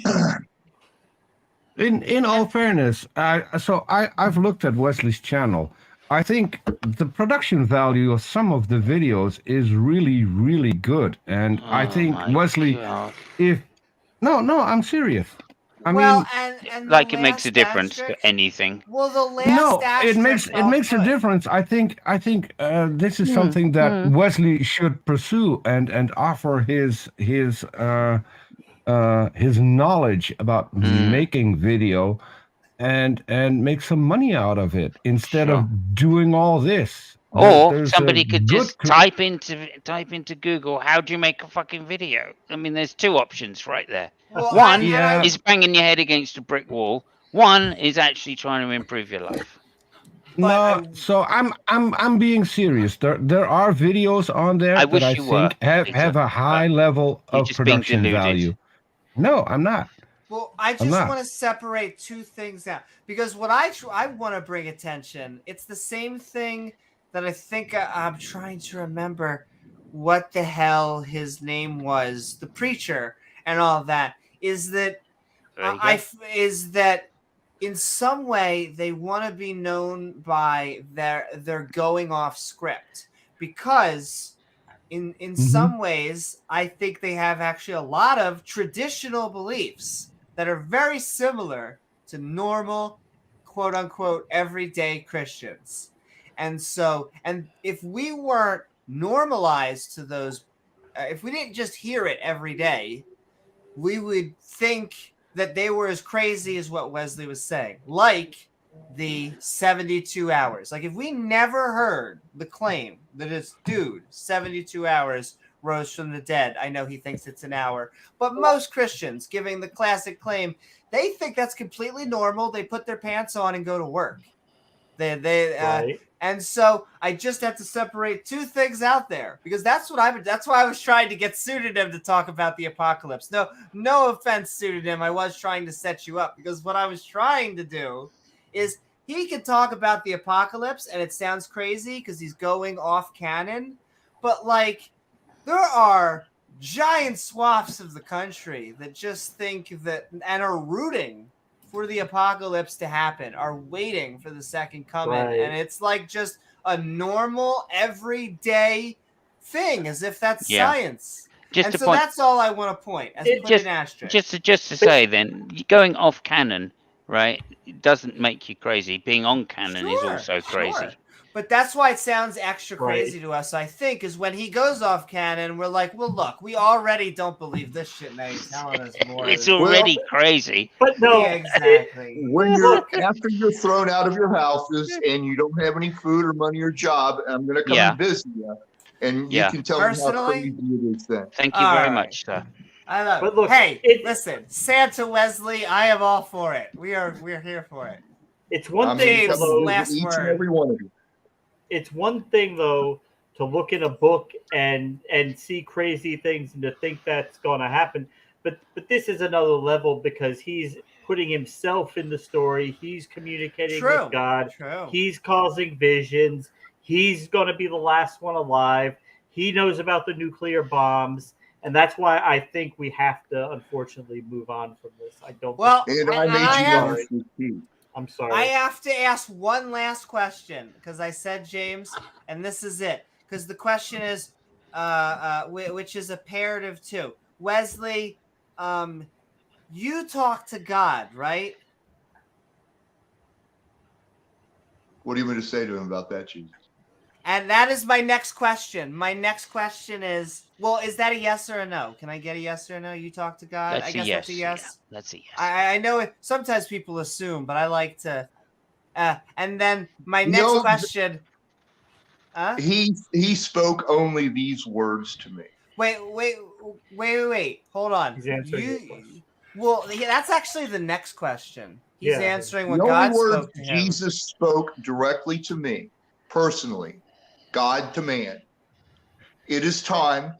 In all fairness, I've looked at Wesley's channel. I think the production value of some of the videos is really, really good, and I think Wesley, I'm serious. I mean, and like it makes a difference to anything. Well, the last it makes a difference. I think this is something that Wesley should pursue and offer his knowledge about making video and make some money out of it instead of doing all this. Or somebody could just type into Google, how do you make a fucking video? I mean, there's two options right there. One is banging your head against a brick wall. One is actually trying to improve your life. So I'm being serious. There are videos on there that I think have a high level of production value. No, I'm not. Well, I just want to separate two things out because what I want to bring attention. It's the same thing that I think I'm trying to remember what the hell his name was, the preacher and all that. Is that in some way they want to be known by their going off script because in some ways I think they have actually a lot of traditional beliefs that are very similar to normal, quote unquote, everyday Christians. And so, and if we weren't normalized to those, if we didn't just hear it every day, we would think that they were as crazy as what Wesley was saying, like the 72 hours. Like if we never heard the claim that it's 72 hours rose from the dead. I know he thinks it's an hour, but most Christians giving the classic claim, they think that's completely normal. They put their pants on and go to work. And so I just have to separate two things out there because that's why I was trying to get Pseudonym to talk about the apocalypse. No offense, Pseudonym. I was trying to set you up because what I was trying to do is he could talk about the apocalypse and it sounds crazy because he's going off canon, but like there are giant swaths of the country that just think that and are rooting for the apocalypse to happen, are waiting for the second coming. Right. And it's like just a normal everyday thing as if that's science. That's all I want to point as put an asterisk. Just to say then, going off canon, right, it doesn't make you crazy. Being on canon is also crazy. Sure. But that's why it sounds extra crazy to us, I think, is when he goes off canon, we're like, well, look, we already don't believe this shit now. He's telling us more. It's already crazy. But no. Yeah, exactly. After you're thrown out of your houses and you don't have any food or money or job, I'm going to come and visit you. And you can tell me how crazy it is then. Thank you very much, sir. I love it. Look, hey, listen, Santa Wesley, I am all for it. We're here for it. It's one thing, last word. Every one of you. It's one thing though to look in a book and see crazy things and to think that's going to happen, but this is another level because he's putting himself in the story. He's communicating with God. He's causing visions. He's going to be the last one alive. He knows about the nuclear bombs, and that's why I think we have to unfortunately move on from this. I don't. Well, I'm sorry. I have to ask one last question because I said James, and this is it. Because the question is, which is imperative too. Wesley, you talk to God, right? What do you want me to say to him about that, Jesus? And that is my next question. My next question is, well, is that a yes or a no? Can I get a yes or a no? You talk to God? That's I guess that's a yes. Yeah, that's a yes. I know it. Sometimes people assume, but I like to. And then my next question. He spoke only these words to me. Wait. Hold on. He's answering your question. Well, that's actually the next question. He's answering what the God only word spoke to him. Jesus spoke directly to me, personally, God to man. It is time,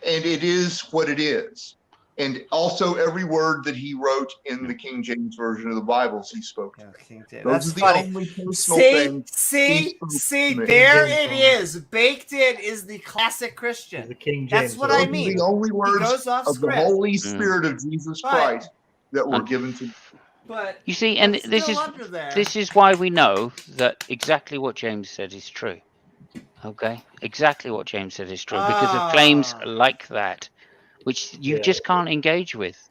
and it is what it is. And also every word that he wrote in the King James Version of the Bible, he spoke to me. That's Those are the funny. only personal things he spoke See, to me. there it is. Baked in is the classic Christian. The King That's James what I Those are mean. the only He words goes off of the script. Holy Spirit of Jesus Christ that were given to me. But You see, and it's this still is under there. this is why we know that exactly what James said is true. Okay, exactly what James said is true because of claims like that, which you just can't engage with,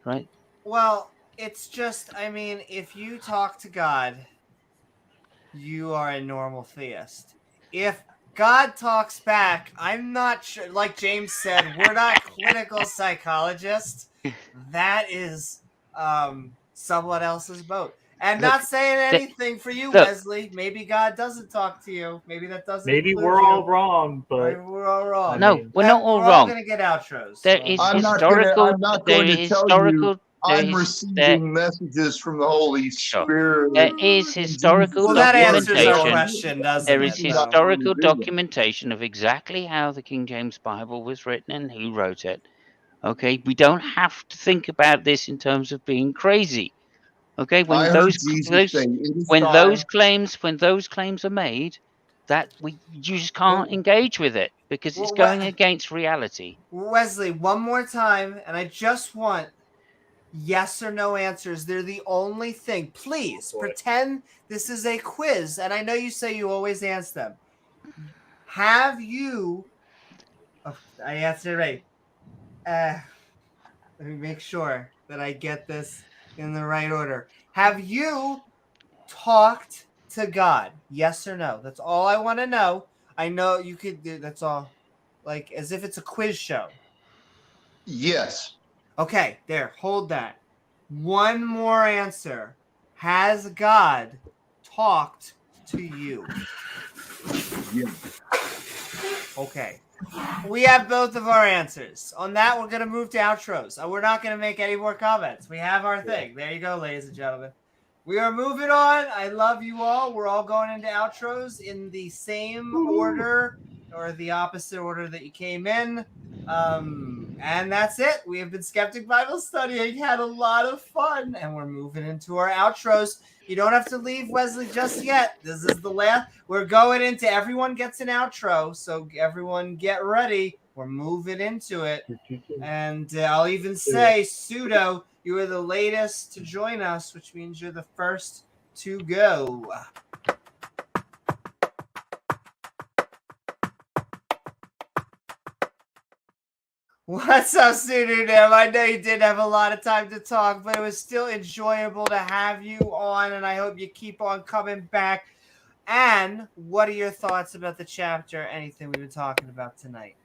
right? Well, it's just, I mean, if you talk to God, you are a normal theist. If God talks back, I'm not sure, like James said, we're not clinical psychologists. That is someone else's boat. And Look, not saying anything for you, look. Wesley. Maybe God doesn't talk to you. Maybe that doesn't Maybe include we're you. all wrong, but Maybe we're all wrong. No, we're not all We're wrong. all going to get outros. There is I'm not historical. going to tell you I'm there receiving messages from the Holy Spirit. There is historical Well, that answers our documentation. question, doesn't There it? is historical documentation of exactly how the King James Bible was written and who wrote it. Okay, we don't have to think about this in terms of being crazy. Okay, when I heard Jesus say, "It is time." when those claims are made, that you just can't engage with it because it's Well, going against reality. Wesley, one more time, and I just want yes or no answers. They're the only thing. Please pretend this is a quiz, and I know you say you always answer them. Have you? Oh, I answered right. Let me make sure that I get this in the right order. Have you talked to God? Yes or no? That's all I want to know. I know you could do. That's all. Like as if it's a quiz show. Yes. Okay, there. Hold that. One more answer. Has God talked to you? Yeah. Okay. We have both of our answers. On that, we're going to move to outros. We're not going to make any more comments. We have our thing. There you go, ladies and gentlemen. We are moving on. I love you all. We're all going into outros in the same order or the opposite order that you came in. And that's it. We have been Skeptic Bible Studying. Had a lot of fun. And we're moving into our outros. You don't have to leave, Wesley, just yet. This is the last. We're going into everyone gets an outro. So everyone get ready. We're moving into it. And I'll even say, Pseudo, you are the latest to join us, which means you're the first to go. What's up, Pseudonym? I know you didn't have a lot of time to talk, but it was still enjoyable to have you on, and I hope you keep on coming back. And what are your thoughts about the chapter, anything we've been talking about tonight?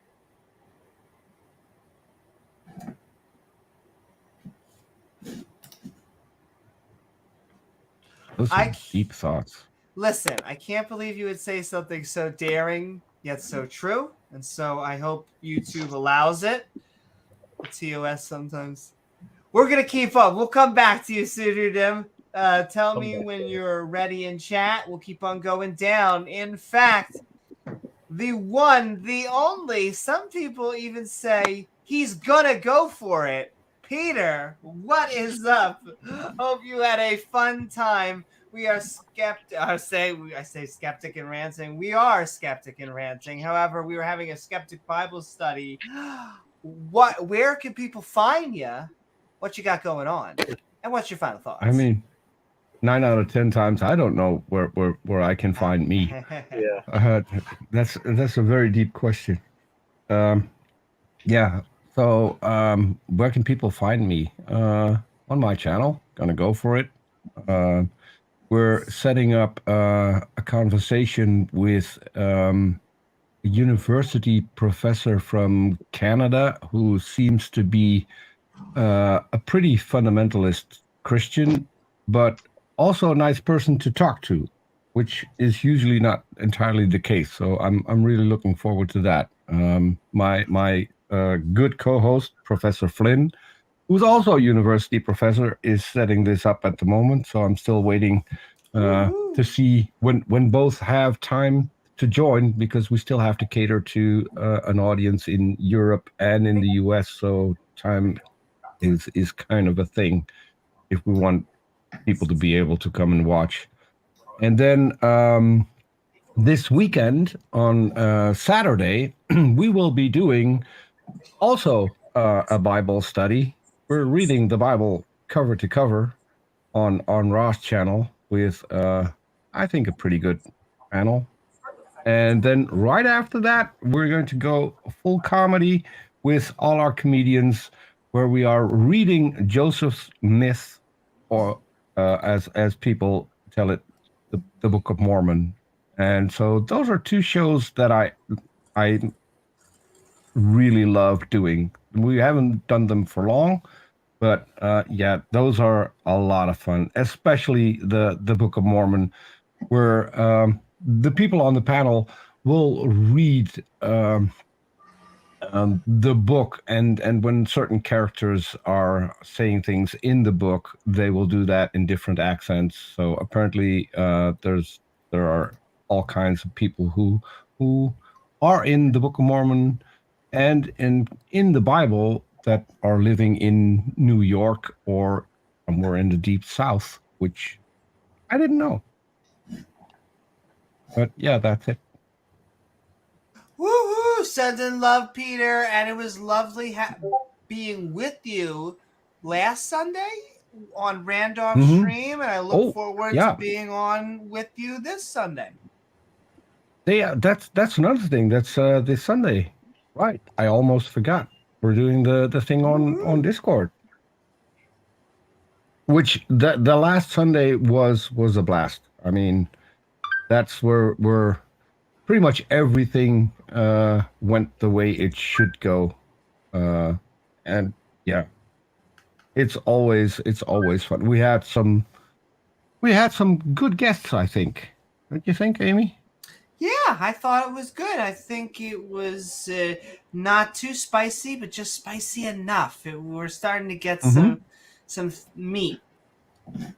Those are deep thoughts. Listen, I can't believe you would say something so daring yet so true, and so I hope YouTube allows it. TOS sometimes. We're gonna keep up. We'll come back to you, Pseudonym. Tell me when you're ready in chat. We'll keep on going down. In fact, the one, the only, some people even say he's gonna go for it. Peter, what is up? Hope you had a fun time. We are I say skeptic and ranting. We are skeptic and ranting. However, we were having a skeptic Bible study. Where can people find you? What you got going on? And what's your final thoughts? I mean, 9 out of 10 times, I don't know where I can find me. That's a very deep question. Yeah. So, where can people find me? On my channel. Gonna go for it. We're setting up a conversation with a university professor from Canada who seems to be a pretty fundamentalist Christian, but also a nice person to talk to, which is usually not entirely the case. So I'm really looking forward to that. My good co-host, Professor Flynn, who's also a university professor, is setting this up at the moment. So I'm still waiting to see when both have time to join, because we still have to cater to an audience in Europe and in the US. So time is kind of a thing if we want people to be able to come and watch. And then this weekend on Saturday, we will be doing also a Bible study. We're reading the Bible cover to cover on Ross channel with I think a pretty good panel. And then right after that, we're going to go full comedy with all our comedians, where we are reading Joseph's Myth, or as people tell it, the Book of Mormon. And so those are two shows that I really love doing. We haven't done them for long, but yeah, those are a lot of fun, especially the Book of Mormon, where the people on the panel will read the book, and when certain characters are saying things in the book, they will do that in different accents. So apparently there are all kinds of people who are in the Book of Mormon and in the Bible that are living in New York or somewhere in the deep South, which I didn't know. But yeah, that's it. Woohoo! Sending love, Peter, and it was lovely being with you last Sunday on Randolph's stream, and I look forward to being on with you this Sunday. Yeah, that's another thing. That's this Sunday, right? I almost forgot. We're doing the thing on Discord, which the last Sunday was a blast. I mean, that's where pretty much everything went the way it should go, and yeah, it's always fun. We had some good guests, I think. Don't you think, Amy? Yeah, I thought it was good. I think it was not too spicy, but just spicy enough. We're starting to get some meat. Yeah.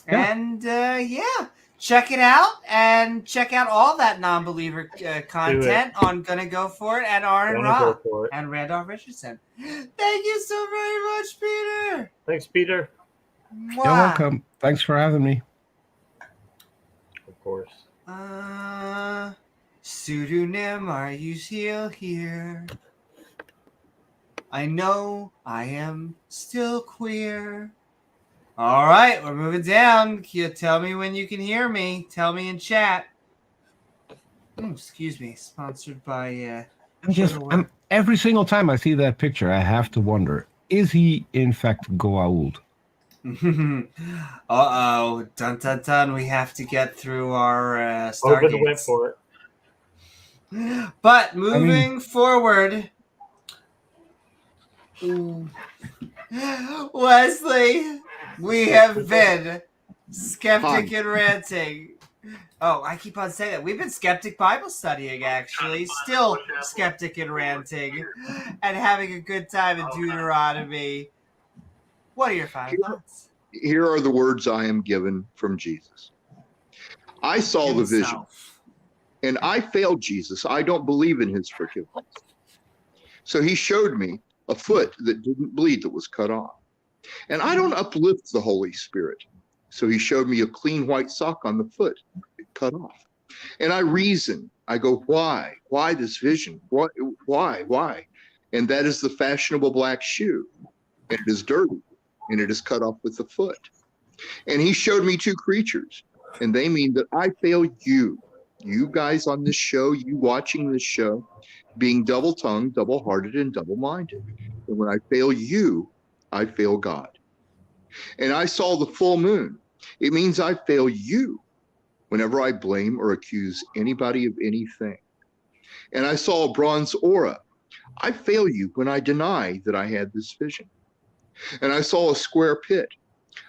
And yeah, check it out, and check out all that non-believer content on Gonna Go For It and Aaron Ra and Randolph Richardson. Thank you so very much, Peter. Thanks, Peter. Mwah. You're welcome. Thanks for having me. Of course. Pseudonym, are you still here? I know I am still queer. All right, we're moving down. Tell me when you can hear me. Tell me in chat. Excuse me. Sponsored by. I'm every single time I see that picture, I have to wonder: is he in fact Goa'uld? Uh-oh. Dun, dun, dun. We have to get through our Stargates. Went for it. But moving forward... Wesley, we have been Skeptic and Ranting. Oh, I keep on saying that. We've been Skeptic Bible Studying, actually. Still Skeptic and Ranting. And having a good time in Deuteronomy. What are your final thoughts? Here are the words I am given from Jesus. I saw the vision, and I failed Jesus. I don't believe in his forgiveness. So he showed me a foot that didn't bleed, that was cut off. And I don't uplift the Holy Spirit. So he showed me a clean white sock on the foot, cut off. And I reason, I go, why? Why this vision? Why? And that is the fashionable black shoe. And it is dirty. And it is cut off with the foot. And he showed me two creatures. And they mean that I fail you. You guys on this show, you watching this show, being double-tongued, double-hearted, and double-minded. And when I fail you, I fail God. And I saw the full moon. It means I fail you whenever I blame or accuse anybody of anything. And I saw a bronze aura. I fail you when I deny that I had this vision. And I saw a square pit.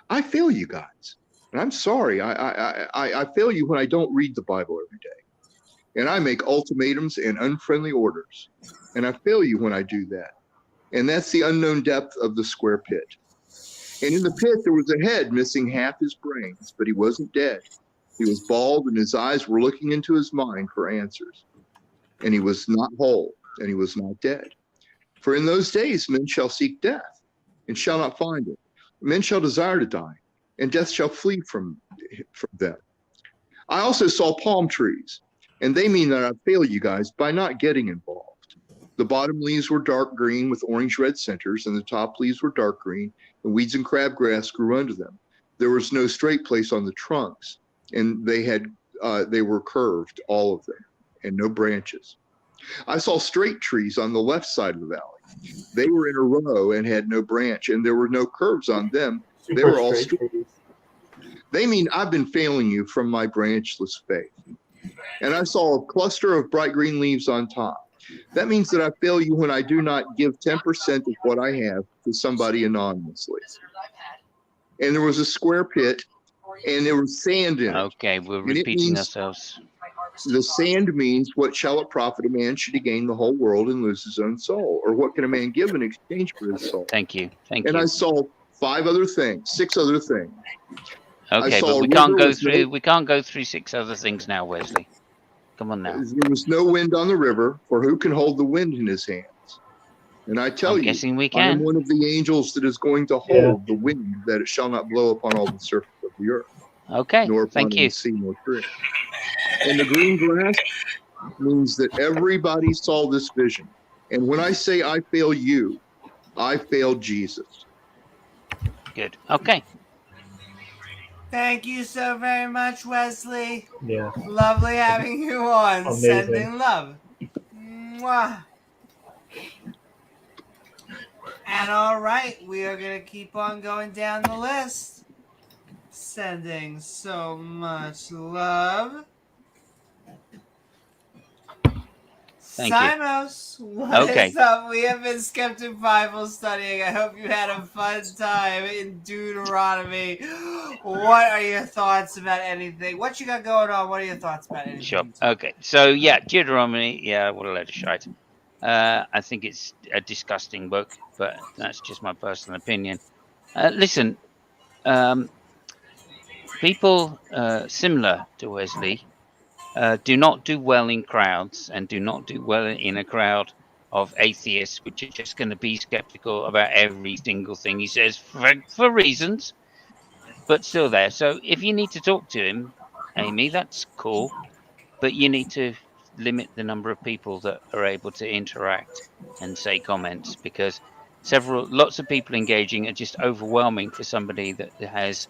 I fail you guys. And I'm sorry. I fail you when I don't read the Bible every day. And I make ultimatums and unfriendly orders. And I fail you when I do that. And that's the unknown depth of the square pit. And in the pit, there was a head missing half his brains, but he wasn't dead. He was bald, and his eyes were looking into his mind for answers. And he was not whole, and he was not dead. For in those days men shall seek death, and shall not find it. Men shall desire to die, and death shall flee from them. I also saw palm trees, and they mean that I fail you guys by not getting involved. The bottom leaves were dark green with orange-red centers, and the top leaves were dark green, and weeds and crabgrass grew under them. There was no straight place on the trunks, and they were curved, all of them, and no branches. I saw straight trees on the left side of the valley. They were in a row and had no branch, and there were no curves on them. They were all straight. They mean I've been failing you from my branchless faith. And I saw a cluster of bright green leaves on top. That means that I fail you when I do not give 10% of what I have to somebody anonymously. And there was a square pit, and there was sand in it. Okay, we're repeating ourselves. The sand means, what shall it profit a man should he gain the whole world and lose his own soul? Or what can a man give in exchange for his soul? Thank you. Thank and you. I saw 6 other things. Okay, but we can't go through. We can't go through 6 other things now, Wesley. Come on now. There was no wind on the river, for who can hold the wind in his hands? And I tell you, guessing we I can. am one of the angels that is going to hold the wind, that it shall not blow upon all the surface of the earth. Okay, nor upon thank you. the sea nor tree. And the green grass means that everybody saw this vision. And when I say I fail you, I failed Jesus. Good. Okay. Thank you so very much, Wesley. Yeah. Lovely having you on. Amazing. Sending love. Mwah. And all right, we are going to keep on going down the list. Sending so much love. Thank you. Simos, what Okay. is up? We have been Skeptic Bible studying. I hope you had a fun time in Deuteronomy. What are your thoughts about anything? What you got going on? What are your thoughts about anything? Sure. Okay. So yeah, Deuteronomy. Yeah, what a load of shite. I think it's a disgusting book, but that's just my personal opinion. Listen, people similar to Wesley do not do well in crowds, and do not do well in a crowd of atheists, which are just going to be skeptical about every single thing he says for reasons, but still there. So if you need to talk to him, Amy, that's cool, but you need to limit the number of people that are able to interact and say comments, because lots of people engaging are just overwhelming for somebody that has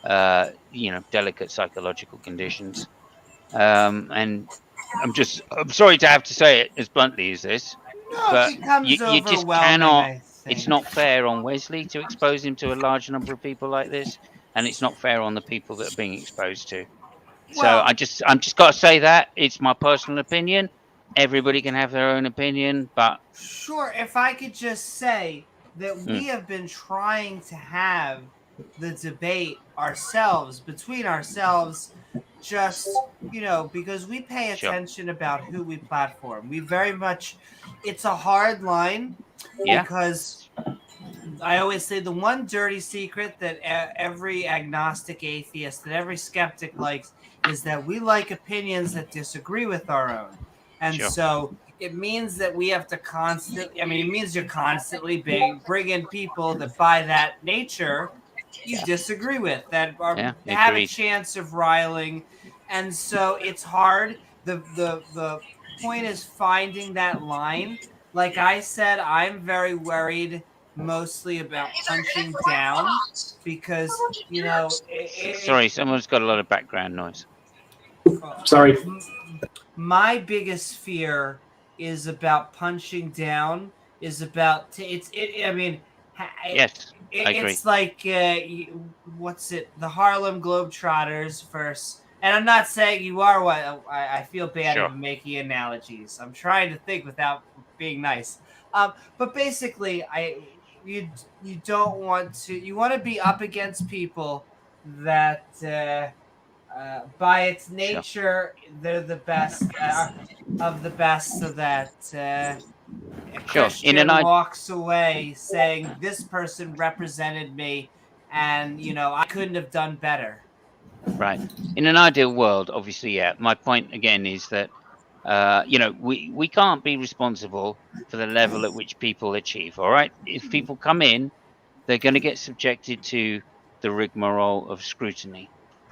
delicate psychological conditions. And I'm sorry to have to say it as bluntly as this, but you just cannot. It's not fair on Wesley to expose him to a large number of people like this, and it's not fair on the people that are being exposed to. So I'm just got to say that it's my personal opinion. Everybody can have their own opinion, but sure. If I could just say that we have been trying to have the debate ourselves, between ourselves, just because we pay attention about who we platform. We very much, it's a hard line, because I always say the one dirty secret that every agnostic atheist, that every skeptic likes, is that we like opinions that disagree with our own. And so it means that we have to constantly, it means you're constantly bringing people that by that nature you disagree with, that have a chance of riling. And so it's hard. The point is finding that line. Like I said, I'm very worried mostly about punching down, because sorry, someone's got a lot of background noise. Sorry. My biggest fear is about punching down. Is about yes, I agree. It's like what's it? The Harlem Globetrotters first. And I'm not saying you are what I feel bad even making analogies. I'm trying to think without being nice. But basically, you don't want to. You want to be up against people that, by its nature, they're the best of the best, so that a Sure. Christian walks away saying this person represented me, and I couldn't have done better. Right. In an ideal world, obviously, yeah. My point again is that we can't be responsible for the level at which people achieve. All right. If people come in, they're going to get subjected to the rigmarole of scrutiny,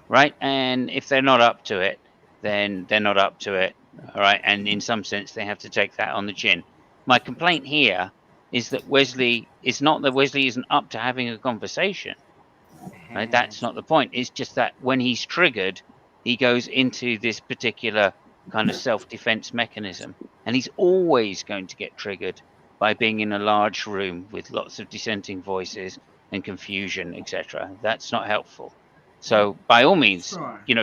right? And if they're not up to it, then they're not up to it. All right. And in some sense, they have to take that on the chin. My complaint here is that Wesley isn't up to having a conversation. Right? That's not the point. It's just that when he's triggered, he goes into this particular kind of self-defense mechanism, and he's always going to get triggered by being in a large room with lots of dissenting voices and confusion, etc. That's not helpful. So by all means,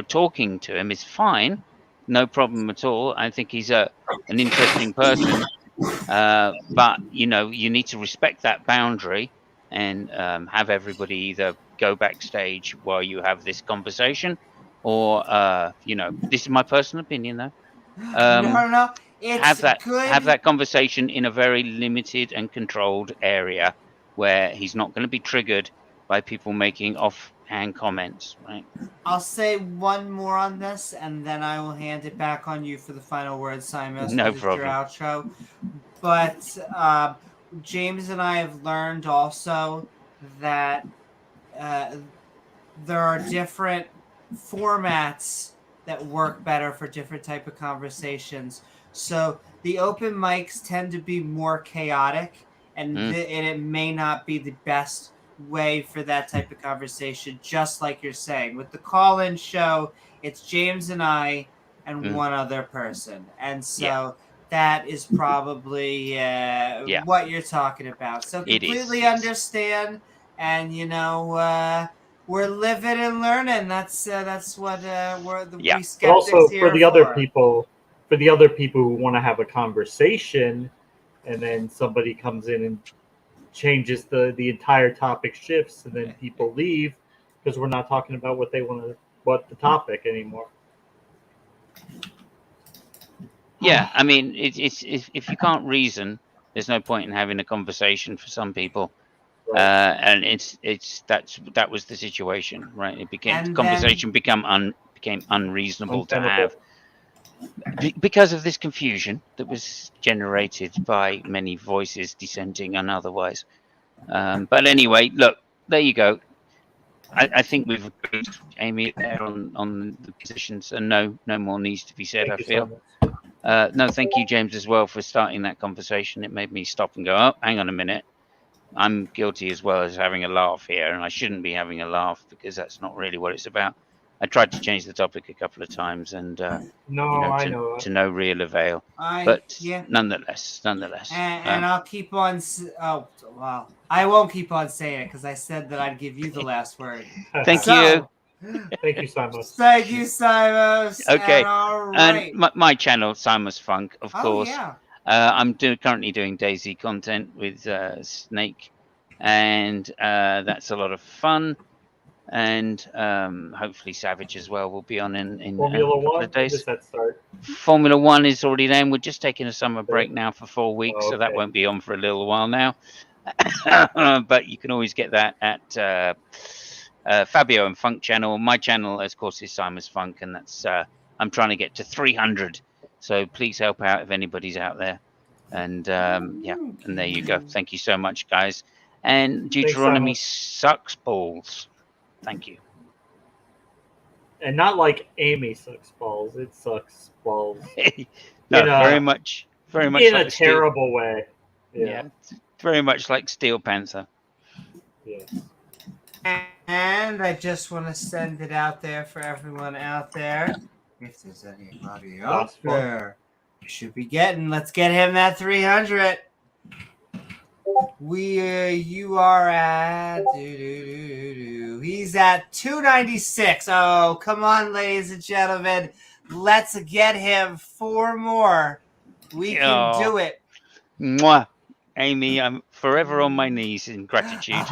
talking to him is fine, no problem at all. I think he's an interesting person, but you need to respect that boundary and have everybody either go backstage while you have this conversation, or this is my personal opinion though. No, it's have that conversation in a very limited and controlled area where he's not going to be triggered by people making offhand comments, right? I'll say one more on this, and then I will hand it back on you for the final word, Simon. No problem. Your outro. But James and I have learned also that there are different formats that work better for different type of conversations. So the open mics tend to be more chaotic, and it may not be the best way for that type of conversation, just like you're saying. With the call-in show, it's James and I and one other person. And so that is probably what you're talking about. So completely understand, and we're living and learning. That's what we skeptics also here for the other people who want to have a conversation, and then somebody comes in and changes the entire topic shifts, and then people leave because we're not talking about what the topic anymore. Yeah, I mean, it's if you can't reason, there's no point in having a conversation for some people. And that was the situation, right? It became became unreasonable to have because of this confusion that was generated by many voices dissenting and otherwise. But anyway, look, there you go. I think we've agreed, Amy, there on the positions, and no more needs to be said. I feel. No, thank you, James, as well, for starting that conversation. It made me stop and go, oh, hang on a minute. I'm guilty as well as having a laugh here, and I shouldn't be having a laugh because that's not really what it's about. I tried to change the topic a couple of times, and to no real avail. But nonetheless. And I'll keep on. Oh wow! I won't keep on saying it because I said that I'd give you the last word. Thank you. Thank you, Simon. Thank you, Simon. Okay. All right. And my channel, Simon's Funk, of course. Yeah. I'm currently doing DayZ content with Snake, and that's a lot of fun. And hopefully Savage as well will be on in Formula a couple One. of days. Does that start? Formula One is already there. We're just taking a summer break now for 4 weeks, so that won't be on for a little while now. But you can always get that at Fabio and Funk channel. My channel, of course, is Simon's Funk, and that's I'm trying to get to 300. So please help out if anybody's out there. And and there you go. Thank you so much, guys. And Deuteronomy sucks balls. Thank you. And not like Amy sucks balls. It sucks balls. No, very much in like a terrible way. Yeah, very much like Steel Panther. Yeah. And I just want to send it out there for everyone out there. If there's anybody out there, you should be getting. Let's get him that 300. You are at. He's at 296. Oh, come on, ladies and gentlemen. Let's get him 4 more. We can do it. Mwah. Amy, I'm forever on my knees in gratitude.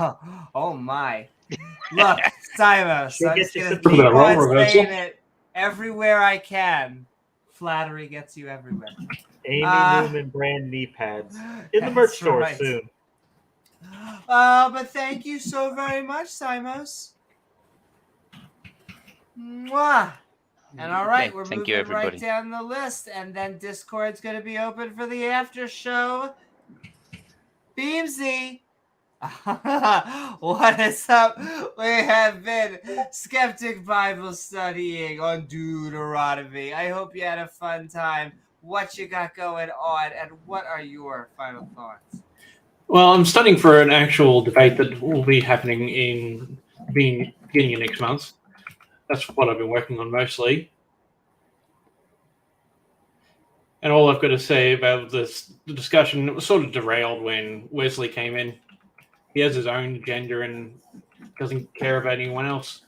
Oh my. Look, Simon, I'm just going to keep that on saying it everywhere I can. Flattery gets you everywhere. Amy Newman brand knee pads in the merch store soon. But thank you so very much, Simos. Mwah. And all right, we're moving right down the list, and then Discord's going to be open for the after show. Beamsy, what is up? We have been Skeptic Bible studying on Deuteronomy. I hope you had a fun time. What you got going on, and what are your final thoughts? Well, I'm studying for an actual debate that will be happening beginning of next month. That's what I've been working on mostly. And all I've got to say about the discussion, it was sort of derailed when Wesley came in. He has his own agenda and doesn't care about anyone else.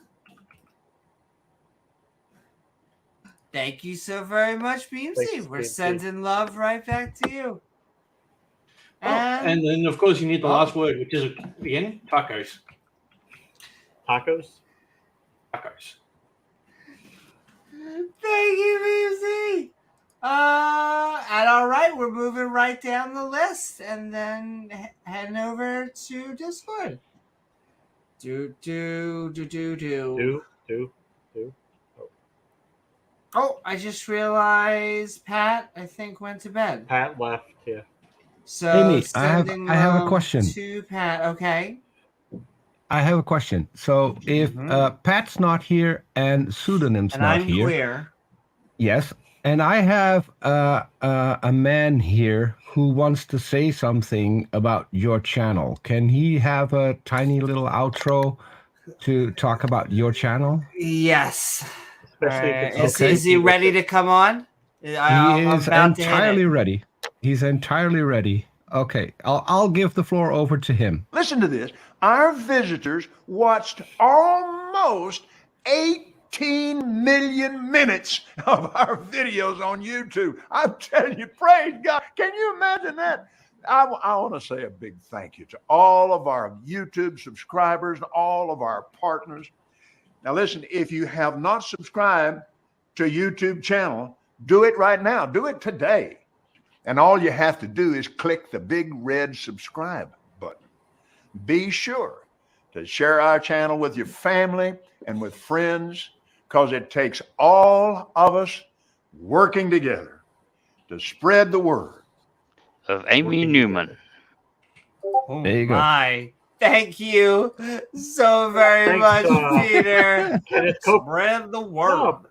Thank you so very much, Beamsy. We're sending love right back to you. And then, of course, you need the last word, which is, again, tacos. Tacos? Tacos. Thank you, Beamsy. And all right, we're moving right down the list and then heading over to Discord. Oh, I just realized Pat, I think, went to bed. Pat left, yeah. So Amy, I have a question. To Pat, okay. I have a question. So if Pat's not here and Pseudonym's not I'm here. queer. Yes. And I have a man here who wants to say something about your channel. Can he have a tiny little outro to talk about your channel? Yes. Especially if it's Is he ready to come on? He is entirely ready. He's entirely ready. Okay, I'll give the floor over to him. Listen to this. Our visitors watched almost 18 million minutes of our videos on YouTube. I'm telling you, praise God. Can you imagine that? I want to say a big thank you to all of our YouTube subscribers and all of our partners. Now, listen, if you have not subscribed to a YouTube channel, do it right now. Do it today. And all you have to do is click the big red subscribe button. Be sure to share our channel with your family and with friends, because it takes all of us working together to spread the word of Amy Newman. Oh, there you go. My. Thank you so very much, Peter. Kenneth Spread the word. Oh,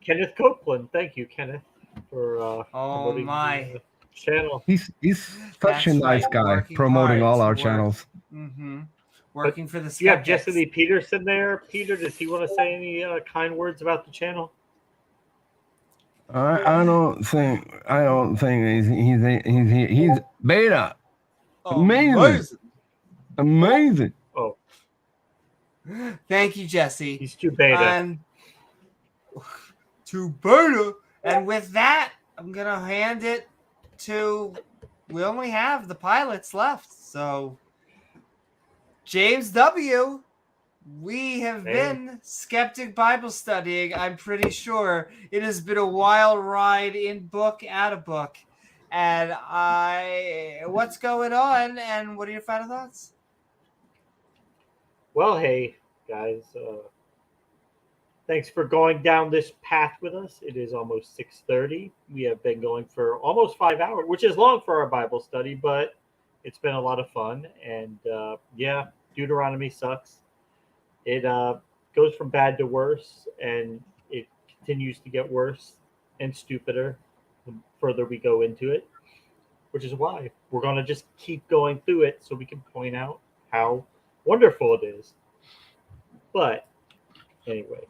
Kenneth Copeland. Thank you, Kenneth, for promoting the channel. He's such a nice guy, promoting all our channels. Mm-hmm. Working for the You have Skeptics. Jesse Lee Peterson there. Peter, does he want to say any kind words about the channel? I don't think he's beta. Amazing. Oh. Thank you, Jesse. He's too beta. Too beta. And with that, I'm going to hand it to, we only have the pilots left. So, James W., we have been Skeptic Bible studying. I'm pretty sure it has been a wild ride in book, out of book. And what's going on, and what are your final thoughts? Well, hey, guys. Thanks for going down this path with us. It is almost 6:30. We have been going for almost 5 hours, which is long for our Bible study, but it's been a lot of fun. And yeah, Deuteronomy sucks. It goes from bad to worse, and it continues to get worse and stupider the further we go into it, which is why we're going to just keep going through it so we can point out how wonderful it is. But anyway,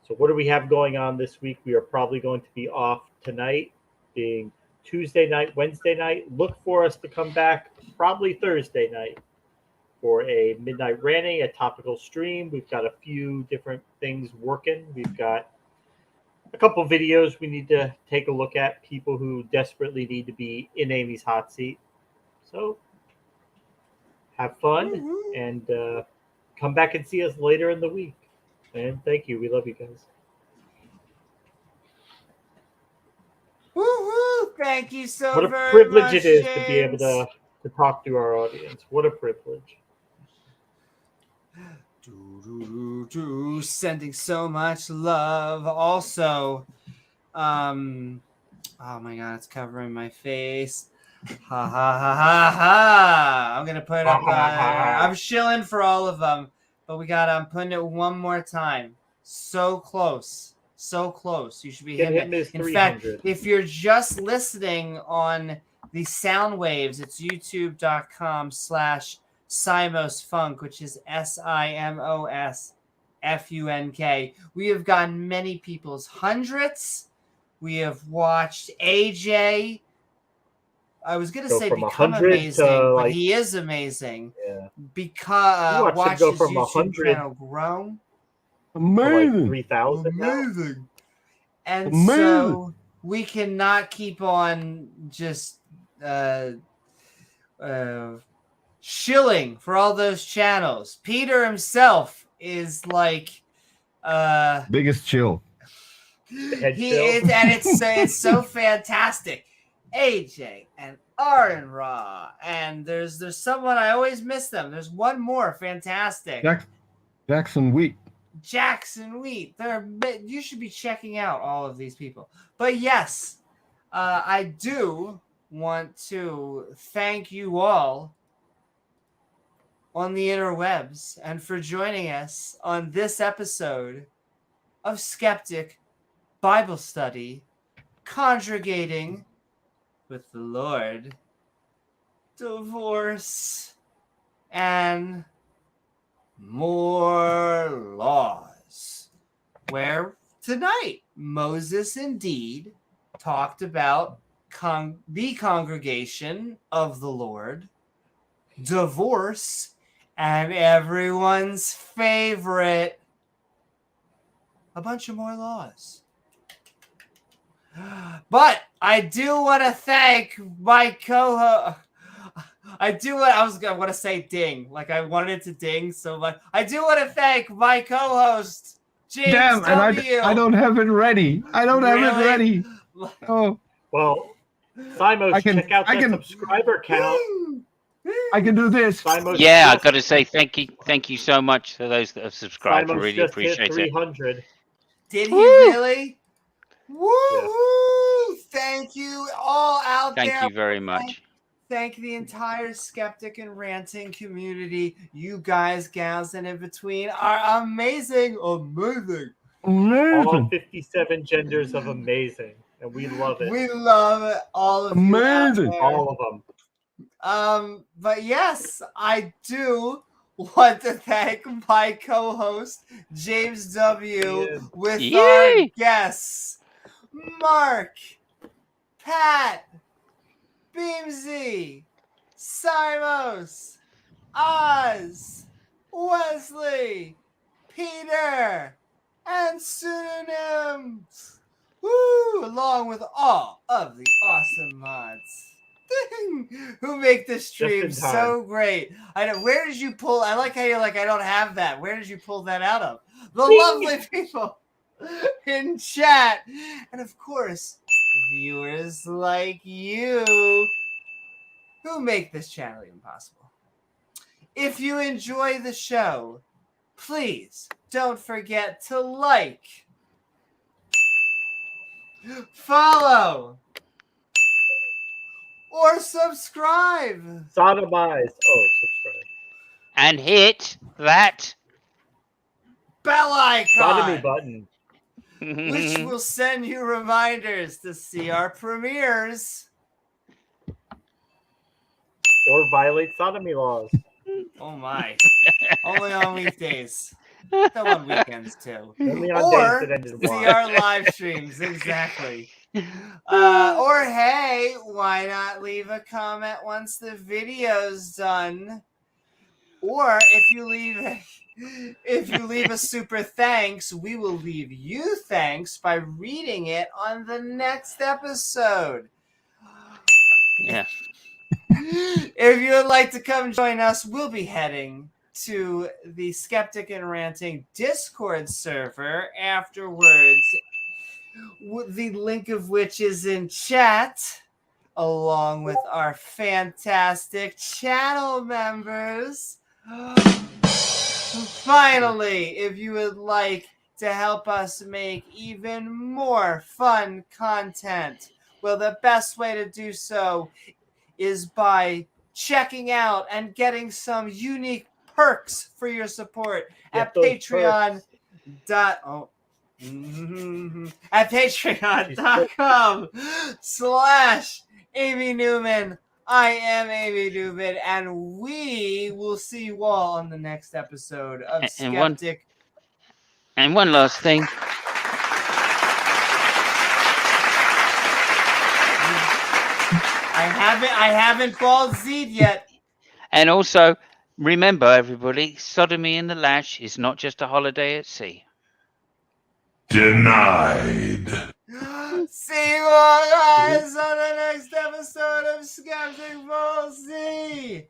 so what do we have going on this week? We are probably going to be off tonight, being Tuesday night, Wednesday night. Look for us to come back probably Thursday night for a midnight ranting, a topical stream. We've got a few different things working. We've got a couple videos we need to take a look at, people who desperately need to be in Amy's hot seat. So have fun and come back and see us later in the week. And thank you. We love you guys. Woo-hoo! Thank you so What a very privilege much, it is James. to be able to talk to our audience. What a privilege. Sending so much love. Also, oh my god, it's covering my face. Ha ha ha ha ha! I'm gonna put up. I'm shilling for all of them, but I'm putting it one more time. So close, so close. You should be hitting it. In fact, if you're just listening on the sound waves, it's youtube.com/SimosFunk, which is SIMOSFUNK. We have gotten many people's hundreds. We have watched AJ. I was gonna say become amazing, but he is amazing. Yeah. Because watch his YouTube channel grow. Amazing. Like 3,000. Amazing. And so we cannot keep on just shilling for all those channels. Peter himself is like biggest chill. He is, and it's so fantastic. AJ and Aaron Raw, and there's someone, I always miss them. There's one more fantastic. Jackson Wheat. Jackson Wheat. You should be checking out all of these people. But yes, I do want to thank you all on the interwebs and for joining us on this episode of Skeptic Bible Study, Congregating with the Lord, Divorce, and More Laws, where tonight Moses indeed talked about the congregation of the Lord, divorce, and everyone's favorite, a bunch of more laws. But I do want to thank my co-host. I want to say ding. Like I wanted to ding so much. I do want to thank my co-host, James Damn, W. and I don't have it ready. I don't have it ready. Oh. Well, Simos, check out that subscriber count. I can do this. Yeah, I've got to say thank you so much to those that have subscribed. Simos I really just appreciate hit 300. it. Did he really? Woo! Thank you all out there. Thank you very much. Thank the entire Skeptic and Ranting community. You guys, gals, and in between are amazing. Amazing. All 57 genders of amazing. And we love it. We love all of you out there. All of them. But yes, I do want to thank my co-host, James W., with our guests, Mark, Pat, Beamsy, Simos, Oz, Wesley, Peter, and pseudonyms. Woo! Along with all of the awesome mods who make this stream so great. I know. Where did you pull? I like how you're like, I don't have that. Where did you pull that out of? The lovely people in chat, and of course, viewers like you who make this channel even possible. If you enjoy the show, please don't forget to like, follow, or subscribe. Sodomize. Oh, subscribe. And hit that bell icon. Sodomy button. Which will send you reminders to see our premieres. Or violate sodomy laws. Oh my. Only on weekdays. No, on weekends too. Only on or days that end in see Y. our live streams, exactly. Or hey, why not leave a comment once the video's done? Or if you leave a super thanks, we will leave you thanks by reading it on the next episode. Yeah. If you would like to come join us, we'll be heading to the Skeptic and Ranting Discord server afterwards, the link of which is in chat. along with our fantastic channel members. Finally, if you would like to help us make even more fun content, well, the best way to do so is by checking out and getting some unique perks for your support at Patreon. At patreon.com/Amy Newman. I am Amy Newman, and we will see you all on the next episode of Skeptic. And one last thing. I haven't bald Z'd yet. And also, remember, everybody, sodomy in the lash is not just a holiday at sea. Denied. See you all guys on the next episode of Skeptic Bible Study.